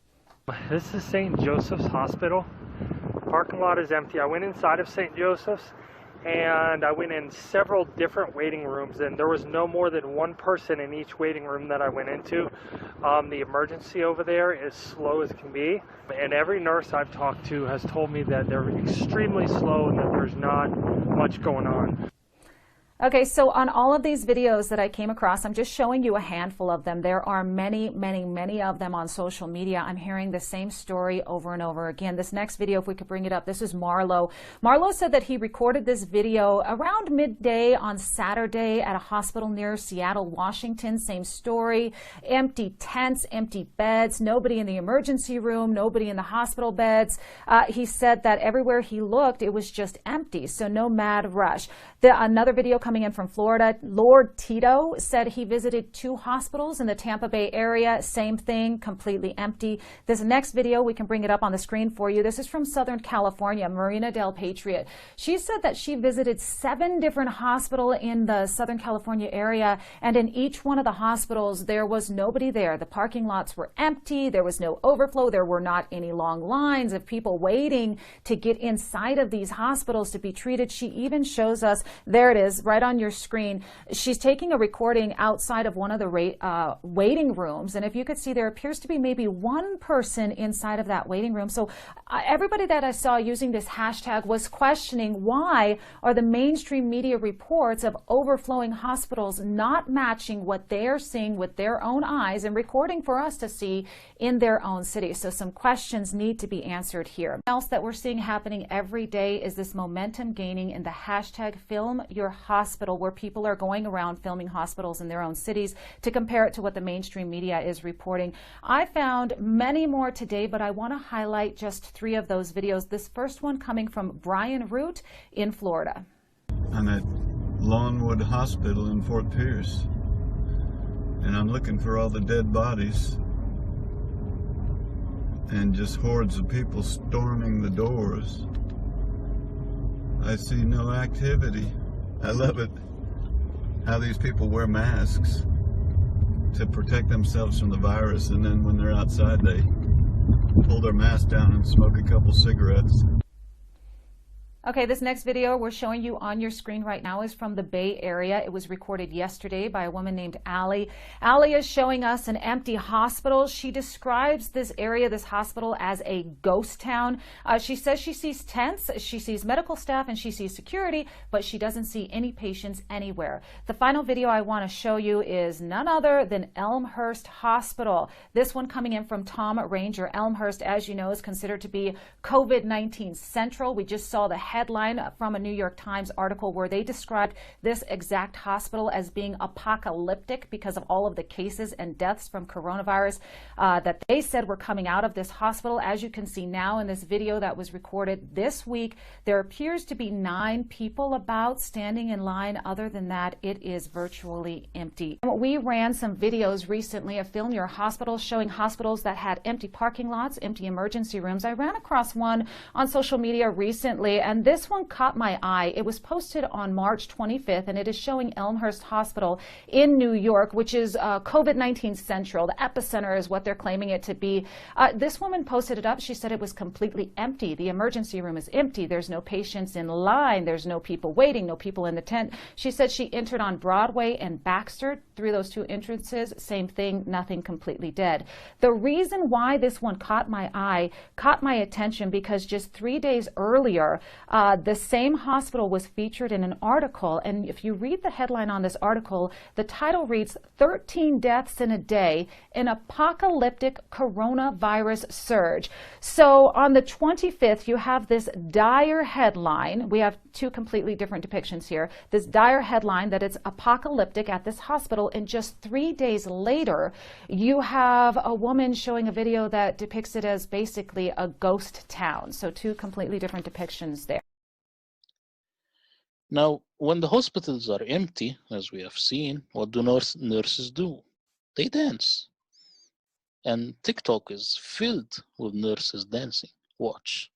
This is St. Joseph's Hospital. Parking lot is empty. I went inside of St. Joseph's and I went in several different waiting rooms, and there was no more than one person in each waiting room that I went into. The emergency over there is slow as can be, and every nurse I've talked to has told me that they're extremely slow and that there's not much going on.
Okay, so on all of these videos that I came across, I'm just showing you a handful of them. There are many, many, many of them on social media. I'm hearing the same story over and over again. This next video, if we could bring it up, this is Marlo. Marlo said that he recorded this video around midday on Saturday at a hospital near Seattle, Washington. Same story, empty tents, empty beds, nobody in the emergency room, nobody in the hospital beds. He said that everywhere he looked, it was just empty, so no mad rush. Another video coming in from Florida, Lord Tito said he visited 2 hospitals in the Tampa Bay area. Same thing, completely empty. This next video, we can bring it up on the screen for you. This is from Southern California, Marina Del Patriot. She said that she visited 7 different hospitals in the Southern California area, and in each one of the hospitals, there was nobody there. The parking lots were empty. There was no overflow. There were not any long lines of people waiting to get inside of these hospitals to be treated. She even shows us, there it is, right on your screen. She's taking a recording outside of one of the waiting rooms. And if you could see, there appears to be maybe one person inside of that waiting room. So everybody that I saw using this hashtag was questioning, why are the mainstream media reports of overflowing hospitals not matching what they're seeing with their own eyes and recording for us to see in their own city? So some questions need to be answered here. Else that we're seeing happening every day is this momentum gaining in the hashtag Film Your Hospital, where people are going around filming hospitals in their own cities to compare it to what the mainstream media is reporting. I found many more today, but I want to highlight just 3 of those videos. This first one coming from Brian Root in Florida.
I'm at Lawnwood Hospital in Fort Pierce, and I'm looking for all the dead bodies and just hordes of people storming the doors. I see no activity. I love it how these people wear masks to protect themselves from the virus, and then when they're outside they pull their mask down and smoke a couple cigarettes.
Okay, this next video we're showing you on your screen right now is from the Bay Area. It was recorded yesterday by a woman named Allie. Allie is showing us an empty hospital. She describes this area, this hospital, as a ghost town. She says she sees tents, she sees medical staff, and she sees security, but she doesn't see any patients anywhere. The final video I want to show you is none other than Elmhurst Hospital. This one coming in from Tom Ranger. Elmhurst, as you know, is considered to be COVID-19 central. We just saw the headline from a New York Times article where they described this exact hospital as being apocalyptic because of all of the cases and deaths from coronavirus that they said were coming out of this hospital. As you can see now in this video that was recorded this week, there appears to be 9 people about standing in line. Other than that, it is virtually empty. We ran some videos recently of Film Your Hospital showing hospitals that had empty parking lots, empty emergency rooms. I ran across one on social media recently, and this one caught my eye. It was posted on March 25th, and it is showing Elmhurst Hospital in New York, which is COVID-19 central. The epicenter is what they're claiming it to be. This woman posted it up. She said it was completely empty. The emergency room is empty. There's no patients in line. There's no people waiting, no people in the tent. She said she entered on Broadway and Baxter through those 2 entrances. Same thing, nothing, completely dead. The reason why this one caught my eye, caught my attention, because just 3 days earlier, the same hospital was featured in an article, and if you read the headline on this article, the title reads, 13 deaths in a day, an apocalyptic coronavirus surge. So on the 25th, you have this dire headline. We have 2 completely different depictions here. This dire headline that it's apocalyptic at this hospital, and just 3 days later, you have a woman showing a video that depicts it as basically a ghost town. So 2 completely different depictions there.
Now, when the hospitals are empty, as we have seen, what do nurses do? They dance. And TikTok is filled with nurses dancing. Watch.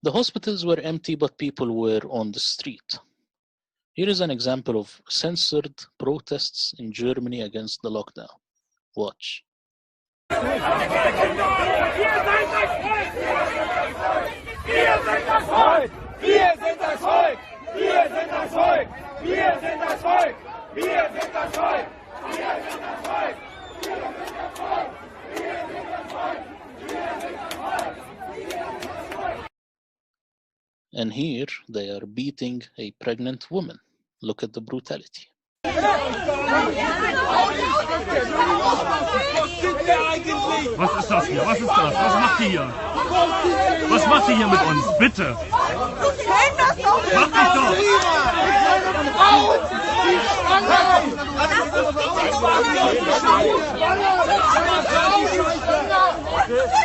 The hospitals were empty, but people were on the street. Here is an example of censored protests in Germany against the lockdown. Watch.
Wir sind das Volk! Wir sind das Volk! Wir sind das Volk! Wir sind das Volk! Wir sind das Volk! Wir sind das Volk! Wir sind das Volk! Wir sind das Volk! Wir sind das Volk!
And here they are beating a pregnant woman. Look at the brutality.
Was ist das hier? Was ist das? Was macht ihr hier? Was macht ihr hier mit uns? Bitte! Mach dich doch!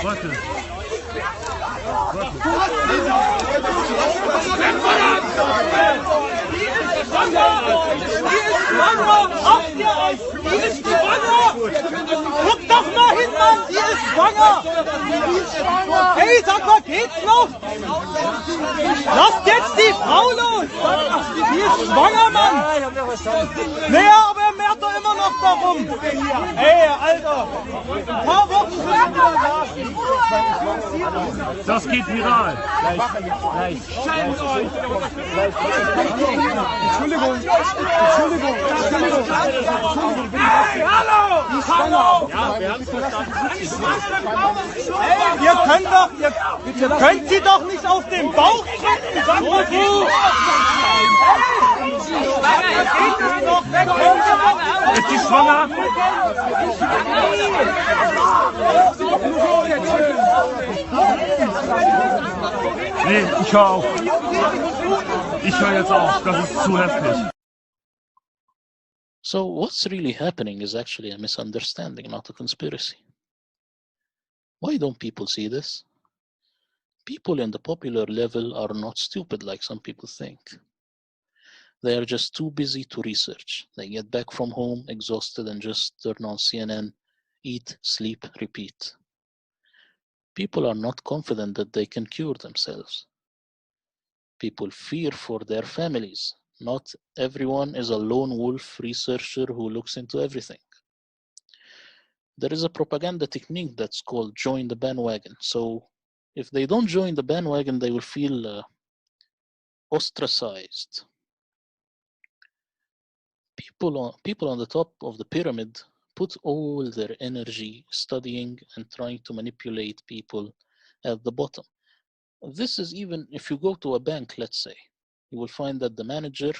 Warte.
Guck doch mal hin, Mann! Die ist schwanger! Hey, sag mal, geht's noch? Lasst jetzt die Frau los! Die ist schwanger, Mann! Naja, aber er mehrt doch immer noch darum! Ey, Alter! Ein paar Wochen sind wir da!
Das geht viral!
Schämt euch! Entschuldigung! Entschuldigung! Hey, hallo! Hallo!
Ja, wir haben es verstanden.
Hey, ihr könnt sie doch nicht auf den Bauch drücken! Sag mal du!
Ist sie schwanger? Nee, ich höre auf. Ich höre jetzt auf. Das ist zu heftig.
So what's really happening is actually a misunderstanding, not a conspiracy. Why don't people see this? People in the popular level are not stupid like some people think. They are just too busy to research. They get back from home exhausted and just turn on CNN, eat, sleep, repeat. People are not confident that they can cure themselves. People fear for their families. Not everyone is a lone wolf researcher who looks into everything. There is a propaganda technique that's called join the bandwagon. So if they don't join the bandwagon, they will feel ostracized. People on the top of the pyramid put all their energy studying and trying to manipulate people at the bottom. This is even if you go to a bank, let's say, you will find that the manager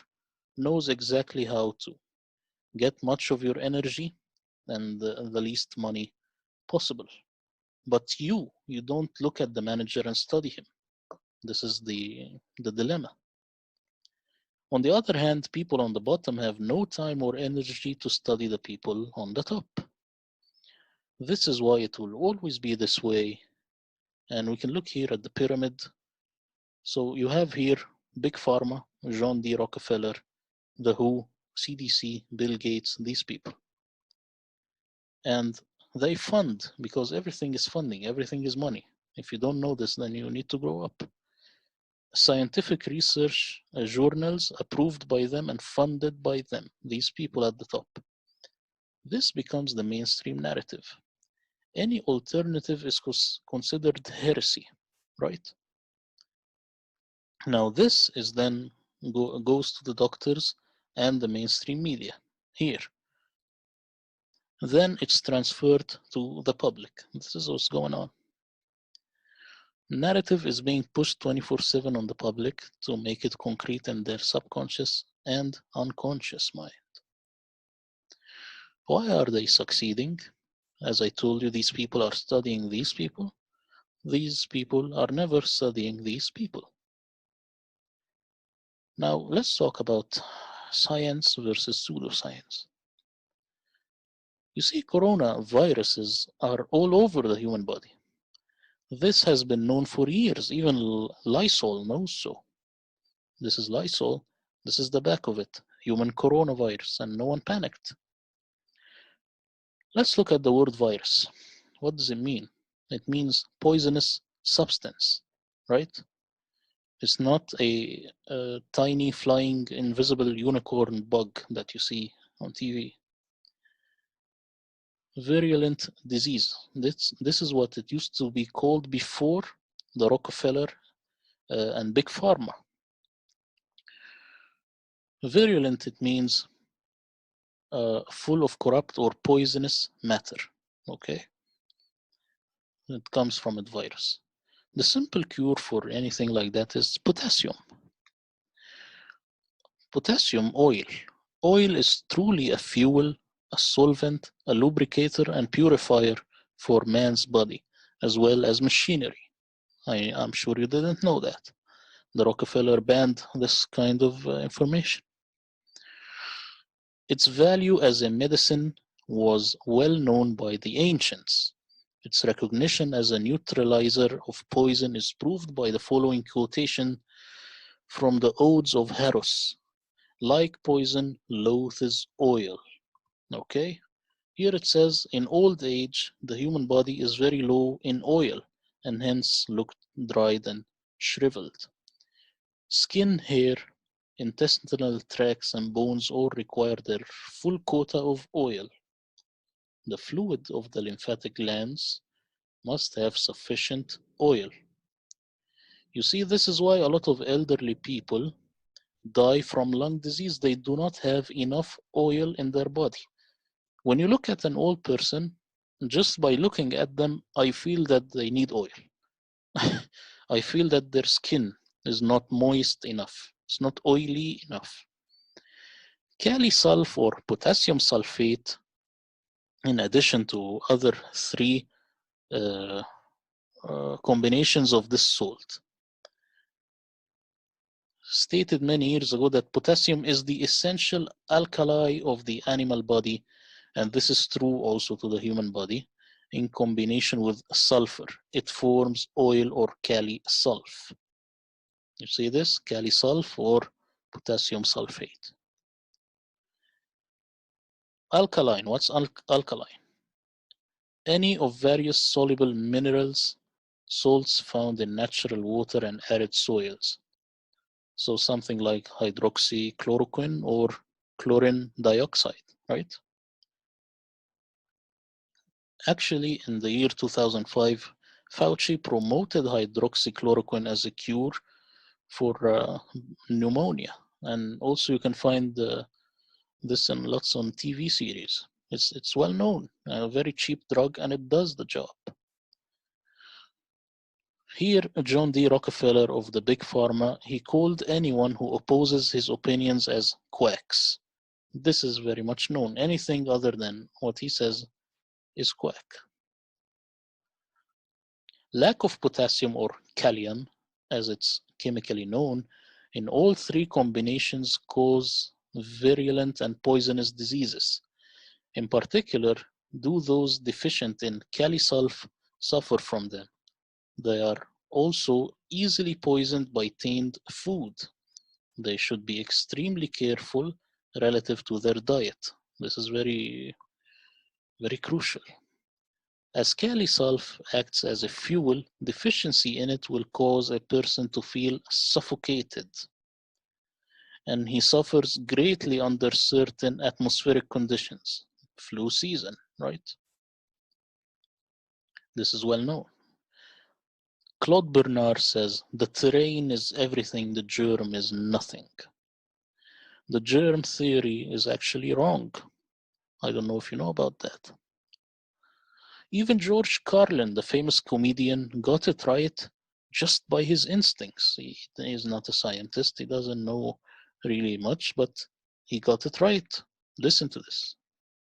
knows exactly how to get much of your energy and the least money possible. But you don't look at the manager and study him. This is the dilemma. On the other hand, people on the bottom have no time or energy to study the people on the top. This is why it will always be this way. And we can look here at the pyramid. So you have here Big Pharma, John D. Rockefeller, the WHO, CDC, Bill Gates, these people. And they fund because everything is funding, everything is money. If you don't know this, then you need to grow up. Scientific research journals approved by them and funded by them, these people at the top. This becomes the mainstream narrative. Any alternative is considered heresy, right? Now this is then goes to the doctors and the mainstream media here. Then it's transferred to the public. This is what's going on. Narrative is being pushed 24/7 on the public to make it concrete in their subconscious and unconscious mind. Why are they succeeding? As I told you, these people are studying these people. These people are never studying these people. Now let's talk about science versus pseudoscience. You see, coronaviruses are all over the human body. This has been known for years. Even Lysol knows so. This is Lysol. This is the back of it. Human coronavirus, and no one panicked. Let's look at the word virus. What does it mean? It means poisonous substance, right? It's not a tiny flying invisible unicorn bug that you see on TV. Virulent disease. This is what it used to be called before the Rockefeller and Big Pharma. Virulent, it means full of corrupt or poisonous matter, okay? It comes from a virus. The simple cure for anything like that is potassium. Potassium oil Oil is truly a fuel, a solvent, a lubricator, and purifier for man's body, as well as machinery. I'm sure you didn't know that. The Rockefeller banned this kind of information. Its value as a medicine was well known by the ancients. Its recognition as a neutralizer of poison is proved by the following quotation from the Odes of Horace. Like poison, loathes oil. Okay? Here it says, in old age, the human body is very low in oil, and hence looked dried and shriveled. Skin, hair, intestinal tracts, and bones all require their full quota of oil. The fluid of the lymphatic glands must have sufficient oil. You see, this is why a lot of elderly people die from lung disease. They do not have enough oil in their body. When you look at an old person, just by looking at them, I feel that they need oil. I feel that their skin is not moist enough. It's not oily enough. Kali-sulf or potassium sulfate, in addition to other three combinations of this salt, stated many years ago that potassium is the essential alkali of the animal body, and this is true also to the human body. In combination with sulfur, it forms oil or Kali-sulf. You see this? Kali-sulf or potassium sulfate. Alkaline, what's alkaline? Any of various soluble minerals, salts found in natural water and arid soils. So something like hydroxychloroquine or chlorine dioxide, right? Actually, in the year 2005, Fauci promoted hydroxychloroquine as a cure for pneumonia. And also you can find this in lots on TV series. It's well known, a very cheap drug, and it does the job. Here, John D. Rockefeller of the Big Pharma, he called anyone who opposes his opinions as quacks. This is very much known. Anything other than what he says is quack. Lack of potassium, or kalium, as it's chemically known, in all three combinations cause virulent and poisonous diseases. In particular, do those deficient in Kali-sulf suffer from them? They are also easily poisoned by tainted food. They should be extremely careful relative to their diet. This is very, very crucial. As Kali-sulf acts as a fuel, deficiency in it will cause a person to feel suffocated. And he suffers greatly under certain atmospheric conditions. Flu season, right? This is well known. Claude Bernard says, the terrain is everything, the germ is nothing. The germ theory is actually wrong. I don't know if you know about that. Even George Carlin, the famous comedian, got it right just by his instincts. He is not a scientist, he doesn't know really much, but he got it right. Listen to this.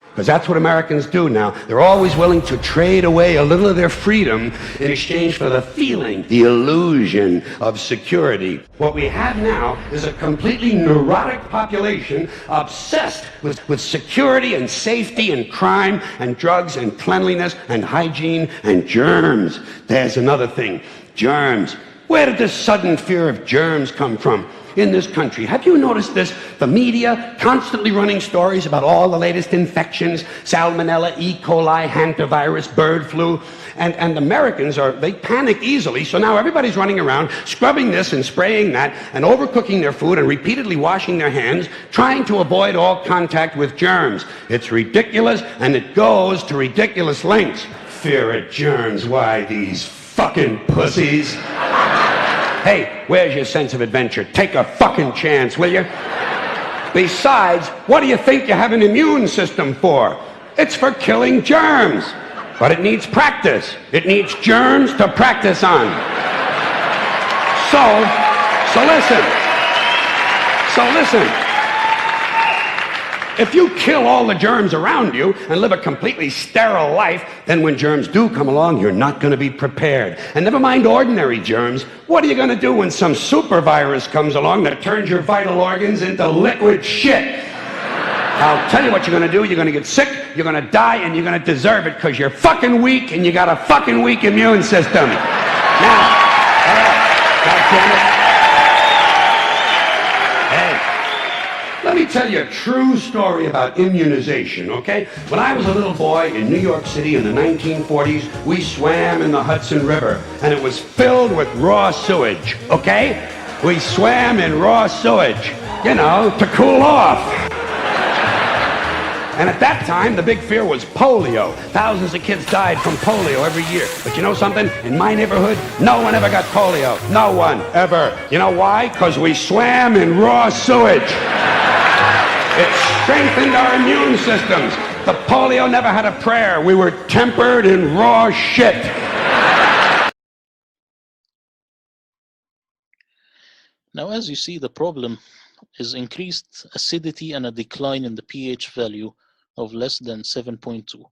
Because that's what Americans do now. They're always willing to trade away a little of their freedom in exchange for the feeling, the illusion of security. What we have now is a completely neurotic population obsessed with security and safety and crime and drugs and cleanliness and hygiene and germs. There's another thing, germs. Where did this sudden fear of germs come from in this country? Have you noticed this? The media constantly running stories about all the latest infections, salmonella, E. coli, hantavirus, bird flu, and Americans they panic easily, so now everybody's running around scrubbing this and spraying that and overcooking their food and repeatedly washing their hands, trying to avoid all contact with germs. It's ridiculous, and it goes to ridiculous lengths. Fear of germs, why these fucking pussies? Hey, where's your sense of adventure? Take a fucking chance, will you? Besides, what do you think you have an immune system for? It's for killing germs. But it needs practice. It needs germs to practice on. So listen. If you kill all the germs around you and live a completely sterile life, then when germs do come along, you're not going to be prepared. And never mind ordinary germs, what are you going to do when some super virus comes along that turns your vital organs into liquid shit? I'll tell you what you're going to do. You're going to get sick, you're going to die, and you're going to deserve it because you're fucking weak and you got a fucking weak immune system. Now, God damn it. Let me tell you a true story about immunization, okay? When I was a little boy in New York City in the 1940s, we swam in the Hudson River, and it was filled with raw sewage, okay? We swam in raw sewage, you know, to cool off. And at that time, the big fear was polio. Thousands of kids died from polio every year. But you know something? In my neighborhood, no one ever got polio. No one, ever. You know why? Because we swam in raw sewage. It strengthened our immune systems. The polio never had a prayer. We were tempered in raw shit.
Now, as you see, the problem is increased acidity and a decline in the pH value of less than 7.2.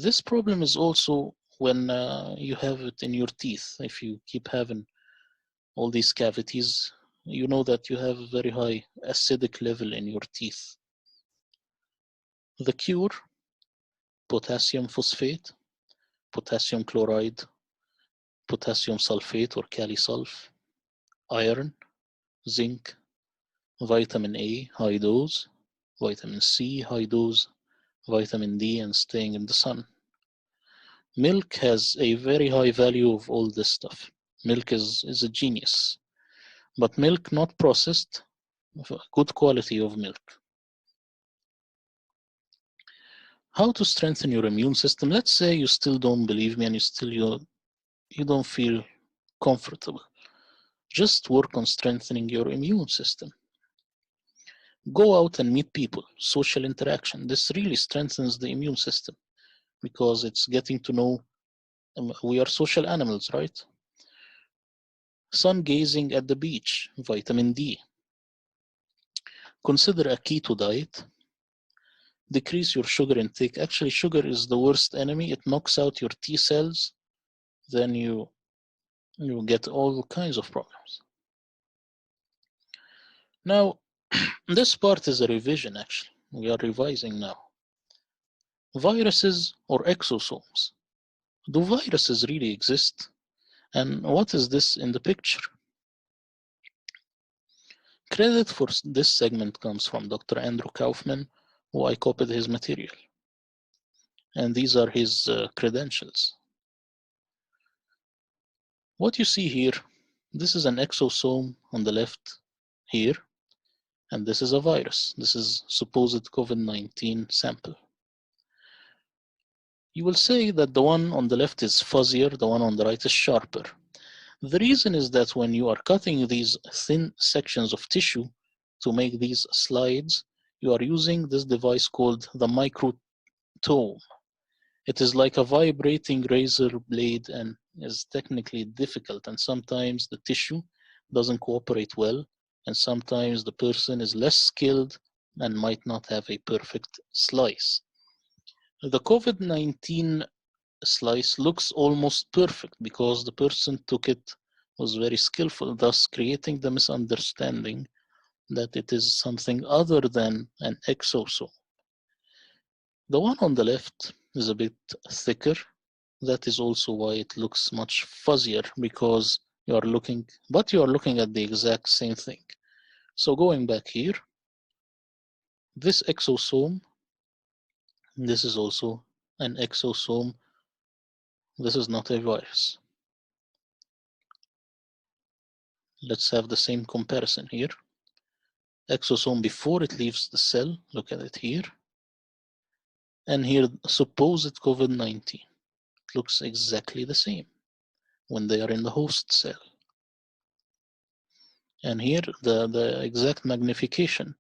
This problem is also when you have it in your teeth. If you keep having all these cavities, you know that you have a very high acidic level in your teeth. The cure: potassium phosphate, potassium chloride, potassium sulfate or kalisulf, iron, zinc, vitamin A, high dose, vitamin C, high dose, vitamin D, and staying in the sun. Milk has a very high value of all this stuff. Milk is a genius. But milk not processed, good quality of milk. How to strengthen your immune system? Let's say you still don't believe me and you don't feel comfortable. Just work on strengthening your immune system. Go out and meet people, social interaction. This really strengthens the immune system because it's getting to know, we are social animals, right? Sun gazing at the beach, vitamin D. Consider a keto diet. Decrease your sugar intake. Actually, sugar is the worst enemy. It knocks out your T cells. Then you get all kinds of problems. Now, this part is a revision, actually. We are revising now. Viruses or exosomes. Do viruses really exist? And what is this in the picture? Credit for this segment comes from Dr. Andrew Kaufman, who I copied his material. And these are his credentials. What you see here, this is an exosome on the left here, and this is a virus. This is supposed COVID-19 sample. You will say that the one on the left is fuzzier, the one on the right is sharper. The reason is that when you are cutting these thin sections of tissue to make these slides, you are using this device called the microtome. It is like a vibrating razor blade and is technically difficult, and sometimes the tissue doesn't cooperate well, and sometimes the person is less skilled and might not have a perfect slice. The COVID-19 slice looks almost perfect because the person took it, was very skillful, thus creating the misunderstanding that it is something other than an exosome. The one on the left is a bit thicker. That is also why it looks much fuzzier, because you are looking at the exact same thing. So going back here, this exosome, this is also an exosome. This is not a virus. Let's have the same comparison here. Exosome before it leaves the cell, look at it here. And here, supposed COVID-19. It looks exactly the same when they are in the host cell. And here, the exact magnification,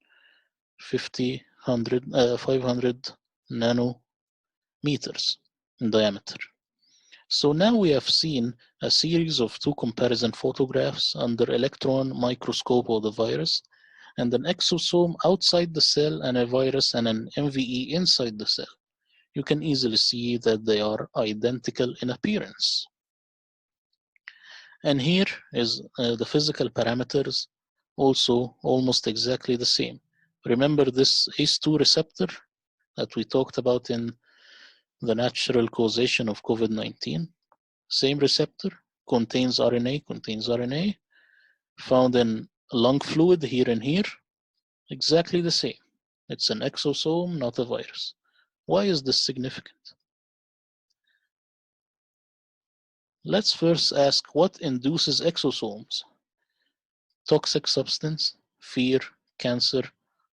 500 nanometers in diameter. So now we have seen a series of two comparison photographs under electron microscope of the virus. and an exosome outside the cell and a virus and an MVE inside the cell, you can easily see that they are identical in appearance. And here is the physical parameters, also almost exactly the same. Remember this ACE2 receptor that we talked about in the natural causation of COVID-19? Same receptor, contains RNA, found in lung fluid here and here, exactly the same. It's an exosome, not a virus. Why is this significant? Let's first ask what induces exosomes? Toxic substance, fear, cancer,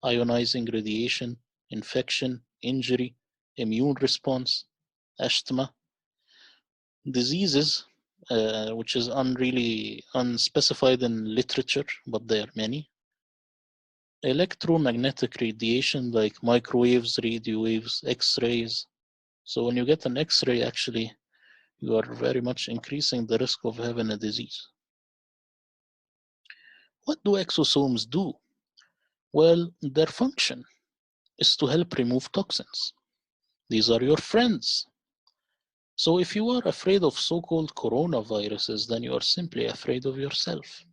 ionizing radiation, infection, injury, immune response, asthma, diseases, which is really unspecified in literature, but there are many. Electromagnetic radiation like microwaves, radio waves, X-rays. So when you get an X-ray, actually, you are very much increasing the risk of having a disease. What do exosomes do? Well, their function is to help remove toxins. These are your friends. So if you are afraid of so-called coronaviruses, then you are simply afraid of yourself.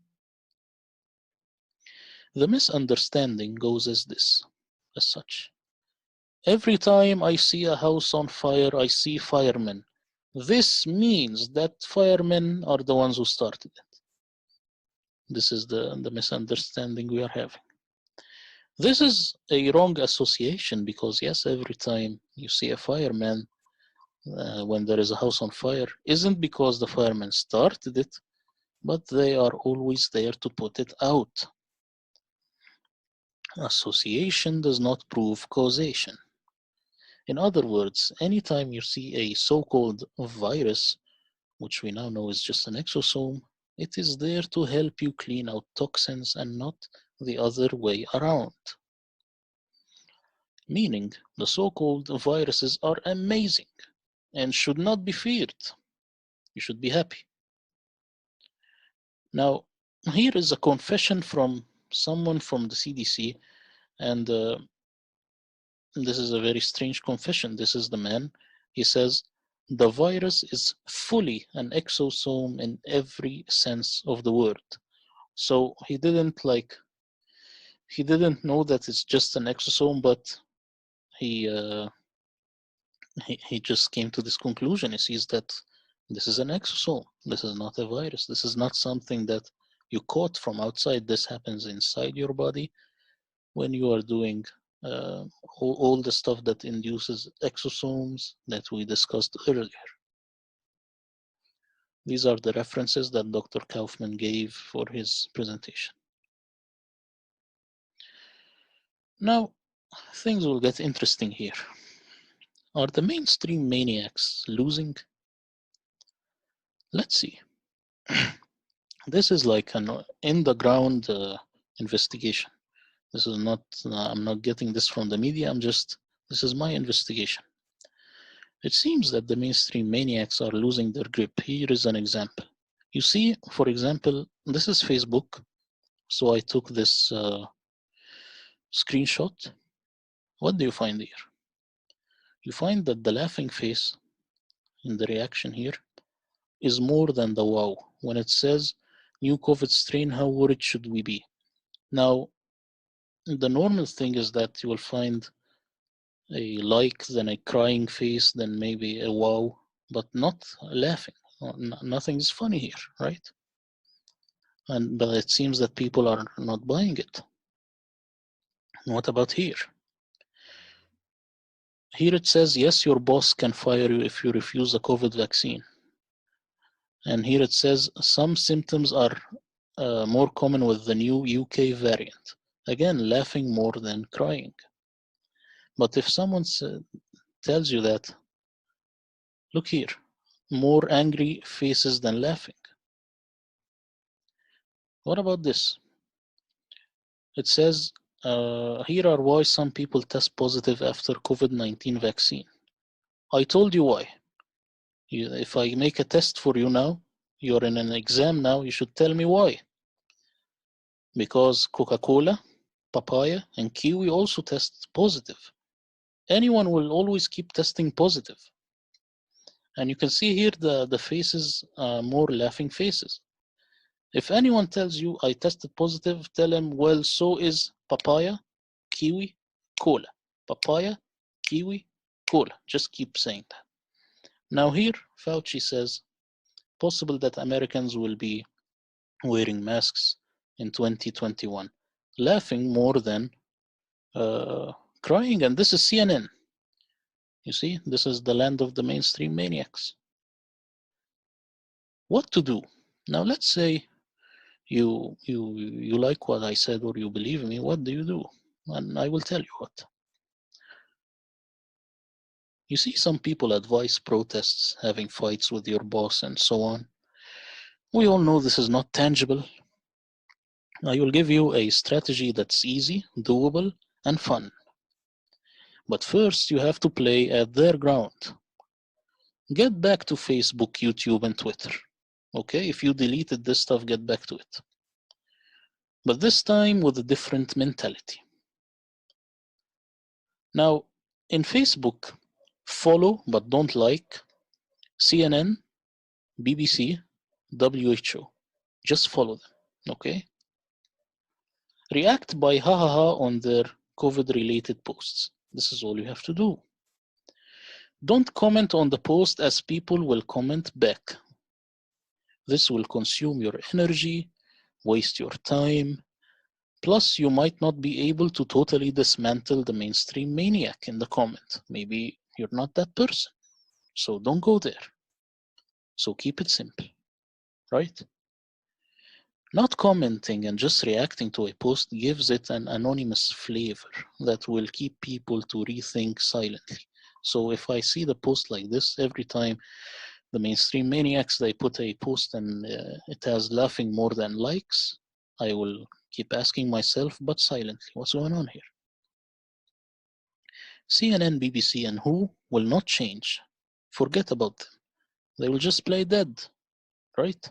The misunderstanding goes as such. Every time I see a house on fire, I see firemen. This means that firemen are the ones who started it. This is the misunderstanding we are having. This is a wrong association because yes, every time you see a fireman when there is a house on fire, isn't because the firemen started it, but they are always there to put it out. Association does not prove causation. In other words, anytime you see a so-called virus, which we now know is just an exosome, it is there to help you clean out toxins and not the other way around. Meaning, the so-called viruses are amazing and should not be feared. You should be happy. Now, here is a confession from someone from the CDC, and this is a very strange confession. This is the man. He says, the virus is fully an exosome in every sense of the word. So he didn't know that it's just an exosome, but he just came to this conclusion. He sees that this is an exosome. This is not a virus. This is not something that you caught from outside. This happens inside your body when you are doing all the stuff that induces exosomes that we discussed earlier. These are the references that Dr. Kaufman gave for his presentation. Now, things will get interesting here. Are the mainstream maniacs losing? Let's see. This is like an in-the-ground investigation. This is not, I'm not getting this from the media, this is my investigation. It seems that the mainstream maniacs are losing their grip. Here is an example. You see, for example, this is Facebook. So I took this screenshot. What do you find here? You find that the laughing face in the reaction here is more than the wow. When it says, new COVID strain, how worried should we be? Now, the normal thing is that you will find a like, then a crying face, then maybe a wow, but not laughing. Nothing is funny here, right? But it seems that people are not buying it. What about here? Here it says, yes, your boss can fire you if you refuse a COVID vaccine. And here it says, some symptoms are more common with the new UK variant. Again, laughing more than crying. But if someone tells you that, look here, more angry faces than laughing. What about this? It says, here are why some people test positive after COVID-19 vaccine. I told you why. If I make a test for you now, you're in an exam now, you should tell me why. Because Coca-Cola papaya, and kiwi also test positive. Anyone will always keep testing positive. And you can see here the faces, more laughing faces. If anyone tells you I tested positive, tell him, well, so is papaya, kiwi, cola. Papaya, kiwi, cola. Just keep saying that. Now here, Fauci says, possible that Americans will be wearing masks in 2021, laughing more than crying. And this is CNN. You see, this is the land of the mainstream maniacs. What to do? Now, let's say you like what I said or you believe me. What do you do? And I will tell you what. You see, some people advise protests, having fights with your boss, and so on. We all know this is not tangible. I will give you a strategy that's easy, doable, and fun. But first, you have to play at their ground. Get back to Facebook, YouTube, and Twitter. Okay, if you deleted this stuff, get back to it. But this time with a different mentality. Now, in Facebook, follow but don't like CNN, BBC, WHO. Just follow them, okay? React by ha ha ha on their COVID-related posts. This is all you have to do. Don't comment on the post, as people will comment back. This will consume your energy, waste your time. Plus, you might not be able to totally dismantle the mainstream maniac in the comment. Maybe you're not that person. So don't go there. So keep it simple, right? Not commenting and just reacting to a post gives it an anonymous flavor that will keep people to rethink silently. So if I see the post like this, every time the mainstream maniacs, they put a post and it has laughing more than likes, I will keep asking myself, but silently, what's going on here? CNN, BBC, and WHO will not change. Forget about them. They will just play dead, right?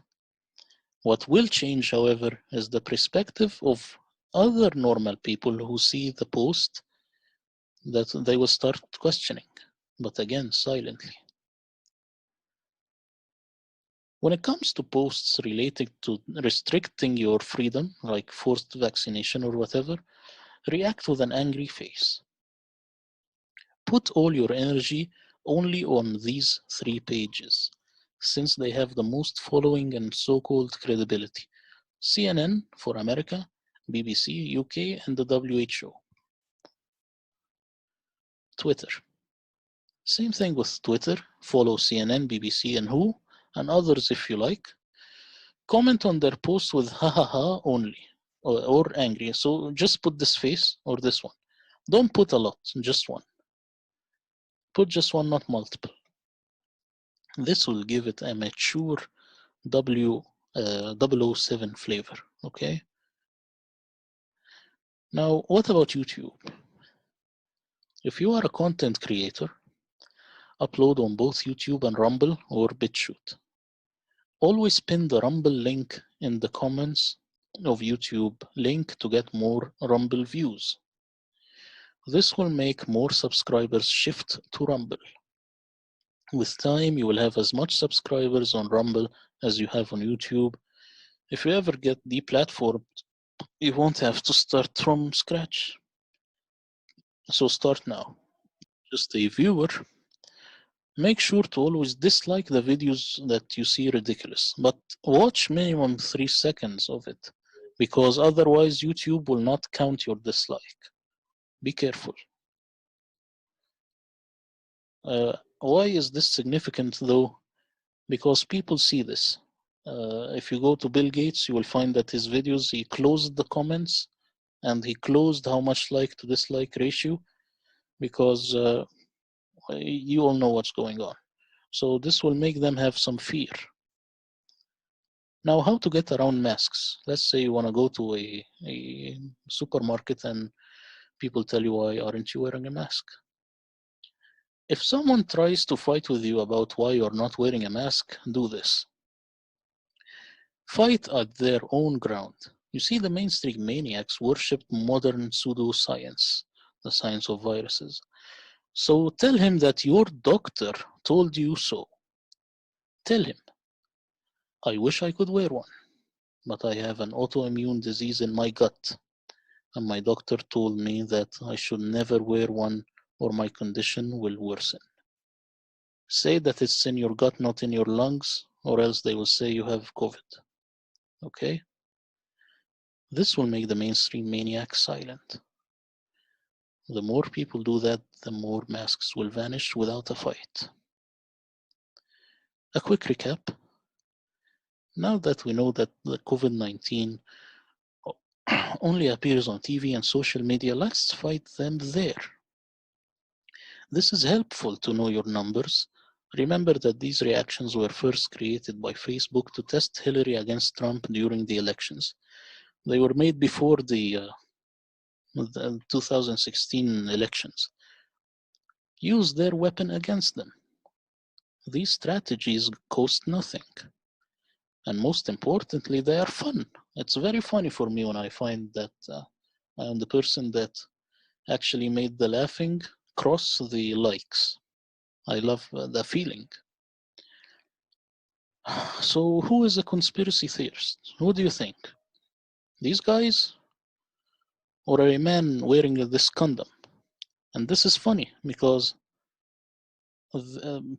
What will change, however, is the perspective of other normal people who see the post, that they will start questioning, but again, silently. When it comes to posts related to restricting your freedom, like forced vaccination or whatever, react with an angry face. Put all your energy only on these 3 pages, since they have the most following and so-called credibility. CNN for America, BBC, UK, and the WHO. Twitter. Same thing with Twitter. Follow CNN, BBC, and WHO, and others if you like. Comment on their posts with ha ha ha only, or angry. So just put this face or this one. Don't put a lot, just one. Put just one, not multiple. This will give it a mature 007 flavor, okay? Now, what about YouTube? If you are a content creator, upload on both YouTube and Rumble or BitChute. Always pin the Rumble link in the comments of YouTube link to get more Rumble views. This will make more subscribers shift to Rumble. With time, you will have as much subscribers on Rumble as you have on YouTube. If you ever get deplatformed, you won't have to start from scratch. So start now. Just a viewer, make sure to always dislike the videos that you see ridiculous, but watch minimum 3 seconds of it, because otherwise YouTube will not count your dislike. Be careful. Why is this significant though? Because people see this. If you go to Bill Gates, you will find that his videos, he closed the comments and he closed how much like to dislike ratio, because you all know what's going on. So this will make them have some fear. Now, how to get around masks? Let's say you want to go to a supermarket and people tell you, why aren't you wearing a mask? If someone tries to fight with you about why you're not wearing a mask, do this. Fight at their own ground. You see, the mainstream maniacs worshipped modern pseudoscience, the science of viruses. So tell him that your doctor told you so. Tell him, I wish I could wear one, but I have an autoimmune disease in my gut, and my doctor told me that I should never wear one or my condition will worsen. Say that it's in your gut, not in your lungs, or else they will say you have COVID. Okay? This will make the mainstream maniac silent. The more people do that, the more masks will vanish without a fight. A quick recap. Now that we know that the COVID-19 only appears on TV and social media, let's fight them there. This is helpful to know your numbers. Remember that these reactions were first created by Facebook to test Hillary against Trump during the elections. They were made before the 2016 elections. Use their weapon against them. These strategies cost nothing. And most importantly, they are fun. It's very funny for me when I find that I am the person that actually made the laughing cross the likes. I love the feeling. So who is a conspiracy theorist? Who do you think? These guys? Or a man wearing this condom? And this is funny because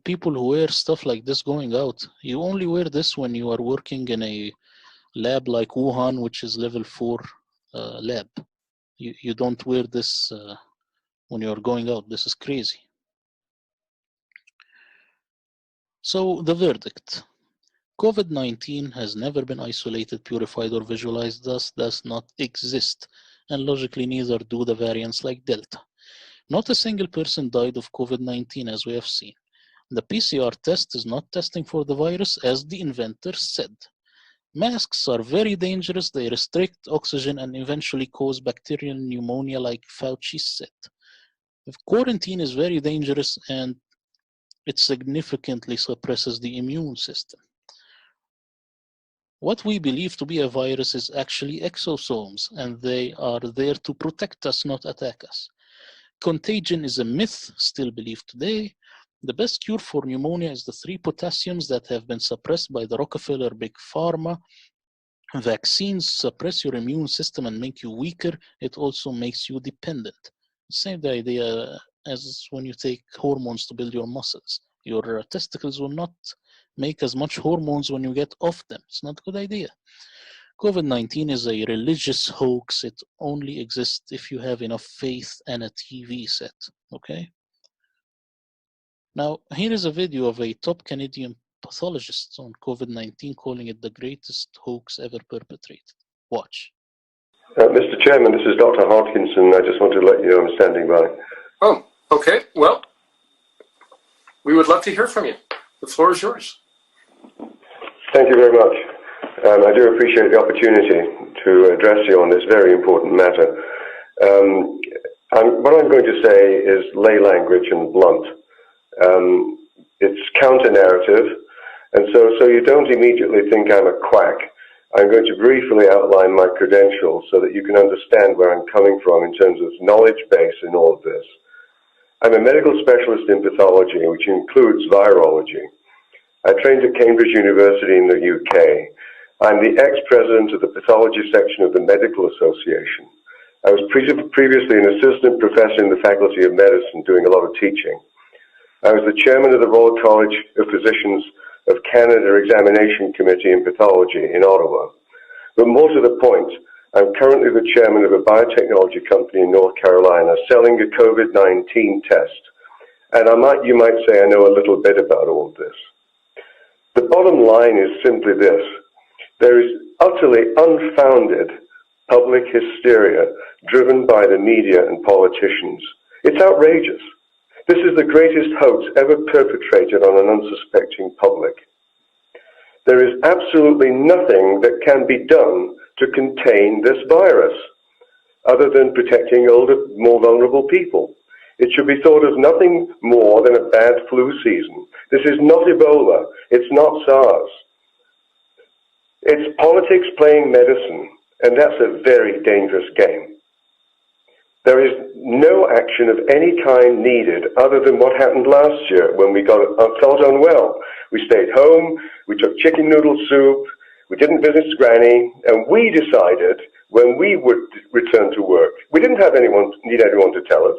people who wear stuff like this going out, you only wear this when you are working in a lab like Wuhan, which is level 4 lab. You don't wear this when you're going out. This is crazy. So the verdict. COVID-19 has never been isolated, purified, or visualized, thus does not exist, and logically neither do the variants like Delta. Not a single person died of COVID-19, as we have seen. The PCR test is not testing for the virus, as the inventor said. Masks are very dangerous. They restrict oxygen and eventually cause bacterial pneumonia, like Fauci said. If quarantine is very dangerous and it significantly suppresses the immune system. What we believe to be a virus is actually exosomes, and they are there to protect us, not attack us. Contagion is a myth, still believed today. The best cure for pneumonia is the 3 potassiums that have been suppressed by the Rockefeller Big Pharma. Vaccines suppress your immune system and make you weaker. It also makes you dependent. Same idea as when you take hormones to build your muscles. Your testicles will not make as much hormones when you get off them. It's not a good idea. COVID-19 is a religious hoax. It only exists if you have enough faith and a TV set, okay? Now, here is a video of a top Canadian pathologist on COVID-19 calling it the greatest hoax ever perpetrated. Watch.
Mr. Chairman, this is Dr. Hodkinson. I just want to let you know I'm standing by.
Oh, okay. Well, we would love to hear from you. The floor is yours.
Thank you very much. I do appreciate the opportunity to address you on this very important matter. What I'm going to say is lay language and blunt. It's counter-narrative, and so you don't immediately think I'm a quack. I'm going to briefly outline my credentials so that you can understand where I'm coming from in terms of knowledge base in all of this. I'm a medical specialist in pathology, which includes virology. I trained at Cambridge University in the UK. I'm the ex-president of the pathology section of the Medical Association. I was previously an assistant professor in the Faculty of Medicine doing a lot of teaching. I was the chairman of the Royal College of Physicians of Canada Examination Committee in Pathology in Ottawa. But more to the point, I'm currently the chairman of a biotechnology company in North Carolina selling a COVID-19 test. And you might say I know a little bit about all of this. The bottom line is simply this. There is utterly unfounded public hysteria driven by the media and politicians. It's outrageous. This is the greatest hoax ever perpetrated on an unsuspecting public. There is absolutely nothing that can be done to contain this virus, other than protecting older, more vulnerable people. It should be thought of nothing more than a bad flu season. This is not Ebola. It's not SARS. It's politics playing medicine, And that's a very dangerous game. There is no action of any kind needed other than what happened last year when we felt unwell. We stayed home, we took chicken noodle soup, we didn't visit Granny, and we decided when we would return to work. We didn't need anyone to tell us.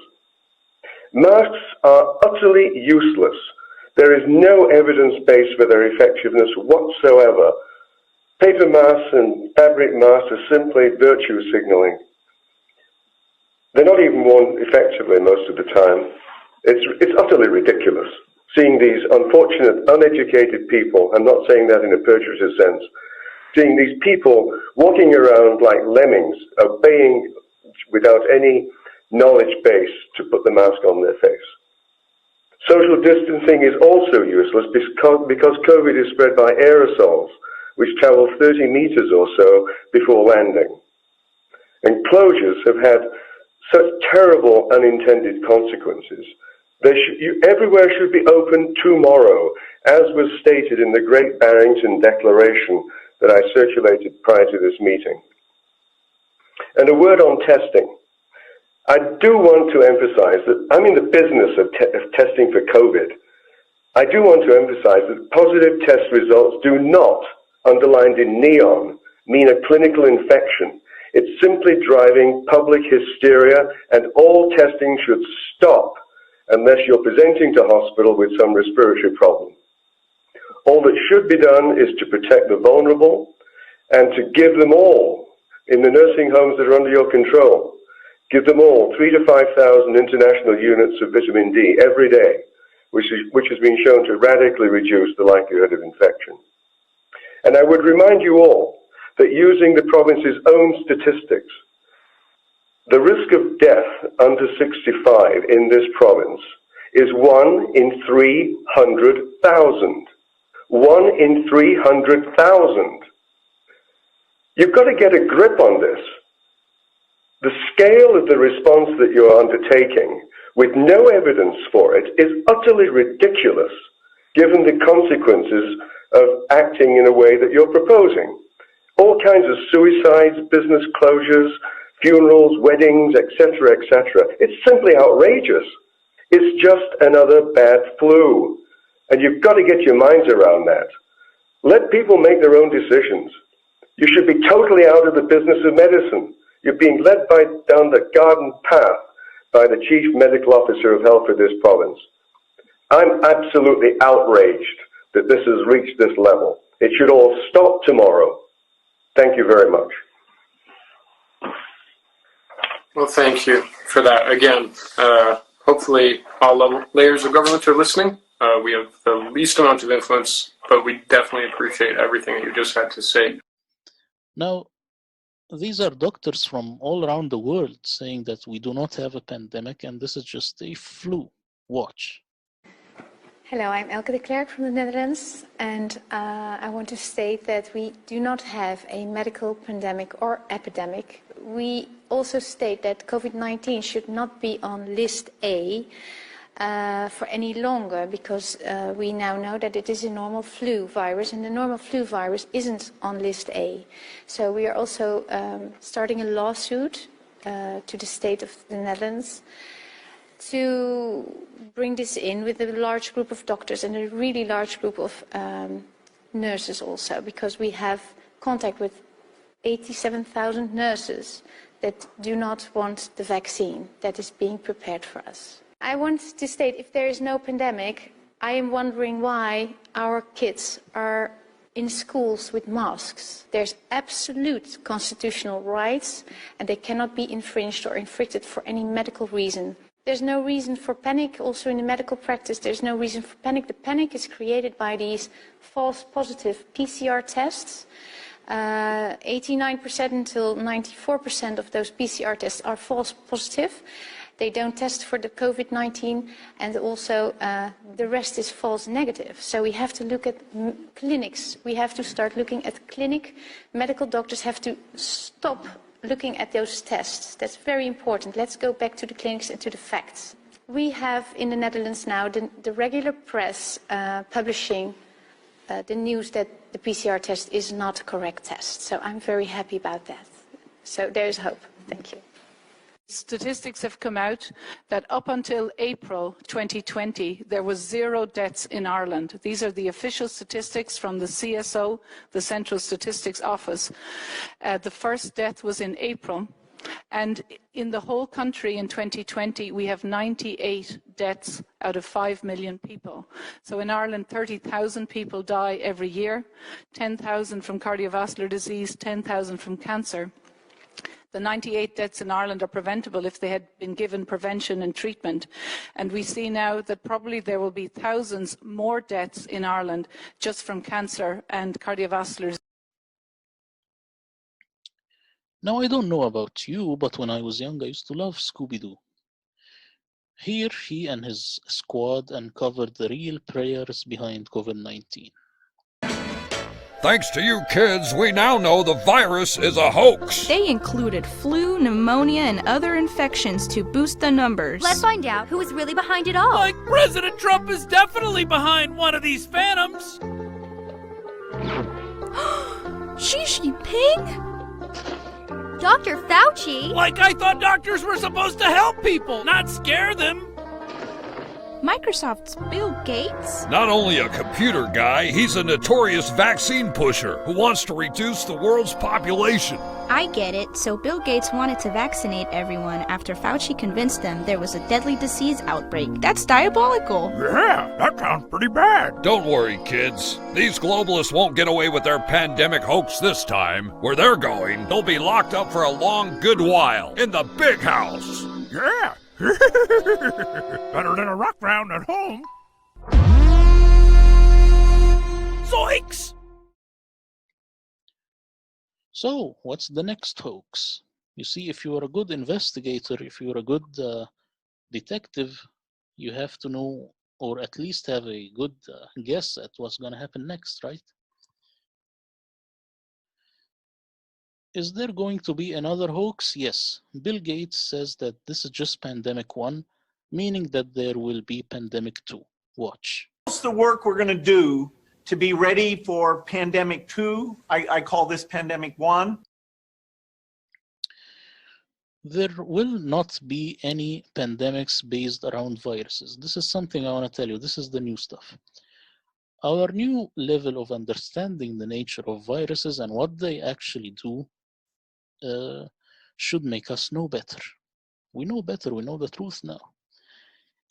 Masks are utterly useless. There is no evidence base for their effectiveness whatsoever. Paper masks and fabric masks are simply virtue signaling. They're not even worn effectively most of the time. It's utterly ridiculous seeing these unfortunate, uneducated people, I'm not saying that in a pejorative sense, seeing these people walking around like lemmings, obeying without any knowledge base to put the mask on their face. Social distancing is also useless because COVID is spread by aerosols, which travel 30 meters or so before landing. And closures have had such terrible unintended consequences. Everywhere should be open tomorrow, as was stated in the Great Barrington Declaration that I circulated prior to this meeting. And a word on testing. I do want to emphasize that I'm in the business of testing for COVID. I do want to emphasize that positive test results do not, underlined in neon, mean a clinical infection. It's simply driving public hysteria, and all testing should stop unless you're presenting to hospital with some respiratory problem. All that should be done is to protect the vulnerable and to give them all, in the nursing homes that are under your control, give them all 3,000 to 5,000 international units of vitamin D every day, which has been shown to radically reduce the likelihood of infection. And I would remind you all that using the province's own statistics, the risk of death under 65 in this province is 1 in 300,000. 1 in 300,000. You've got to get a grip on this. The scale of the response that you're undertaking, with no evidence for it, is utterly ridiculous, given the consequences of acting in a way that you're proposing. All kinds of suicides, business closures, funerals, weddings, etc., etc. It's simply outrageous. It's just another bad flu. And you've got to get your minds around that. Let people make their own decisions. You should be totally out of the business of medicine. You're being led down the garden path by the Chief Medical Officer of Health for this province. I'm absolutely outraged that this has reached this level. It should all stop tomorrow. Thank you very much.
Well, thank you for that. Again, hopefully all layers of government are listening. We have the least amount of influence, but we definitely appreciate everything that you just had to say.
Now, these are doctors from all around the world saying that we do not have a pandemic and this is just a flu. Watch.
Hello, I'm Elke de Klerk from the Netherlands, and I want to state that we do not have a medical pandemic or epidemic. We also state that COVID-19 should not be on list A for any longer, because we now know that it is a normal flu virus, and the normal flu virus isn't on list A. So we are also starting a lawsuit to the state of the Netherlands to bring this in with a large group of doctors and a really large group of nurses also, because we have contact with 87,000 nurses that do not want the vaccine that is being prepared for us. I want to state, if there is no pandemic, I am wondering why our kids are in schools with masks. There's absolute constitutional rights, and they cannot be infringed or infringed for any medical reason. There's no reason for panic. Also in the medical practice, there's no reason for panic. The panic is created by these false positive PCR tests. 89% until 94% of those PCR tests are false positive. They don't test for the COVID-19, and also the rest is false negative. So we have to look at clinics. We have to start looking at clinic. Medical doctors have to stop looking at those tests. That's very important. Let's go back to the clinics and to the facts. We have in the Netherlands now the regular press publishing the news that the PCR test is not a correct test. So I'm very happy about that.
So there's hope. Thank you.
Statistics have come out that up until April 2020, there was 0 deaths in Ireland. These are the official statistics from the CSO, the Central Statistics Office. The first death was in April. And in the whole country in 2020, we have 98 deaths out of 5 million people. So in Ireland, 30,000 people die every year, 10,000 from cardiovascular disease, 10,000 from cancer. The 98 deaths in Ireland are preventable if they had been given prevention and treatment. And we see now that probably there will be thousands more deaths in Ireland just from cancer and cardiovascular disease.
Now, I don't know about you, but when I was young, I used to love Scooby-Doo. Here, he and his squad uncovered the real prayers behind COVID-19.
Thanks to you kids, we now know the virus is a hoax.
They included flu, pneumonia, and other infections to boost the numbers.
Let's find out who is really behind it all.
Like President Trump is definitely behind one of these phantoms.
Xi Jinping?
Dr. Fauci?
Like I thought doctors were supposed to help people, not scare them.
Microsoft's Bill Gates?
Not only a computer guy, he's a notorious vaccine pusher who wants to reduce the world's population.
I get it. So Bill Gates wanted to vaccinate everyone after Fauci convinced them there was a deadly disease outbreak. That's diabolical.
Yeah, that sounds pretty bad. Don't worry, kids. These globalists won't get away with their pandemic hoax this time. Where they're going, they'll be locked up for a long good while in the big house.
Yeah. Better than a rock round at home. Zoinks!
So, what's the next hoax? You see, if you're a good investigator, if you're a good detective, you have to know, or at least have a good guess at what's going to happen next, right? Is there going to be another hoax? Yes. Bill Gates says that this is just pandemic 1, meaning that there will be pandemic 2. Watch.
What's the work we're going to do to be ready for pandemic 2? I call this pandemic 1.
There will not be any pandemics based around viruses. This is something I want to tell you. This is the new stuff. Our new level of understanding the nature of viruses and what they actually do should make us know better. We know better, we know the truth now.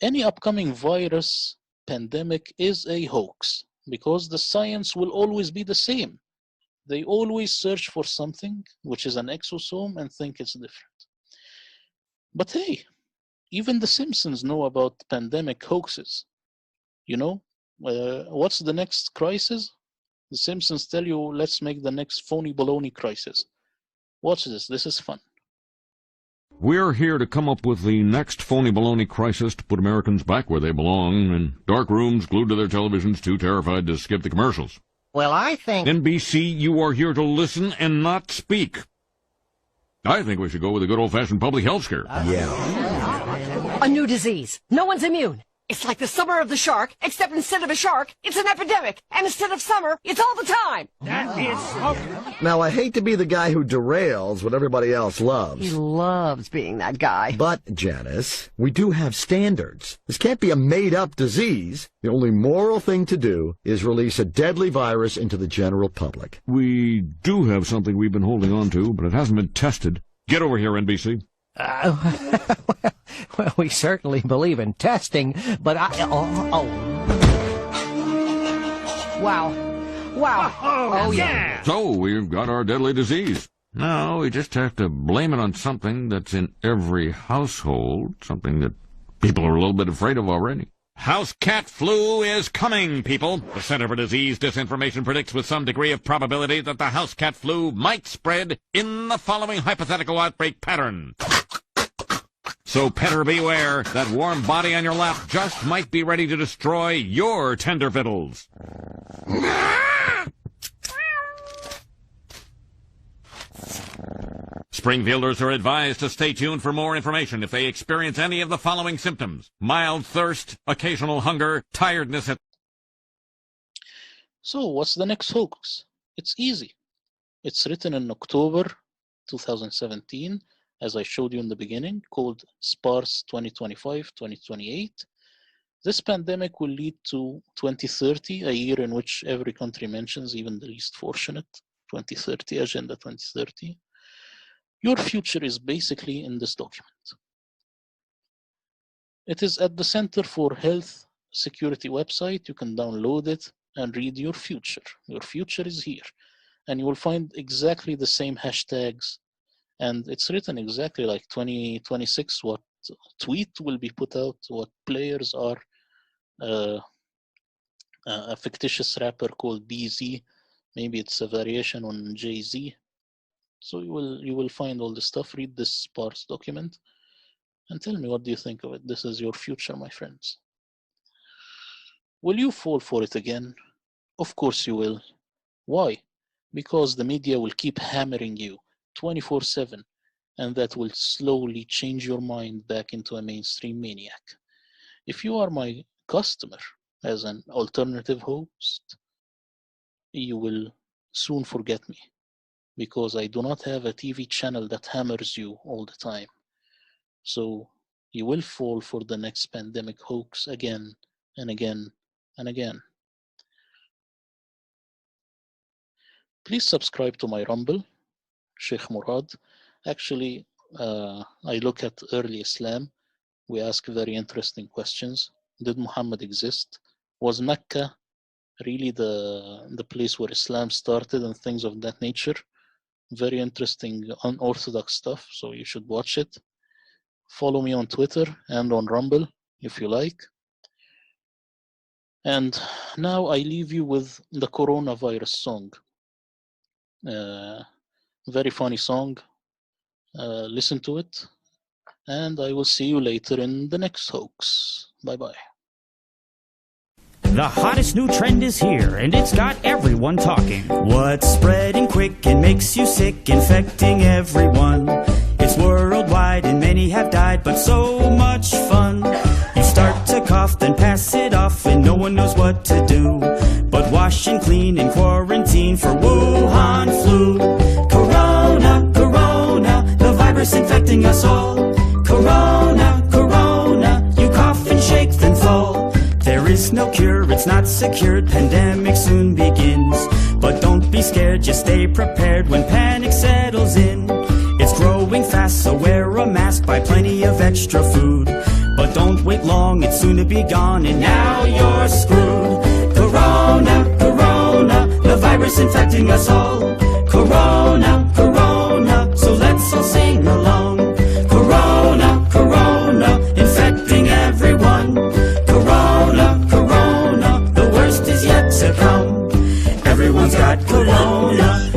Any upcoming virus pandemic is a hoax because the science will always be the same. They always search for something which is an exosome and think it's different. But hey, even the Simpsons know about pandemic hoaxes. You know, what's the next crisis? The Simpsons tell you, let's make the next phony baloney crisis. Watch this, this is fun.
We're here to come up with the next phony baloney crisis to put Americans back where they belong, in dark rooms glued to their televisions, too terrified to skip the commercials.
Well, I think...
NBC, you are here to listen and not speak. I think we should go with a good old-fashioned public health scare.
A new disease. No one's immune. It's like the summer of the shark, except instead of a shark, it's an epidemic. And instead of summer, it's all the time.
That is something.
Now, I hate to be the guy who derails what everybody else loves.
He loves being that guy.
But, Janice, we do have standards. This can't be a made-up disease. The only moral thing to do is release a deadly virus into the general public.
We do have something we've been holding on to, but it hasn't been tested. Get over here, NBC.
Well, we certainly believe in testing, but Wow. Oh, yeah.
So, we've got our deadly disease. Now, we just have to blame it on something that's in every household, something that people are a little bit afraid of already. House cat flu is coming, people. The Center for Disease Disinformation predicts with some degree of probability that the house cat flu might spread in the following hypothetical outbreak pattern. So petter beware, that warm body on your lap just might be ready to destroy your tender victuals. Springfielders are advised to stay tuned for more information if they experience any of the following symptoms: mild thirst, occasional hunger, tiredness.
So what's the next hoax? It's easy. It's written in October 2017, as I showed you in the beginning, called SPARS 2025-2028. This pandemic will lead to 2030, a year in which every country mentions, even the least fortunate, 2030, Agenda 2030. Your future is basically in this document. It is at the Center for Health Security website. You can download it and read your future. Your future is here. And you will find exactly the same hashtags. And it's written exactly like 2026, what tweet will be put out, what players are. A fictitious rapper called BZ. Maybe it's a variation on Jay-Z. So you will find all this stuff. Read this sparse document and tell me, what do you think of it? This is your future, my friends. Will you fall for it again? Of course you will. Why? Because the media will keep hammering you 24/7, and that will slowly change your mind back into a mainstream maniac. If you are my customer as an alternative host, you will soon forget me, because I do not have a TV channel that hammers you all the time. So you will fall for the next pandemic hoax again and again and again. Please subscribe to my Rumble, Sheikh Murad. Actually, I look at early Islam. We ask very interesting questions. Did Muhammad exist? Was Mecca really the place where Islam started and things of that nature? Very interesting, unorthodox stuff, so you should watch it. Follow me on Twitter and on Rumble if you like. And now I leave you with the coronavirus song. Very funny song. Listen to it. And I will see you later in the next hoax. Bye-bye.
The hottest new trend is here, and it's got everyone talking. What's spreading quick and makes you sick, infecting everyone? It's worldwide and many have died, but so much fun. You start to cough, then pass it off, and no one knows what to do but wash and clean and quarantine for Wuhan flu. Corona, corona, the virus infecting us all. Corona, corona, you cough and shake, then fall. There is no cure, it's not secured, pandemic soon begins. But don't be scared, just stay prepared when panic settles in. It's growing fast, so wear a mask, buy plenty of extra food. But don't wait long, it's soon to be gone, and now you're screwed. Corona, corona, the virus infecting us all. Corona, corona, so let's all sing along. Corona, corona, infecting everyone. Corona, corona, the worst is yet to come. Everyone's got corona.